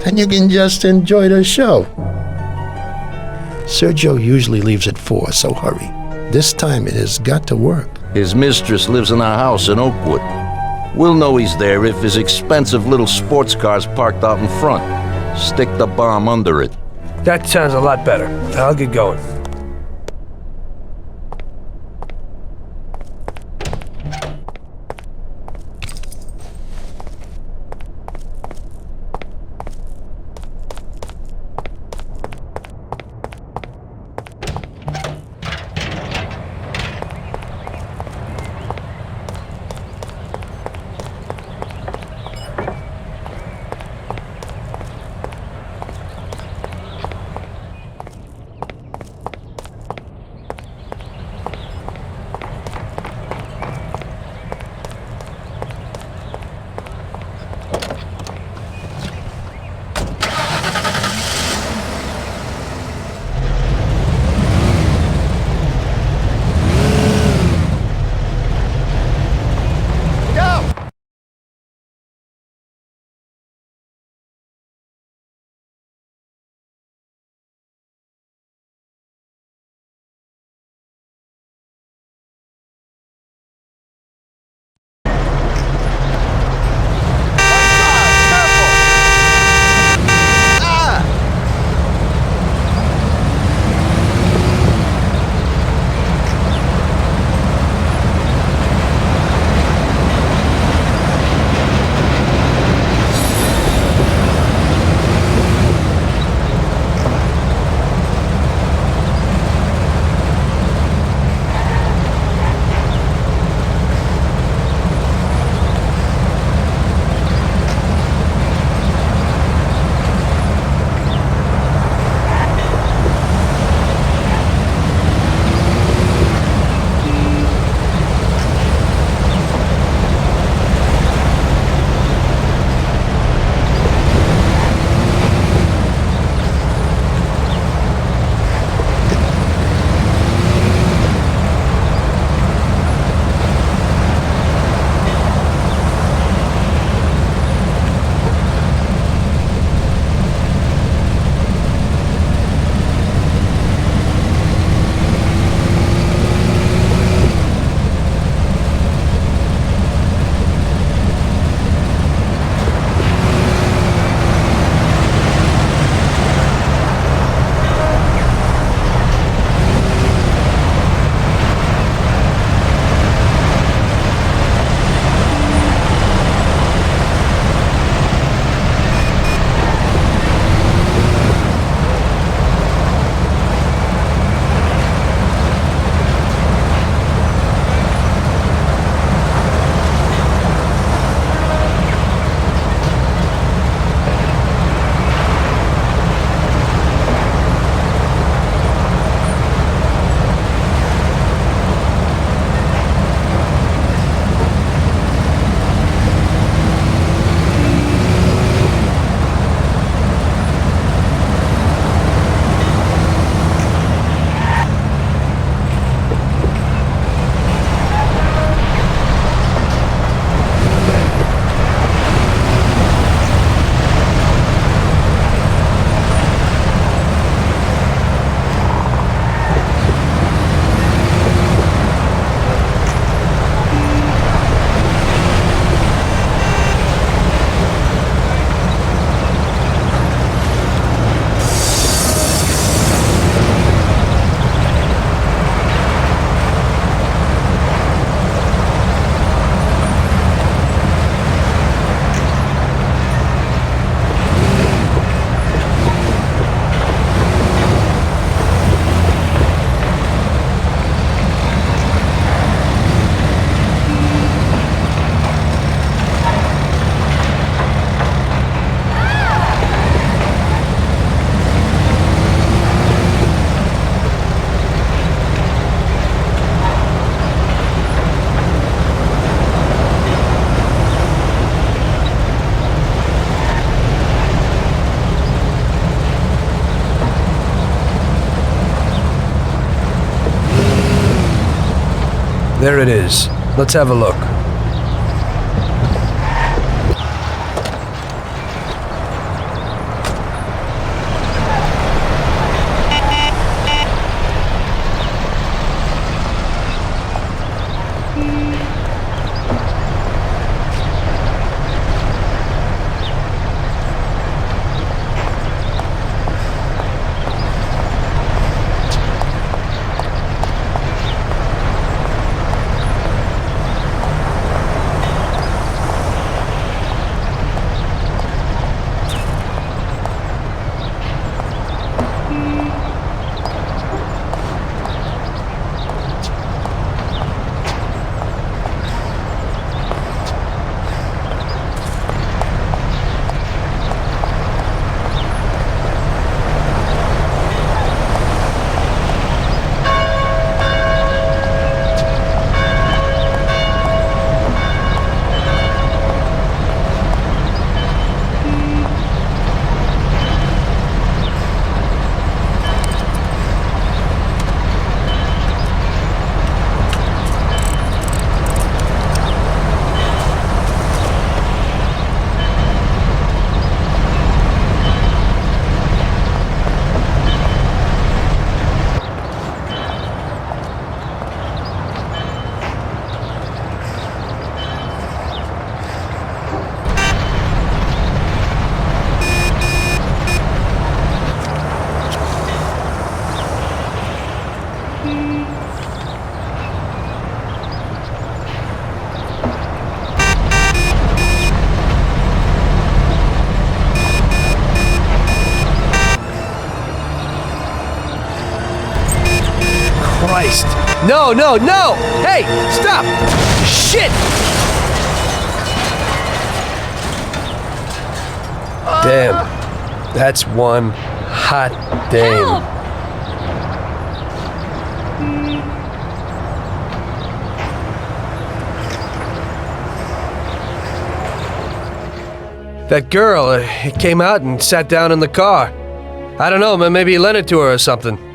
N: Then you can just enjoy the show. Sergio usually leaves at 4, so hurry. This time it has got to work.
Q: His mistress lives in a house in Oakwood. We'll know he's there if his expensive little sports car's parked out in front. Stick the bomb under it.
A: That sounds a lot better. I'll get going. There it is. Let's have a look. Christ. No, no, no! Hey, stop! Shit! Damn. That's one hot dame. That girl came out and sat down in the car. I don't know, man, maybe he lent it to her or something.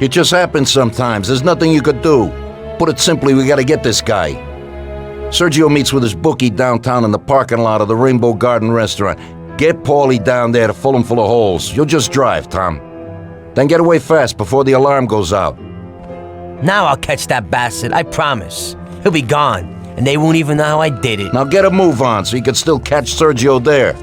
Q: It just happens sometimes. There's nothing you could do. Put it simply, we gotta get this guy. Sergio meets with his bookie downtown in the parking lot of the Rainbow Garden restaurant. Get Paulie down there to fill him full of holes. You'll just drive, Tom. Then get away fast before the alarm goes out.
D: Now I'll catch that bastard, I promise. He'll be gone, and they won't even know how I did it.
Q: Now get a move on so you can still catch Sergio there.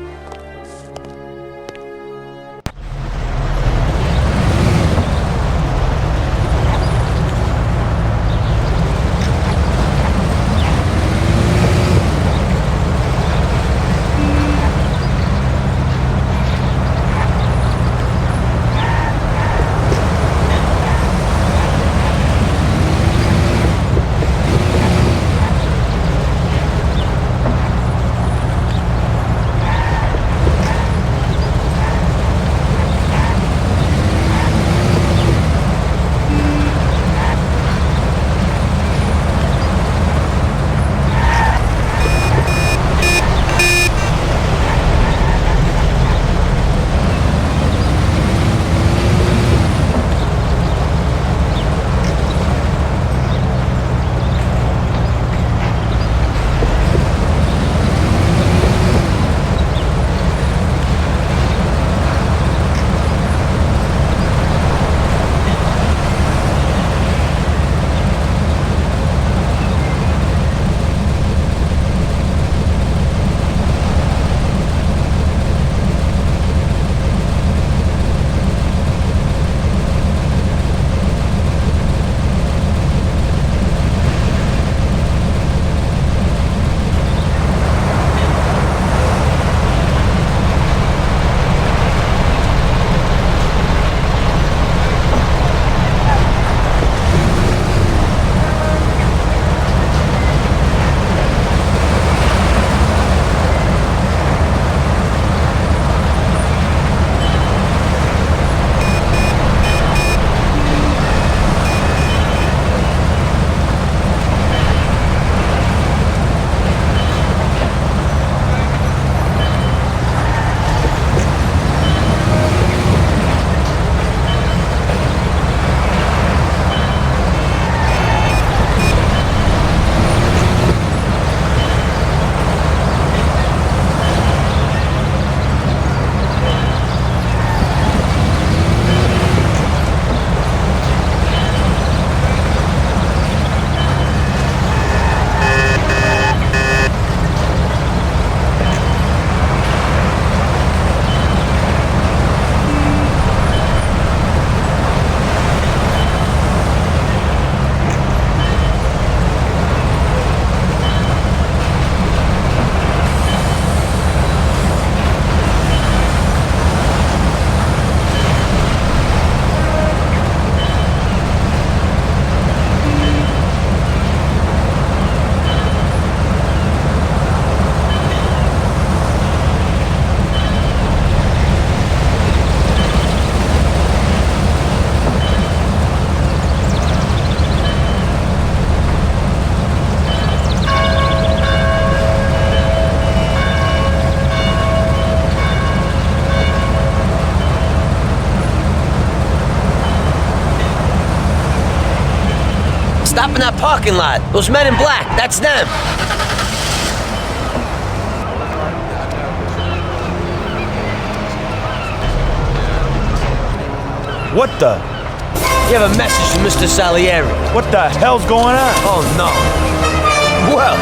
D: Stop in that parking lot. Those men in black, that's them.
I: What the?
D: You have a message from Mr. Salieri.
I: What the hell's going on?
D: Oh, no.
I: Well,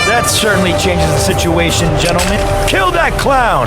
I: that certainly changes the situation, gentlemen. Kill that clown!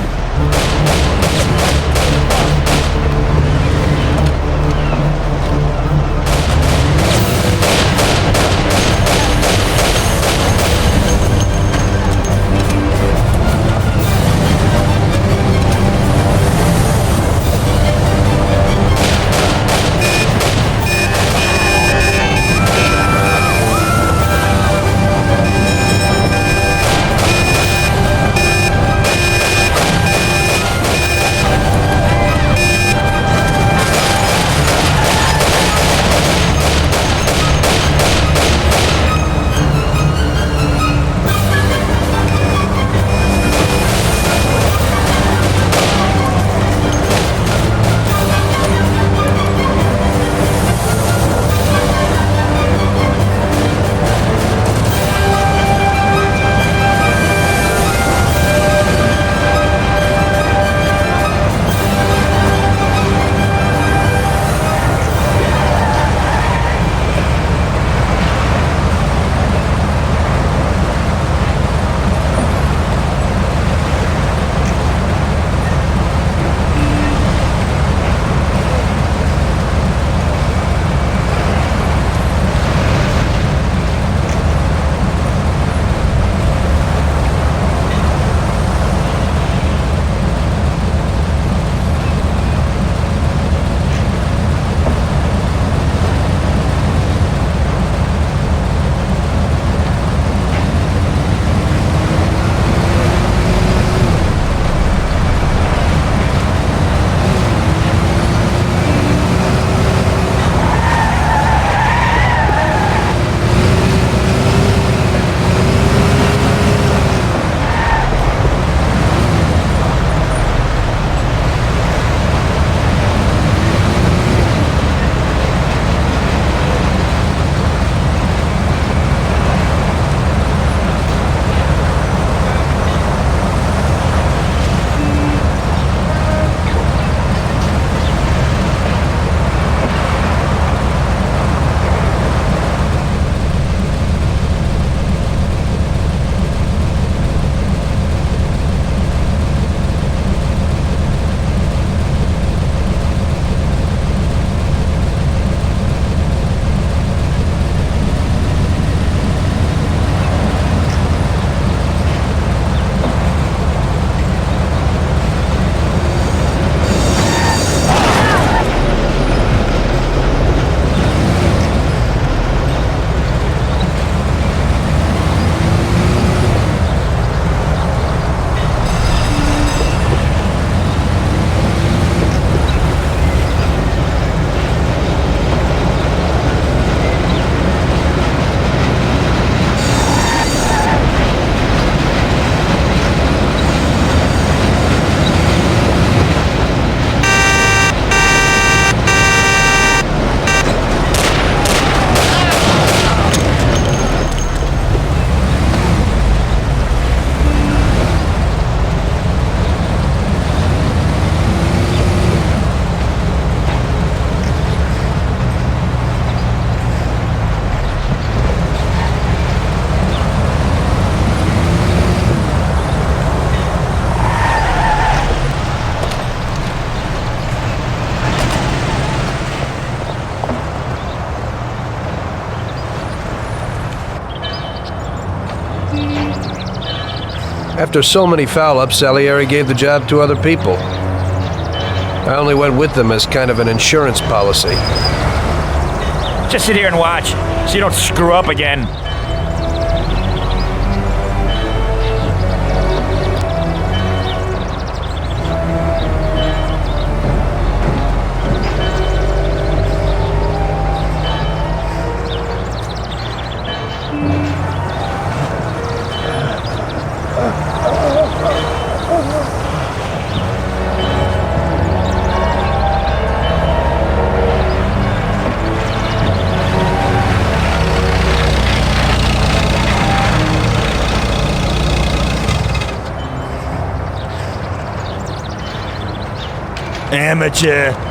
A: After so many foul-ups, Salieri gave the job to other people. I only went with them as kind of an insurance policy.
I: Just sit here and watch, so you don't screw up again. Amateur.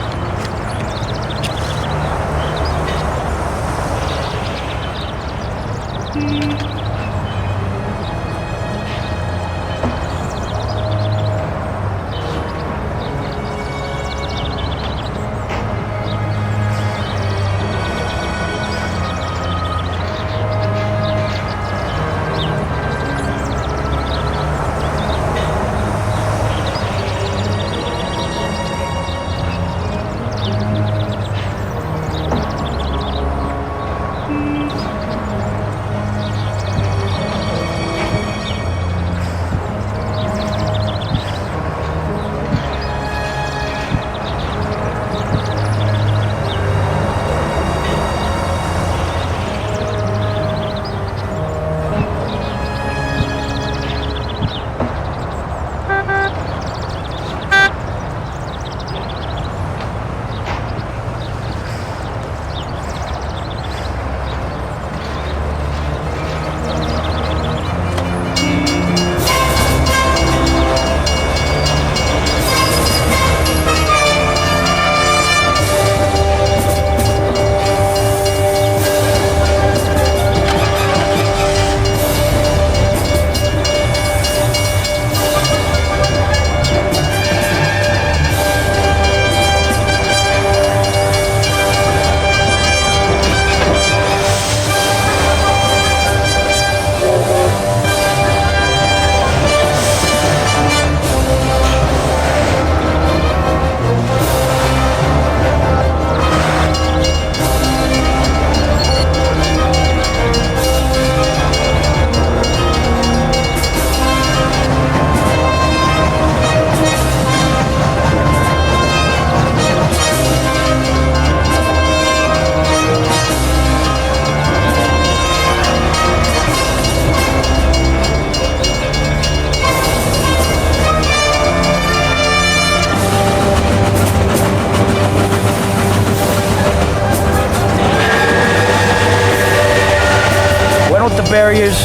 I: Barriers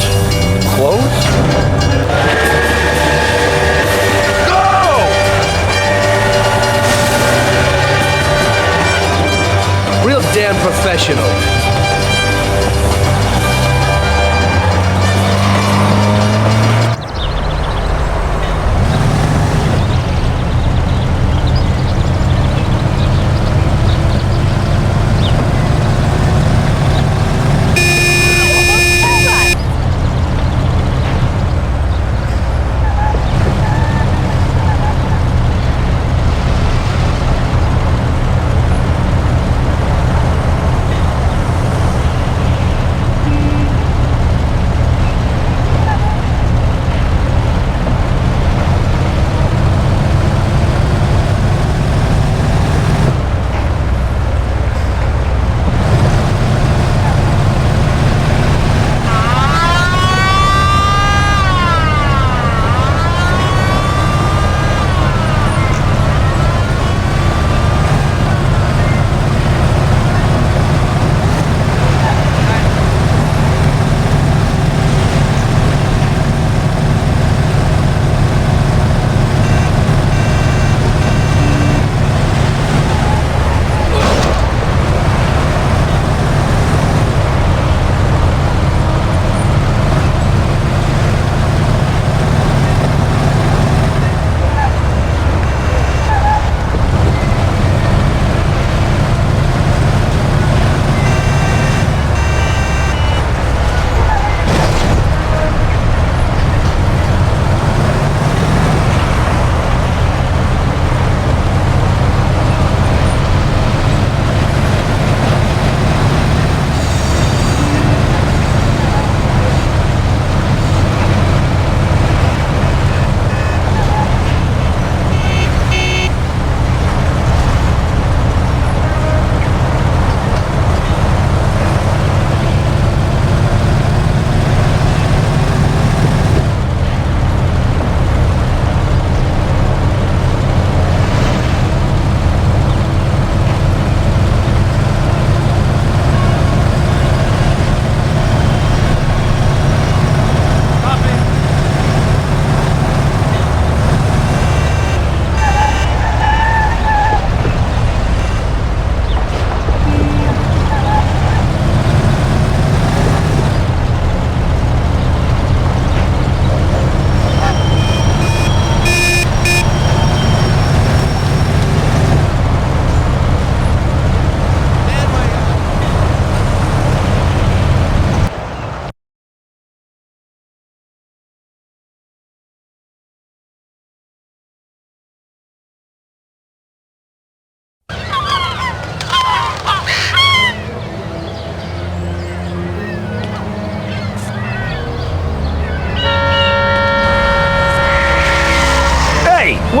I: close? Go!
A: Real damn professional.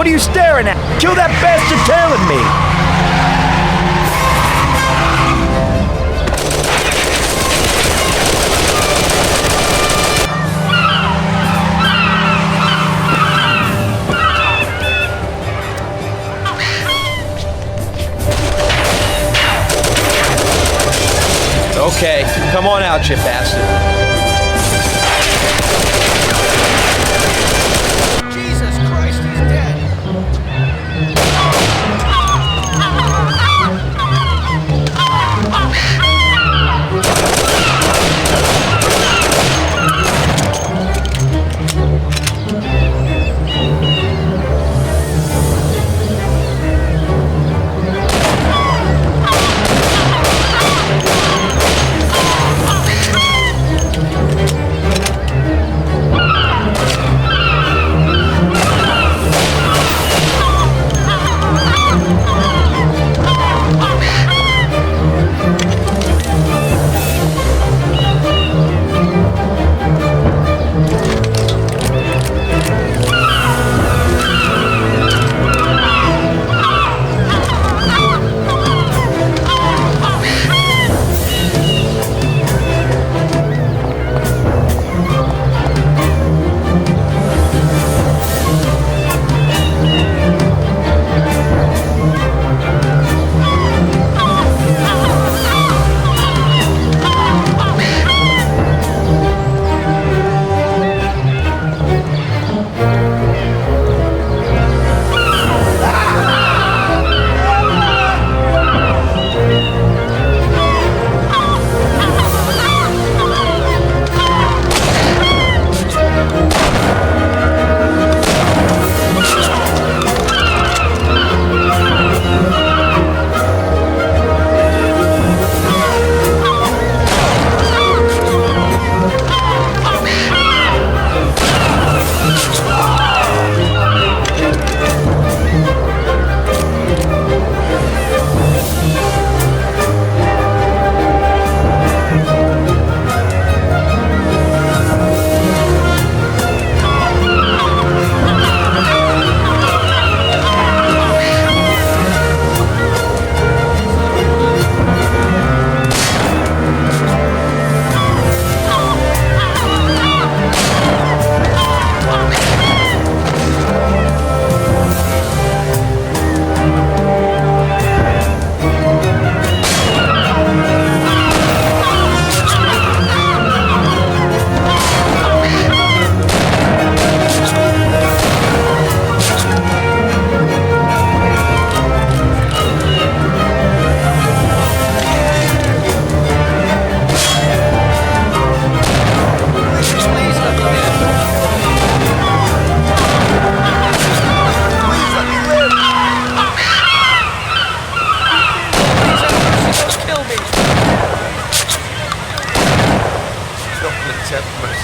I: What are you staring at? Kill that bastard tailing me!
C: Okay, come on out, you bastard.
L: Jesus Christ, he's dead.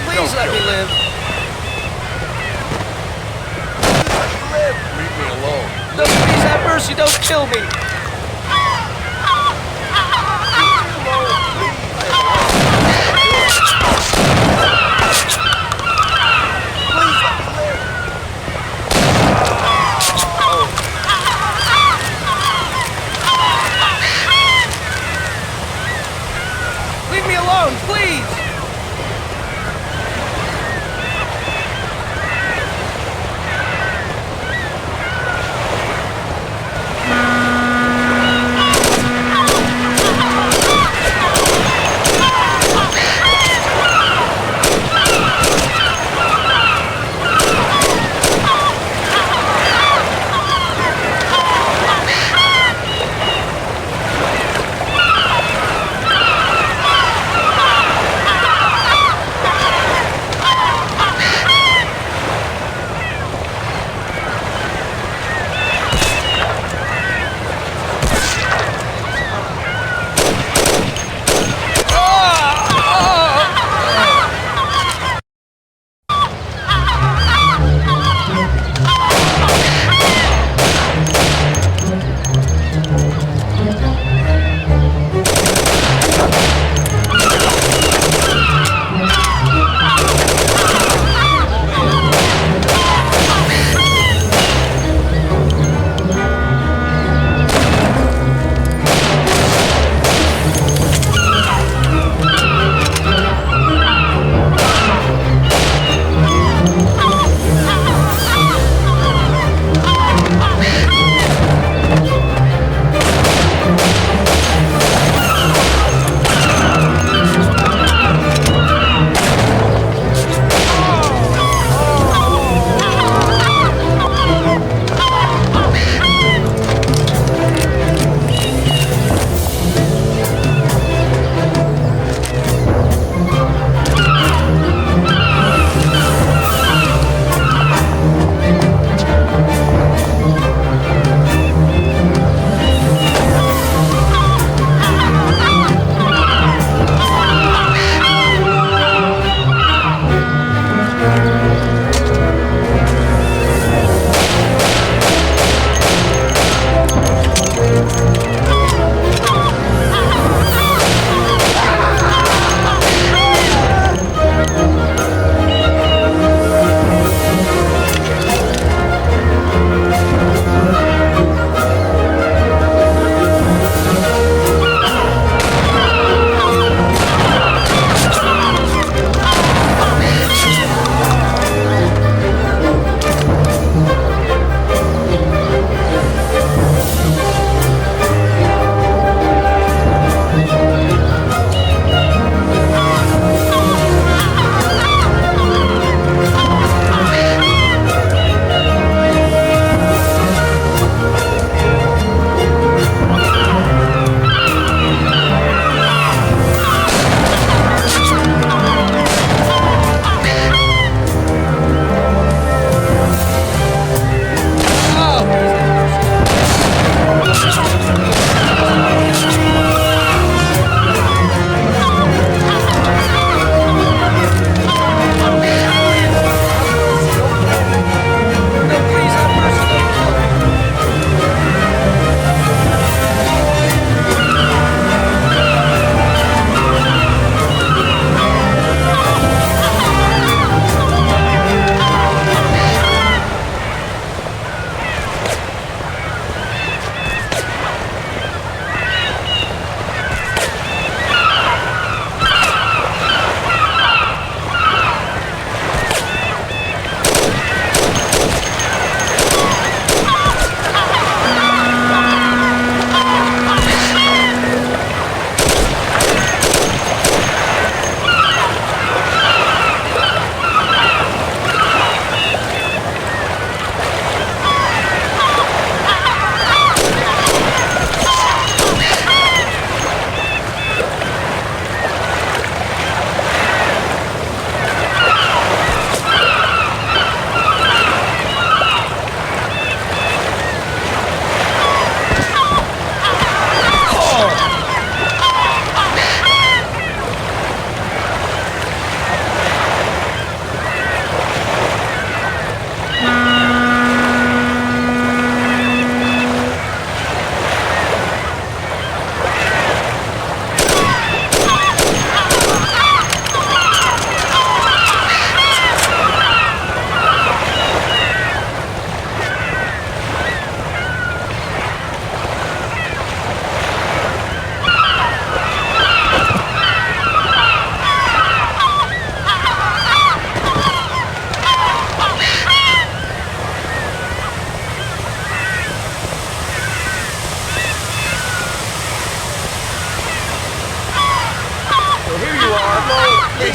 L: Please let me live. Leave me alone.
H: No, please have mercy. Don't kill me. Leave me alone, please.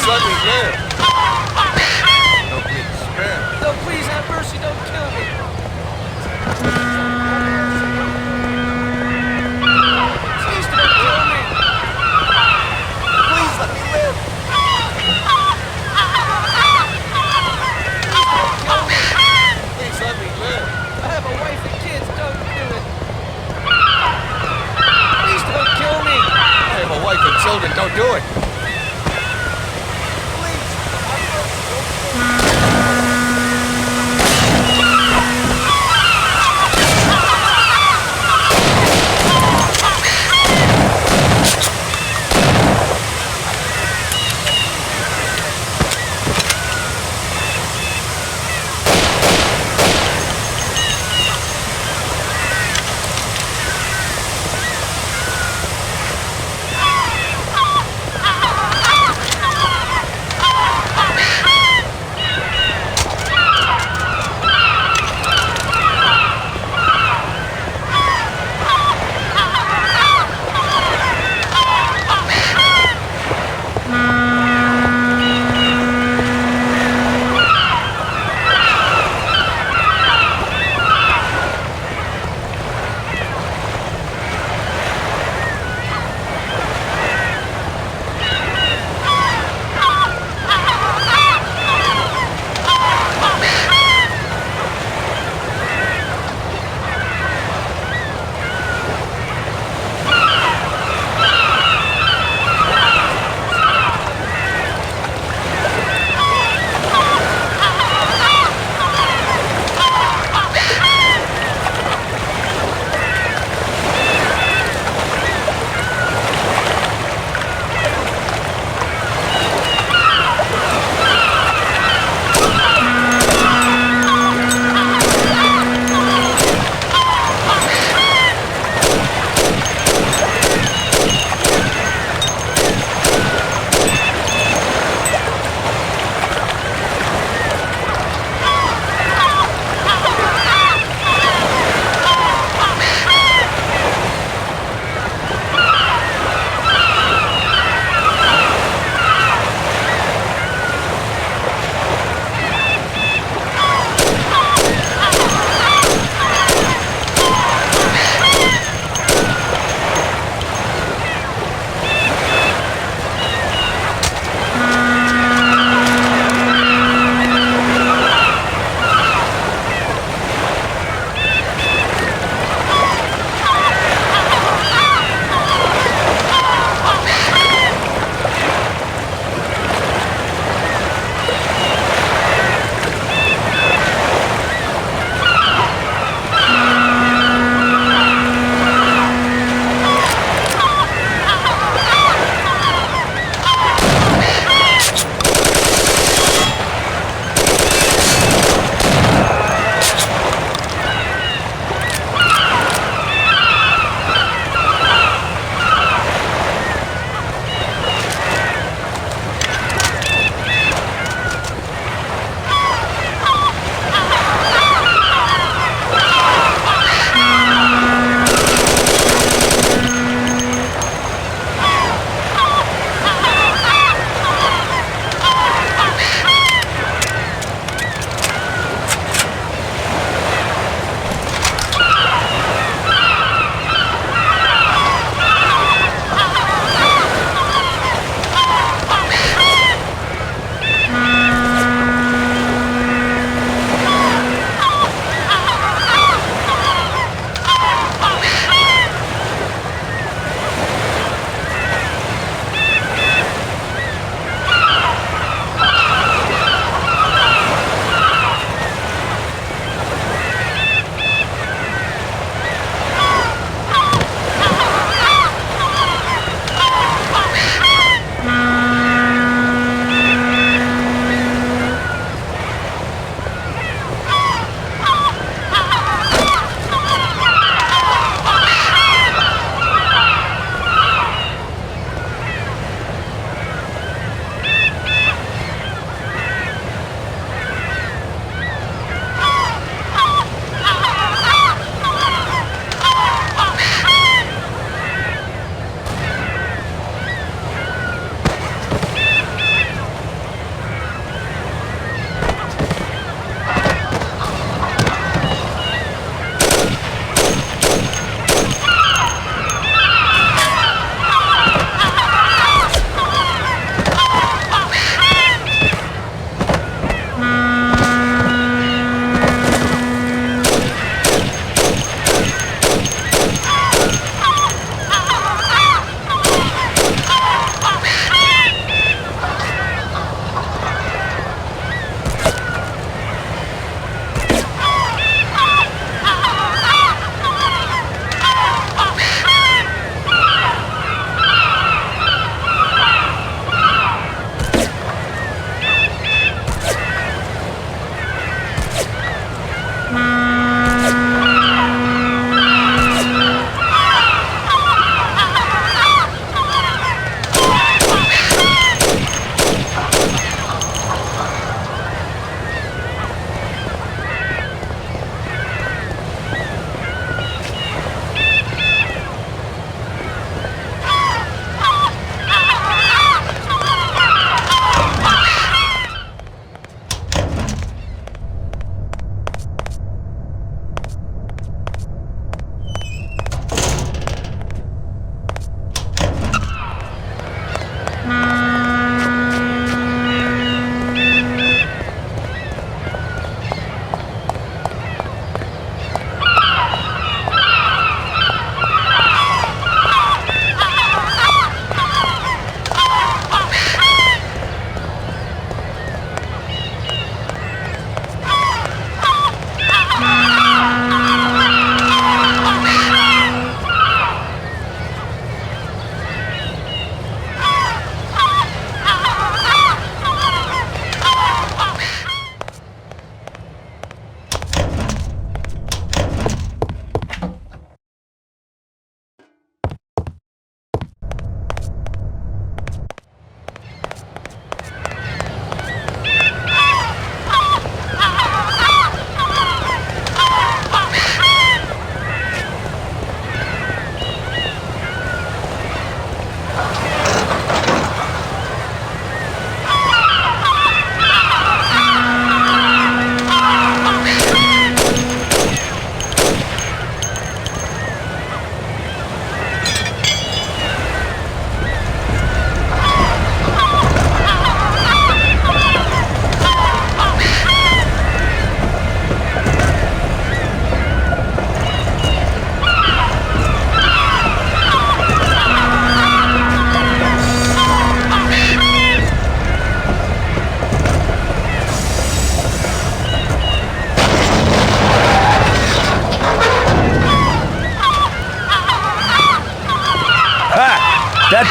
L: Please let me live. No, please, spare me.
H: No, please have mercy. Don't kill me. Please don't kill me. Please let me live.
L: Please let me live.
H: I have a wife and kids. Don't do it. Please don't kill me.
L: I have a wife and children. Don't do it.
H: Please.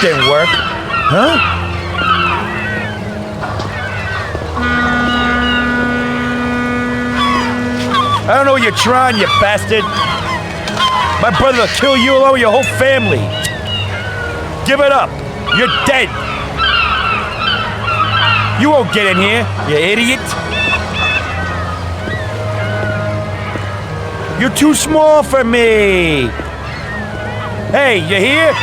I: didn't work. Huh? I don't know what you're trying, you bastard. My brother will kill you along with your whole family. Give it up. You're dead. You won't get in here, you idiot. You're too small for me. Hey, you here?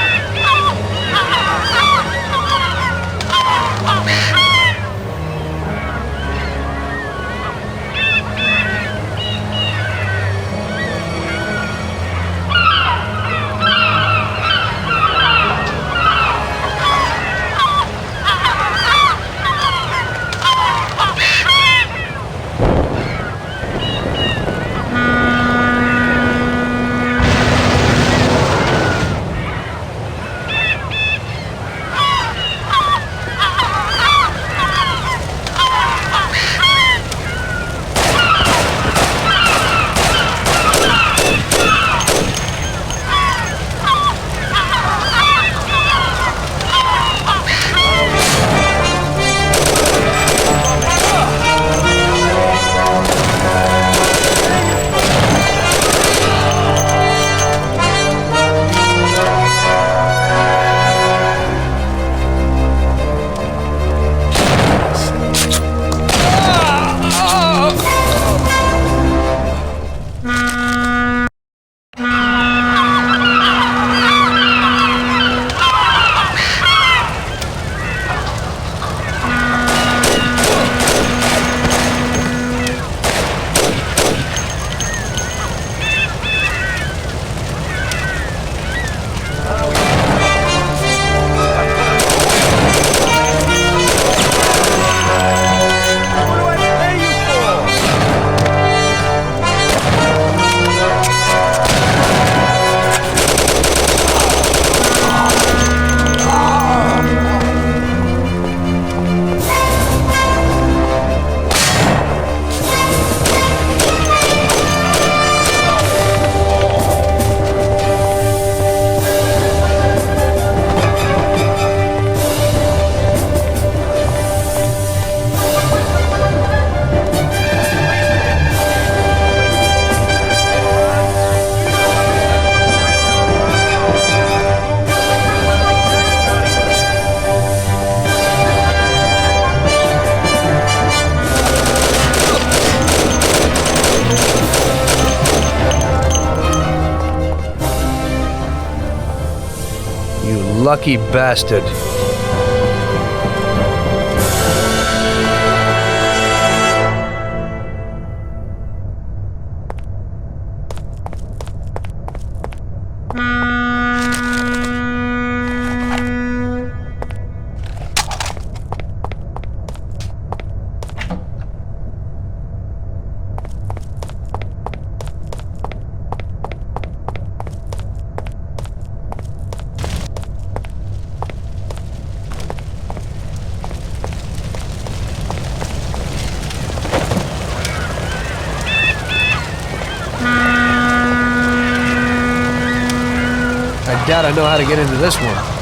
A: Lucky bastard. I doubt I know how to get into this one.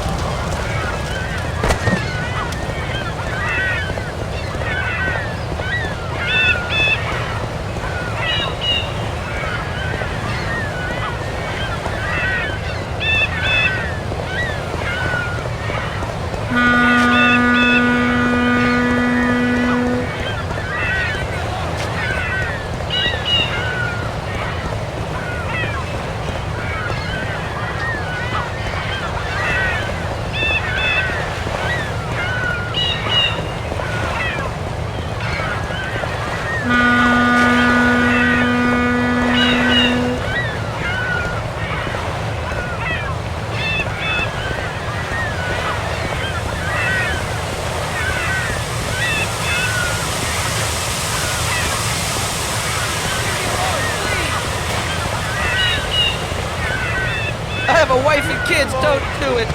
H: I have a wife and kids, don't do it.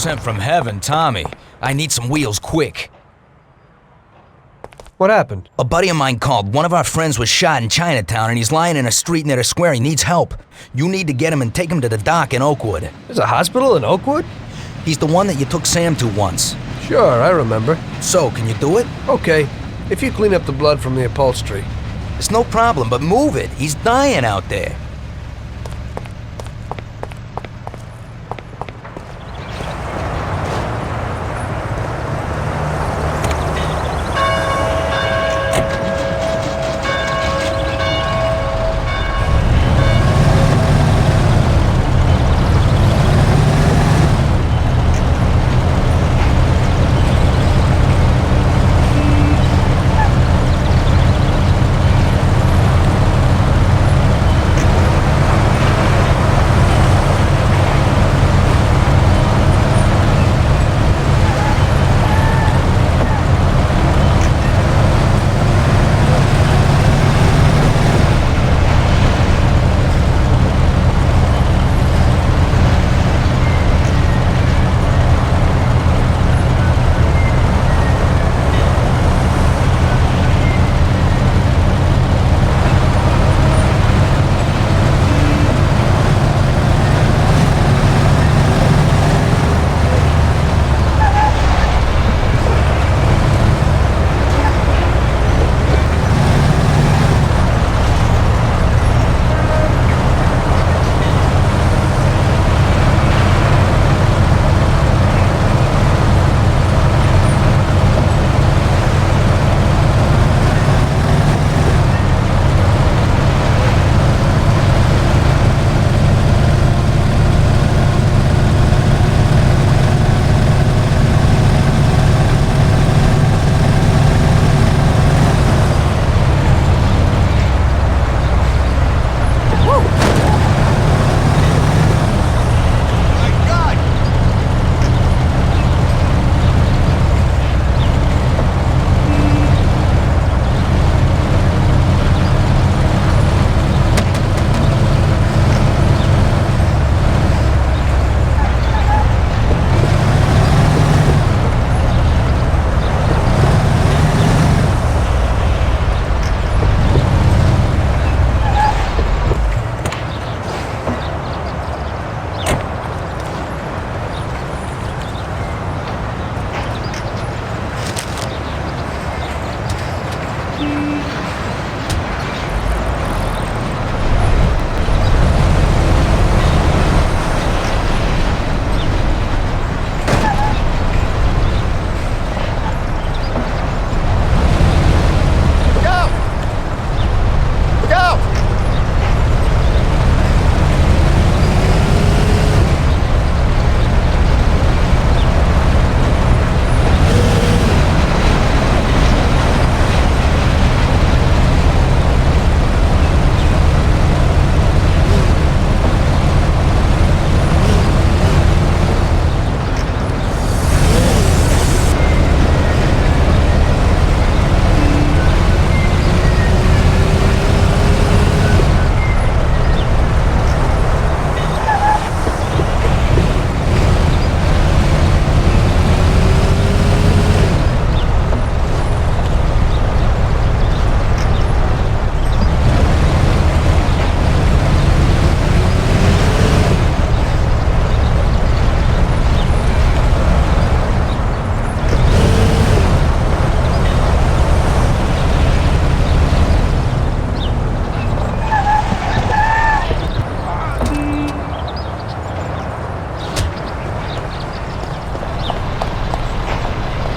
O: sent from heaven, Tommy. I need some wheels quick.
A: What happened?
O: A buddy of mine called. One of our friends was shot in Chinatown and he's lying in a street near the square. He needs help. You need to get him and take him to the dock in Oakwood.
A: There's a hospital in Oakwood?
O: He's the one that you took Sam to once.
A: Sure, I remember.
O: So, can you do it?
A: Okay, if you clean up the blood from the upholstery.
O: It's no problem, but move it. He's dying out there.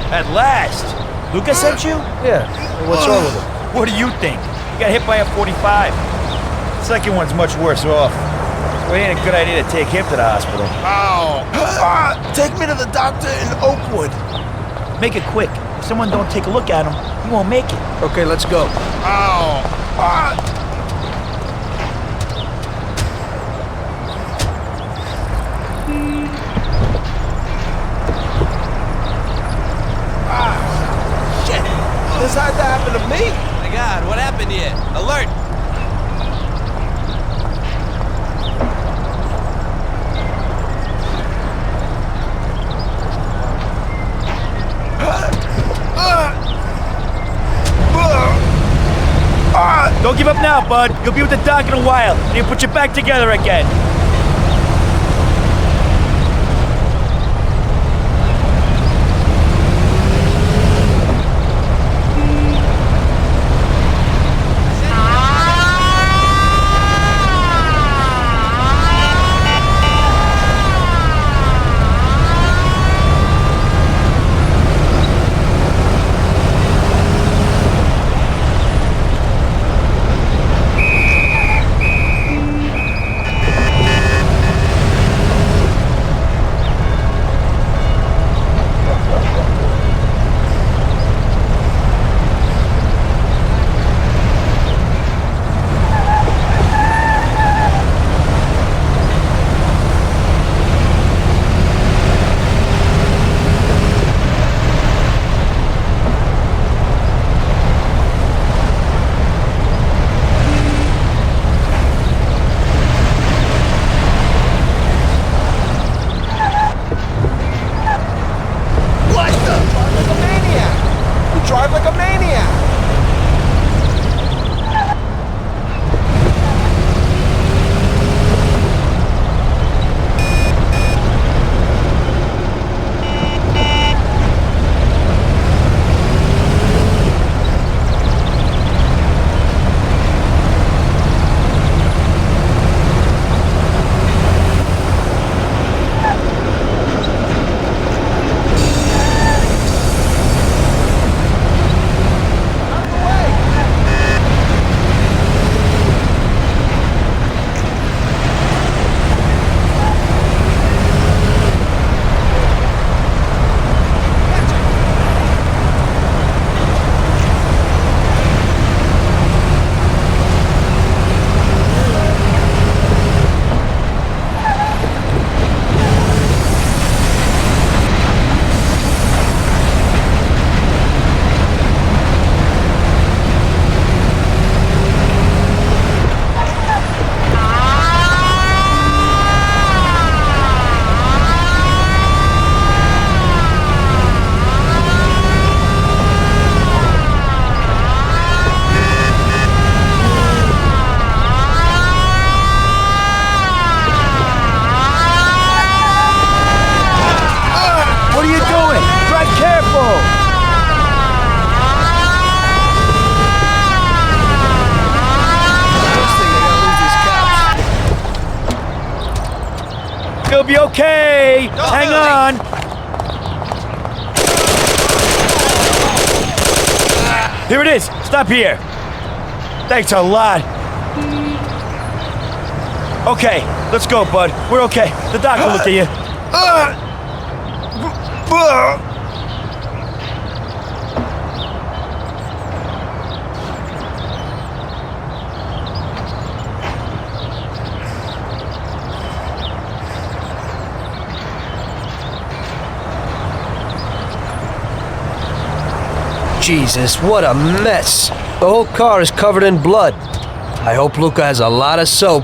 I: At last! Luca sent you?
A: Yeah. What's wrong with him?
I: What do you think? He got hit by a 45. Second one's much worse off. So it ain't a good idea to take him to the hospital.
L: Ow! Take me to the doctor in Oakwood.
I: Make it quick. If someone don't take a look at him, he won't make it.
A: Okay, let's go.
L: Ow! Shit! This had to happen to me!
C: My God, what happened here? Alert!
I: Don't give up now, bud. You'll be with the doc in a while, and he'll put you back together again.
L: Drive like a maniac!
I: You'll be okay! Hang on! Here it is! Stop here! Thanks a lot! Okay, let's go, bud. We're okay. The doc will look at you.
A: Jesus, what a mess. The whole car is covered in blood. I hope Luca has a lot of soap.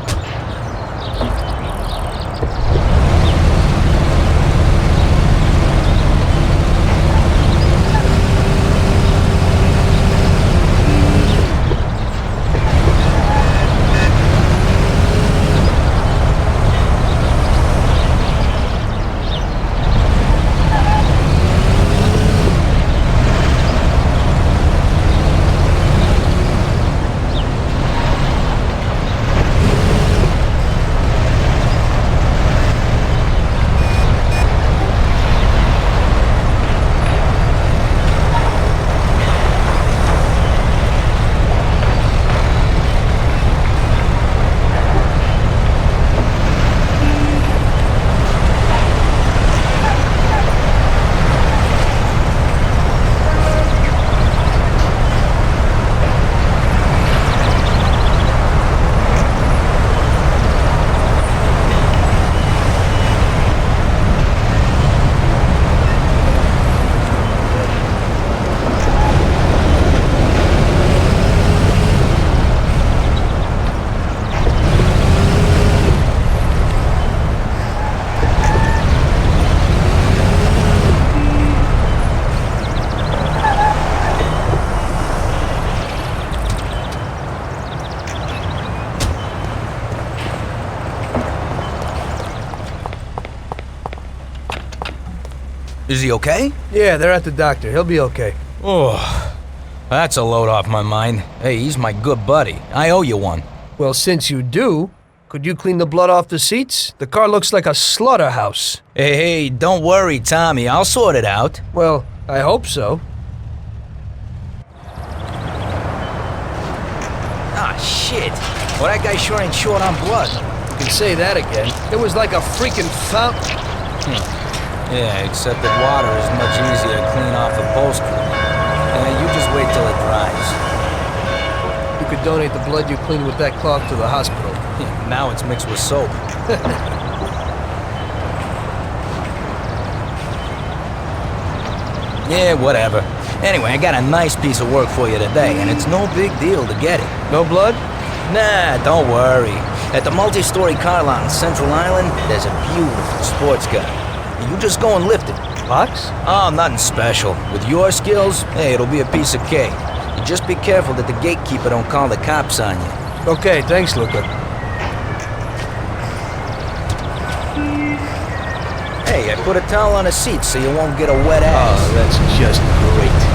O: Is he okay?
A: Yeah, they're at the doctor. He'll be okay.
O: Oh, that's a load off my mind. Hey, he's my good buddy. I owe you one.
A: Well, since you do, could you clean the blood off the seats? The car looks like a slaughterhouse.
O: Hey, don't worry, Tommy. I'll sort it out.
A: Well, I hope so.
O: Ah, shit. Well, that guy sure ain't short on blood.
A: You can say that again. It was like a freaking fountain.
O: Yeah, except that water is much easier to clean off upholstery. You just wait till it dries.
A: You could donate the blood you cleaned with that cloth to the hospital.
O: Now it's mixed with soap. Yeah, whatever. Anyway, I got a nice piece of work for you today, and it's no big deal to get it.
A: No blood?
O: Nah, don't worry. At the multi-story car lot in Central Island, there's a beautiful sports car. You just go and lift it.
A: Box?
O: Oh, nothing special. With your skills, hey, it'll be a piece of cake. You just be careful that the gatekeeper don't call the cops on you.
A: Okay, thanks, Luca.
O: Hey, I put a towel on the seat so you won't get a wet ass.
A: Oh, that's just great.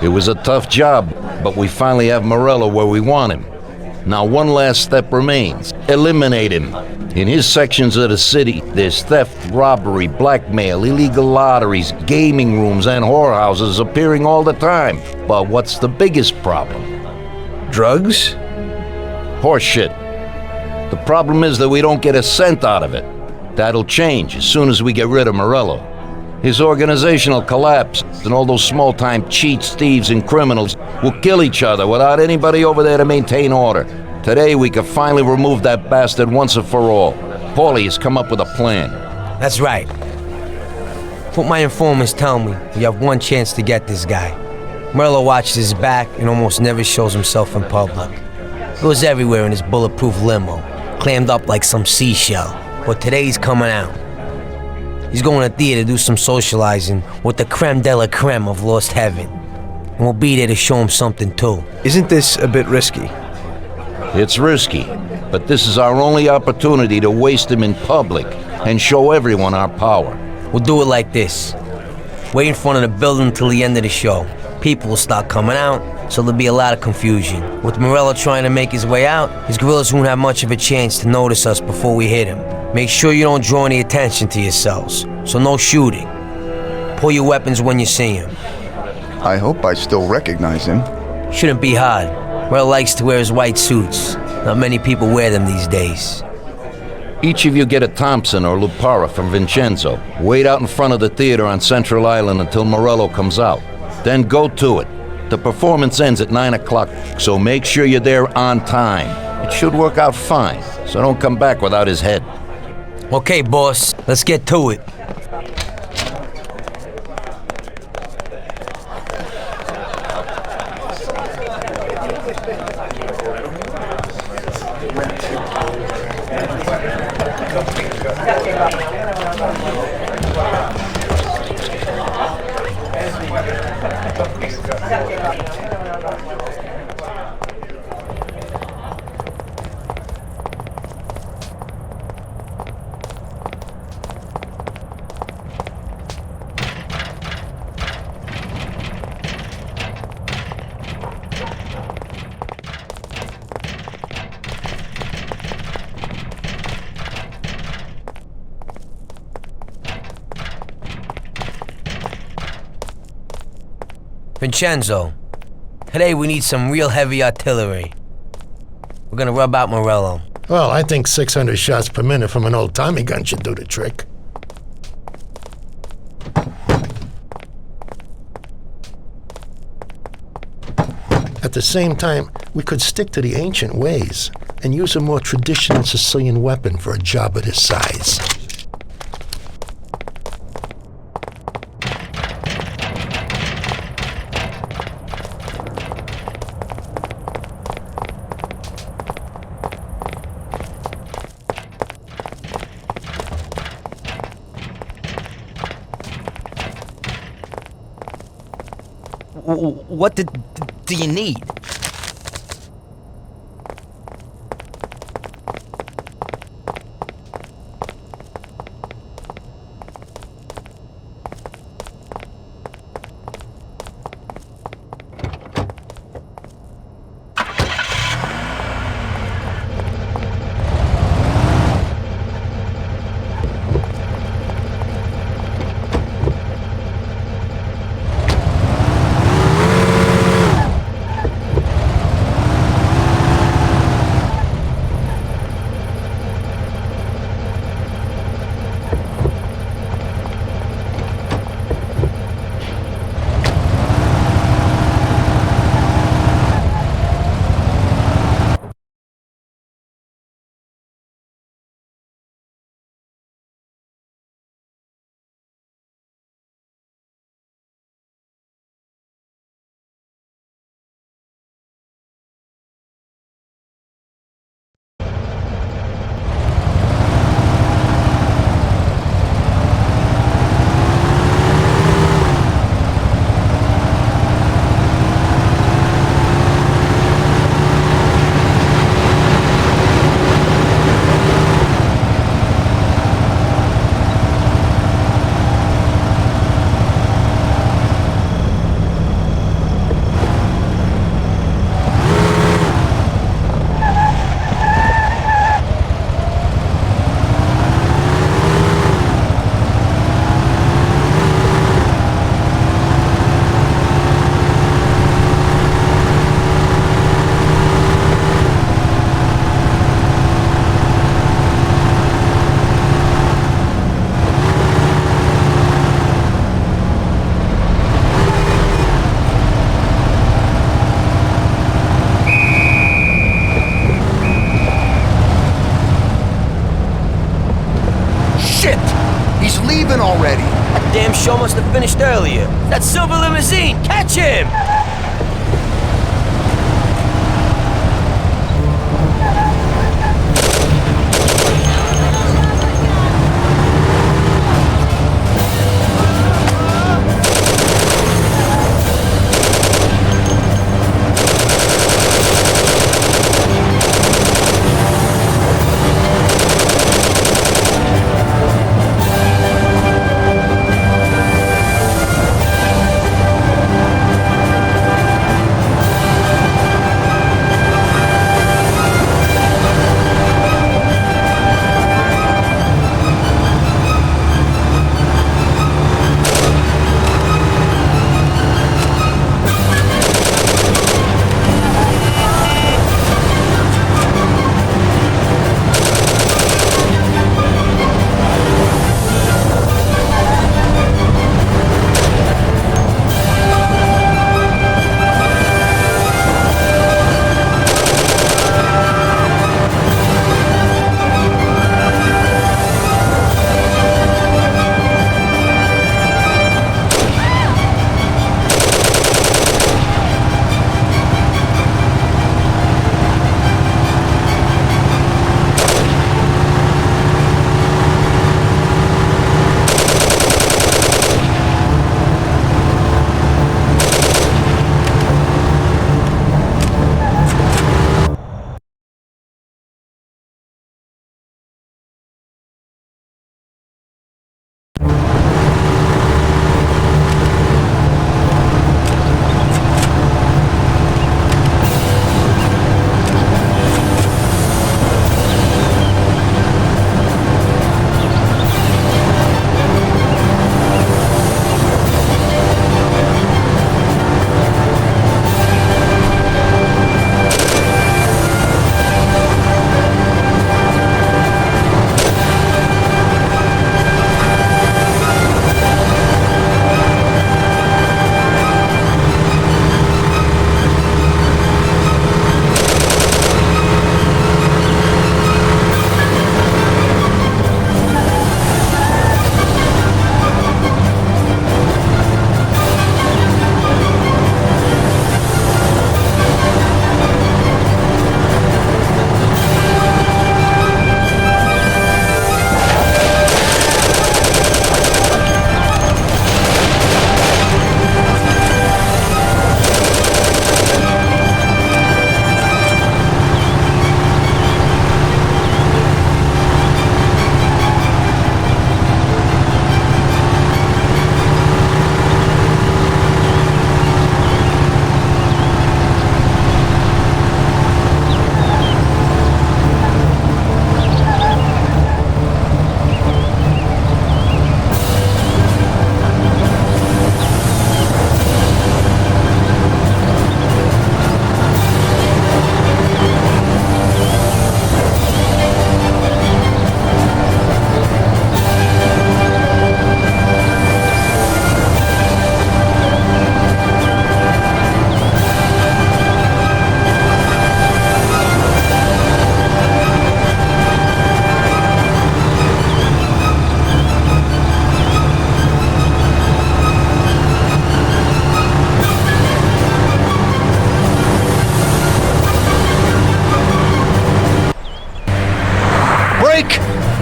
Q: It was a tough job, but we finally have Morello where we want him. Now one last step remains. Eliminate him. In his sections of the city, there's theft, robbery, blackmail, illegal lotteries, gaming rooms, and whorehouses appearing all the time. But what's the biggest problem?
A: Drugs?
Q: Horseshit. The problem is that we don't get a cent out of it. That'll change as soon as we get rid of Morello. His organization will collapse, and all those small-time cheats, thieves, and criminals will kill each other without anybody over there to maintain order. Today, we can finally remove that bastard once and for all. Paulie has come up with a plan.
D: That's right. What my informants tell me, you have one chance to get this guy. Morello watches his back and almost never shows himself in public. Goes everywhere in his bulletproof limo, clammed up like some seashell. But today he's coming out. He's going to theater to do some socializing with the creme de la creme of Lost Heaven. And we'll be there to show him something too.
A: Isn't this a bit risky?
Q: It's risky, but this is our only opportunity to waste him in public and show everyone our power.
D: We'll do it like this. Wait in front of the building till the end of the show. People will start coming out, so there'll be a lot of confusion. With Morello trying to make his way out, his guerrillas won't have much of a chance to notice us before we hit him. Make sure you don't draw any attention to yourselves, so no shooting. Pull your weapons when you see him.
E: I hope I still recognize him.
D: Shouldn't be hard. Morello likes to wear his white suits. Not many people wear them these days.
Q: Each of you get a Thompson or Lupara from Vincenzo. Wait out in front of the theater on Central Island until Morello comes out. Then go to it. The performance ends at 9 o'clock, so make sure you're there on time. It should work out fine, so don't come back without his head.
D: Okay, boss, let's get to it. Vincenzo, today we need some real heavy artillery. We're gonna rub out Morello.
N: Well, I think 600 shots per minute from an old Tommy gun should do the trick. At the same time, we could stick to the ancient ways and use a more traditional Sicilian weapon for a job of this size.
O: What do you need?
D: show must have finished earlier. That silver limousine! Catch him!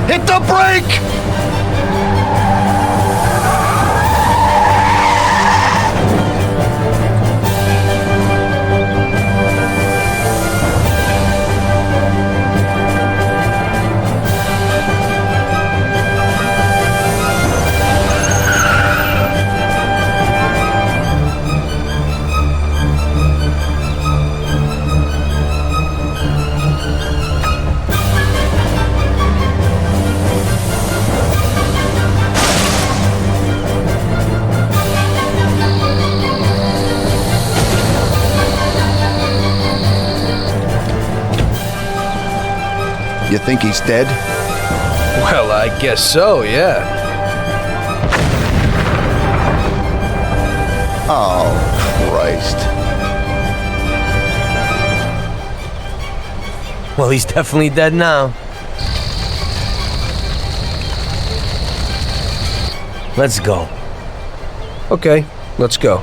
L: Hit the brake!
E: You think he's dead?
A: Well, I guess so, yeah.
E: Oh, Christ.
D: Well, he's definitely dead now. Let's go.
A: Okay, let's go.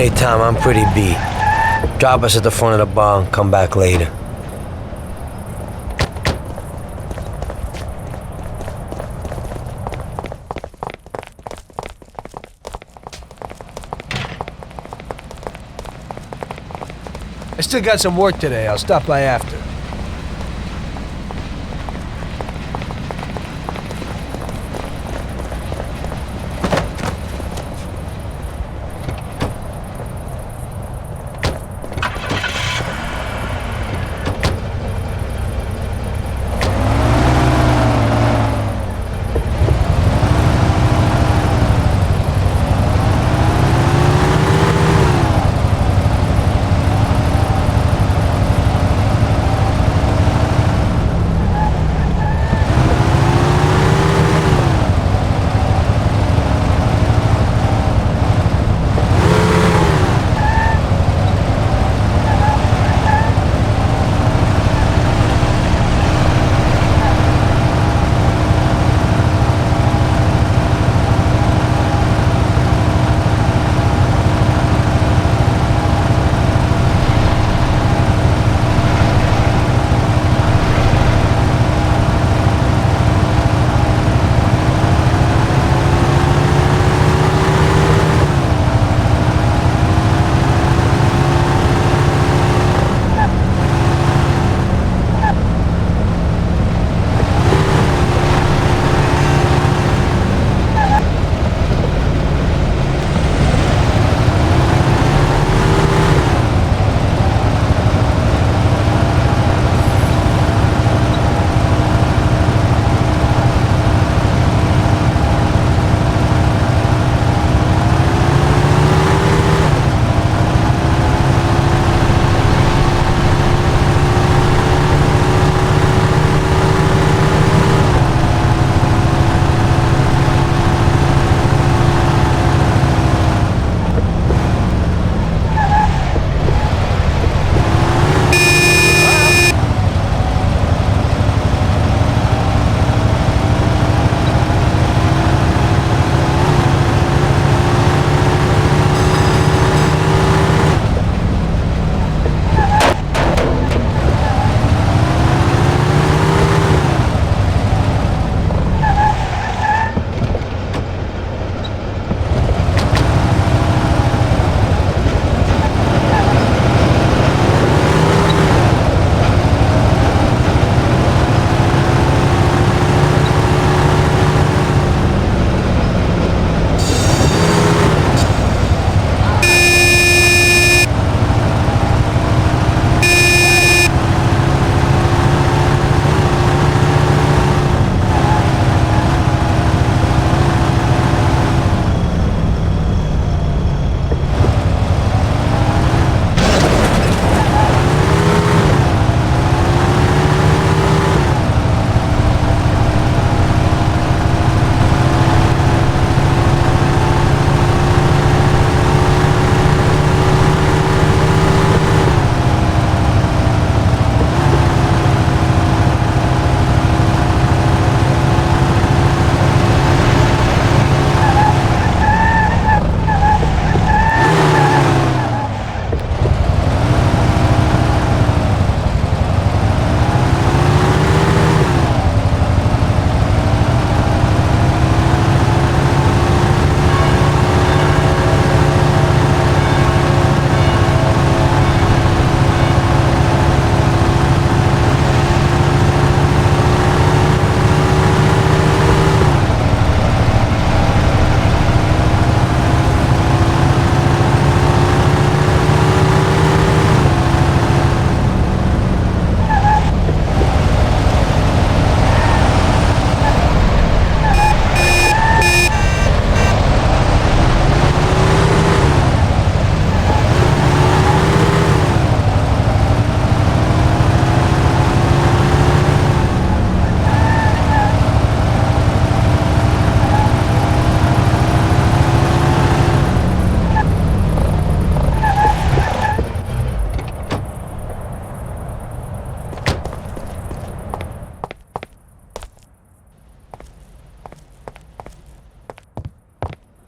D: Hey, Tom, I'm pretty beat. Drop us at the front of the bar and come back later.
A: I still got some work today. I'll stop by after.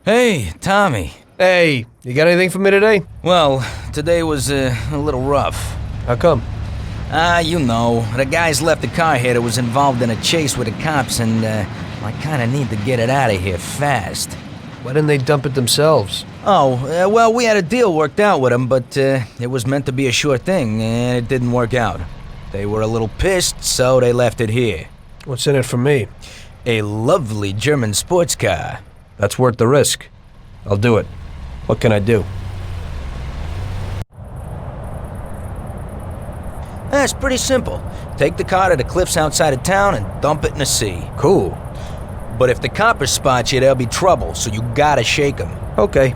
O: Hey, Tommy.
A: Hey, you got anything for me today?
O: Well, today was a little rough.
A: How come?
O: You know, the guys left the car here that was involved in a chase with the cops, and I kinda need to get it out of here fast.
A: Why didn't they dump it themselves?
O: Oh, well, we had a deal worked out with them, but it was meant to be a sure thing, and it didn't work out. They were a little pissed, so they left it here.
A: What's in it for me?
O: A lovely German sports car.
A: That's worth the risk. I'll do it. What can I do?
O: It's pretty simple. Take the car to the cliffs outside of town and dump it in the sea.
A: Cool.
O: But if the coppers spot you, there'll be trouble, so you gotta shake them.
A: Okay.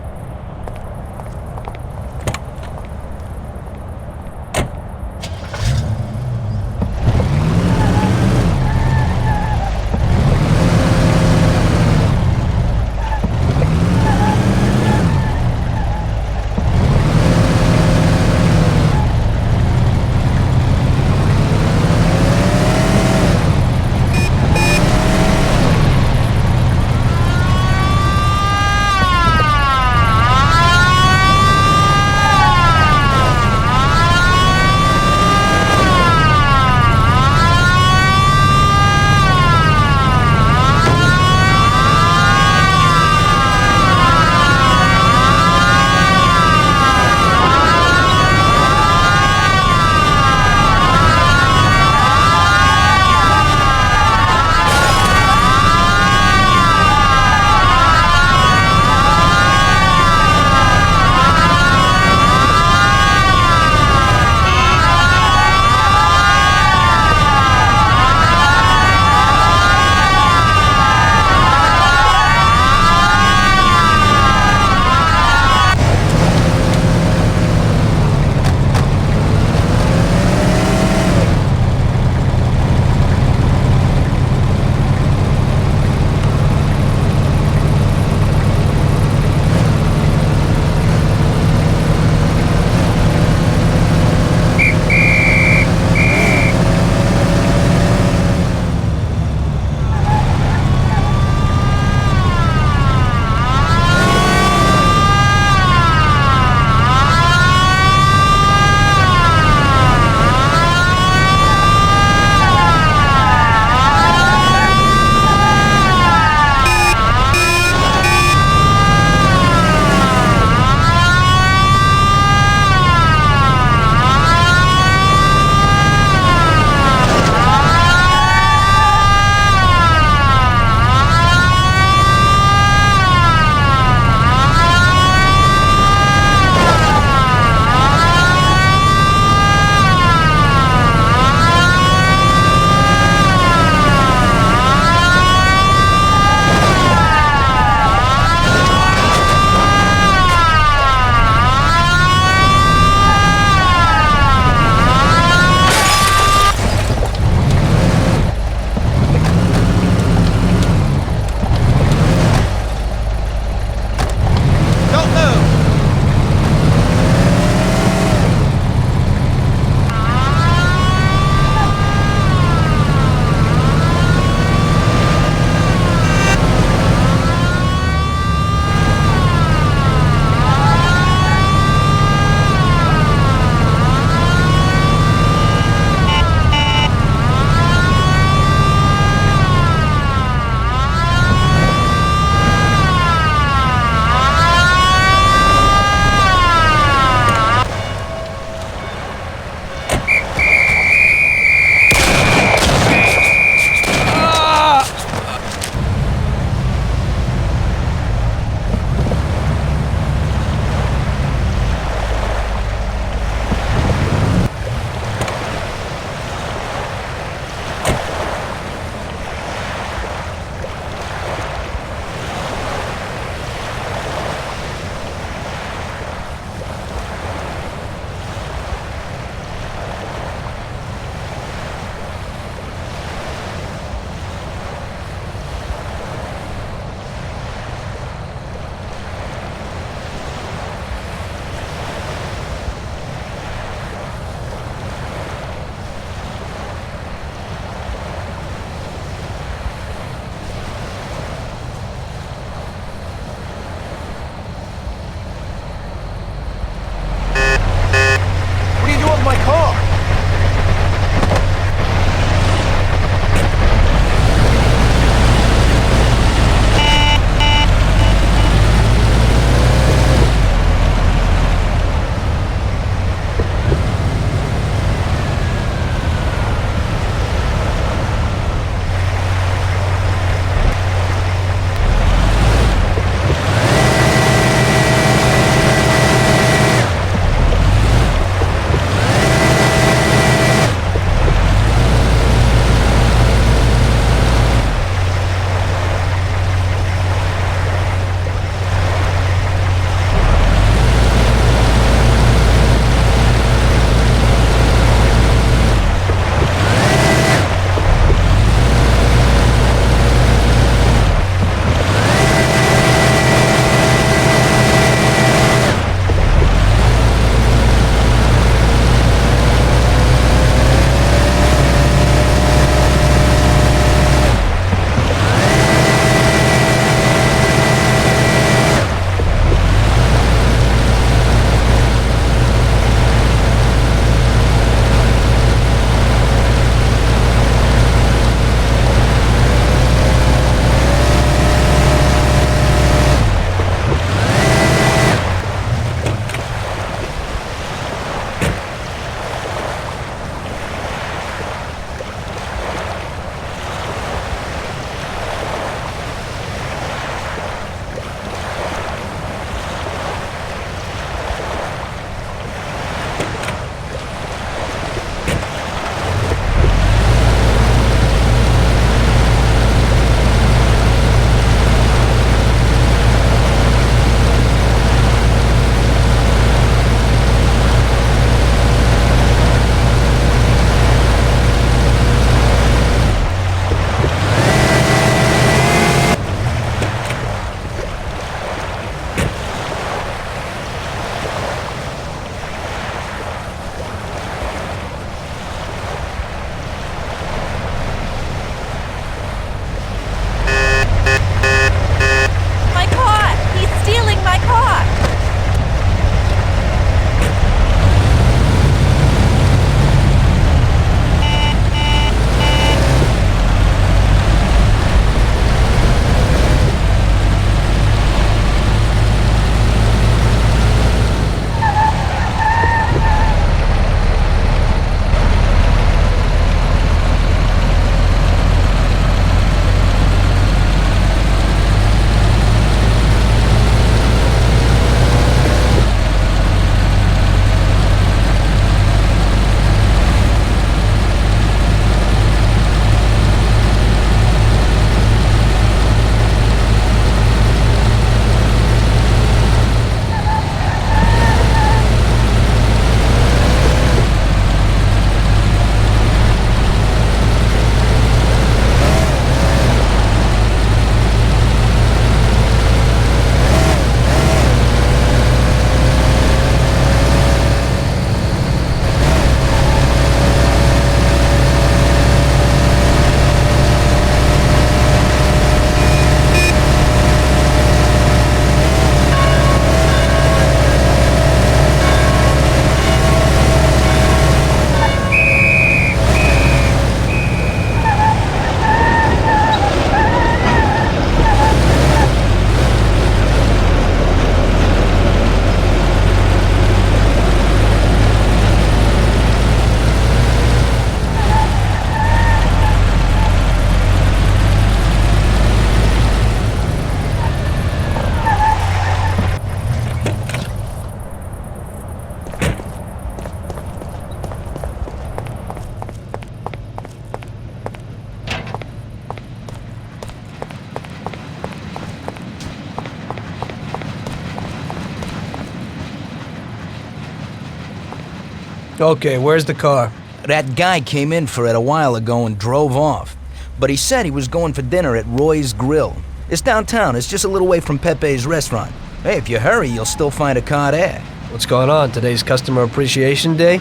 A: Okay, where's the car?
O: That guy came in for it a while ago and drove off. But he said he was going for dinner at Roy's Grill. It's downtown. It's just a little way from Pepe's restaurant. Hey, if you hurry, you'll still find a car there.
A: What's going on? Today's Customer Appreciation Day?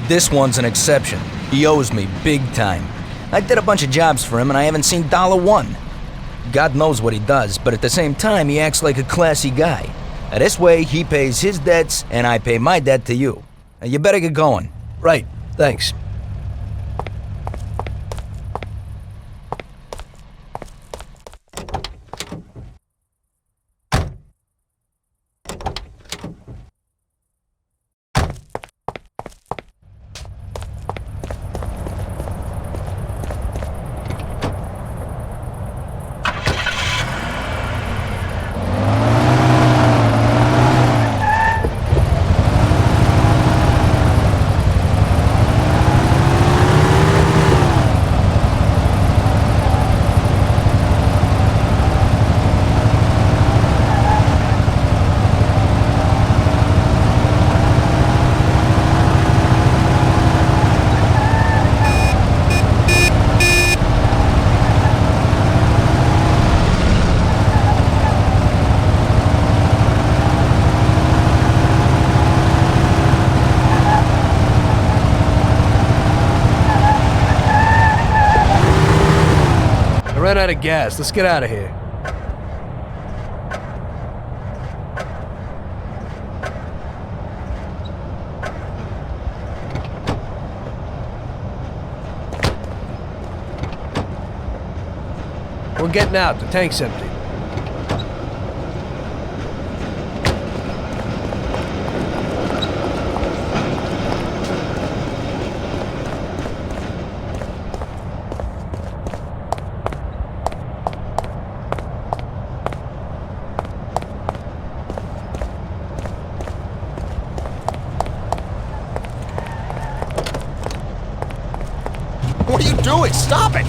O: This one's an exception. He owes me big time. I did a bunch of jobs for him and I haven't seen $1. God knows what he does, but at the same time, he acts like a classy guy. This way, he pays his debts and I pay my debt to you. You better get going.
A: Right. Thanks. I ran out of gas. Let's get out of here. We're getting out. The tank's empty.
L: What are you doing? Stop it!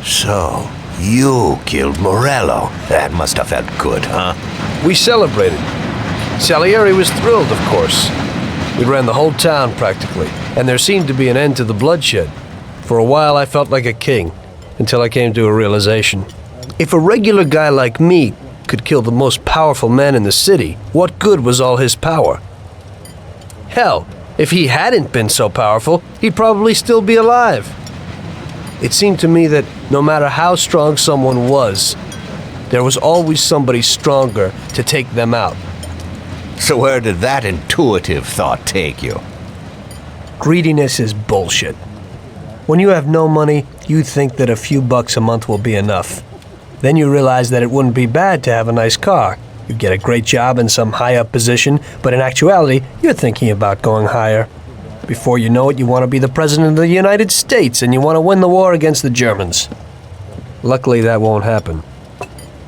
F: So, you killed Morello. That must have felt good, huh?
A: We celebrated. Salieri was thrilled, of course. We ran the whole town, practically, and there seemed to be an end to the bloodshed. For a while, I felt like a king, until I came to a realization. If a regular guy like me could kill the most powerful man in the city, what good was all his power? Hell, if he hadn't been so powerful, he'd probably still be alive. It seemed to me that no matter how strong someone was, there was always somebody stronger to take them out.
F: So where did that intuitive thought take you?
A: Greediness is bullshit. When you have no money, you think that a few bucks a month will be enough. Then you realize that it wouldn't be bad to have a nice car. You get a great job in some high-up position, but in actuality, you're thinking about going higher. Before you know it, you want to be the President of the United States, and you want to win the war against the Germans. Luckily, that won't happen.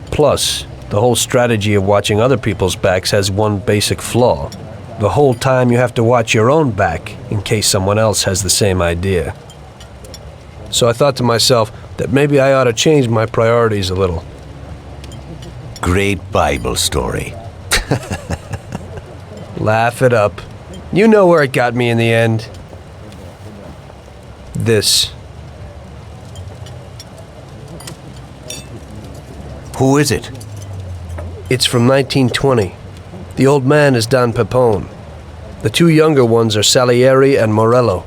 A: Plus, the whole strategy of watching other people's backs has one basic flaw. The whole time you have to watch your own back in case someone else has the same idea. So I thought to myself that maybe I ought to change my priorities a little.
F: Great Bible story.
A: Laugh it up. You know where it got me in the end. This.
F: Who is it?
A: It's from 1920. The old man is Don Pepone. The two younger ones are Salieri and Morello.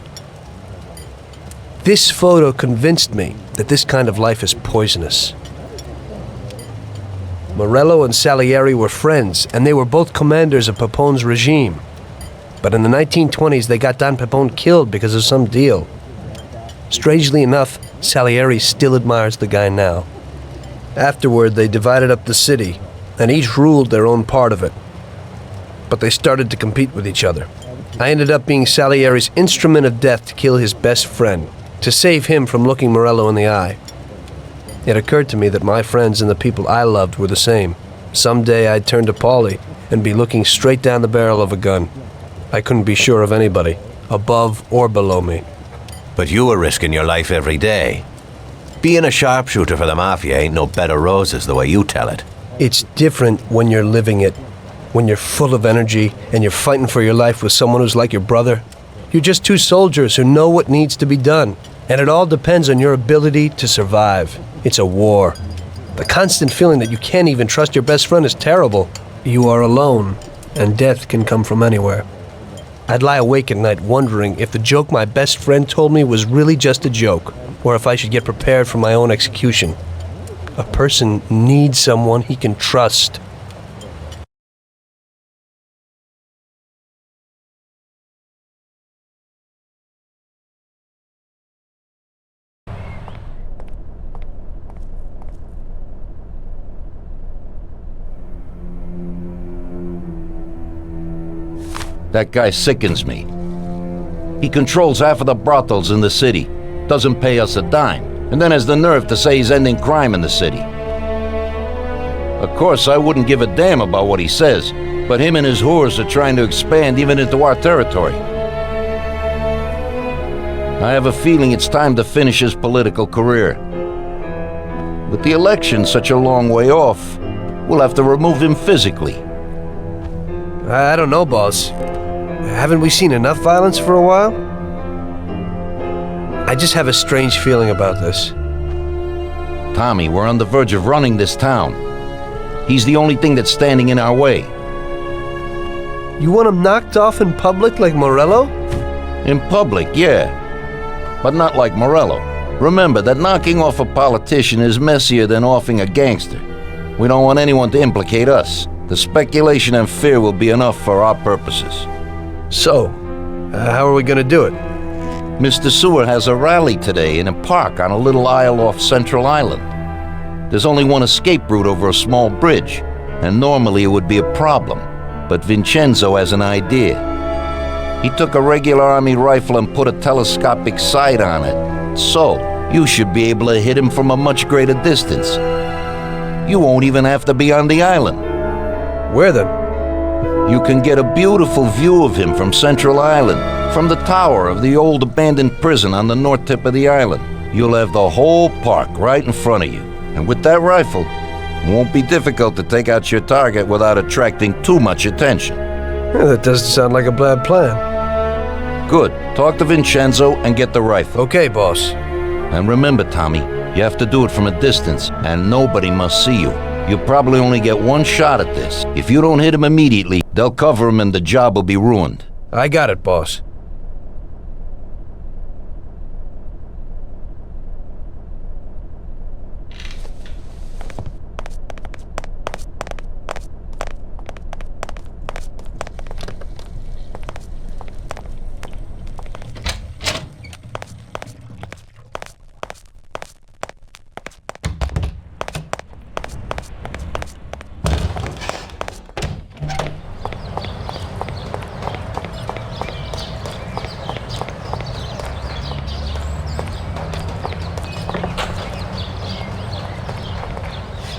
A: This photo convinced me that this kind of life is poisonous. Morello and Salieri were friends, and they were both commanders of Pepone's regime. But in the 1920s, they got Don Pepone killed because of some deal. Strangely enough, Salieri still admires the guy now. Afterward, they divided up the city, and each ruled their own part of it. But they started to compete with each other. I ended up being Salieri's instrument of death to kill his best friend, to save him from looking Morello in the eye. It occurred to me that my friends and the people I loved were the same. Someday I'd turn to Paulie and be looking straight down the barrel of a gun. I couldn't be sure of anybody, above or below me.
F: But you were risking your life every day. Being a sharpshooter for the Mafia ain't no bed of roses the way you tell it.
A: It's different when you're living it. When you're full of energy and you're fighting for your life with someone who's like your brother. You're just two soldiers who know what needs to be done. And it all depends on your ability to survive. It's a war. The constant feeling that you can't even trust your best friend is terrible. You are alone, and death can come from anywhere. I'd lie awake at night wondering if the joke my best friend told me was really just a joke, or if I should get prepared for my own execution. A person needs someone he can trust.
Q: That guy sickens me. He controls half of the brothels in the city, doesn't pay us a dime, and then has the nerve to say he's ending crime in the city. Of course, I wouldn't give a damn about what he says, but him and his whores are trying to expand even into our territory. I have a feeling it's time to finish his political career. With the election such a long way off, we'll have to remove him physically.
A: I don't know, boss. Haven't we seen enough violence for a while? I just have a strange feeling about this.
Q: Tommy, we're on the verge of running this town. He's the only thing that's standing in our way.
A: You want him knocked off in public like Morello?
Q: In public, yeah. But not like Morello. Remember that knocking off a politician is messier than offing a gangster. We don't want anyone to implicate us. The speculation and fear will be enough for our purposes.
A: So, how are we gonna do it?
Q: Mr. Seward has a rally today in a park on a little isle off Central Island. There's only one escape route over a small bridge, and normally it would be a problem, but Vincenzo has an idea. He took a regular army rifle and put a telescopic sight on it, so you should be able to hit him from a much greater distance. You won't even have to be on the island.
A: Where then?
Q: You can get a beautiful view of him from Central Island, from the tower of the old abandoned prison on the north tip of the island. you'll have the whole park right in front of you. And with that rifle, it won't be difficult to take out your target without attracting too much attention.
A: Yeah, that doesn't sound like a bad plan.
Q: Good. Talk to Vincenzo and get the rifle.
A: Okay, boss.
Q: And remember, Tommy, you have to do it from a distance, and nobody must see you. You probably only get one shot at this. If you don't hit him immediately, they'll cover him and the job will be ruined.
A: I got it, boss.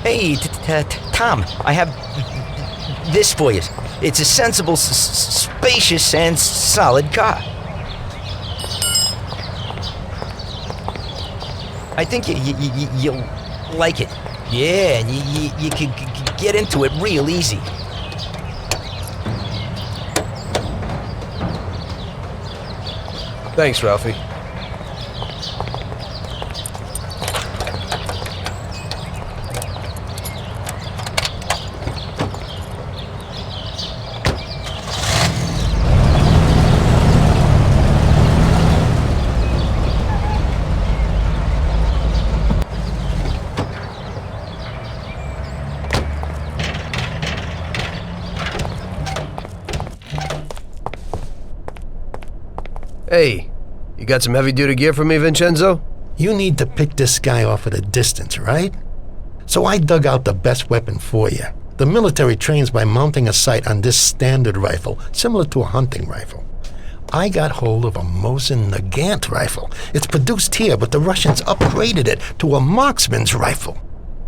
O: Hey, Tom, I have this for you. It's a sensible, spacious, and solid car. I think you'll like it. Yeah, and you can get into it real easy.
A: Thanks, Ralphie. Hey, you got some heavy-duty gear for me, Vincenzo?
N: You need to pick this guy off at a distance, right? So I dug out the best weapon for you. The military trains by mounting a sight on this standard rifle, similar to a hunting rifle. I got hold of a Mosin Nagant rifle. It's produced here, but the Russians upgraded it to a marksman's rifle.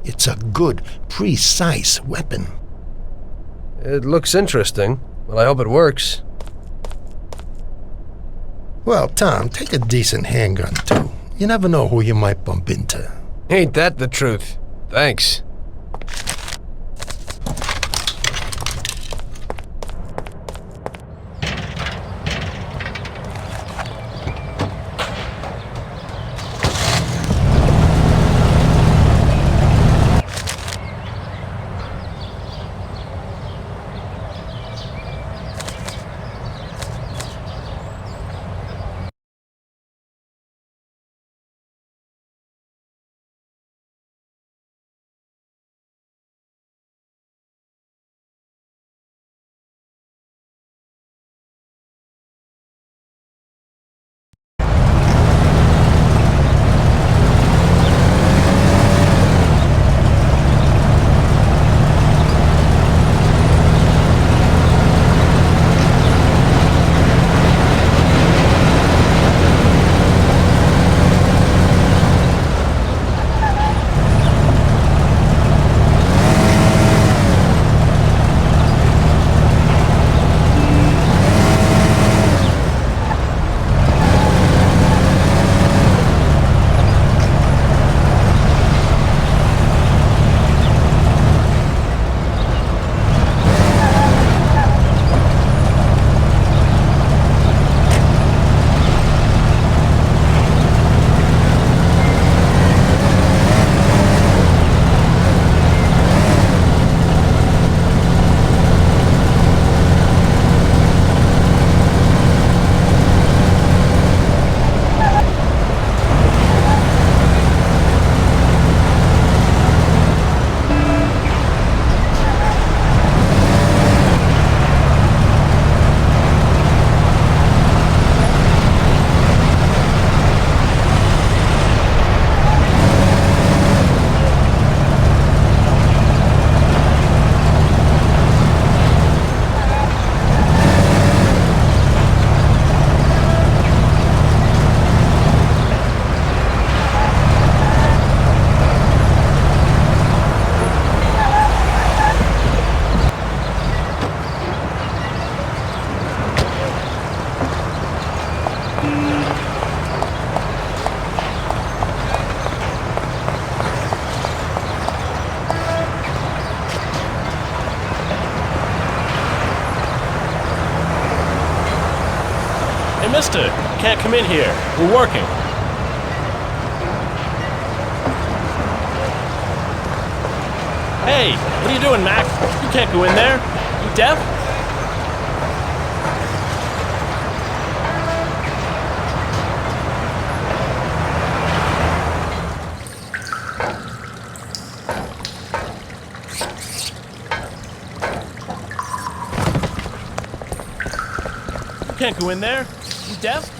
N: It's a good, precise weapon.
A: It looks interesting. Well, I hope it works.
N: Well, Tom, take a decent handgun, too. You never know who you might bump into.
A: Ain't that the truth? Thanks.
K: Hey, mister, you can't come in here. We're working. Hey, what are you doing, Mac? You can't go in there. You deaf? You can't go in there. You deaf?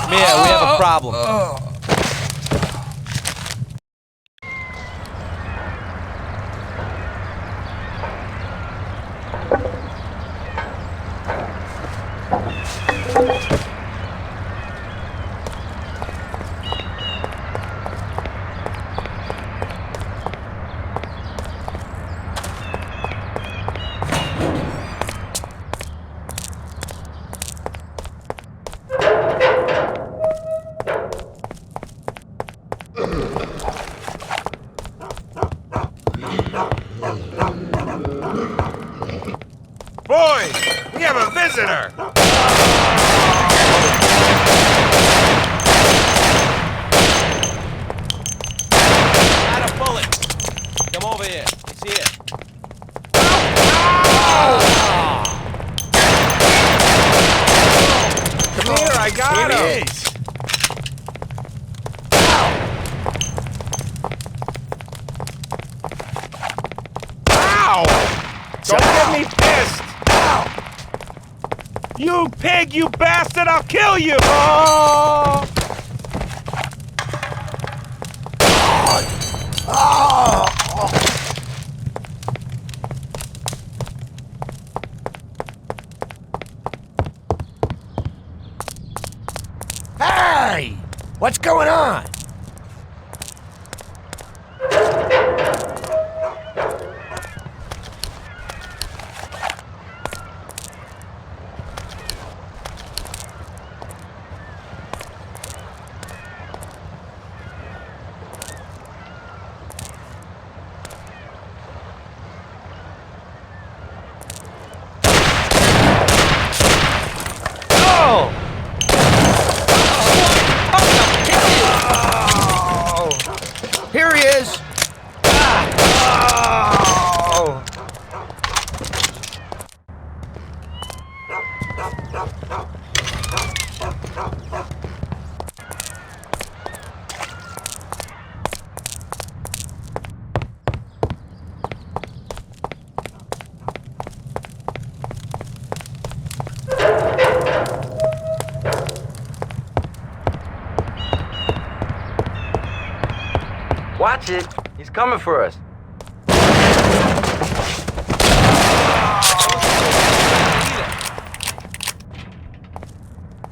O: Mia, we have a problem.
R: Boys, we have a visitor!
O: Got a bullet. Come over here. It's here.
R: Come here, I got him!
O: Here he is.
R: Don't get me pissed! You pig, you bastard, I'll kill you! Oh!
D: Hey! What's going on?
O: Here he is. Watch it. He's coming for us.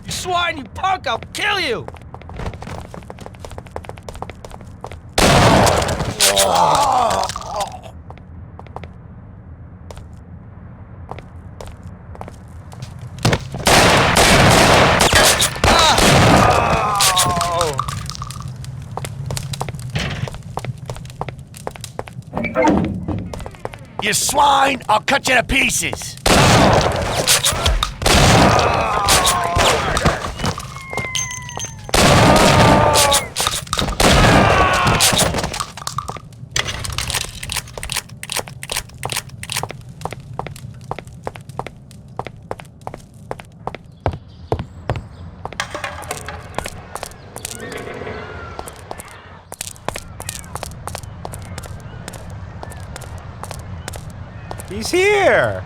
O: You swine, you punk! I'll kill you!
D: You swine! I'll cut you to pieces!
I: He's here!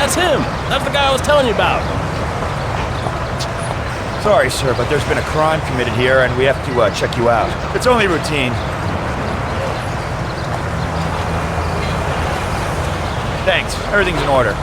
K: That's him! That's the guy I was telling you about.
I: Sorry, sir, but there's been a crime committed here and we have to check you out. It's only routine. Thanks. Everything's in order.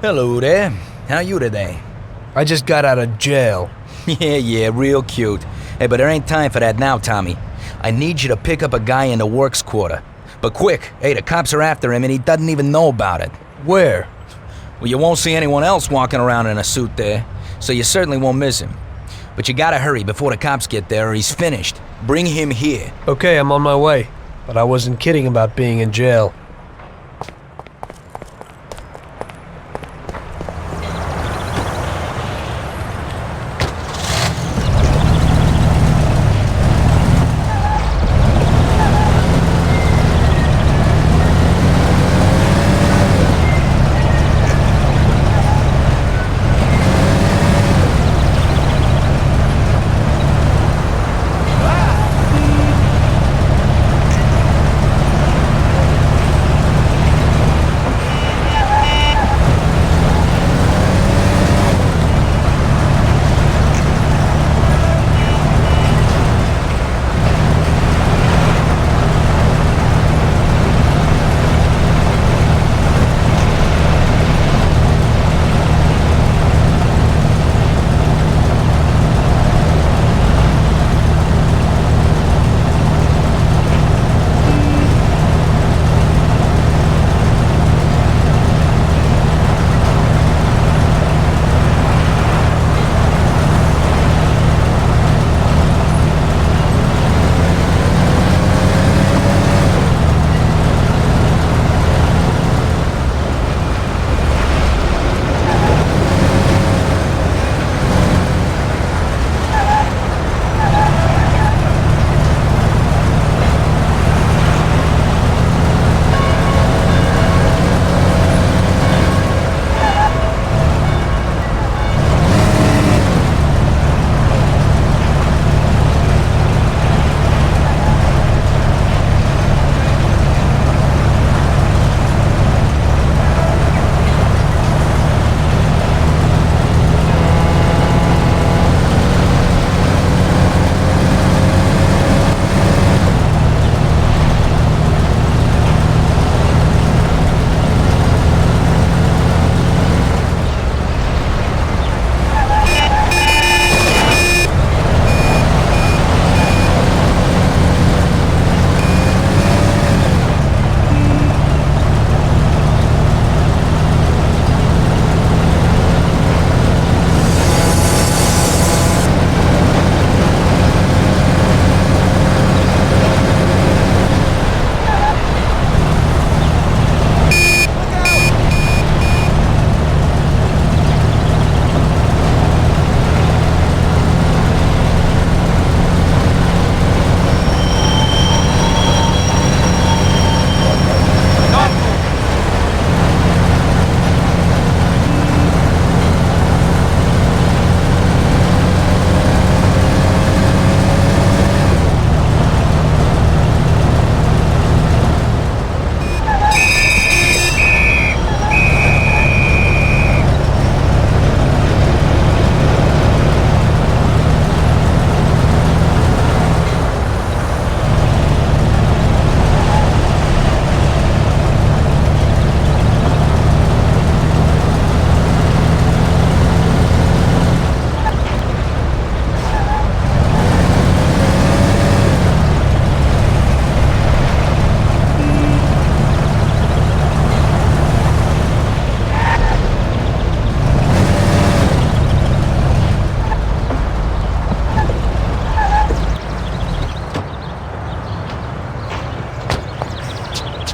O: Hello there. How you today?
A: I just got out of jail.
O: Yeah, real cute. Hey, but there ain't time for that now, Tommy. I need you to pick up a guy in the works quarter. But quick, hey, the cops are after him and he doesn't even know about it.
A: Where?
O: Well, you won't see anyone else walking around in a suit there, so you certainly won't miss him. But you gotta hurry before the cops get there or he's finished. Bring him here.
A: Okay, I'm on my way. But I wasn't kidding about being in jail.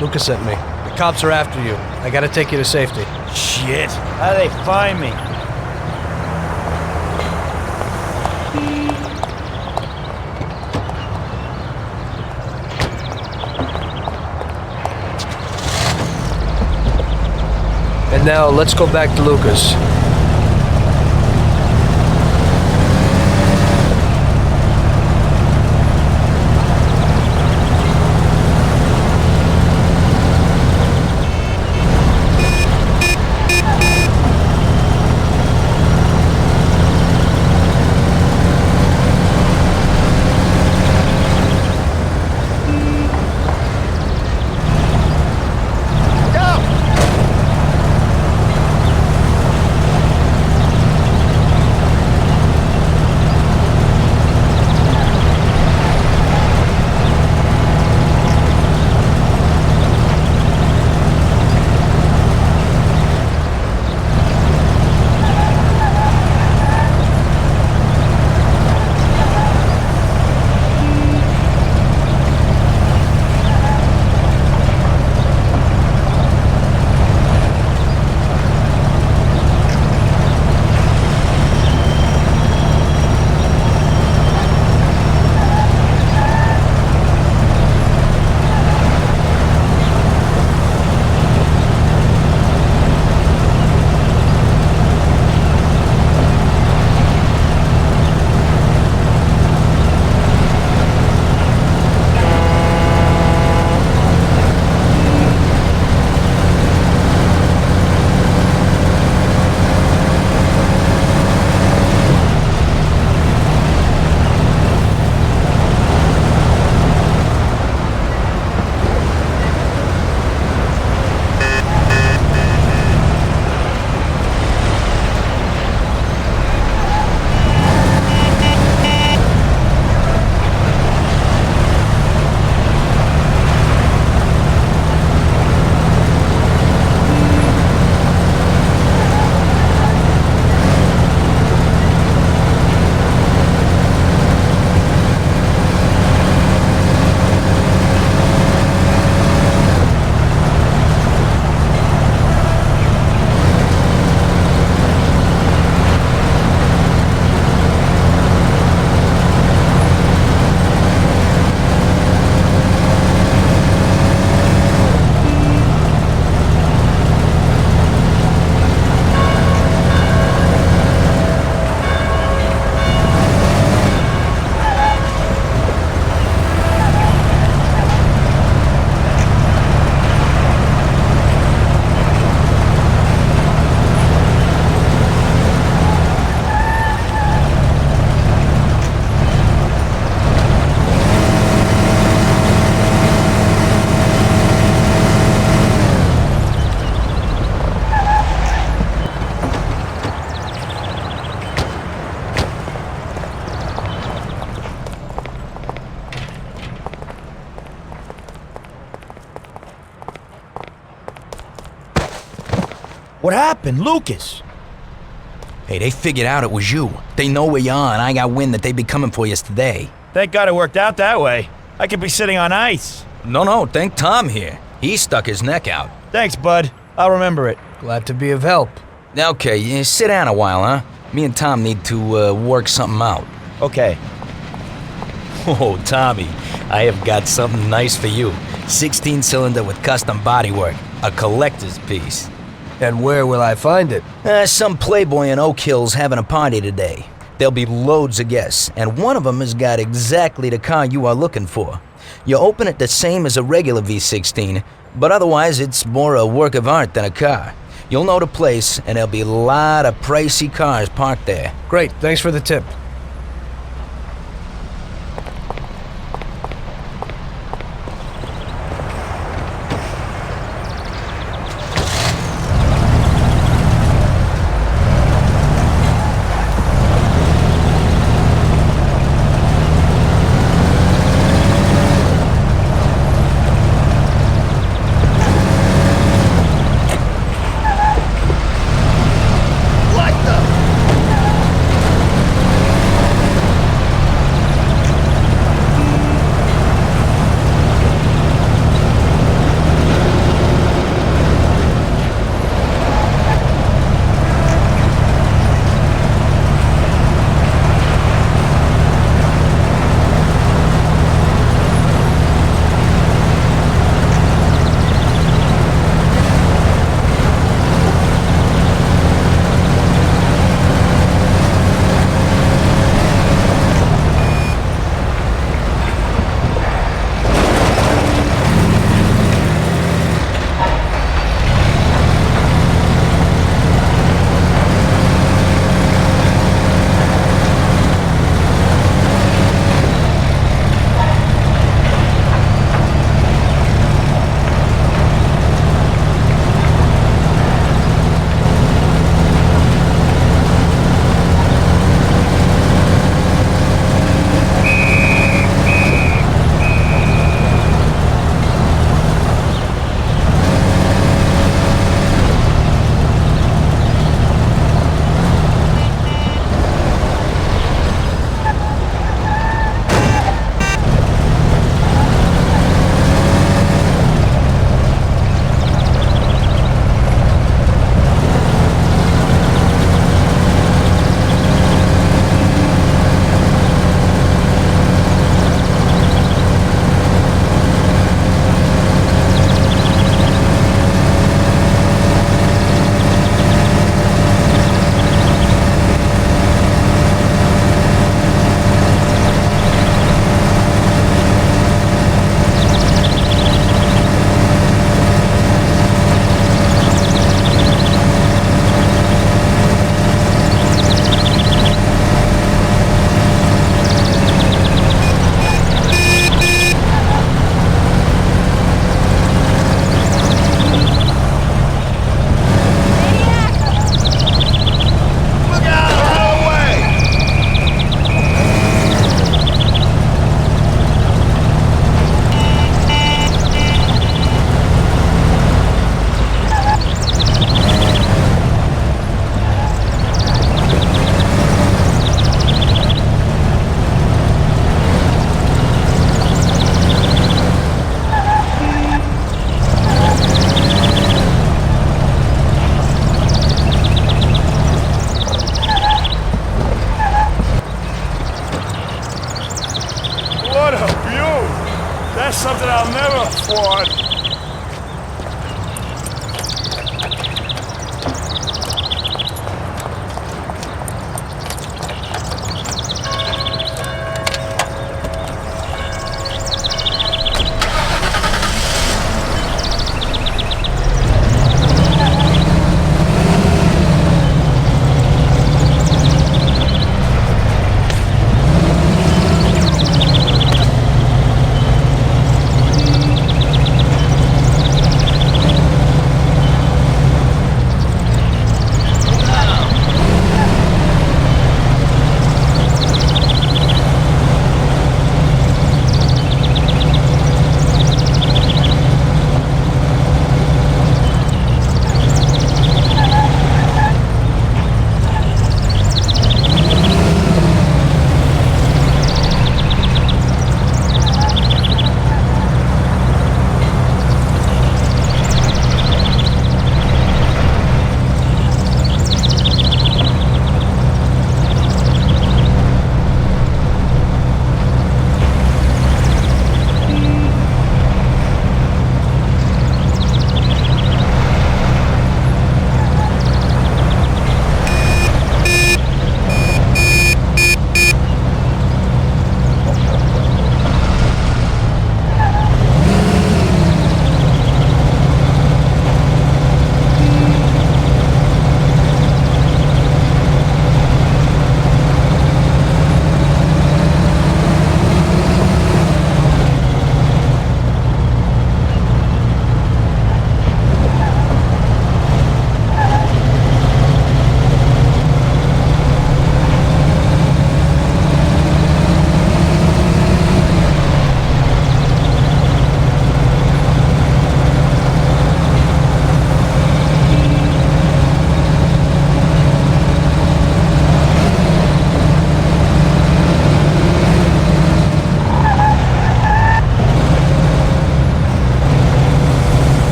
A: Lucas sent me. The cops are after you. I gotta take you to safety.
I: Shit. How do they find me?
A: And now, let's go back to Lucas.
I: What happened, Lucas?
O: Hey, they figured out it was you. They know where you are, and I got wind that they'd be coming for you today.
I: Thank God it worked out that way. I could be sitting on ice.
O: No, thank Tom here. He stuck his neck out.
I: Thanks, bud. I'll remember it.
A: Glad to be of help.
O: Okay, sit down a while, huh? Me and Tom need to work something out.
I: Okay.
O: Oh, Tommy, I have got something nice for you. 16-cylinder with custom bodywork. A collector's piece.
A: And where will I find it?
O: Some playboy in Oak Hill's having a party today. There'll be loads of guests, and one of them has got exactly the car you are looking for. You open it the same as a regular V16, but otherwise it's more a work of art than a car. You'll know the place, and there'll be a lot of pricey cars parked there.
A: Great, thanks for the tip.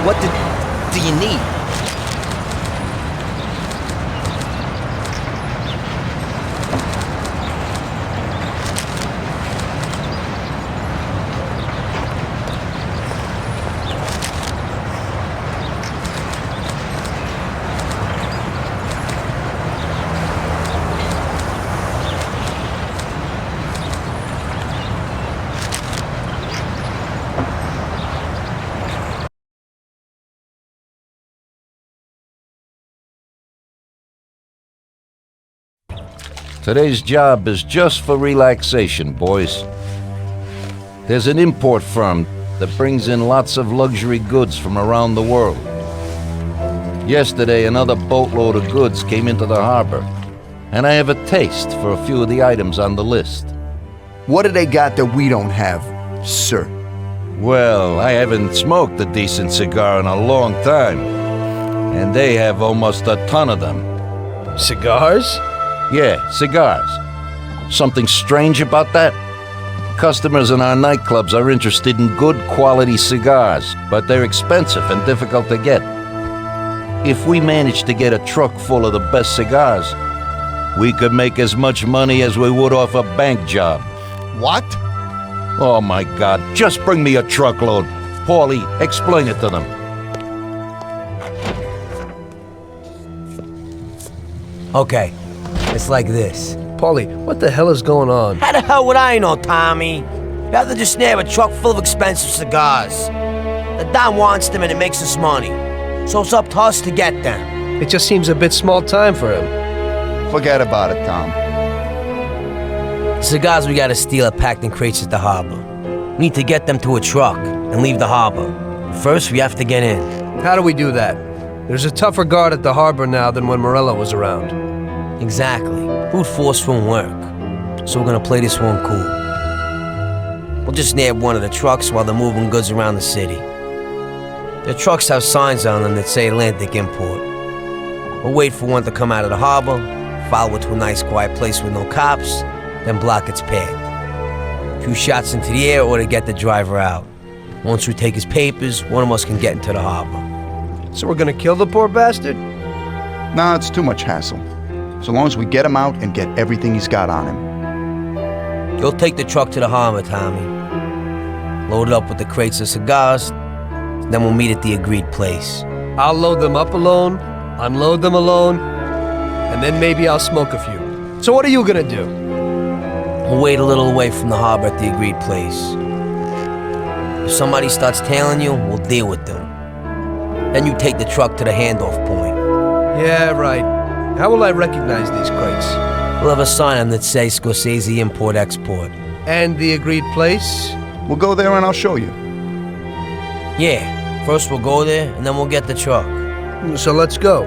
O: What do you need?
Q: Today's job is just for relaxation, boys. There's an import firm that brings in lots of luxury goods from around the world. Yesterday, another boatload of goods came into the harbor, and I have a taste for a few of the items on the list.
E: What do they got that we don't have, sir?
Q: Well, I haven't smoked a decent cigar in a long time, and they have almost a ton of them.
A: Cigars?
Q: Yeah, cigars. Something strange about that? Customers in our nightclubs are interested in good quality cigars, but they're expensive and difficult to get. If we managed to get a truck full of the best cigars, we could make as much money as we would off a bank job.
E: What?
Q: Oh my God, just bring me a truckload. Paulie, explain it to them.
D: Okay, it's like this.
A: Paulie, what the hell is going on?
D: How the hell would I know, Tommy? You have to just nab a truck full of expensive cigars. The Don wants them and it makes us money. So it's up to us to get them.
A: It just seems a bit small time for him.
E: Forget about it, Tom.
D: The cigars we gotta steal are packed in crates at the harbor. We need to get them to a truck and leave the harbor. First, we have to get in.
A: How do we do that? There's a tougher guard at the harbor now than when Morello was around.
D: Exactly. Brute force won't work. So we're gonna play this one cool. We'll just nab one of the trucks while they're moving goods around the city. The trucks have signs on them that say Atlantic Import. We'll wait for one to come out of the harbor, follow it to a nice quiet place with no cops, then block its path. A few shots into the air or to get the driver out. Once we take his papers, one of us can get into the harbor.
A: So we're gonna kill the poor bastard?
E: Nah, it's too much hassle. So long as we get him out and get everything he's got on him.
D: You'll take the truck to the harbor, Tommy. Load it up with the crates of cigars, then we'll meet at the agreed place.
A: I'll load them up alone, unload them alone, and then maybe I'll smoke a few. So what are you gonna do?
D: We'll wait a little away from the harbor at the agreed place. If somebody starts tailing you, we'll deal with them. Then you take the truck to the handoff point.
A: Yeah, right. How will I recognize these crates?
D: We'll have a sign on that says Scorsese Import-Export.
A: And the agreed place?
E: We'll go there and I'll show you.
D: Yeah, first we'll go there and then we'll get the truck.
A: So let's go.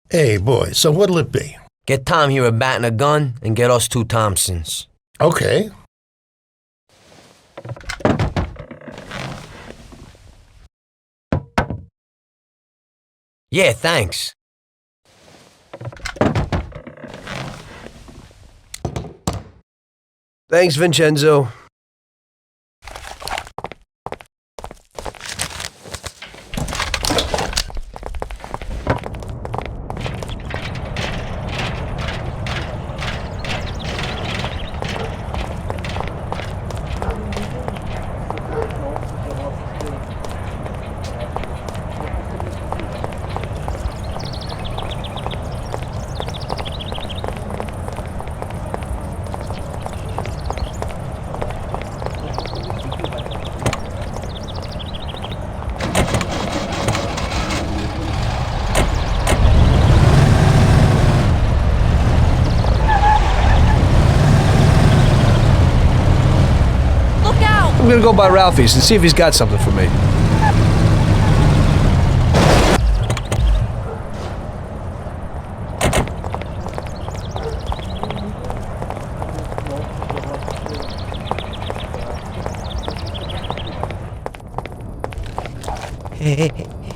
N: Hey, boy, so what'll it be?
D: Get Tom here a bat and a gun, and get us 2 Thompsons.
N: Okay.
D: Yeah, thanks.
A: Thanks, Vincenzo. I'm gonna go by Ralphie's and see if he's got something for me.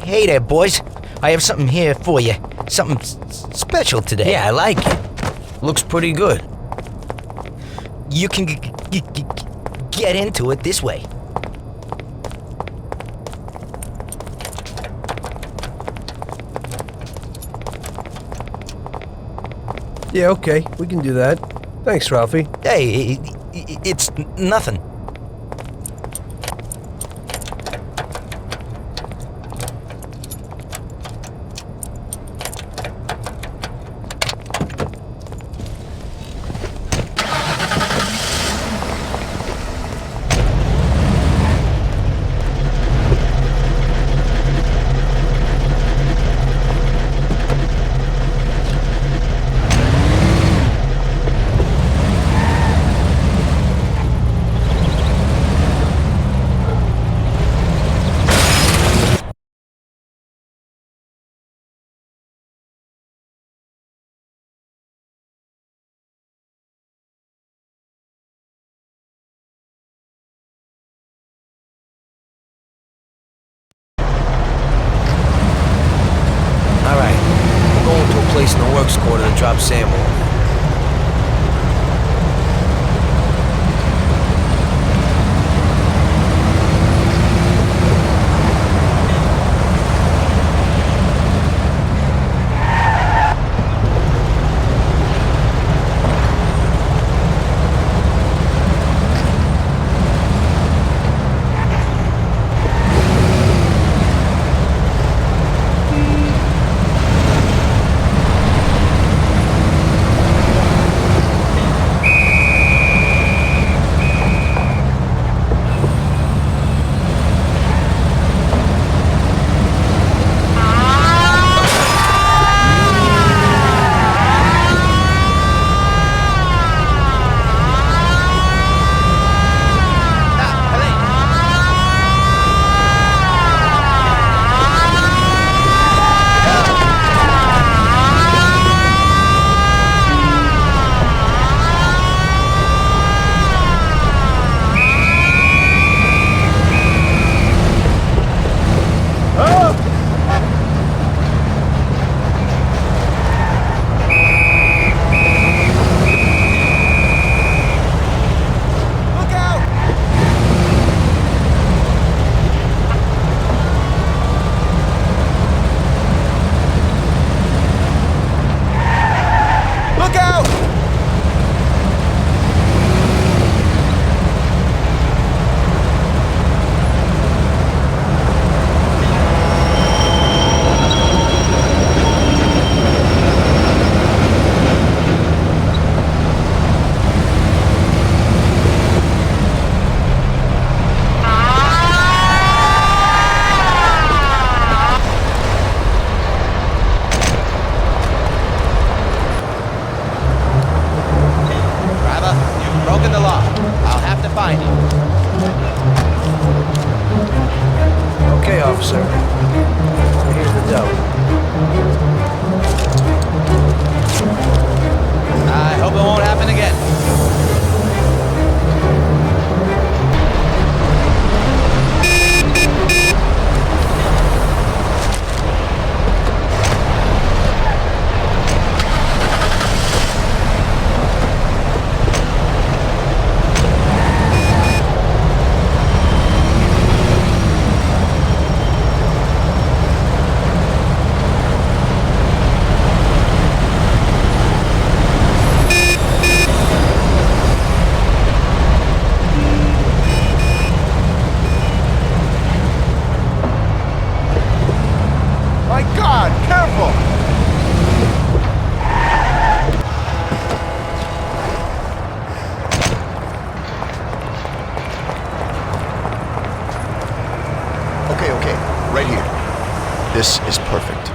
O: Hey there, boys. I have something here for you. Something special today.
D: Yeah, I like it. Looks pretty good.
O: You can get into it this way.
A: Yeah, okay. We can do that. Thanks, Ralphie.
O: Hey, it's nothing.
D: Alright, we're going to a place in the works quarter to drop Sam off.
A: Okay, officer. Here's the dough.
C: I hope it won't happen again.
L: My God, careful!
E: Okay, right here. This is perfect.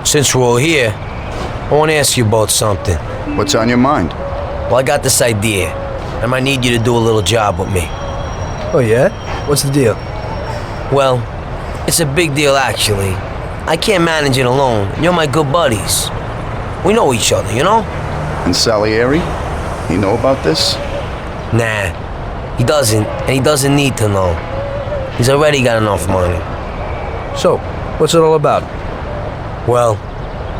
D: Since we're all here, I want to ask you about something.
E: What's on your mind?
D: Well, I got this idea. I might need you to do a little job with me.
A: Oh, yeah? What's the deal?
D: Well, it's a big deal, actually. I can't manage it alone. You're my good buddies. We know each other, you know?
E: And Salieri? He know about this?
D: Nah, he doesn't, and he doesn't need to know. He's already got enough money.
A: So, what's it all about?
D: Well,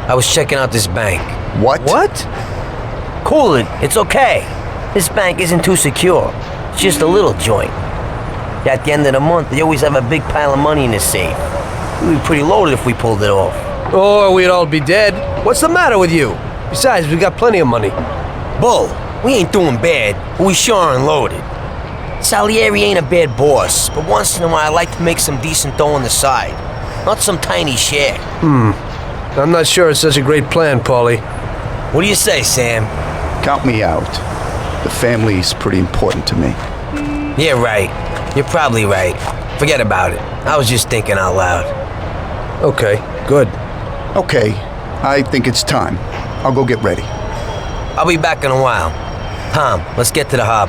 D: I was checking out this bank.
E: What?
A: What?
D: Cool it, it's okay. This bank isn't too secure. It's just a little joint. At the end of the month, they always have a big pile of money in the safe. We'd be pretty loaded if we pulled it off.
A: Or we'd all be dead. What's the matter with you? Besides, we got plenty of money.
D: Bull, we ain't doing bad, but we sure aren't loaded. Salieri ain't a bad boss, but once in a while I like to make some decent dough on the side. Not some tiny share.
A: I'm not sure it's such a great plan, Paulie.
D: What do you say, Sam?
E: Count me out. The family's pretty important to me.
D: Yeah, right. You're probably right. Forget about it. I was just thinking out loud.
A: Okay, good.
E: Okay, I think it's time. I'll go get ready.
D: I'll be back in a while. Tom, let's get to the hub.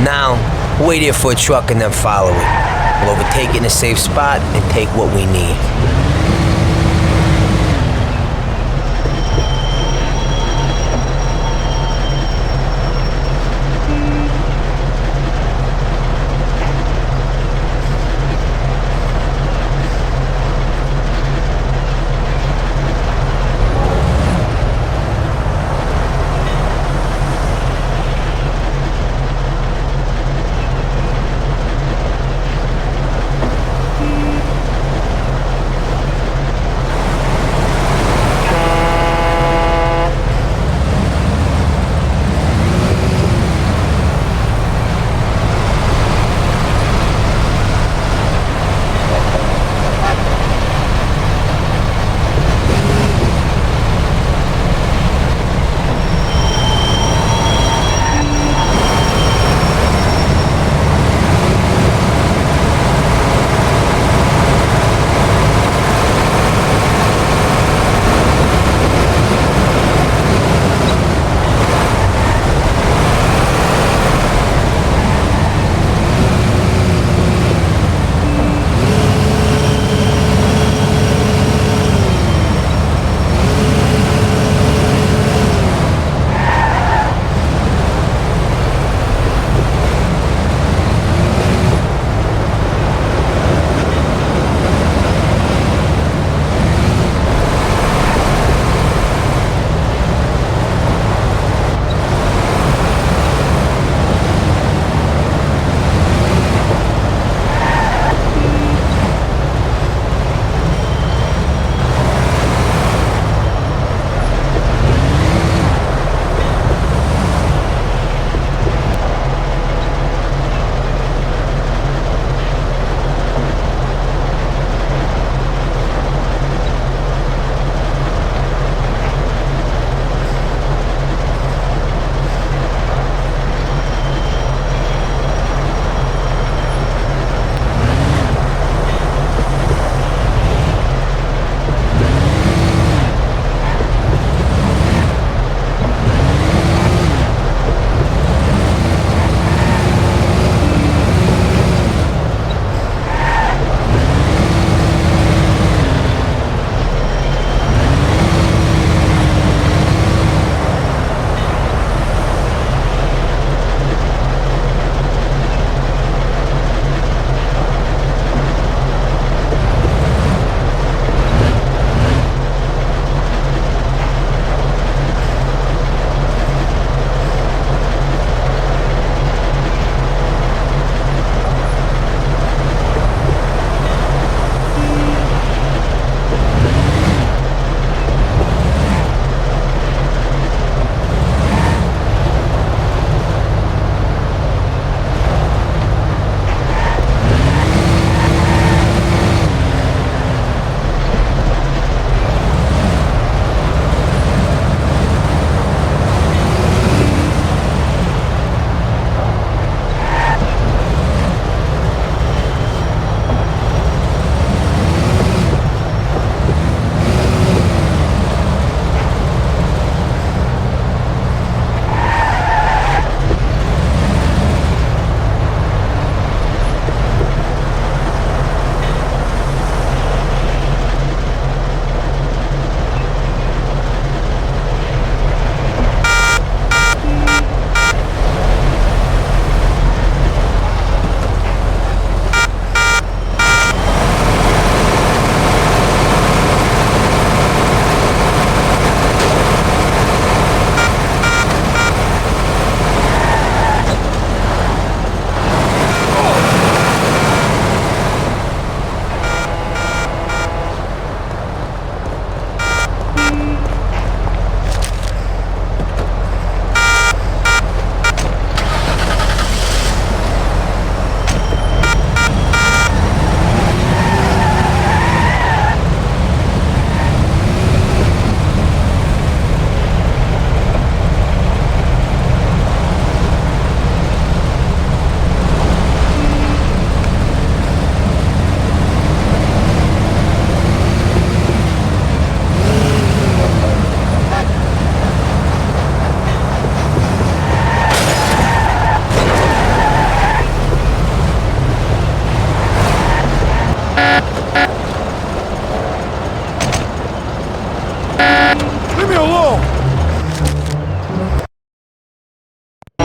D: Now, wait here for a truck and then follow it. We'll overtake it in a safe spot and take what we need.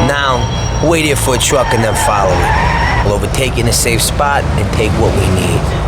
D: Now, wait here for a truck and then follow it. We'll overtake in a safe spot and take what we need.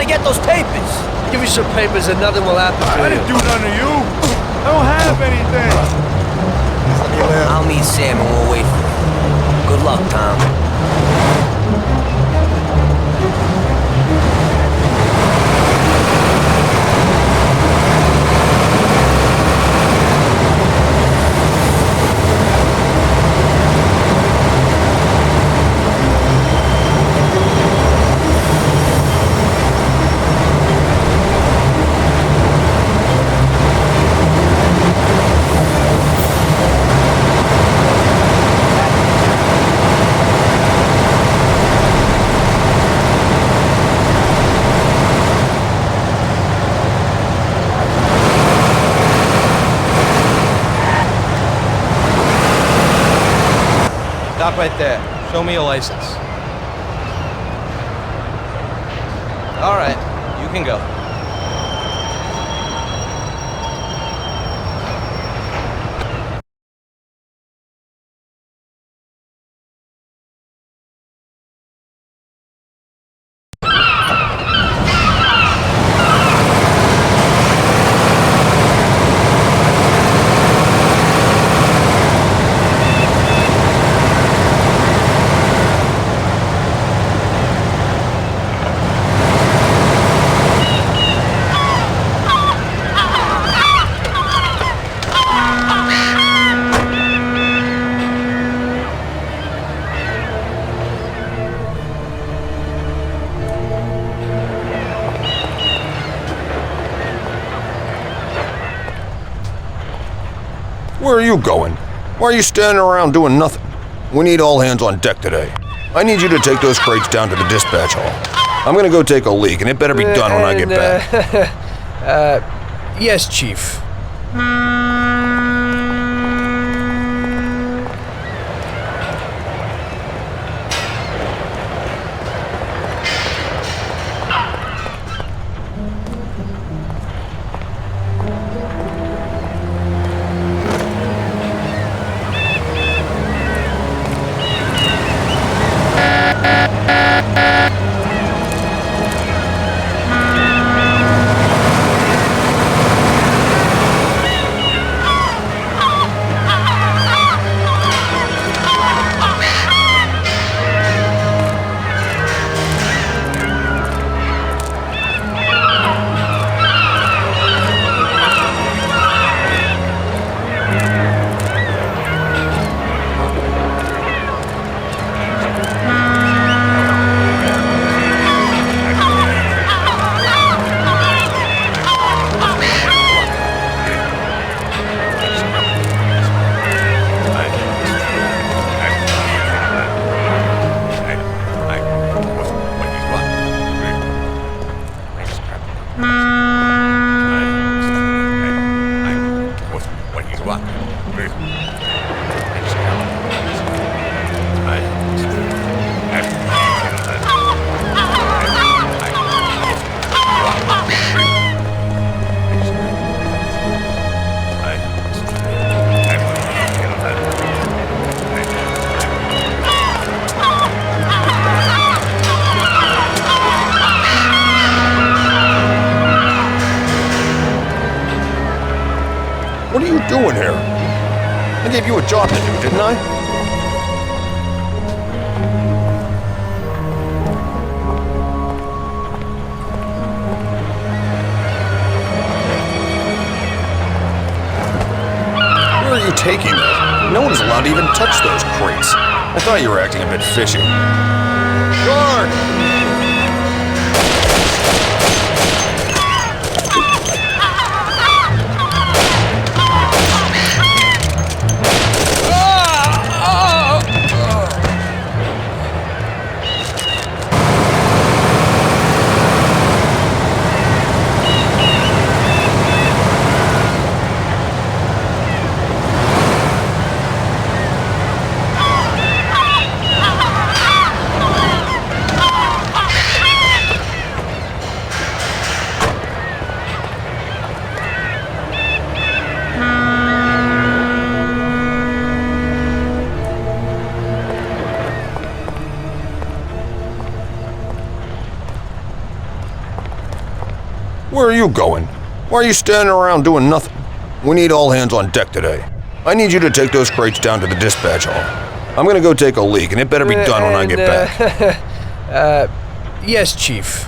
D: get those papers?
A: Give me some papers and nothing will happen to you.
R: I didn't do none to you. I don't have anything.
D: I'll meet Sam and we'll wait for you. Good luck, Tom.
C: Stop right there. Show me your license. All right, you can go.
L: Where are you going? Why are you standing around doing nothing? We need all hands on deck today. I need you to take those crates down to the dispatch hall. I'm gonna go take a leak, and it better be done when I get back.
A: Yes, Chief.
L: What are you doing here? I gave you a job to do, didn't I? Where are you taking me? No one's allowed to even touch those crates. I thought you were acting a bit fishy. Guard! Where are you going? Why are you standing around doing nothing? We need all hands on deck today. I need you to take those crates down to the dispatch hall. I'm gonna go take a leak, and it better be done when I get back.
A: Yes, Chief.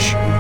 L: bitch.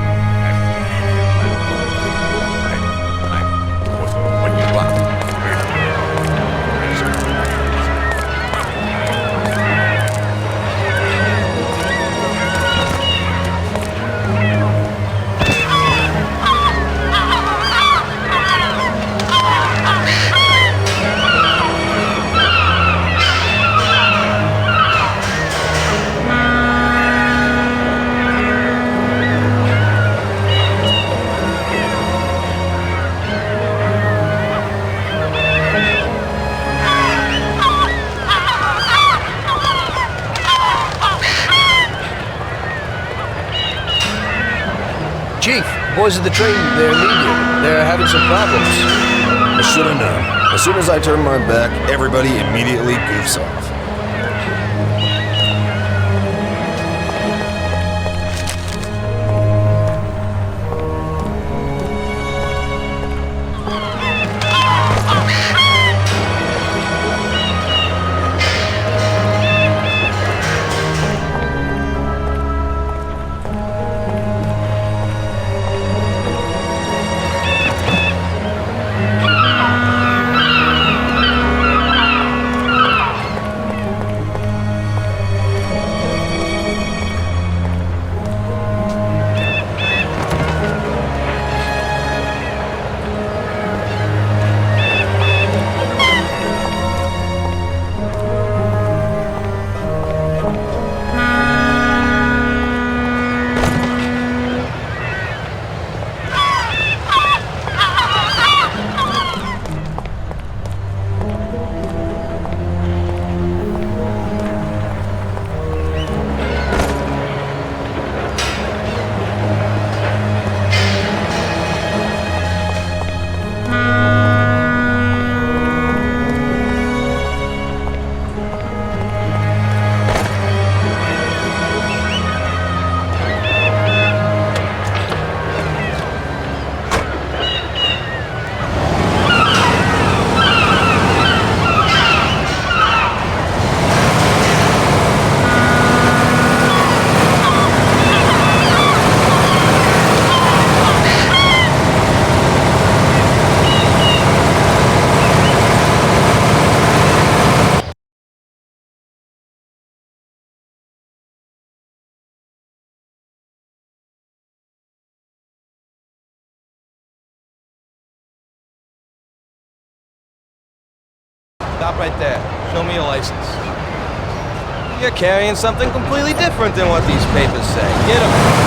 A: Chief, boys at the train, they're immediate. They're having some problems.
L: I should have known. As soon as I turn my back, everybody immediately goofs off.
C: Stop right there. Show me your license. You're carrying something completely different than what these papers say. Get 'em.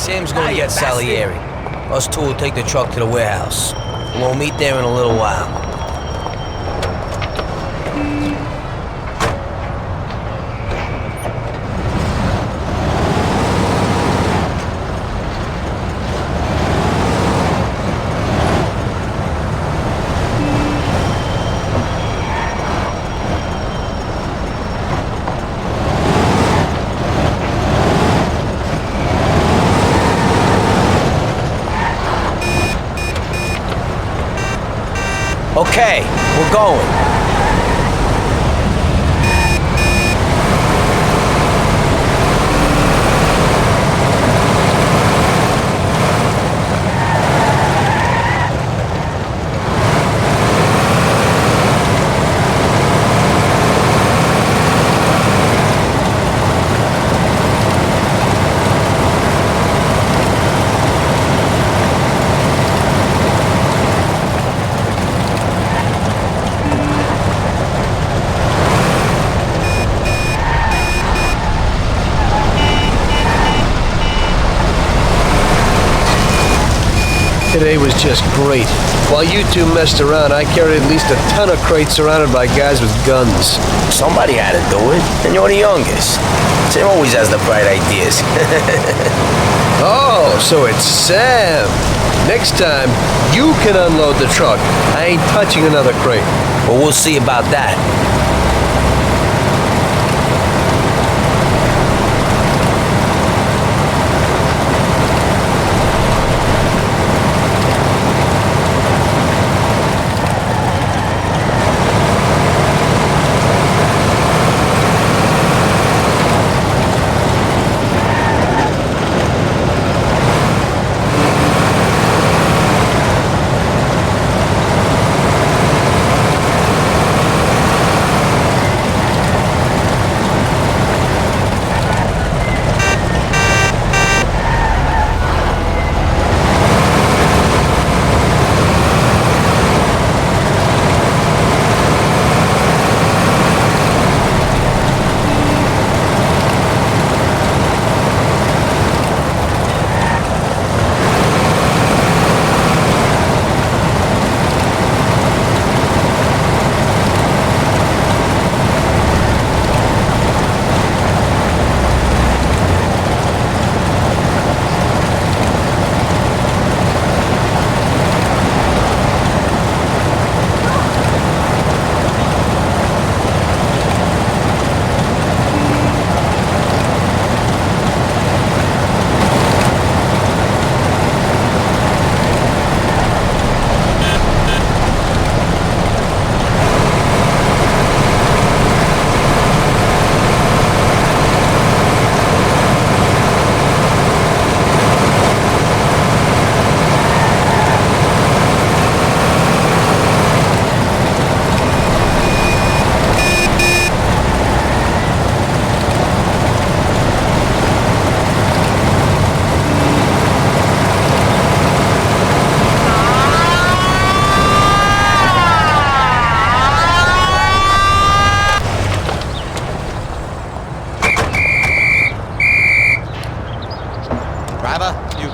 D: Sam's gonna get Salieri. Us two will take the truck to the warehouse. We'll meet there in a little while. Okay, we're going.
A: Today was just great. While you two messed around, I carried at least a ton of crates surrounded by guys with guns.
D: Somebody had to do it, and you're the youngest. Sam always has the bright ideas.
A: Oh, so it's Sam. Next time, you can unload the truck. I ain't touching another crate.
D: Well, we'll see about that.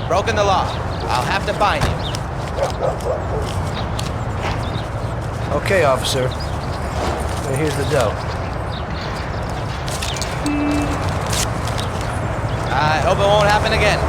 C: Broken the law. I'll have to find you.
A: Okay, officer. Here's the dough.
C: I hope it won't happen again.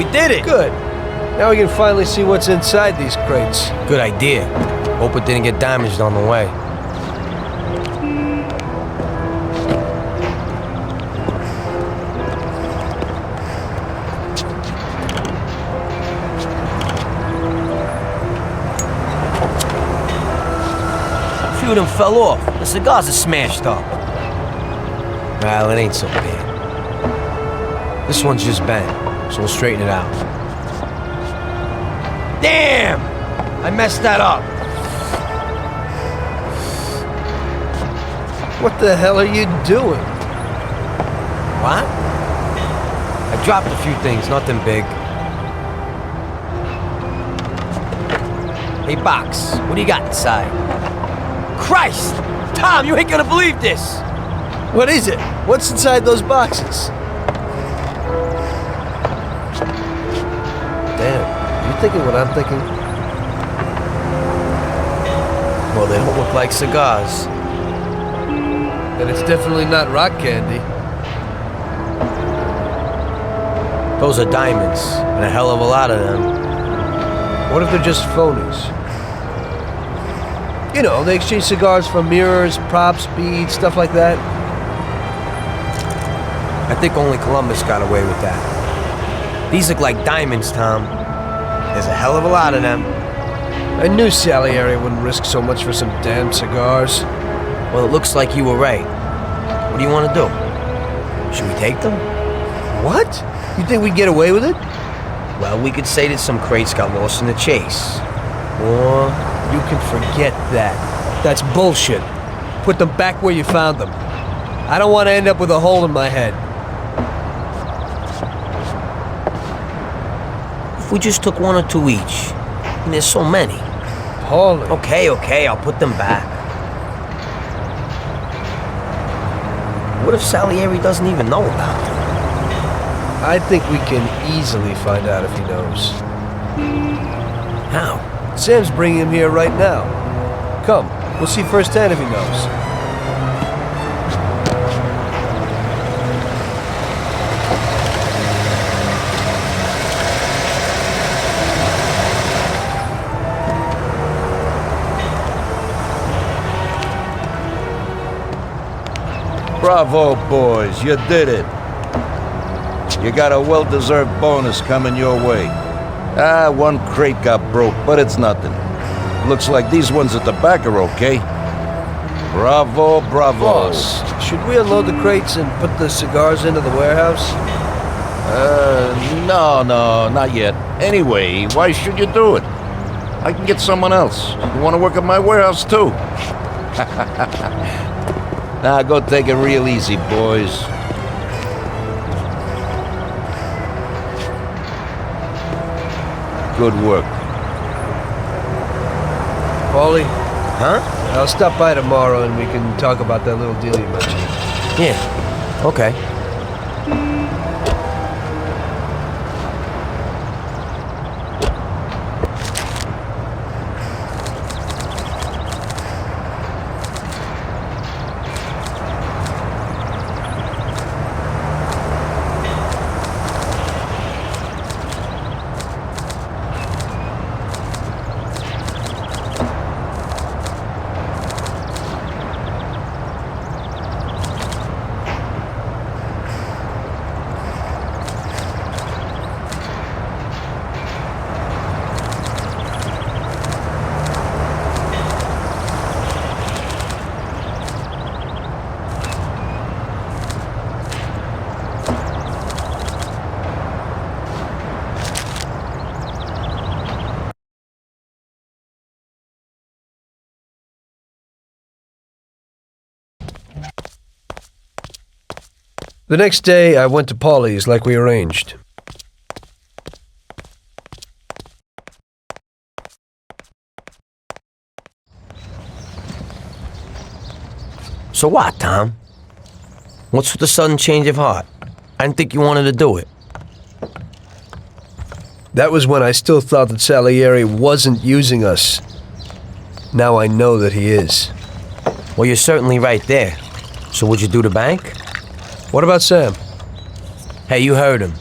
D: we did it!
A: Good. Now we can finally see what's inside these crates.
D: Good idea. Hope it didn't get damaged on the way. A few of them fell off. The cigars are smashed up. Well, it ain't so bad. This one's just bent, so we'll straighten it out. Damn! I messed that up.
A: What the hell are you doing?
D: What? I dropped a few things, nothing big. Hey, Box, what do you got inside? Christ! Tom, you ain't gonna believe this!
A: What is it? What's inside those boxes? Damn, you thinking what I'm thinking?
D: Well, they don't look like cigars.
A: And it's definitely not rock candy.
D: Those are diamonds, and a hell of a lot of them.
A: What if they're just phonies? You know, they exchange cigars for mirrors, props, beads, stuff like that.
D: I think only Columbus got away with that. These look like diamonds, Tom. There's a hell of a lot of them.
A: I knew Salieri wouldn't risk so much for some damn cigars.
D: Well, it looks like you were right. What do you want to do? Should we take them?
A: What? You think we'd get away with it?
D: Well, we could say that some crates got lost in the chase. Or
A: you can forget that. That's bullshit. Put them back where you found them. I don't want to end up with a hole in my head.
D: if we just took one or two each? And there's so many.
A: Paulie.
D: Okay, I'll put them back. What if Salieri doesn't even know about them?
A: I think we can easily find out if he knows.
D: How?
A: Sam's bringing him here right now. Come, we'll see firsthand if he knows.
Q: Bravo, boys, you did it. You got a well-deserved bonus coming your way. One crate got broke, but it's nothing. Looks like these ones at the back are okay. Bravo, bravo.
A: Boss, should we unload the crates and put the cigars into the warehouse?
Q: No, not yet. Anyway, why should you do it? I can get someone else. You want to work at my warehouse, too? Now, go take it real easy, boys. Good work.
A: Paulie?
D: Huh?
A: I'll stop by tomorrow and we can talk about that little deal you mentioned.
D: Yeah, okay.
A: The next day, I went to Paulie's like we arranged.
D: So what, Tom? What's with the sudden change of heart? I didn't think you wanted to do it.
A: That was when I still thought that Salieri wasn't using us. Now I know that he is.
D: Well, you're certainly right there. So would you do the bank?
A: What about Sam?
D: Hey, you heard him.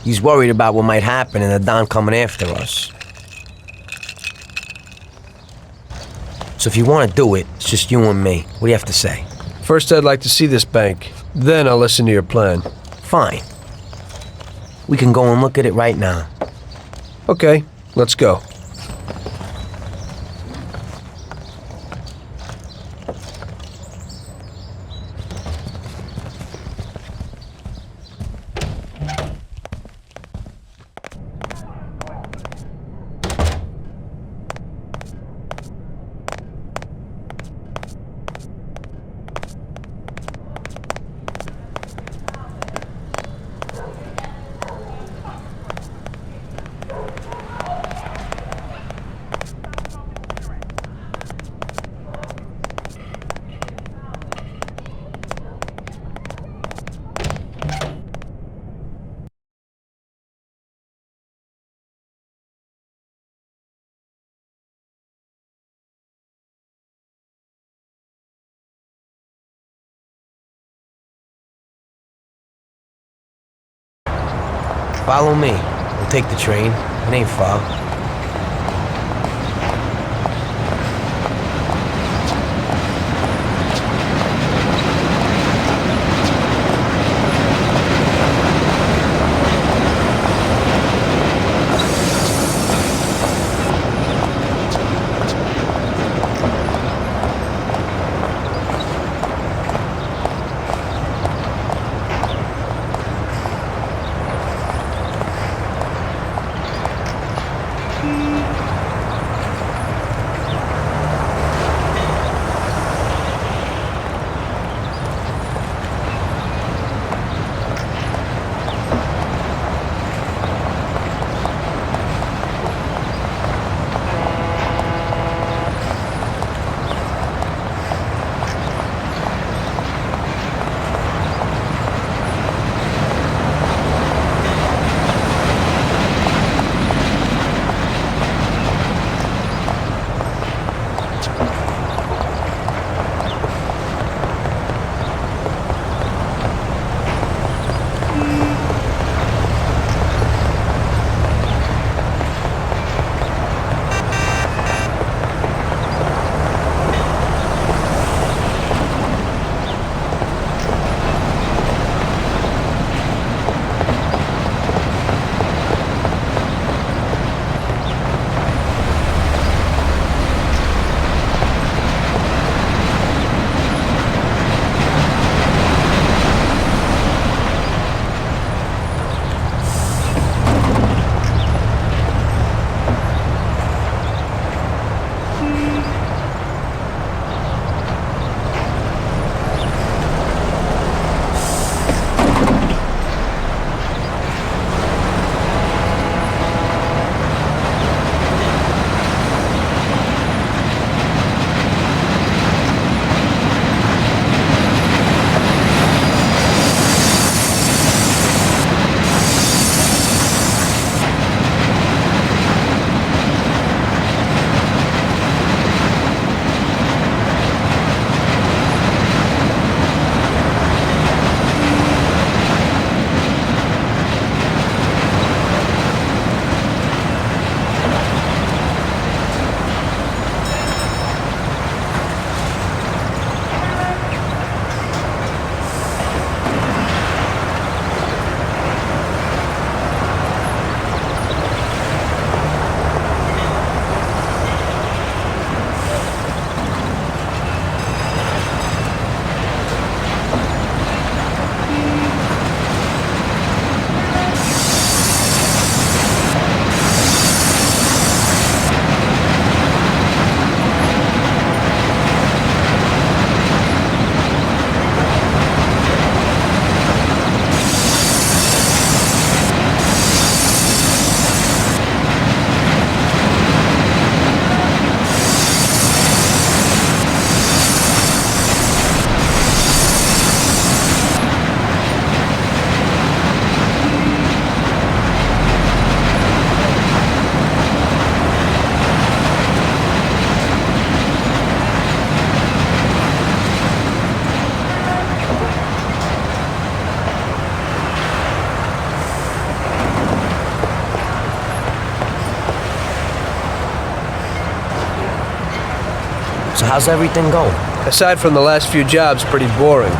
D: He's worried about what might happen and the Don coming after us. So if you want to do it, it's just you and me. What do you have to say?
A: First, I'd like to see this bank. Then I'll listen to your plan.
D: Fine. We can go and look at it right now.
A: Okay, let's go.
D: Follow me. We'll take the train. It ain't far. how's everything going?
A: Aside from the last few jobs, pretty boring.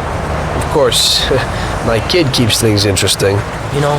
A: Of course, my kid keeps things interesting.
D: You know,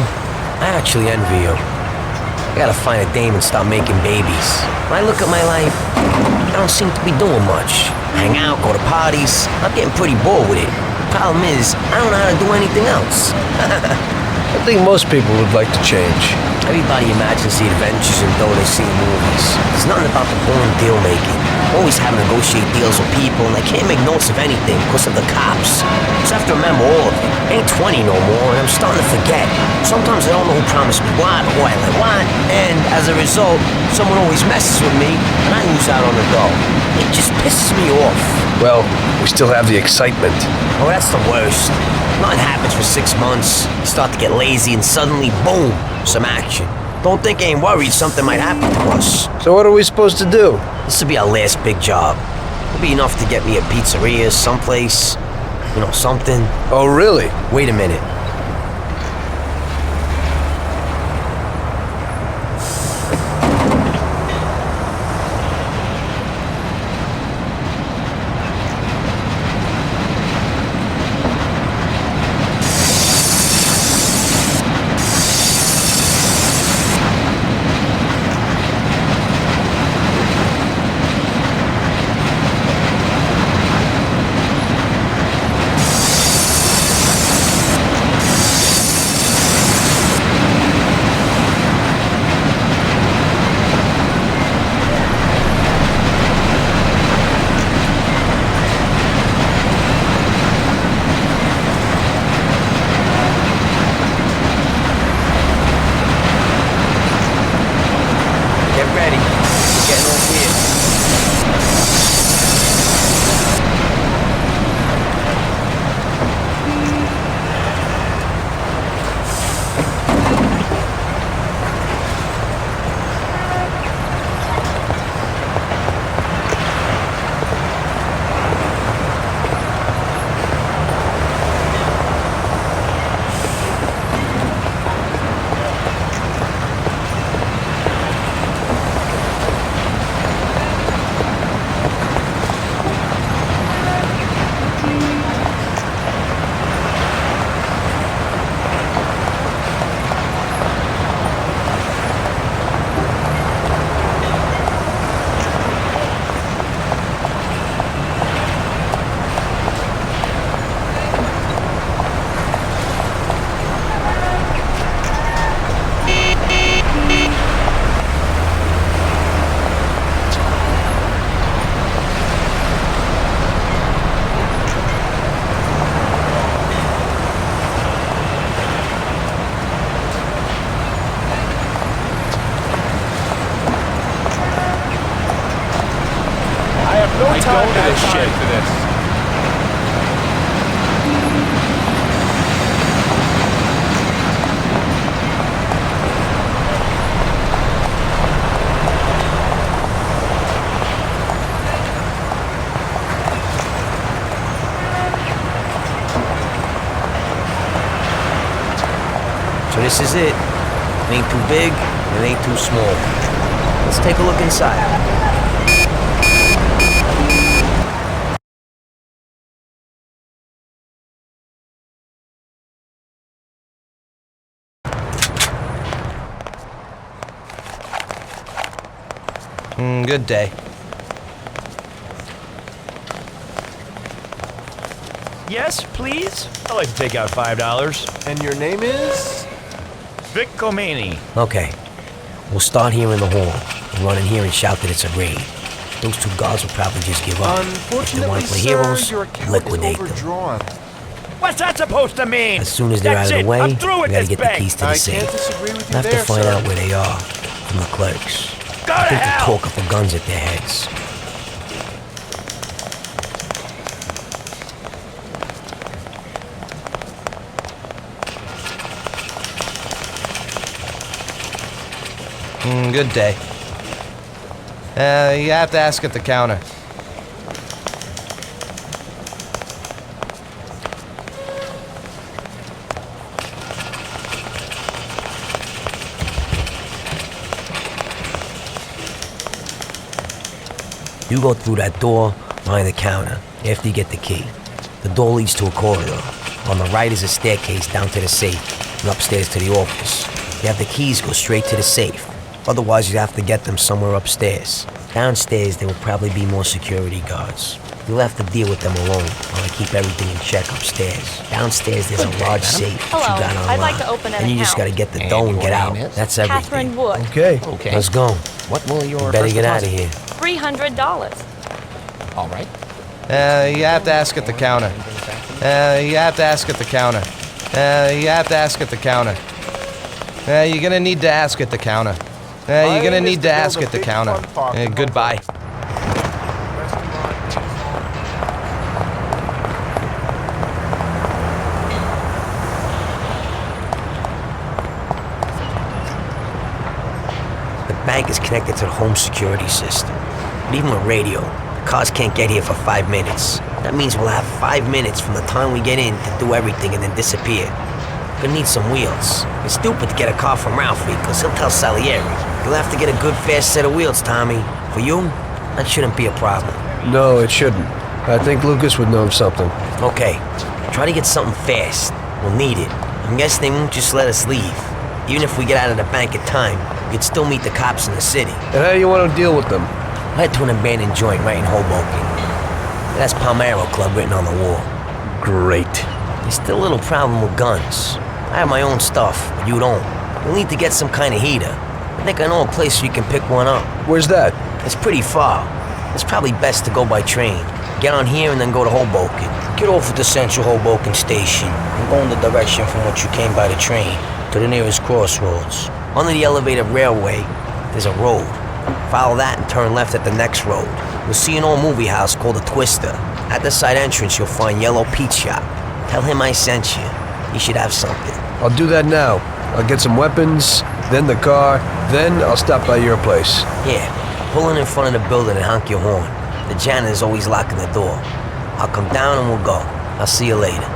D: I actually envy you. I gotta find a dame and stop making babies. When I look at my life, I don't seem to be doing much. Hang out, go to parties. I'm getting pretty bored with it. Problem is, I don't know how to do anything else.
A: I think most people would like to change.
D: Everybody imagines the adventures and dough they see in movies. There's nothing about the boring deal making. Always having to negotiate deals with people, and I can't make notes of anything because of the cops. So I have to remember all of it. I ain't 20 no more, and I'm starting to forget. Sometimes I don't know who promised me what or who I let what, and as a result, someone always messes with me, and I lose out on the dough. It just pisses me off.
A: Well, we still have the excitement.
D: Oh, that's the worst. Nothing happens for 6 months. You start to get lazy, and suddenly, boom, some action. Don't think I ain't worried something might happen to us.
A: So what are we supposed to do?
D: This will be our last big job. It'll be enough to get me a pizzeria, someplace, you know, something.
A: Oh, really?
D: Wait a minute. So this is it. It ain't too big, it ain't too small. Let's take a look inside.
C: Good day.
I: Yes, please? I'd like to take out $5.
K: And your name is?
I: Vic Comini.
D: Okay. We'll start here in the hall. We'll run in here and shout that it's a raid. Those two guards will probably just give up. If they want to play heroes, liquidate them.
I: What's that supposed to mean?
D: As soon as they're out of the way, we gotta get the keys to the safe. I have to find out where they are from the clerks. I think they're talking for guns at their heads.
C: Good day. You have to ask at the counter.
D: You go through that door behind the counter after you get the key. The door leads to a corridor. On the right is a staircase down to the safe and upstairs to the office. You have the keys, go straight to the safe. Otherwise, you'd have to get them somewhere upstairs. Downstairs, there will probably be more security guards. You'll have to deal with them alone while I keep everything in check upstairs. Downstairs, there's a large safe that you got
W: I'd like
D: unlocked.
W: to open an
D: And you just
W: account.
D: gotta get the dough and get out. That's everything.
W: Catherine Wood.
A: Okay.
D: Let's go.
B: What will your
D: You better
B: first
D: get out of
B: deposit?
D: here.
W: $300.
B: All right.
C: You have to ask at the counter. You have to ask at the counter. You have to ask at the counter. You're gonna need to ask at the counter. You're gonna need to ask at the counter. Goodbye.
D: The bank is connected to the home security system. But even with radio, the cars can't get here for 5 minutes. That means we'll have 5 minutes from the time we get in to do everything and then disappear. Gonna need some wheels. It's stupid to get a car from Ralphie, because he'll tell Salieri. You'll have to get a good fast set of wheels, Tommy. For you, that shouldn't be a problem.
A: No, it shouldn't. I think Lucas would know something.
D: Okay, try to get something fast. We'll need it. I'm guessing they won't just let us leave. Even if we get out of the bank in time, we'd still meet the cops in the city.
A: And how do you want to deal with them?
D: Head to an abandoned joint right in Hoboken. It has Palmero Club written on the wall.
A: Great.
D: There's still a little problem with guns. I have my own stuff, but you don't. You'll need to get some kind of heater. I think I know a place where you can pick one up.
A: Where's that?
D: It's pretty far. It's probably best to go by train. Get on here and then go to Hoboken. Get off at the Central Hoboken station and go in the direction from which you came by the train to the nearest crossroads. Under the elevated railway, there's a road. Follow that and turn left at the next road. You'll see an old movie house called the Twister. At the side entrance, you'll find Yellow Pete Shop. Tell him I sent you. He should have something.
A: I'll do that now. I'll get some weapons, then the car, then I'll stop by your place.
D: Yeah, pull in front of the building and honk your horn. The janitor's always locking the door. I'll come down and we'll go. I'll see you later.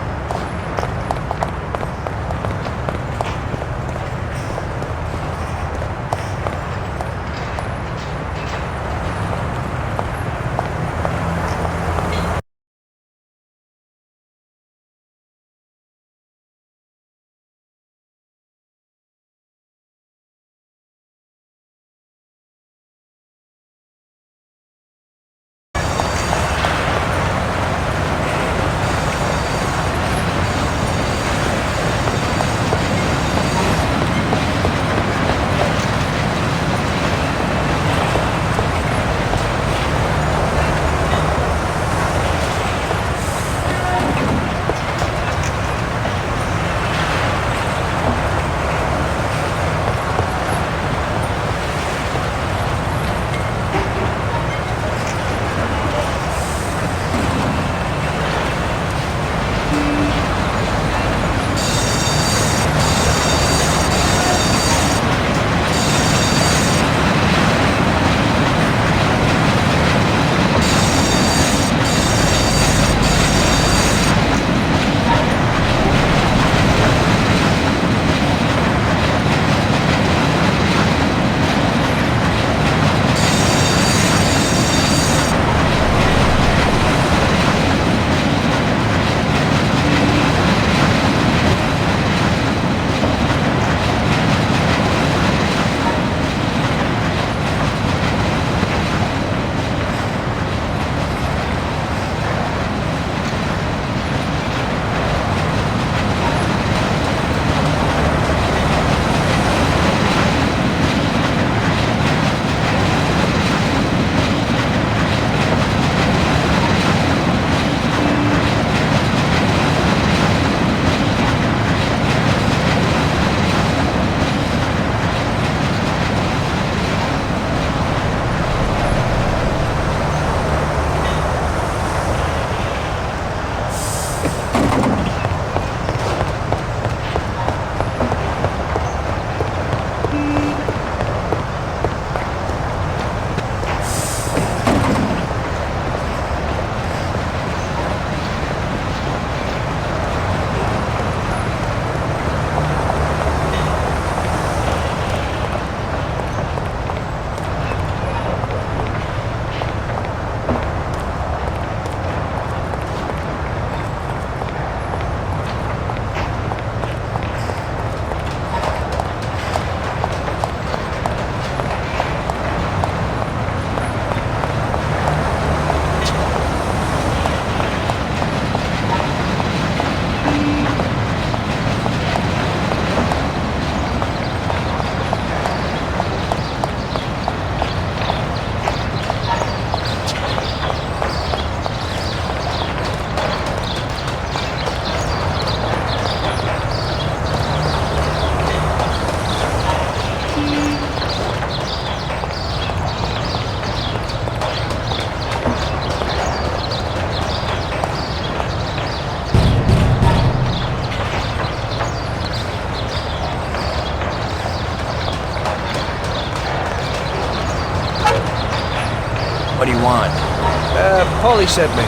A: Paulie sent me.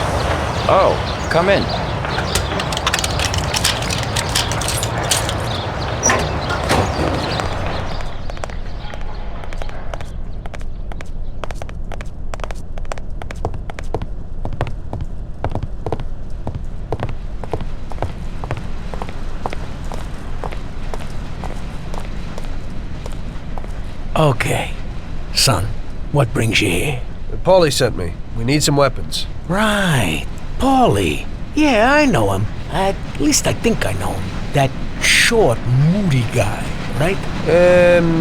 Q: Oh, come in.
D: Okay. Son, what brings you here?
A: Paulie sent me. We need some weapons.
D: Right. Paulie. Yeah, I know him. At least I think I know him. That short, moody guy, right?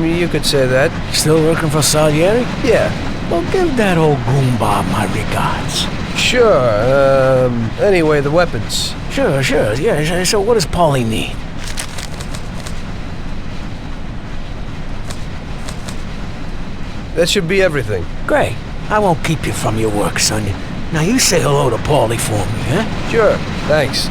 A: You could say that.
D: Still working for Salieri?
A: Yeah.
D: Well, give that old goomba my regards.
A: Sure. Anyway, the weapons.
D: Sure. Yeah, so what does Paulie need?
A: That should be everything.
D: Great. I won't keep you from your work, son. Now you say hello to Paulie for me, huh?
A: Sure. Thanks.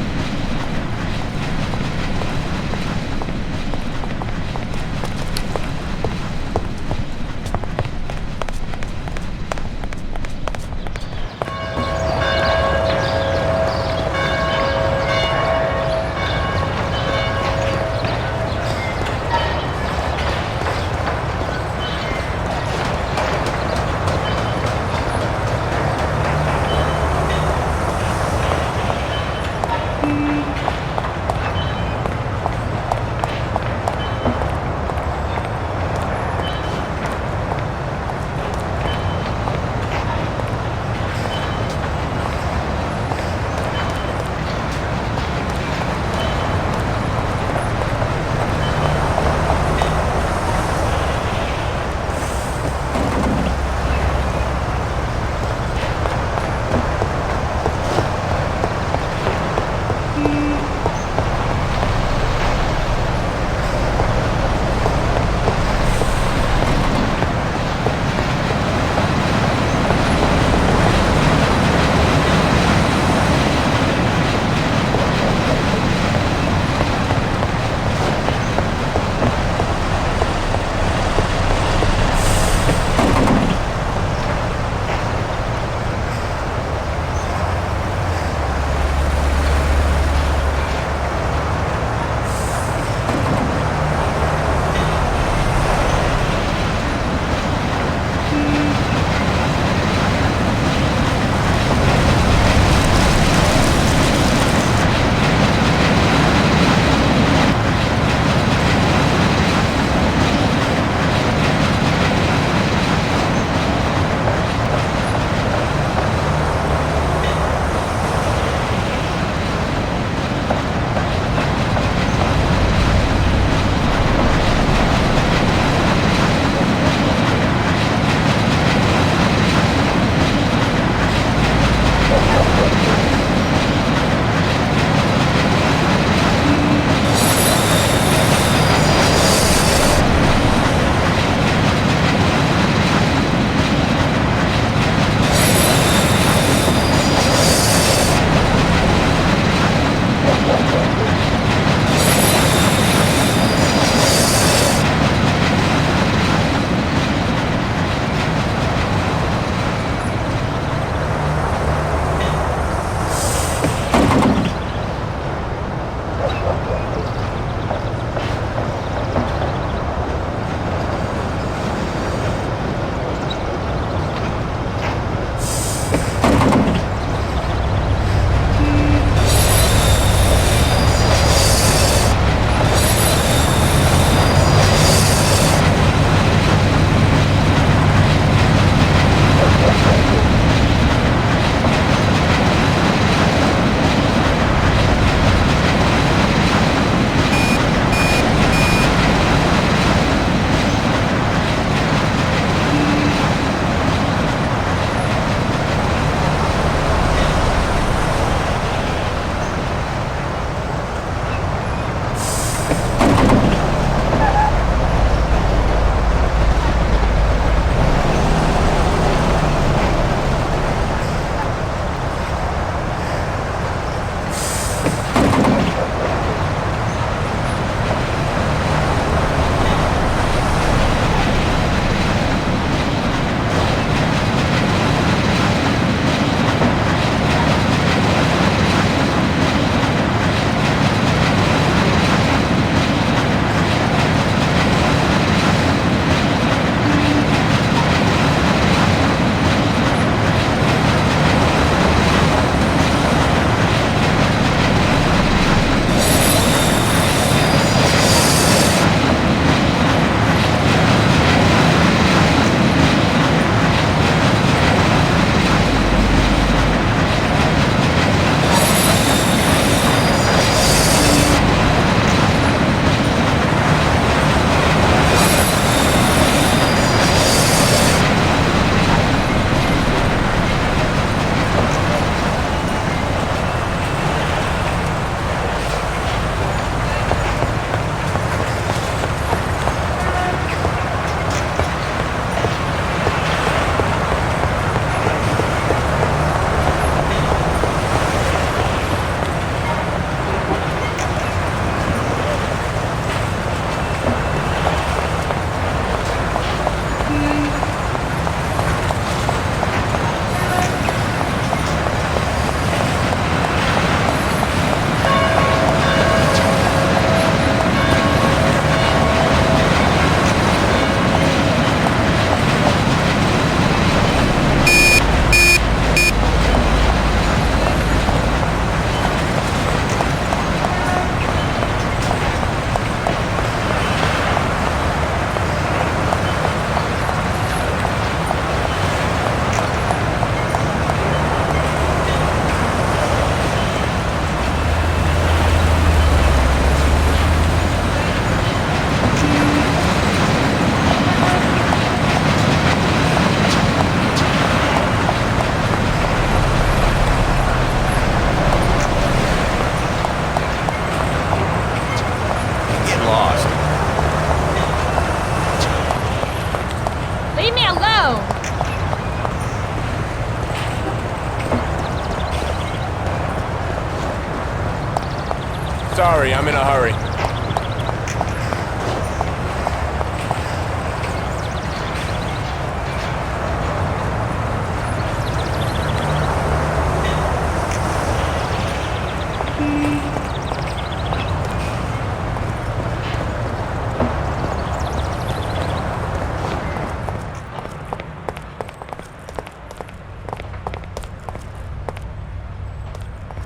K: Sorry, I'm in a hurry.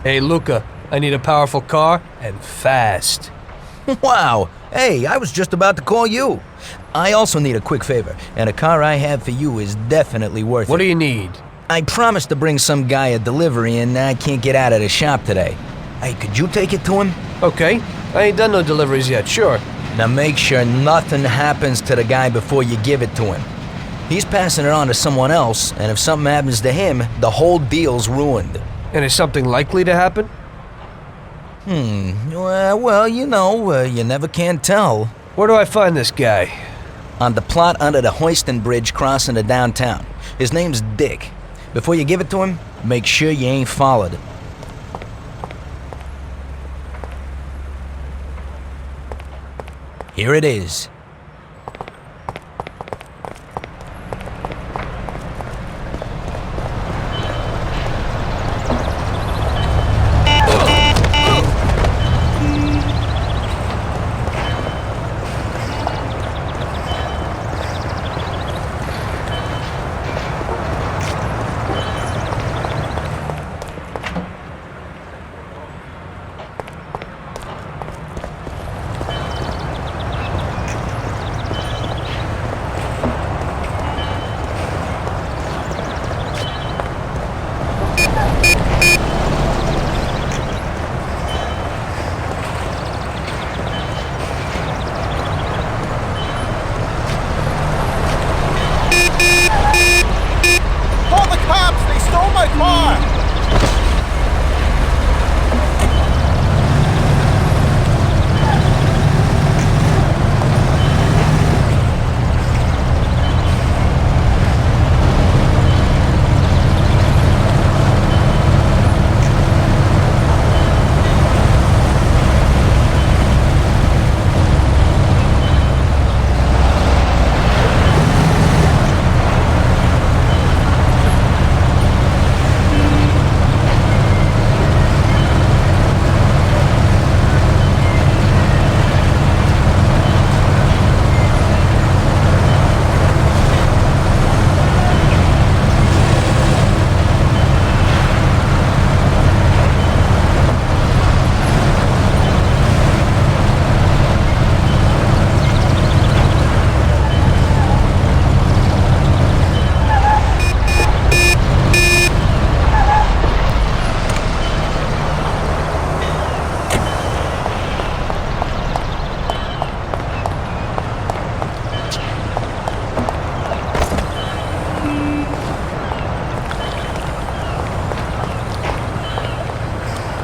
A: Hey, Luca, I need a powerful car and fast.
O: Wow. Hey, I was just about to call you. I also need a quick favor, and a car I have for you is definitely worth it.
A: What do you need?
O: I promised to bring some guy a delivery, and I can't get out of the shop today. Hey, could you take it to him?
A: Okay. I ain't done no deliveries yet, sure.
O: Now make sure nothing happens to the guy before you give it to him. He's passing it on to someone else, and if something happens to him, the whole deal's ruined.
A: And is something likely to happen?
O: Well, you know, you never can tell.
A: Where do I find this guy?
O: On the plot under the Hoiston Bridge crossing to downtown. His name's Dick. Before you give it to him, make sure you ain't followed. Here it is.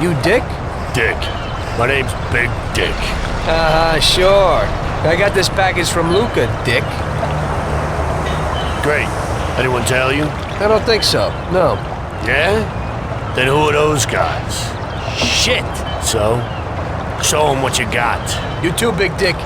A: You Dick?
G: Dick. My name's Big Dick.
A: Sure. I got this package from Luca, Dick.
G: Great. Anyone tell you?
A: I don't think so, no.
G: Yeah? Then who are those guys? Shit! So? Show them what you got.
A: You too, Big Dick.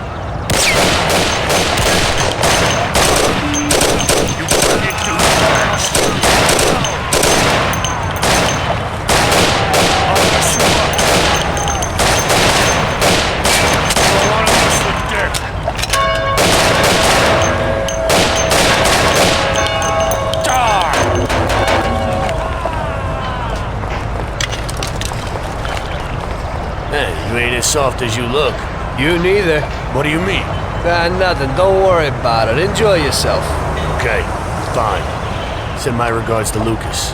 G: You ain't as soft as you look.
A: You neither.
G: What do you mean?
A: Nothing. Don't worry about it. Enjoy yourself.
G: Okay, fine. Send my regards to Lucas.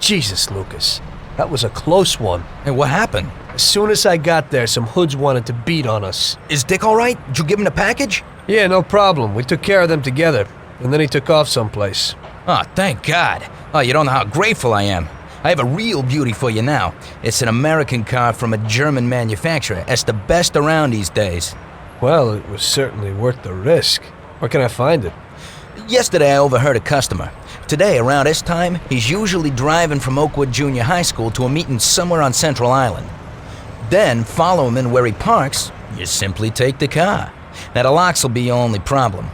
A: Jesus, Lucas. That was a close one.
O: Hey, what happened?
A: As soon as I got there, some hoods wanted to beat on us.
O: Is Dick all right? Did you give him the package?
A: Yeah, no problem. We took care of them together. And then he took off someplace.
O: Oh, thank God. Oh, you don't know how grateful I am. I have a real beauty for you now. It's an American car from a German manufacturer. It's the best around these days.
A: Well, it was certainly worth the risk. Where can I find it?
O: Yesterday I overheard a customer. Today, around this time, he's usually driving from Oakwood Junior High School to a meeting somewhere on Central Island. Then, follow him in where he parks, you simply take the car. Now, the locks will be your only problem.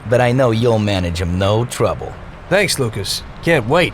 O: But I know you'll manage him no trouble.
A: Thanks, Lucas. Can't wait.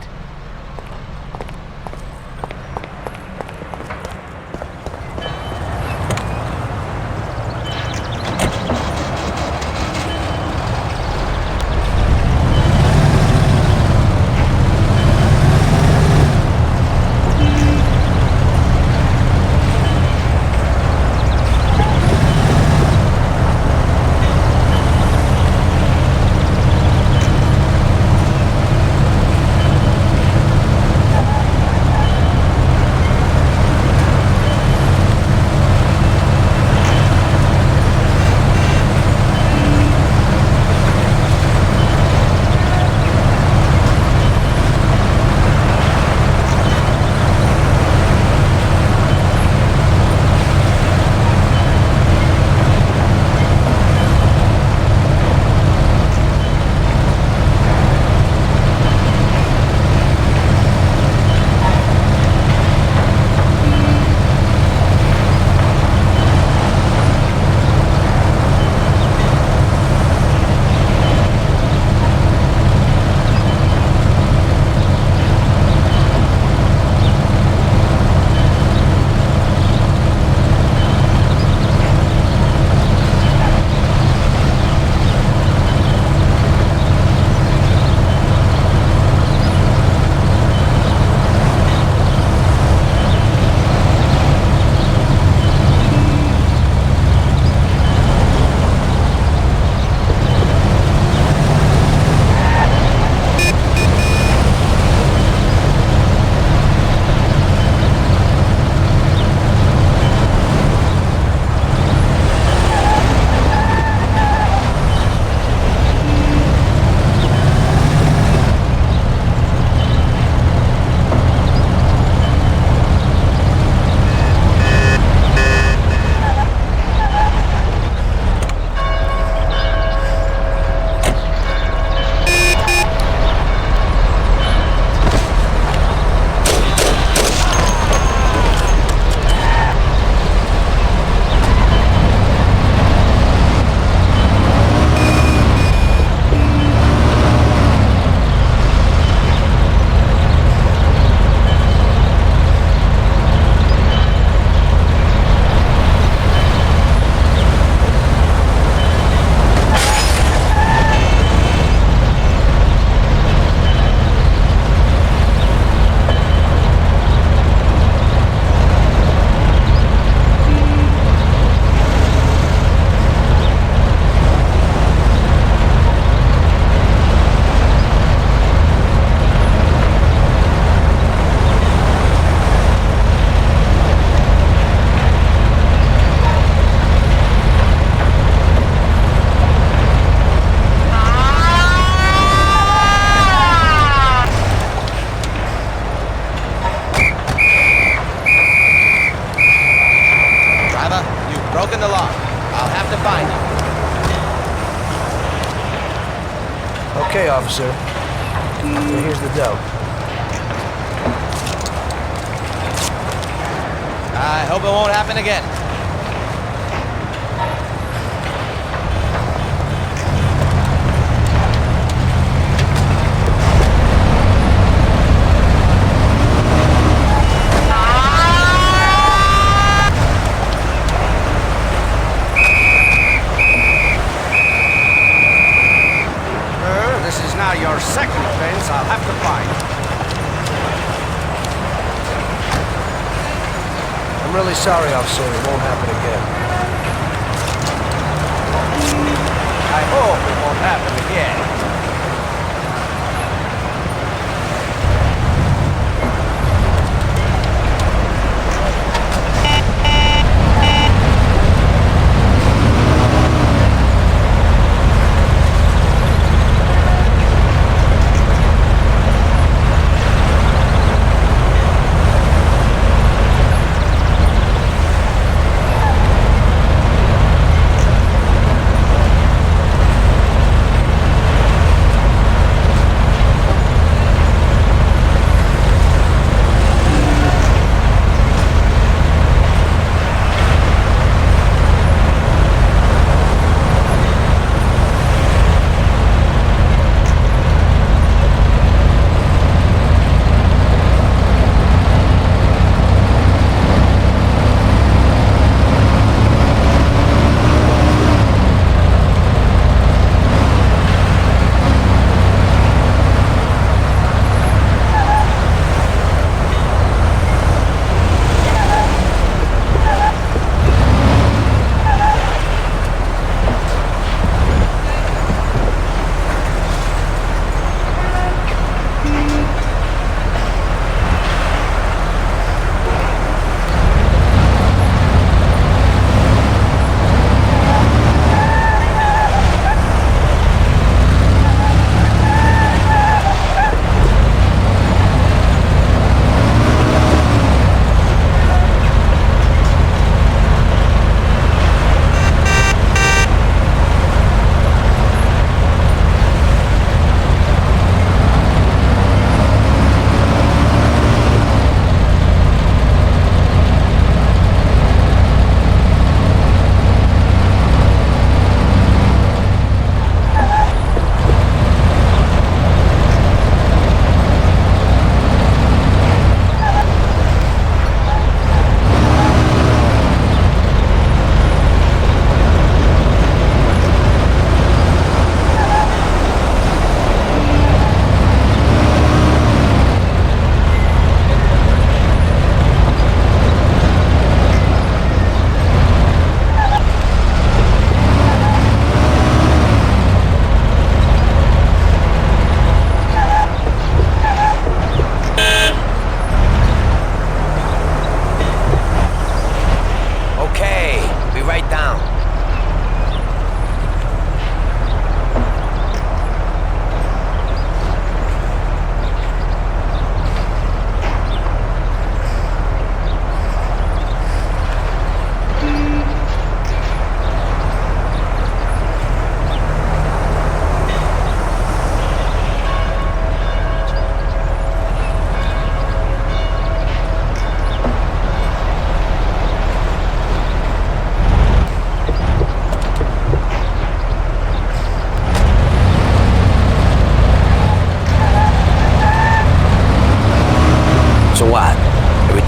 C: broken the law. I'll have to find you.
A: Okay, officer. Here's the dough.
C: I hope it won't happen again.
J: This is now your second offense I'll have to find.
A: I'm really sorry, officer. It won't happen again.
J: I hope it won't happen again.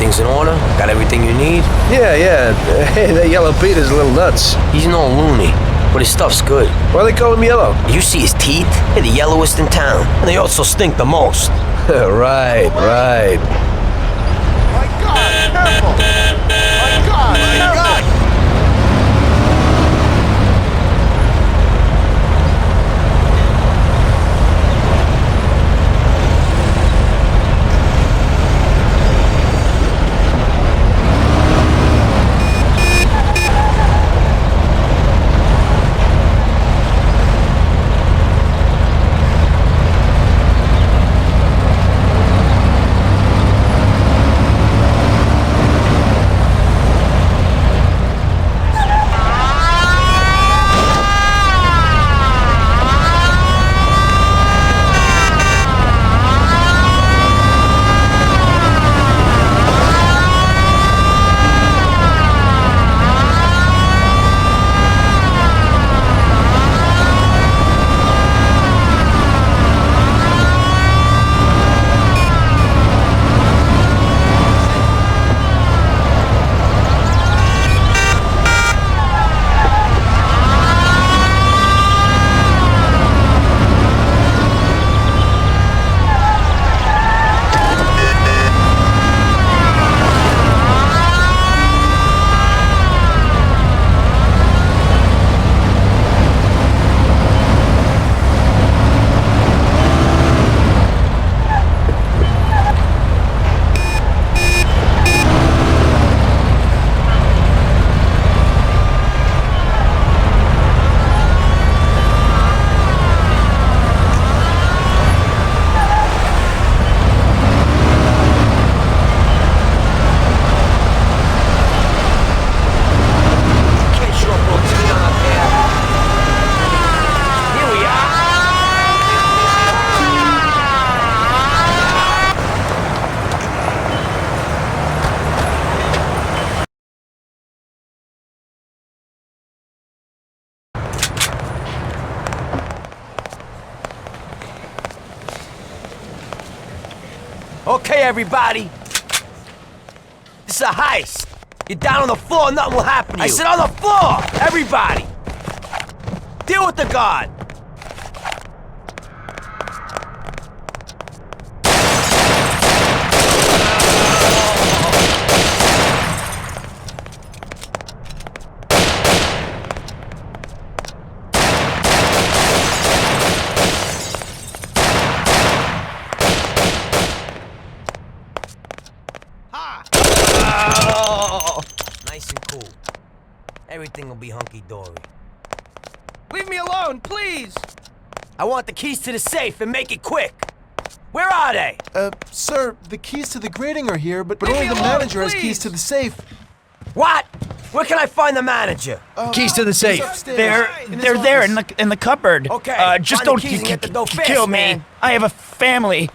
D: Everything's in order? Got everything you need?
A: Yeah. Hey, that yellow Peter's a little nuts.
D: He's no loony, but his stuff's good.
A: Why they call him yellow?
D: You see his teeth? They're the yellowest in town. And they also stink the most.
A: Right.
J: My God, careful! My God, careful!
D: Okay, everybody. This is a heist. You're down on the floor, nothing will happen to you. I said on the floor! Everybody! Deal with the guard! Nice and cool. Everything will be hunky-dory.
C: Leave me alone, please!
D: I want the keys to the safe and make it quick. Where are they?
B: Sir, the keys to the grating are here, but
C: Leave
B: only
C: me
B: the
C: alone,
B: manager has
C: please.
B: keys to the safe.
D: What? Where can I find the manager?
A: Keys to the safe.
B: Upstairs.
K: They're there in the cupboard.
D: Okay,
K: just
D: find the
K: don't
D: keys and get the dough fast,
K: kill me.
D: man.
K: I have a family.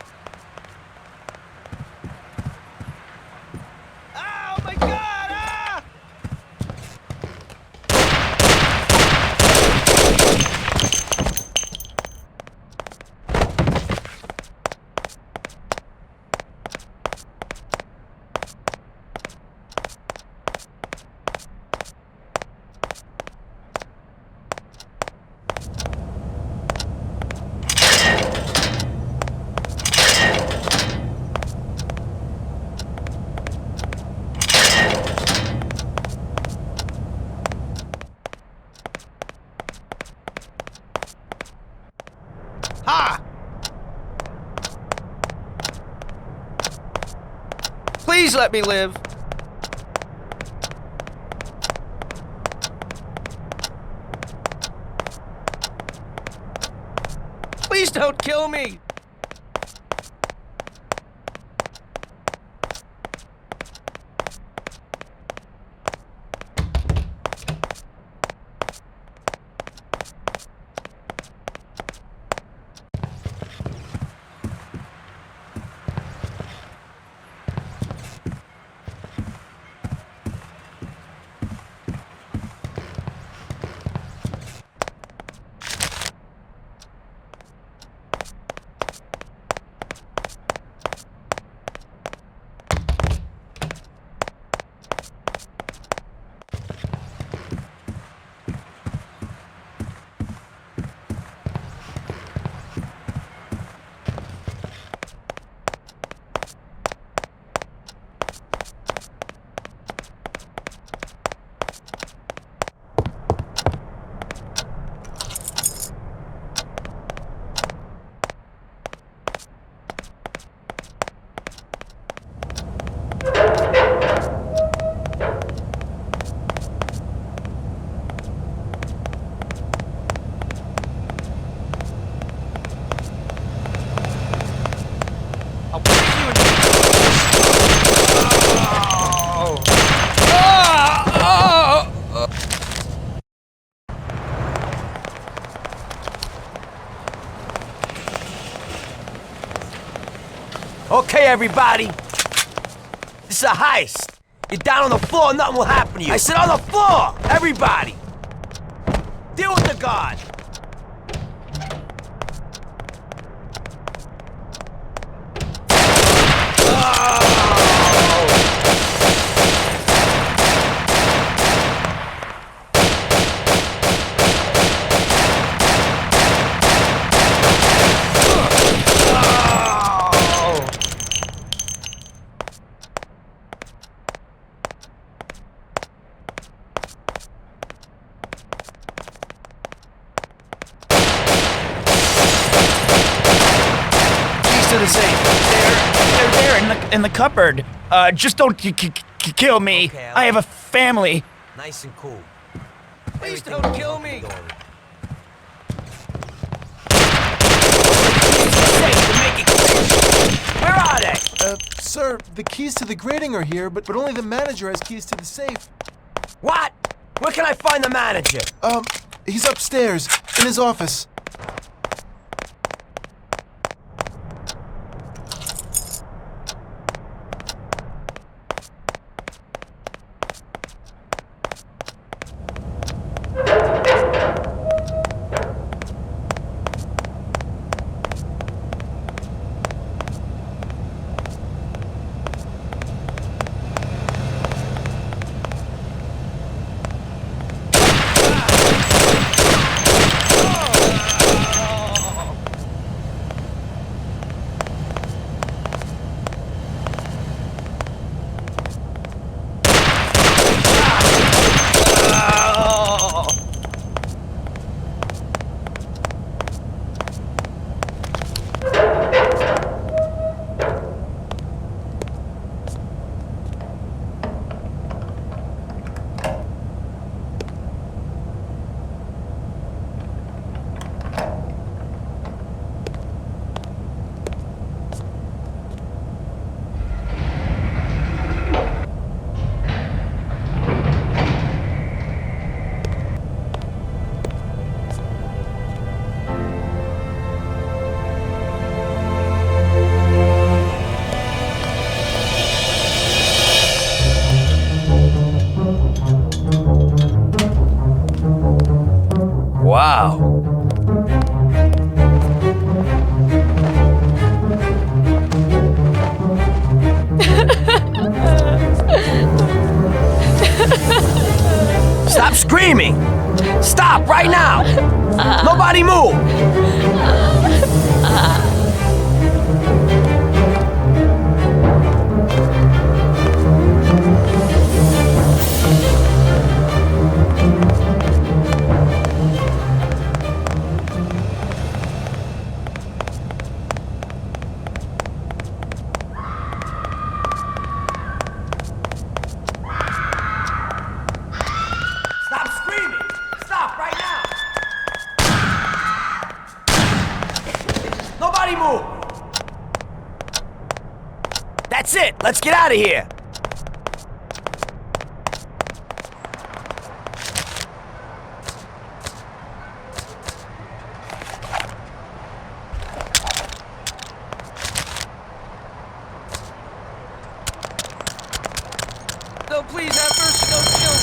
C: Oh my God! Ah! Ha! Please let me live. Please don't kill me.
D: Okay, everybody. This is a heist. You're down on the floor, nothing will happen to you. I said on the floor! Everybody! Deal with the guard!
R: To the safe. They're there in the cupboard. Just don't kill me.
D: Okay,
R: I have a family.
D: Nice and cool.
C: Please don't kill me.
D: Where are they?
B: Sir, the keys to the grating are here, but only the manager has keys to the safe.
D: What? Where can I find the manager?
B: He's upstairs, in his office.
D: Wow. Stop screaming! Stop right now! Nobody move! Stop screaming! Stop right now! Nobody move! That's it! Let's get out of here!
C: No, please have mercy, don't kill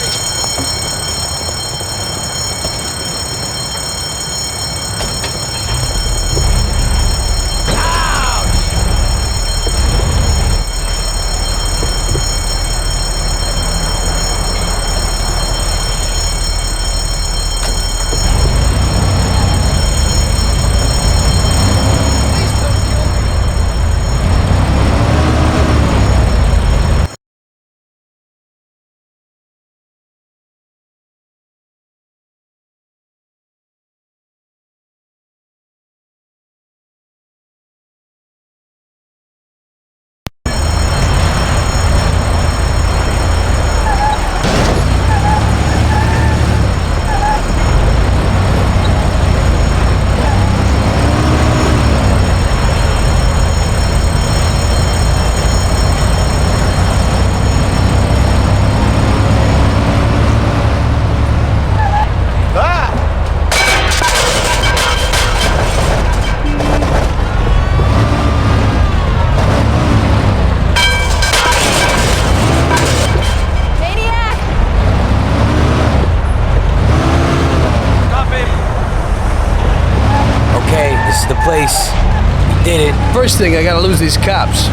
D: did it.
A: First thing, I gotta lose these cops.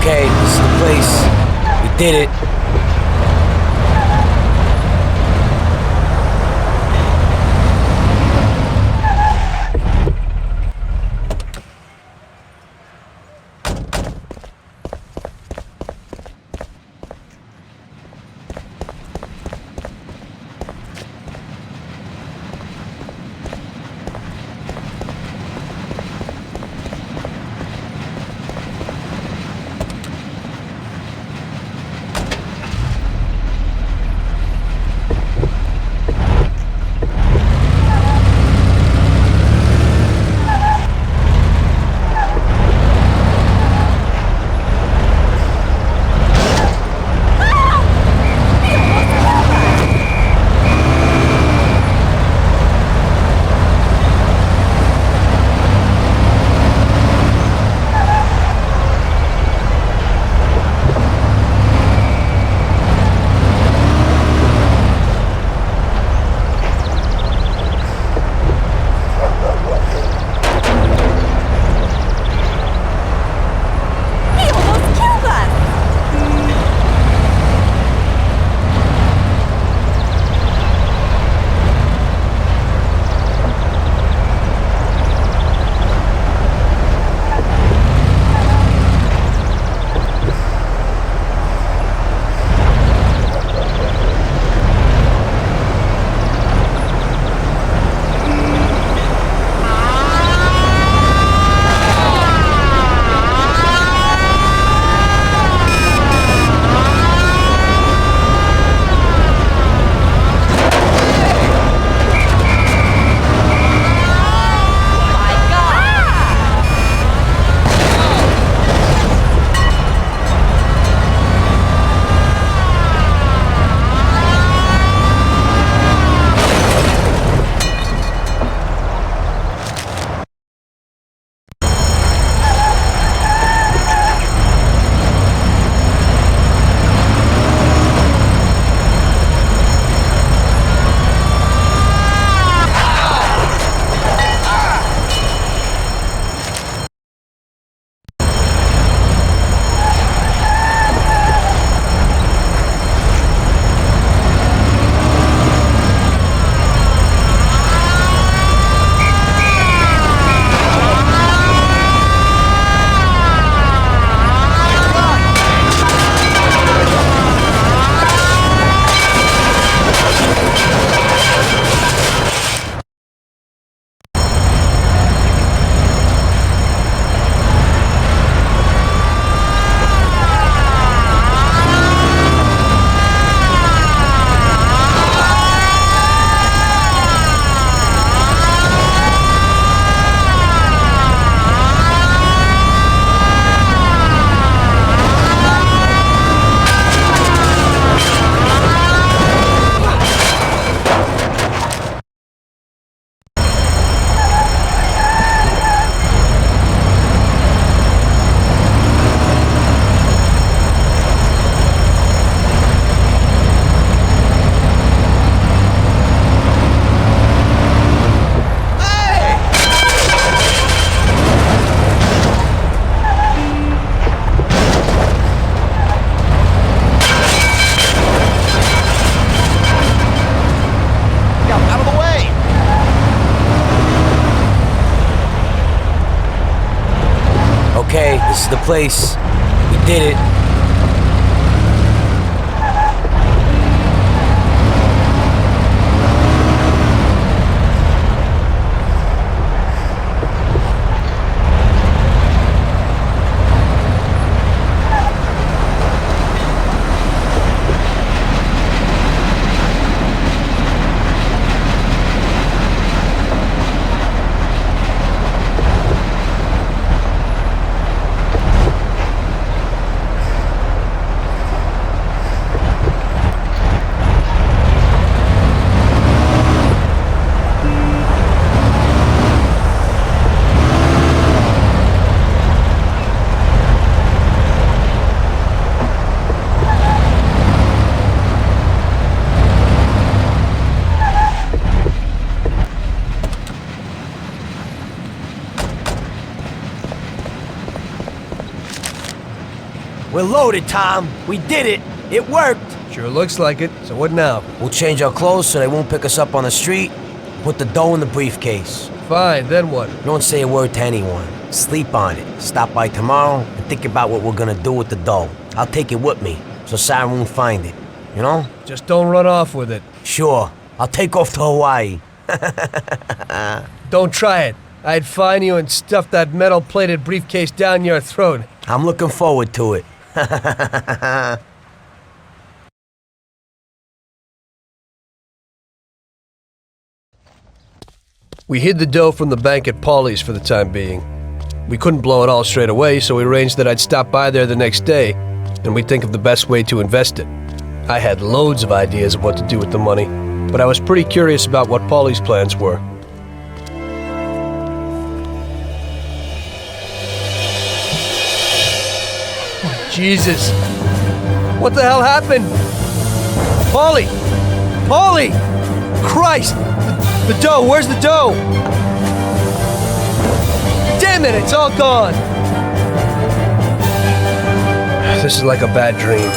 D: Okay, this is the place. We did it. This is the place. We did it. We're loaded, Tom. We did it. It worked.
A: Sure looks like it. So what now?
D: We'll change our clothes so they won't pick us up on the street. Put the dough in the briefcase.
A: Fine, then what?
D: Don't say a word to anyone. Sleep on it. Stop by tomorrow and think about what we're gonna do with the dough. I'll take it with me, so Sarah won't find it. You know?
A: Just don't run off with it.
D: Sure. I'll take off to Hawaii.
A: Don't try it. I'd find you and stuff that metal-plated briefcase down your throat.
D: I'm looking forward to it.
A: We hid the dough from the bank at Paulie's for the time being. We couldn't blow it all straight away, so we arranged that I'd stop by there the next day, and we'd think of the best way to invest it. I had loads of ideas of what to do with the money, but I was pretty curious about what Paulie's plans were. Jesus. What the hell happened? Paulie! Paulie! Christ! The dough! Where's the dough? Damn it! It's all gone! This is like a bad dream.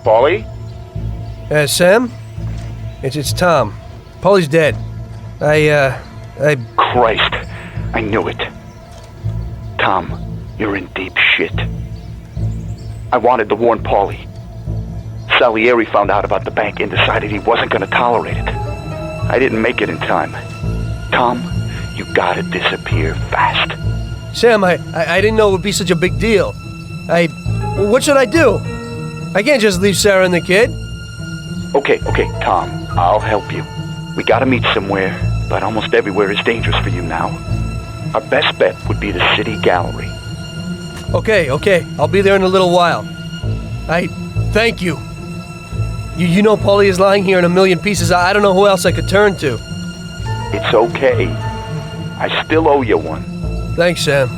I: Paulie?
A: Sam? It's Tom. Paulie's dead.
P: Christ, I knew it. Tom, you're in deep shit. I wanted to warn Paulie. Salieri found out about the bank and decided he wasn't gonna tolerate it. I didn't make it in time. Tom, you gotta disappear fast.
A: Sam, I didn't know it would be such a big deal. What should I do? I can't just leave Sarah and the kid.
P: Okay, Tom, I'll help you. We gotta meet somewhere, but almost everywhere is dangerous for you now. Our best bet would be the city gallery.
A: Okay, I'll be there in a little while. Thank you. You know Paulie is lying here in a million pieces. I don't know who else I could turn to.
P: It's okay. I still owe you one.
A: Thanks, Sam.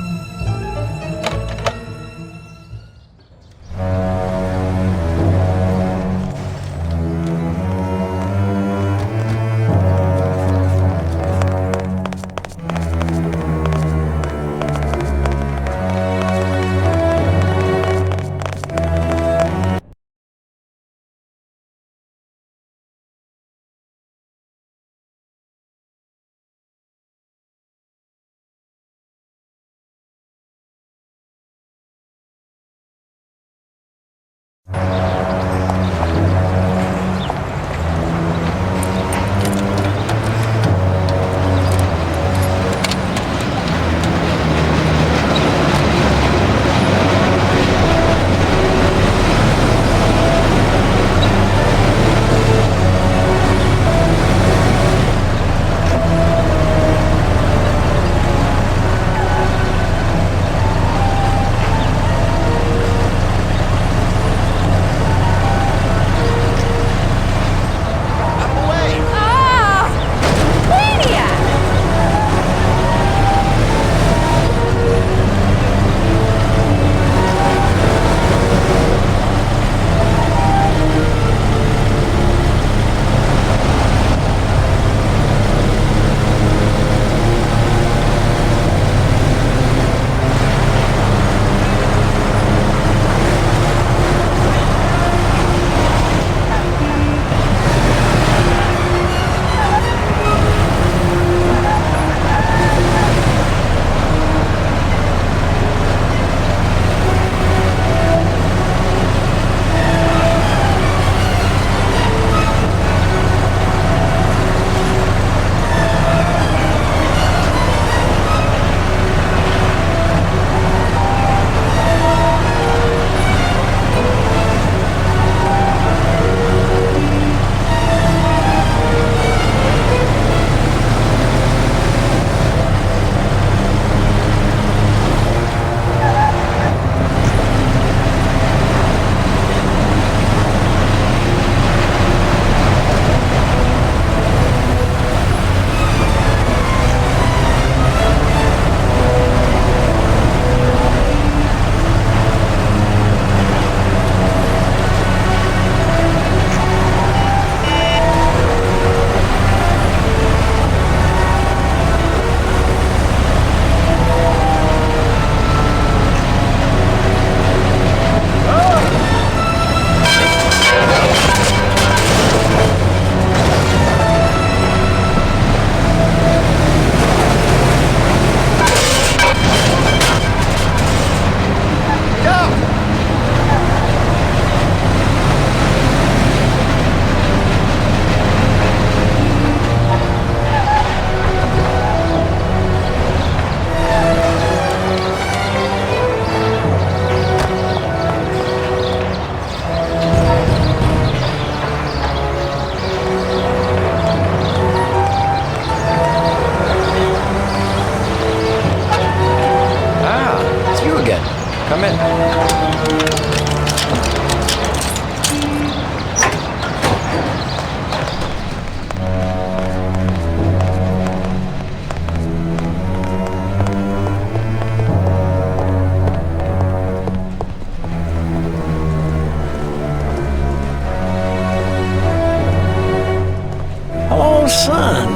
R: son.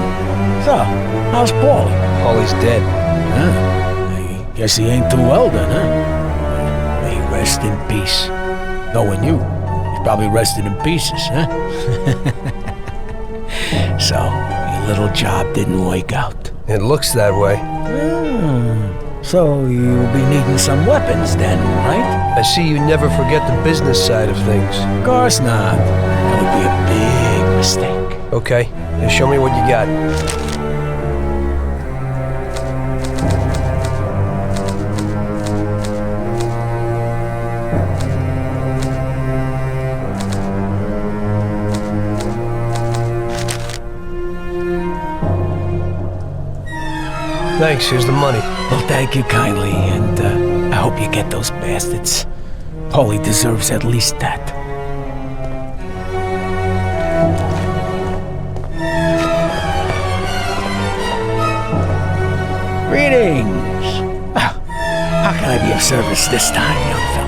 R: So, how's Paul?
A: Paulie's dead.
R: Huh? I guess he ain't too well then, huh? May he rest in peace. Knowing you, he's probably rested in pieces, huh? So, your little job didn't work out.
A: It looks that way.
R: So you'll be needing some weapons then, right?
A: I see you never forget the business side of things.
R: Of course not. That would be a big mistake.
A: Okay, now show me what you got. Thanks, here's the money.
R: Well, thank you kindly, and I hope you get those bastards. Paulie deserves at least that. Greetings! How can I be of service this time, young fella?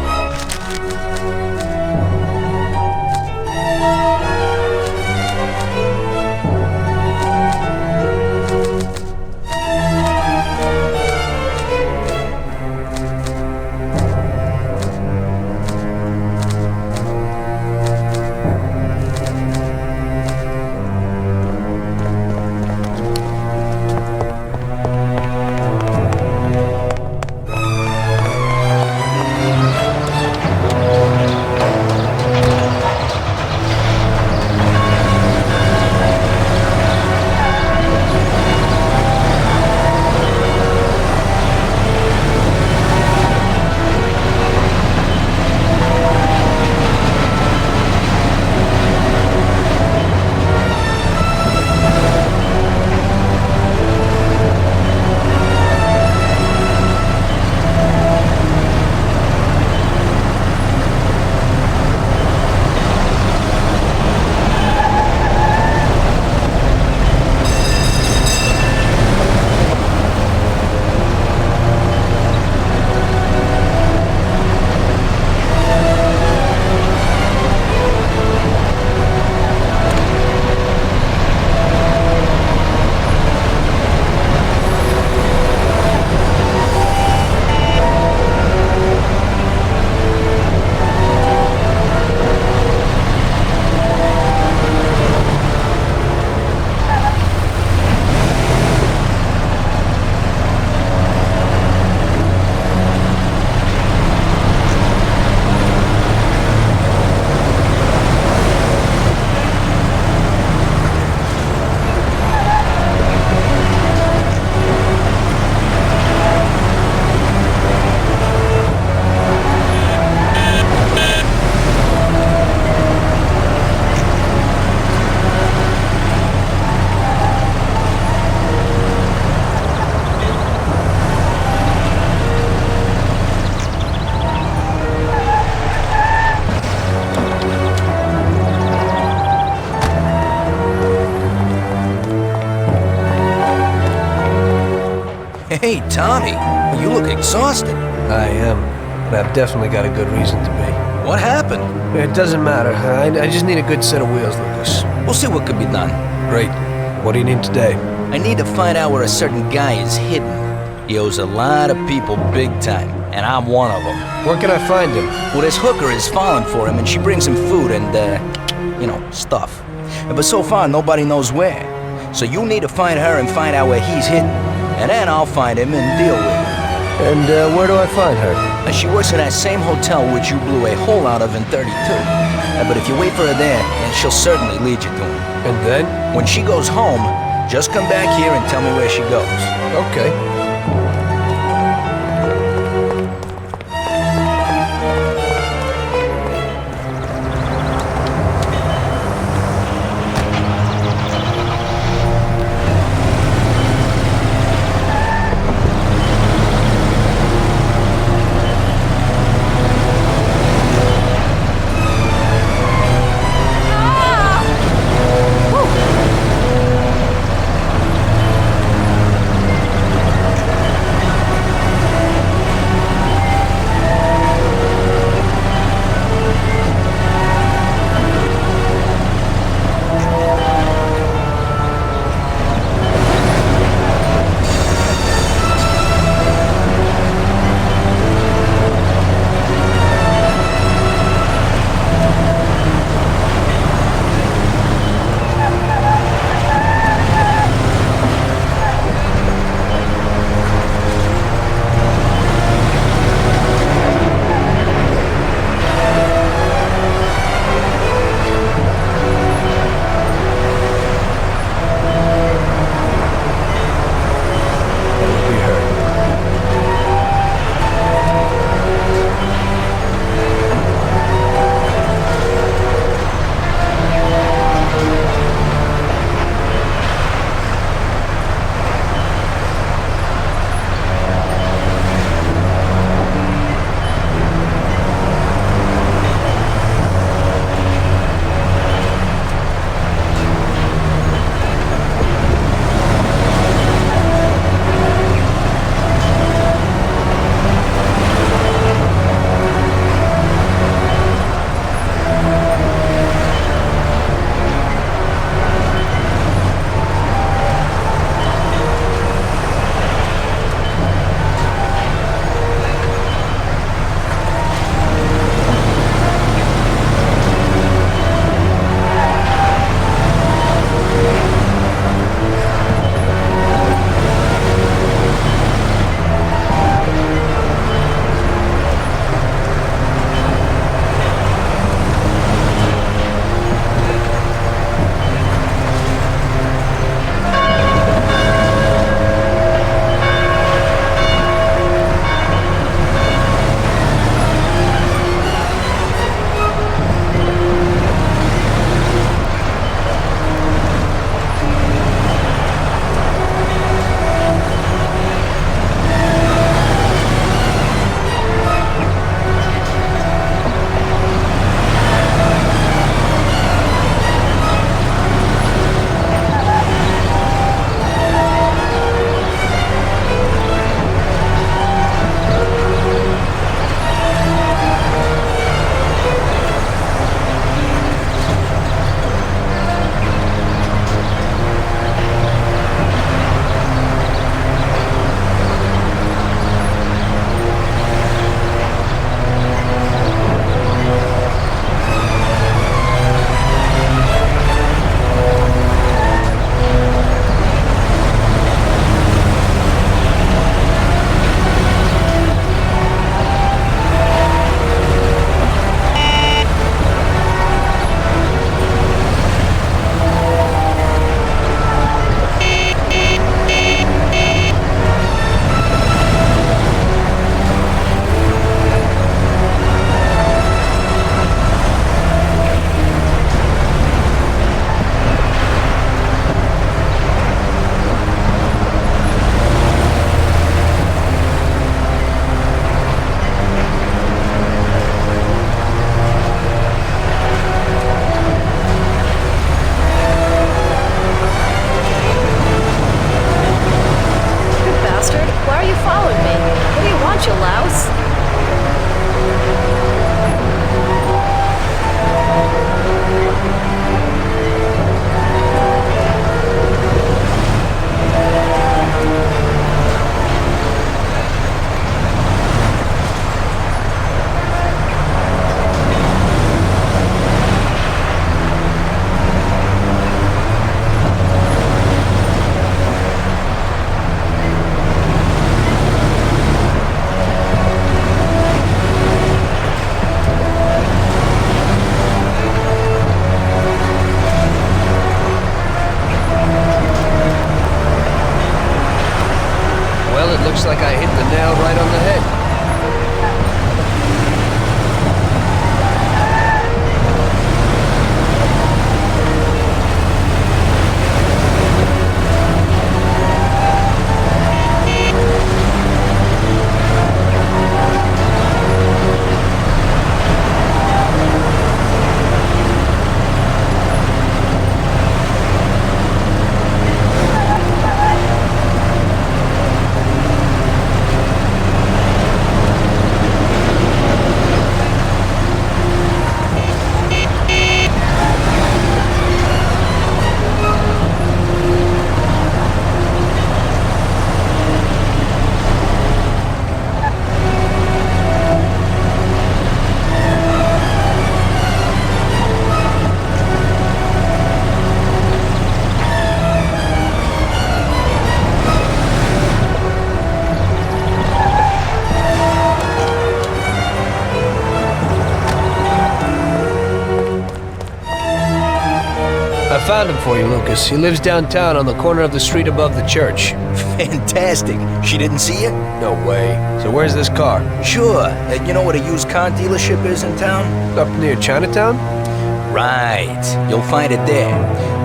O: Hey, Tommy, you look exhausted.
A: I am, but I've definitely got a good reason to be.
O: What happened?
A: It doesn't matter. I just need a good set of wheels, Lucas.
O: We'll see what can be done.
A: Great. What do you need today?
O: I need to find out where a certain guy is hidden. He owes a lot of people big time, and I'm one of them.
A: Where can I find him?
O: Well, this hooker is falling for him, and she brings him food and, stuff. But so far, nobody knows where. So you need to find her and find out where he's hidden. And then I'll find him and deal with him.
A: And where do I find her?
O: She works in that same hotel which you blew a hole out of in 32. But if you wait for her there, then she'll certainly lead you to him.
A: And then?
O: When she goes home, just come back here and tell me where she goes.
A: Okay. I found him for you, Lucas. He lives downtown on the corner of the street above the church.
O: Fantastic. She didn't see you?
A: No way. So where's this car?
O: Sure. You know what a used car dealership is in town?
A: Up near Chinatown?
O: Right. You'll find it there.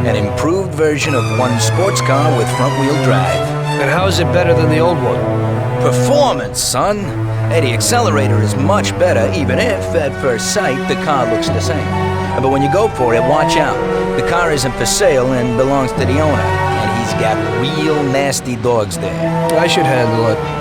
O: An improved version of one sports car with front-wheel drive.
A: And how is it better than the old one?
O: Performance, son. Hey, the accelerator is much better, even if, at first sight, the car looks the same. But when you go for it, watch out. The car isn't for sale and belongs to the owner. And he's got real nasty dogs there.
A: I should handle it.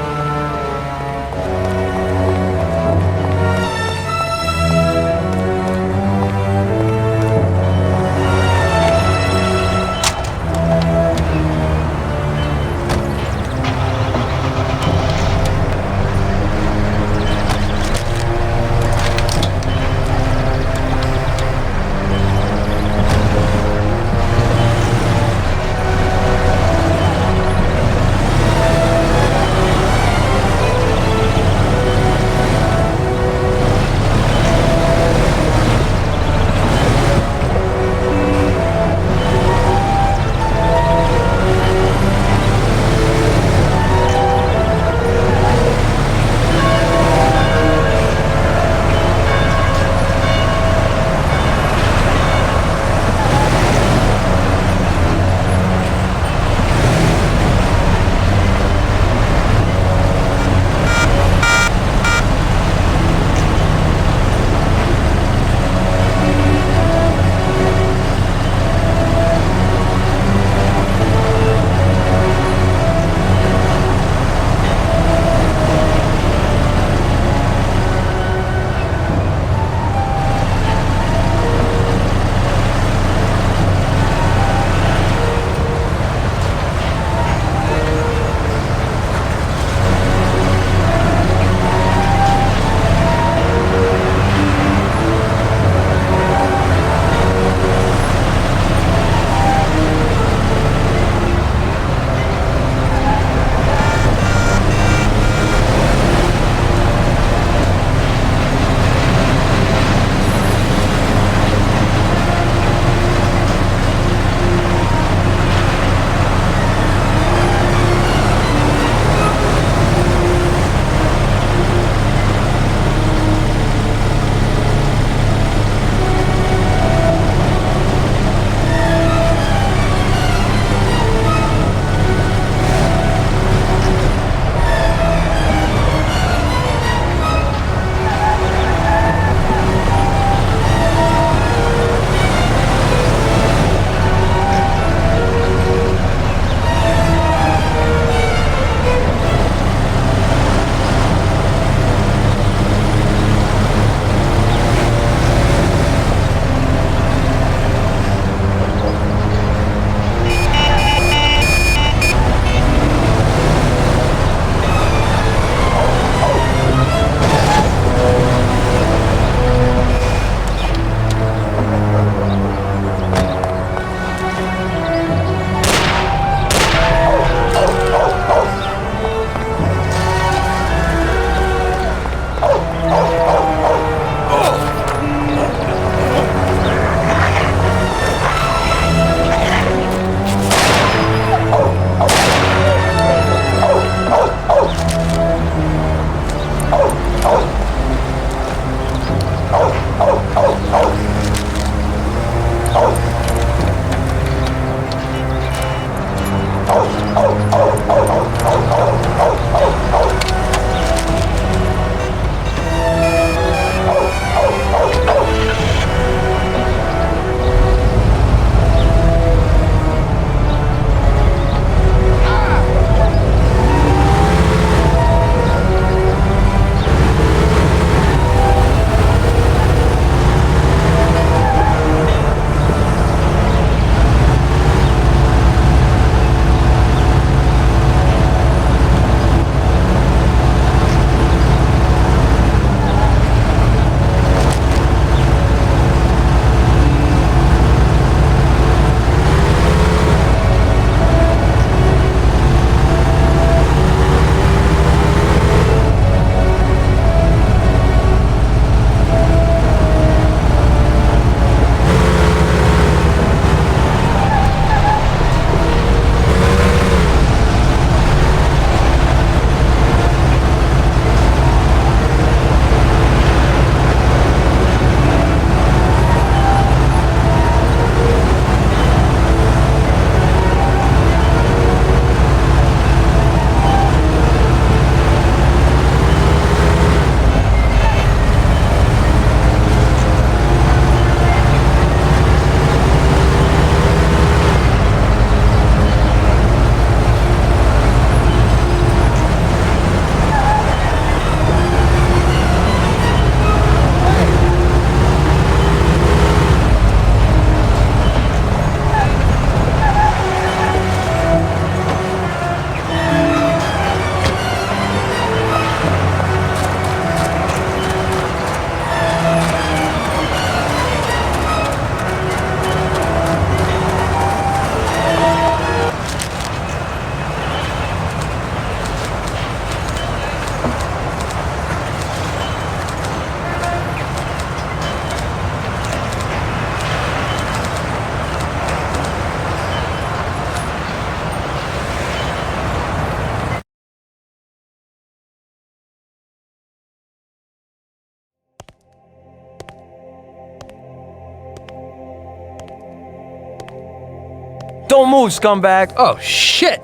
D: Don't move, scumbag.
A: Oh, shit!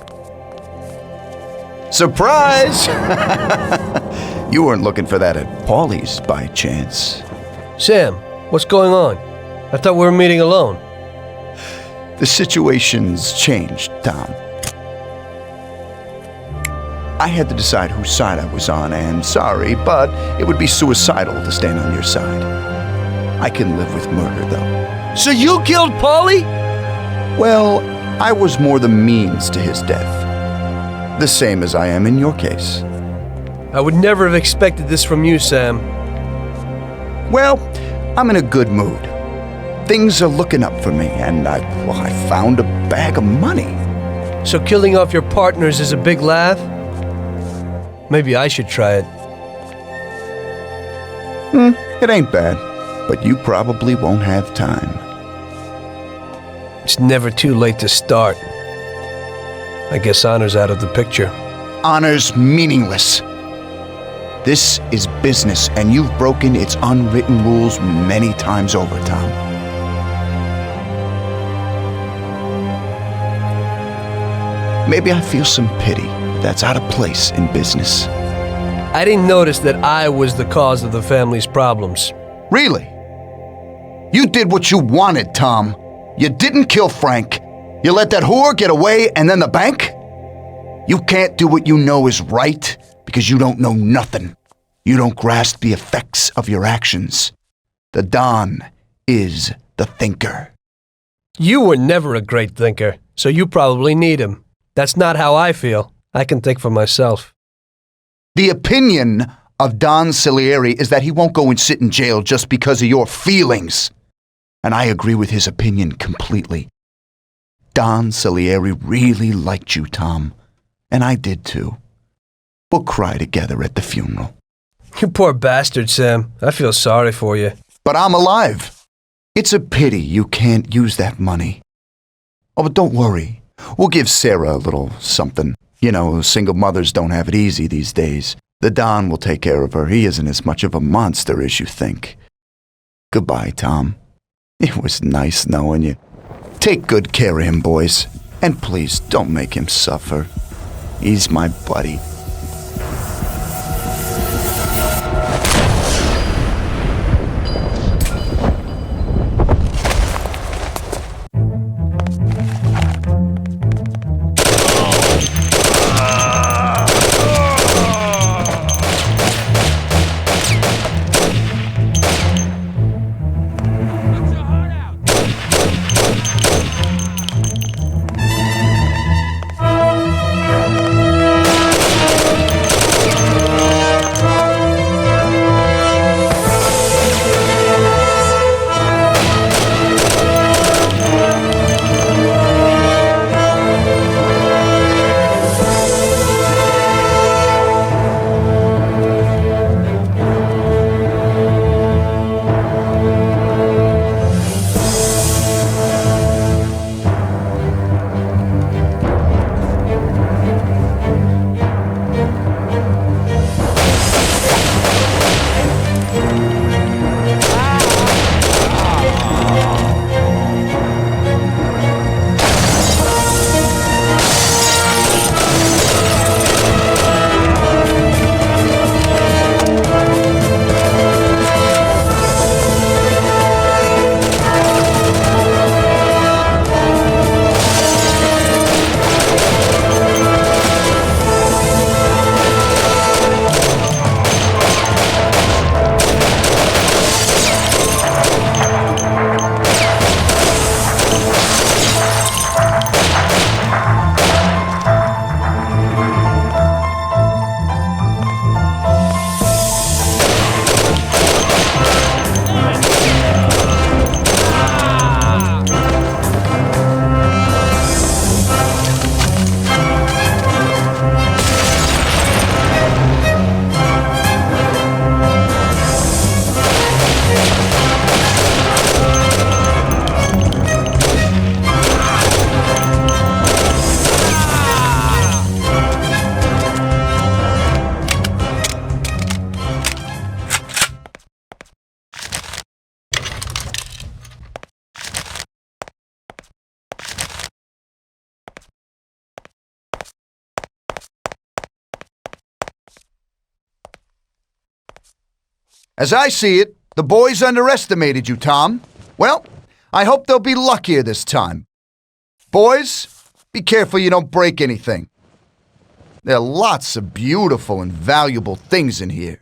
E: Surprise! You weren't looking for that at Paulie's by chance.
A: Sam, what's going on? I thought we were meeting alone.
E: The situation's changed, Tom. I had to decide whose side I was on, and sorry, but it would be suicidal to stand on your side. I can live with murder, though.
A: So you killed Paulie?
E: Well, I was more the means to his death. The same as I am in your case.
A: I would never have expected this from you, Sam.
E: Well, I'm in a good mood. Things are looking up for me, and I found a bag of money.
A: So killing off your partners is a big laugh? Maybe I should try it.
E: It ain't bad, but you probably won't have time.
A: It's never too late to start. I guess honor's out of the picture.
E: Honor's meaningless. This is business, and you've broken its unwritten rules many times over, Tom. Maybe I feel some pity, but that's out of place in business.
A: I didn't notice that I was the cause of the family's problems.
E: Really? You did what you wanted, Tom. You didn't kill Frank. You let that whore get away, and then the bank? You can't do what you know is right because you don't know nothing. You don't grasp the effects of your actions. The Don is the thinker.
A: You were never a great thinker, so you probably need him. That's not how I feel. I can think for myself.
E: The opinion of Don Salieri is that he won't go and sit in jail just because of your feelings. And I agree with his opinion completely. Don Salieri really liked you, Tom. And I did too. We'll cry together at the funeral.
A: You poor bastard, Sam. I feel sorry for you.
E: But I'm alive. It's a pity you can't use that money. Oh, but don't worry. We'll give Sarah a little something. You know, single mothers don't have it easy these days. The Don will take care of her. He isn't as much of a monster as you think. Goodbye, Tom. It was nice knowing you. Take good care of him, boys. And please, don't make him suffer. He's my buddy. As I see it, the boys underestimated you, Tom. Well, I hope they'll be luckier this time. Boys, be careful you don't break anything. There are lots of beautiful and valuable things in here.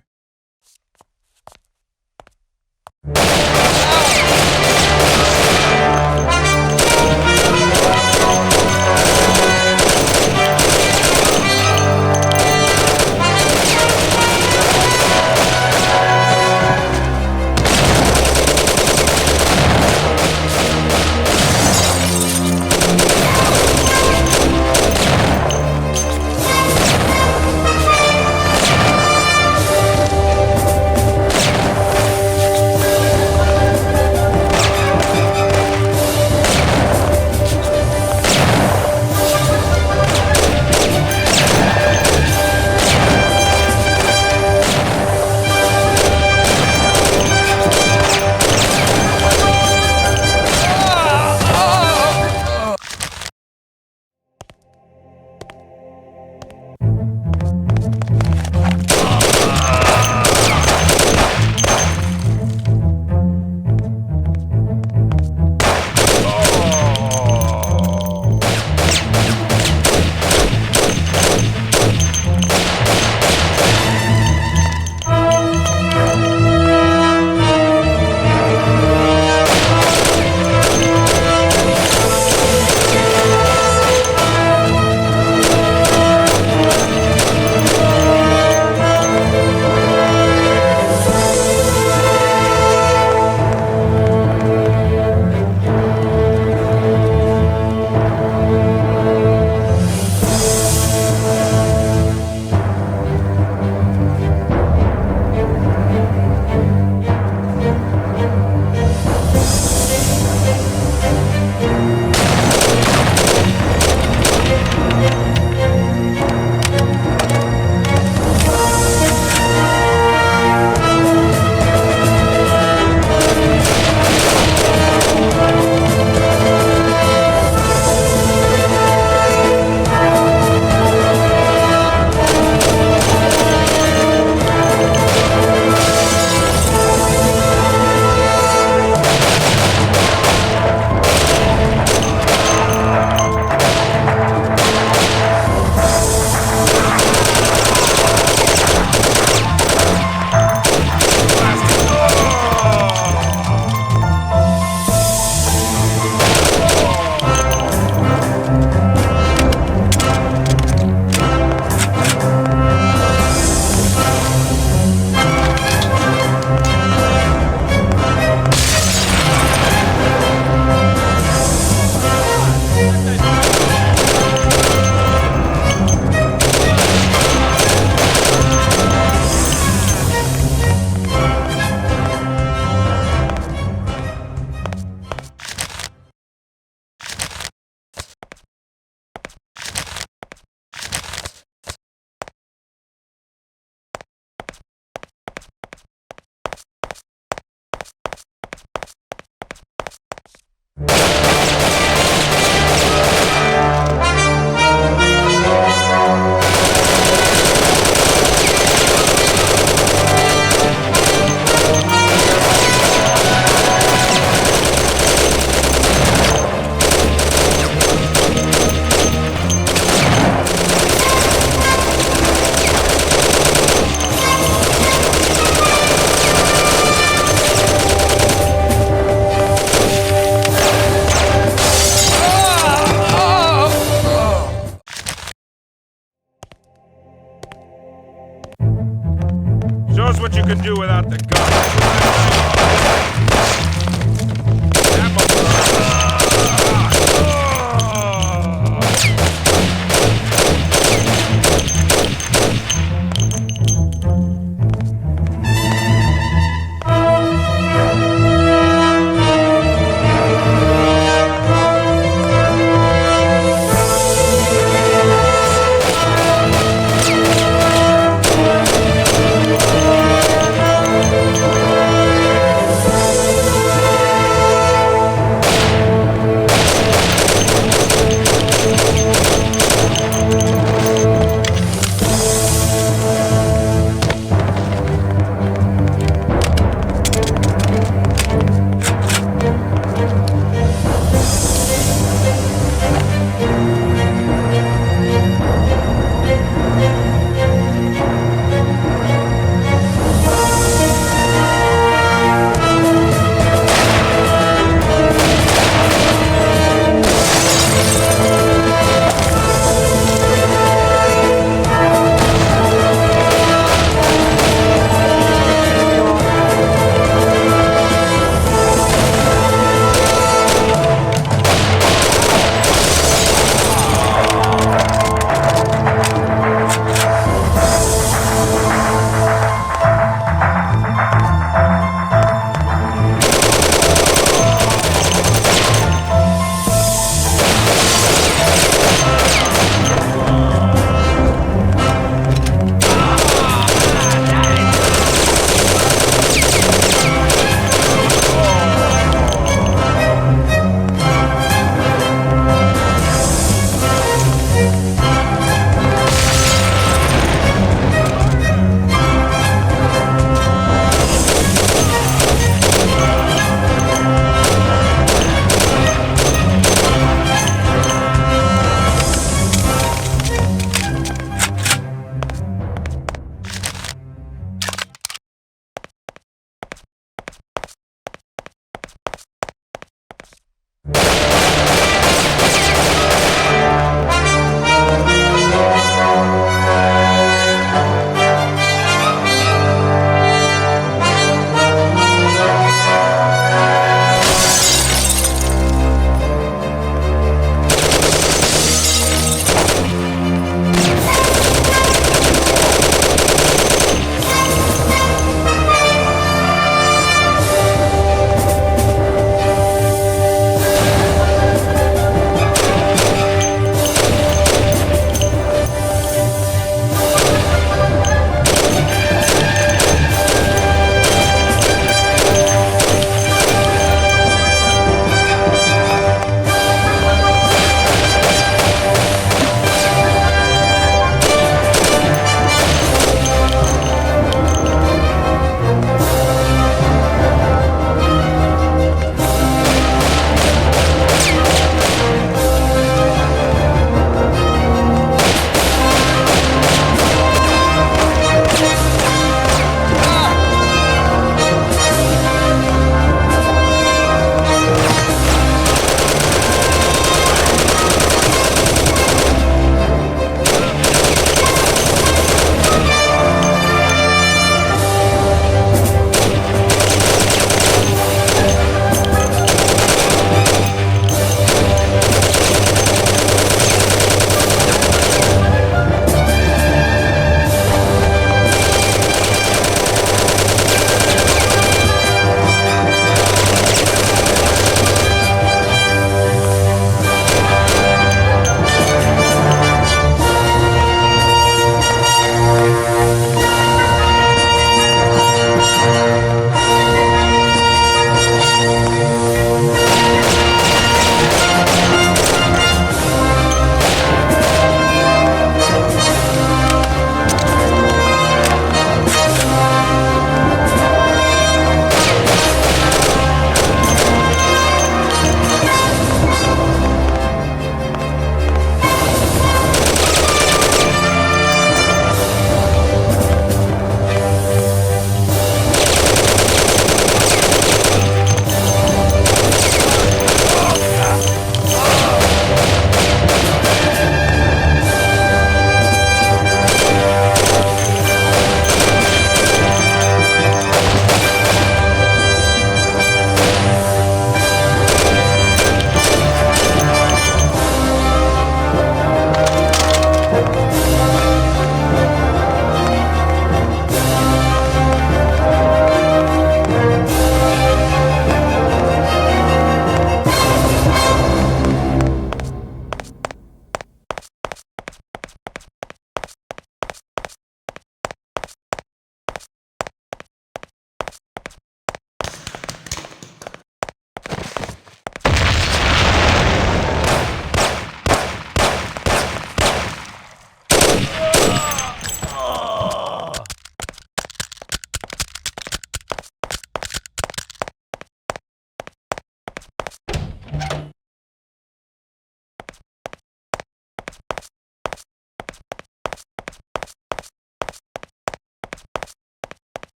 I: Show us what you can do without the gun.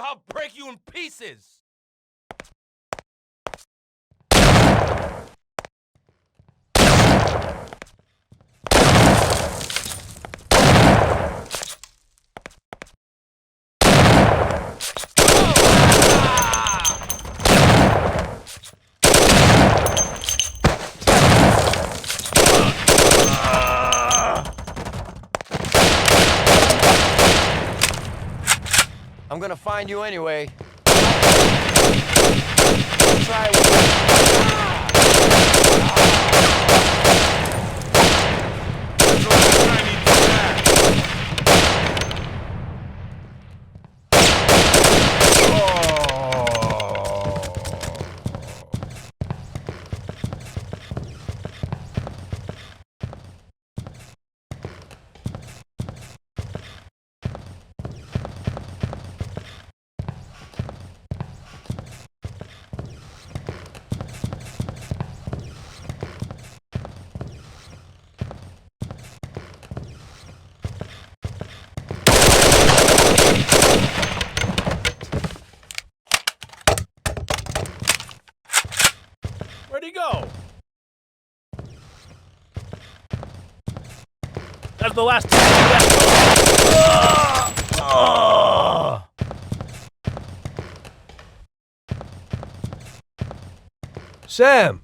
R: I'll break you in pieces!
C: I'm gonna find you anyway.
K: Where'd he go? That's the last time he left.
A: Sam!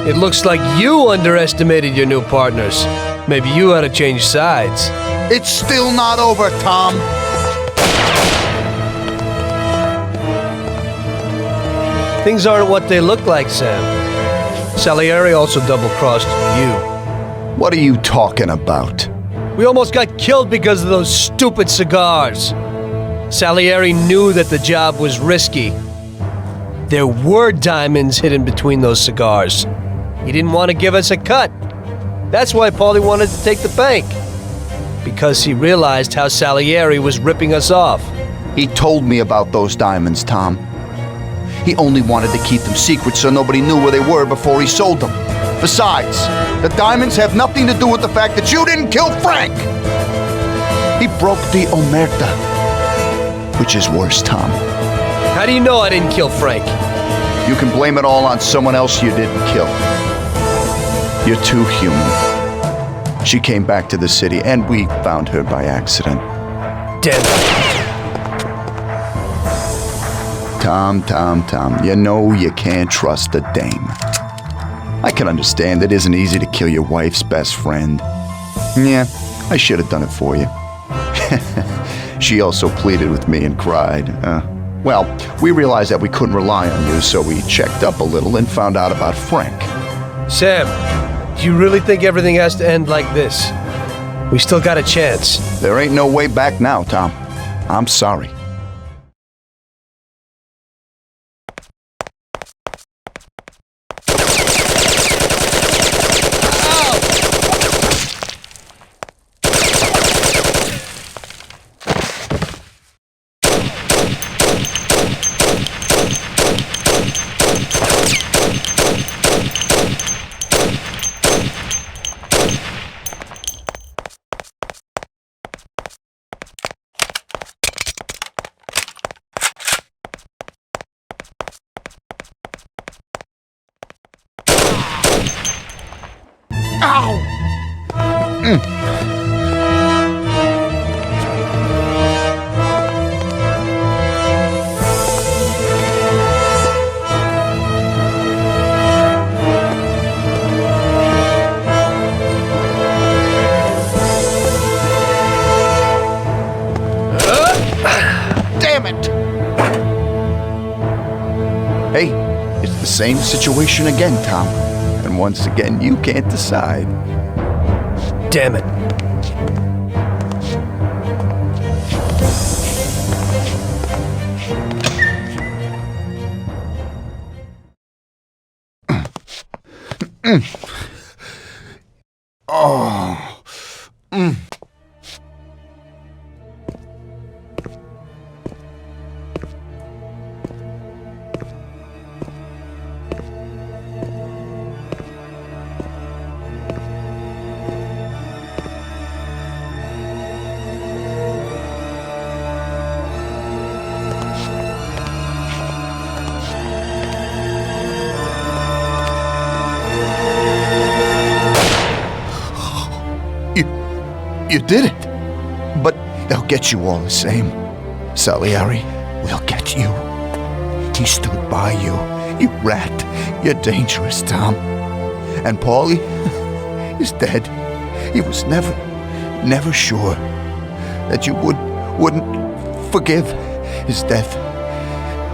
A: It looks like you underestimated your new partners. Maybe you ought to change sides.
E: It's still not over, Tom.
A: Things aren't what they look like, Sam. Salieri also double-crossed you.
E: What are you talking about?
A: We almost got killed because of those stupid cigars. Salieri knew that the job was risky. There were diamonds hidden between those cigars. He didn't want to give us a cut. That's why Paulie wanted to take the bank. Because he realized how Salieri was ripping us off.
E: He told me about those diamonds, Tom. He only wanted to keep them secret so nobody knew where they were before he sold them. Besides, the diamonds have nothing to do with the fact that you didn't kill Frank! He broke the omerta. Which is worse, Tom.
A: How do you know I didn't kill Frank?
E: You can blame it all on someone else you didn't kill. You're too human. She came back to the city, and we found her by accident.
A: Damn it.
E: Tom, you know you can't trust a dame. I can understand it isn't easy to kill your wife's best friend. Yeah, I should have done it for you. She also pleaded with me and cried. Well, we realized that we couldn't rely on you, so we checked up a little and found out about Frank.
A: Sam, do you really think everything has to end like this? We still got a chance.
E: There ain't no way back now, Tom. I'm sorry. Ow! Damn it! Hey, it's the same situation again, Tom. And once again, you can't decide.
A: Damn it.
E: Oh. You did it. But they'll get you all the same. Salieri will get you. He stood by you. You rat. You're dangerous, Tom. And Paulie is dead. He was never sure that you wouldn't forgive his death.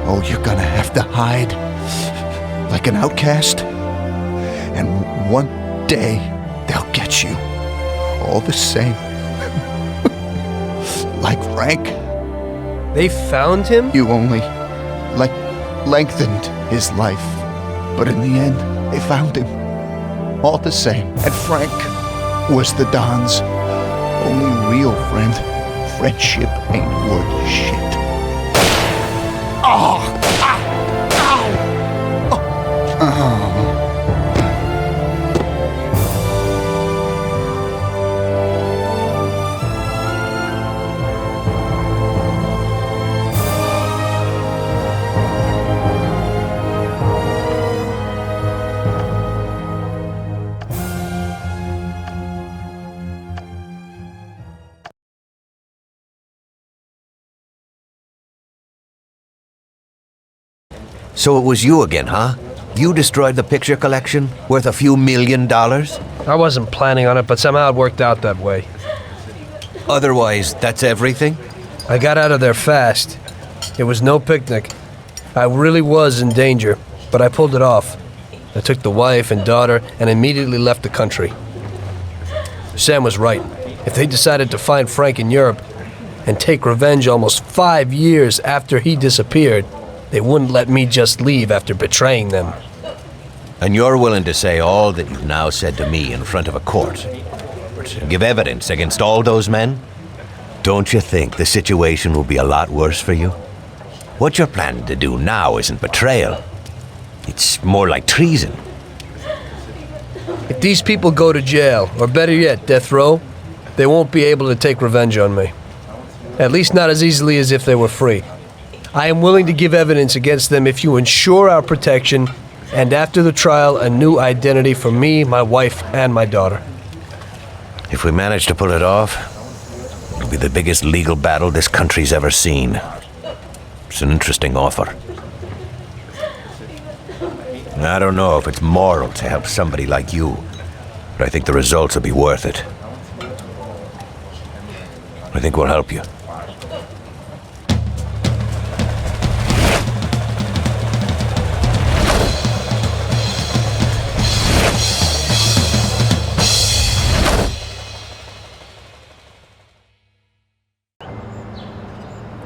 E: Oh, you're gonna have to hide like an outcast. And one day they'll get you. All the same. Like Frank.
A: They found him?
E: You only, lengthened his life. But in the end, they found him. All the same. And Frank was the Don's only real friend. Friendship ain't worth shit. Oh! Ow! Oh! Oh!
F: So it was you again, huh? You destroyed the picture collection, worth a few $1 million?
A: I wasn't planning on it, but somehow it worked out that way.
F: Otherwise, that's everything?
A: I got out of there fast. It was no picnic. I really was in danger, but I pulled it off. I took the wife and daughter and immediately left the country. Sam was right. If they decided to find Frank in Europe and take revenge almost 5 years after he disappeared, they wouldn't let me just leave after betraying them.
F: And you're willing to say all that you've now said to me in front of a court? Give evidence against all those men? Don't you think the situation will be a lot worse for you? What you're planning to do now isn't betrayal. It's more like treason.
A: If these people go to jail, or better yet, death row, they won't be able to take revenge on me. At least not as easily as if they were free. I am willing to give evidence against them if you ensure our protection, and after the trial, a new identity for me, my wife, and my daughter.
F: If we manage to pull it off, it'll be the biggest legal battle this country's ever seen. It's an interesting offer. I don't know if it's moral to help somebody like you, but I think the results will be worth it. I think we'll help you.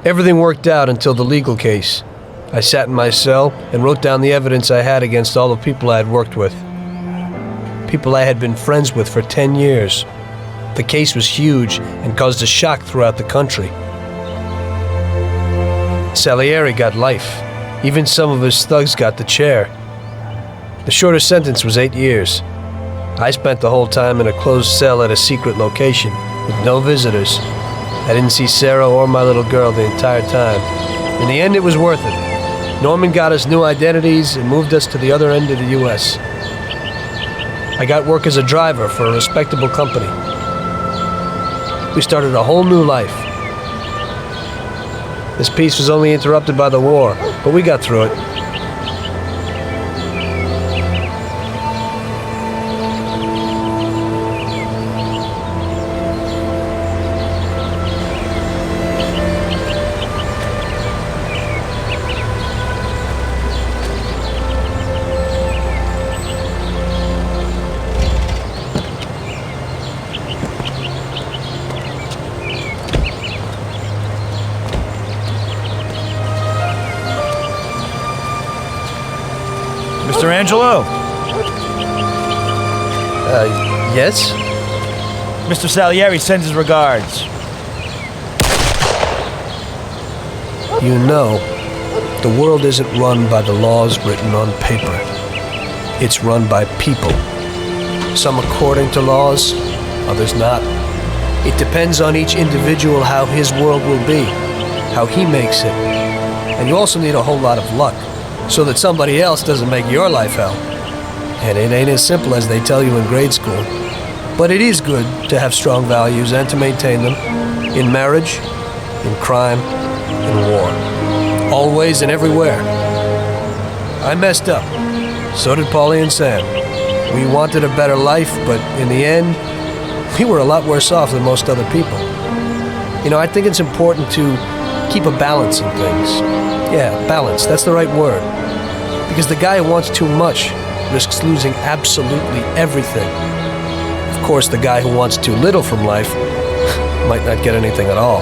A: Everything worked out until the legal case. I sat in my cell and wrote down the evidence I had against all the people I had worked with. People I had been friends with for 10 years. The case was huge and caused a shock throughout the country. Salieri got life. Even some of his thugs got the chair. The shortest sentence was 8 years. I spent the whole time in a closed cell at a secret location, with no visitors. I didn't see Sarah or my little girl the entire time. In the end, it was worth it. Norman got us new identities and moved us to the other end of the U.S. I got work as a driver for a respectable company. We started a whole new life. This peace was only interrupted by the war, but we got through it.
I: Mr. Angelo?
A: Yes?
I: Mr. Salieri sends his regards.
A: You know, the world isn't run by the laws written on paper. It's run by people. Some according to laws, others not. It depends on each individual how his world will be, how he makes it. And you also need a whole lot of luck, so that somebody else doesn't make your life hell. And it ain't as simple as they tell you in grade school. But it is good to have strong values and to maintain them in marriage, in crime, in war. Always and everywhere. I messed up. So did Paulie and Sam. We wanted a better life, but in the end, we were a lot worse off than most other people. You know, I think it's important to keep a balance in things. Yeah, balance, that's the right word. Because the guy who wants too much risks losing absolutely everything. Of course, the guy who wants too little from life might not get anything at all.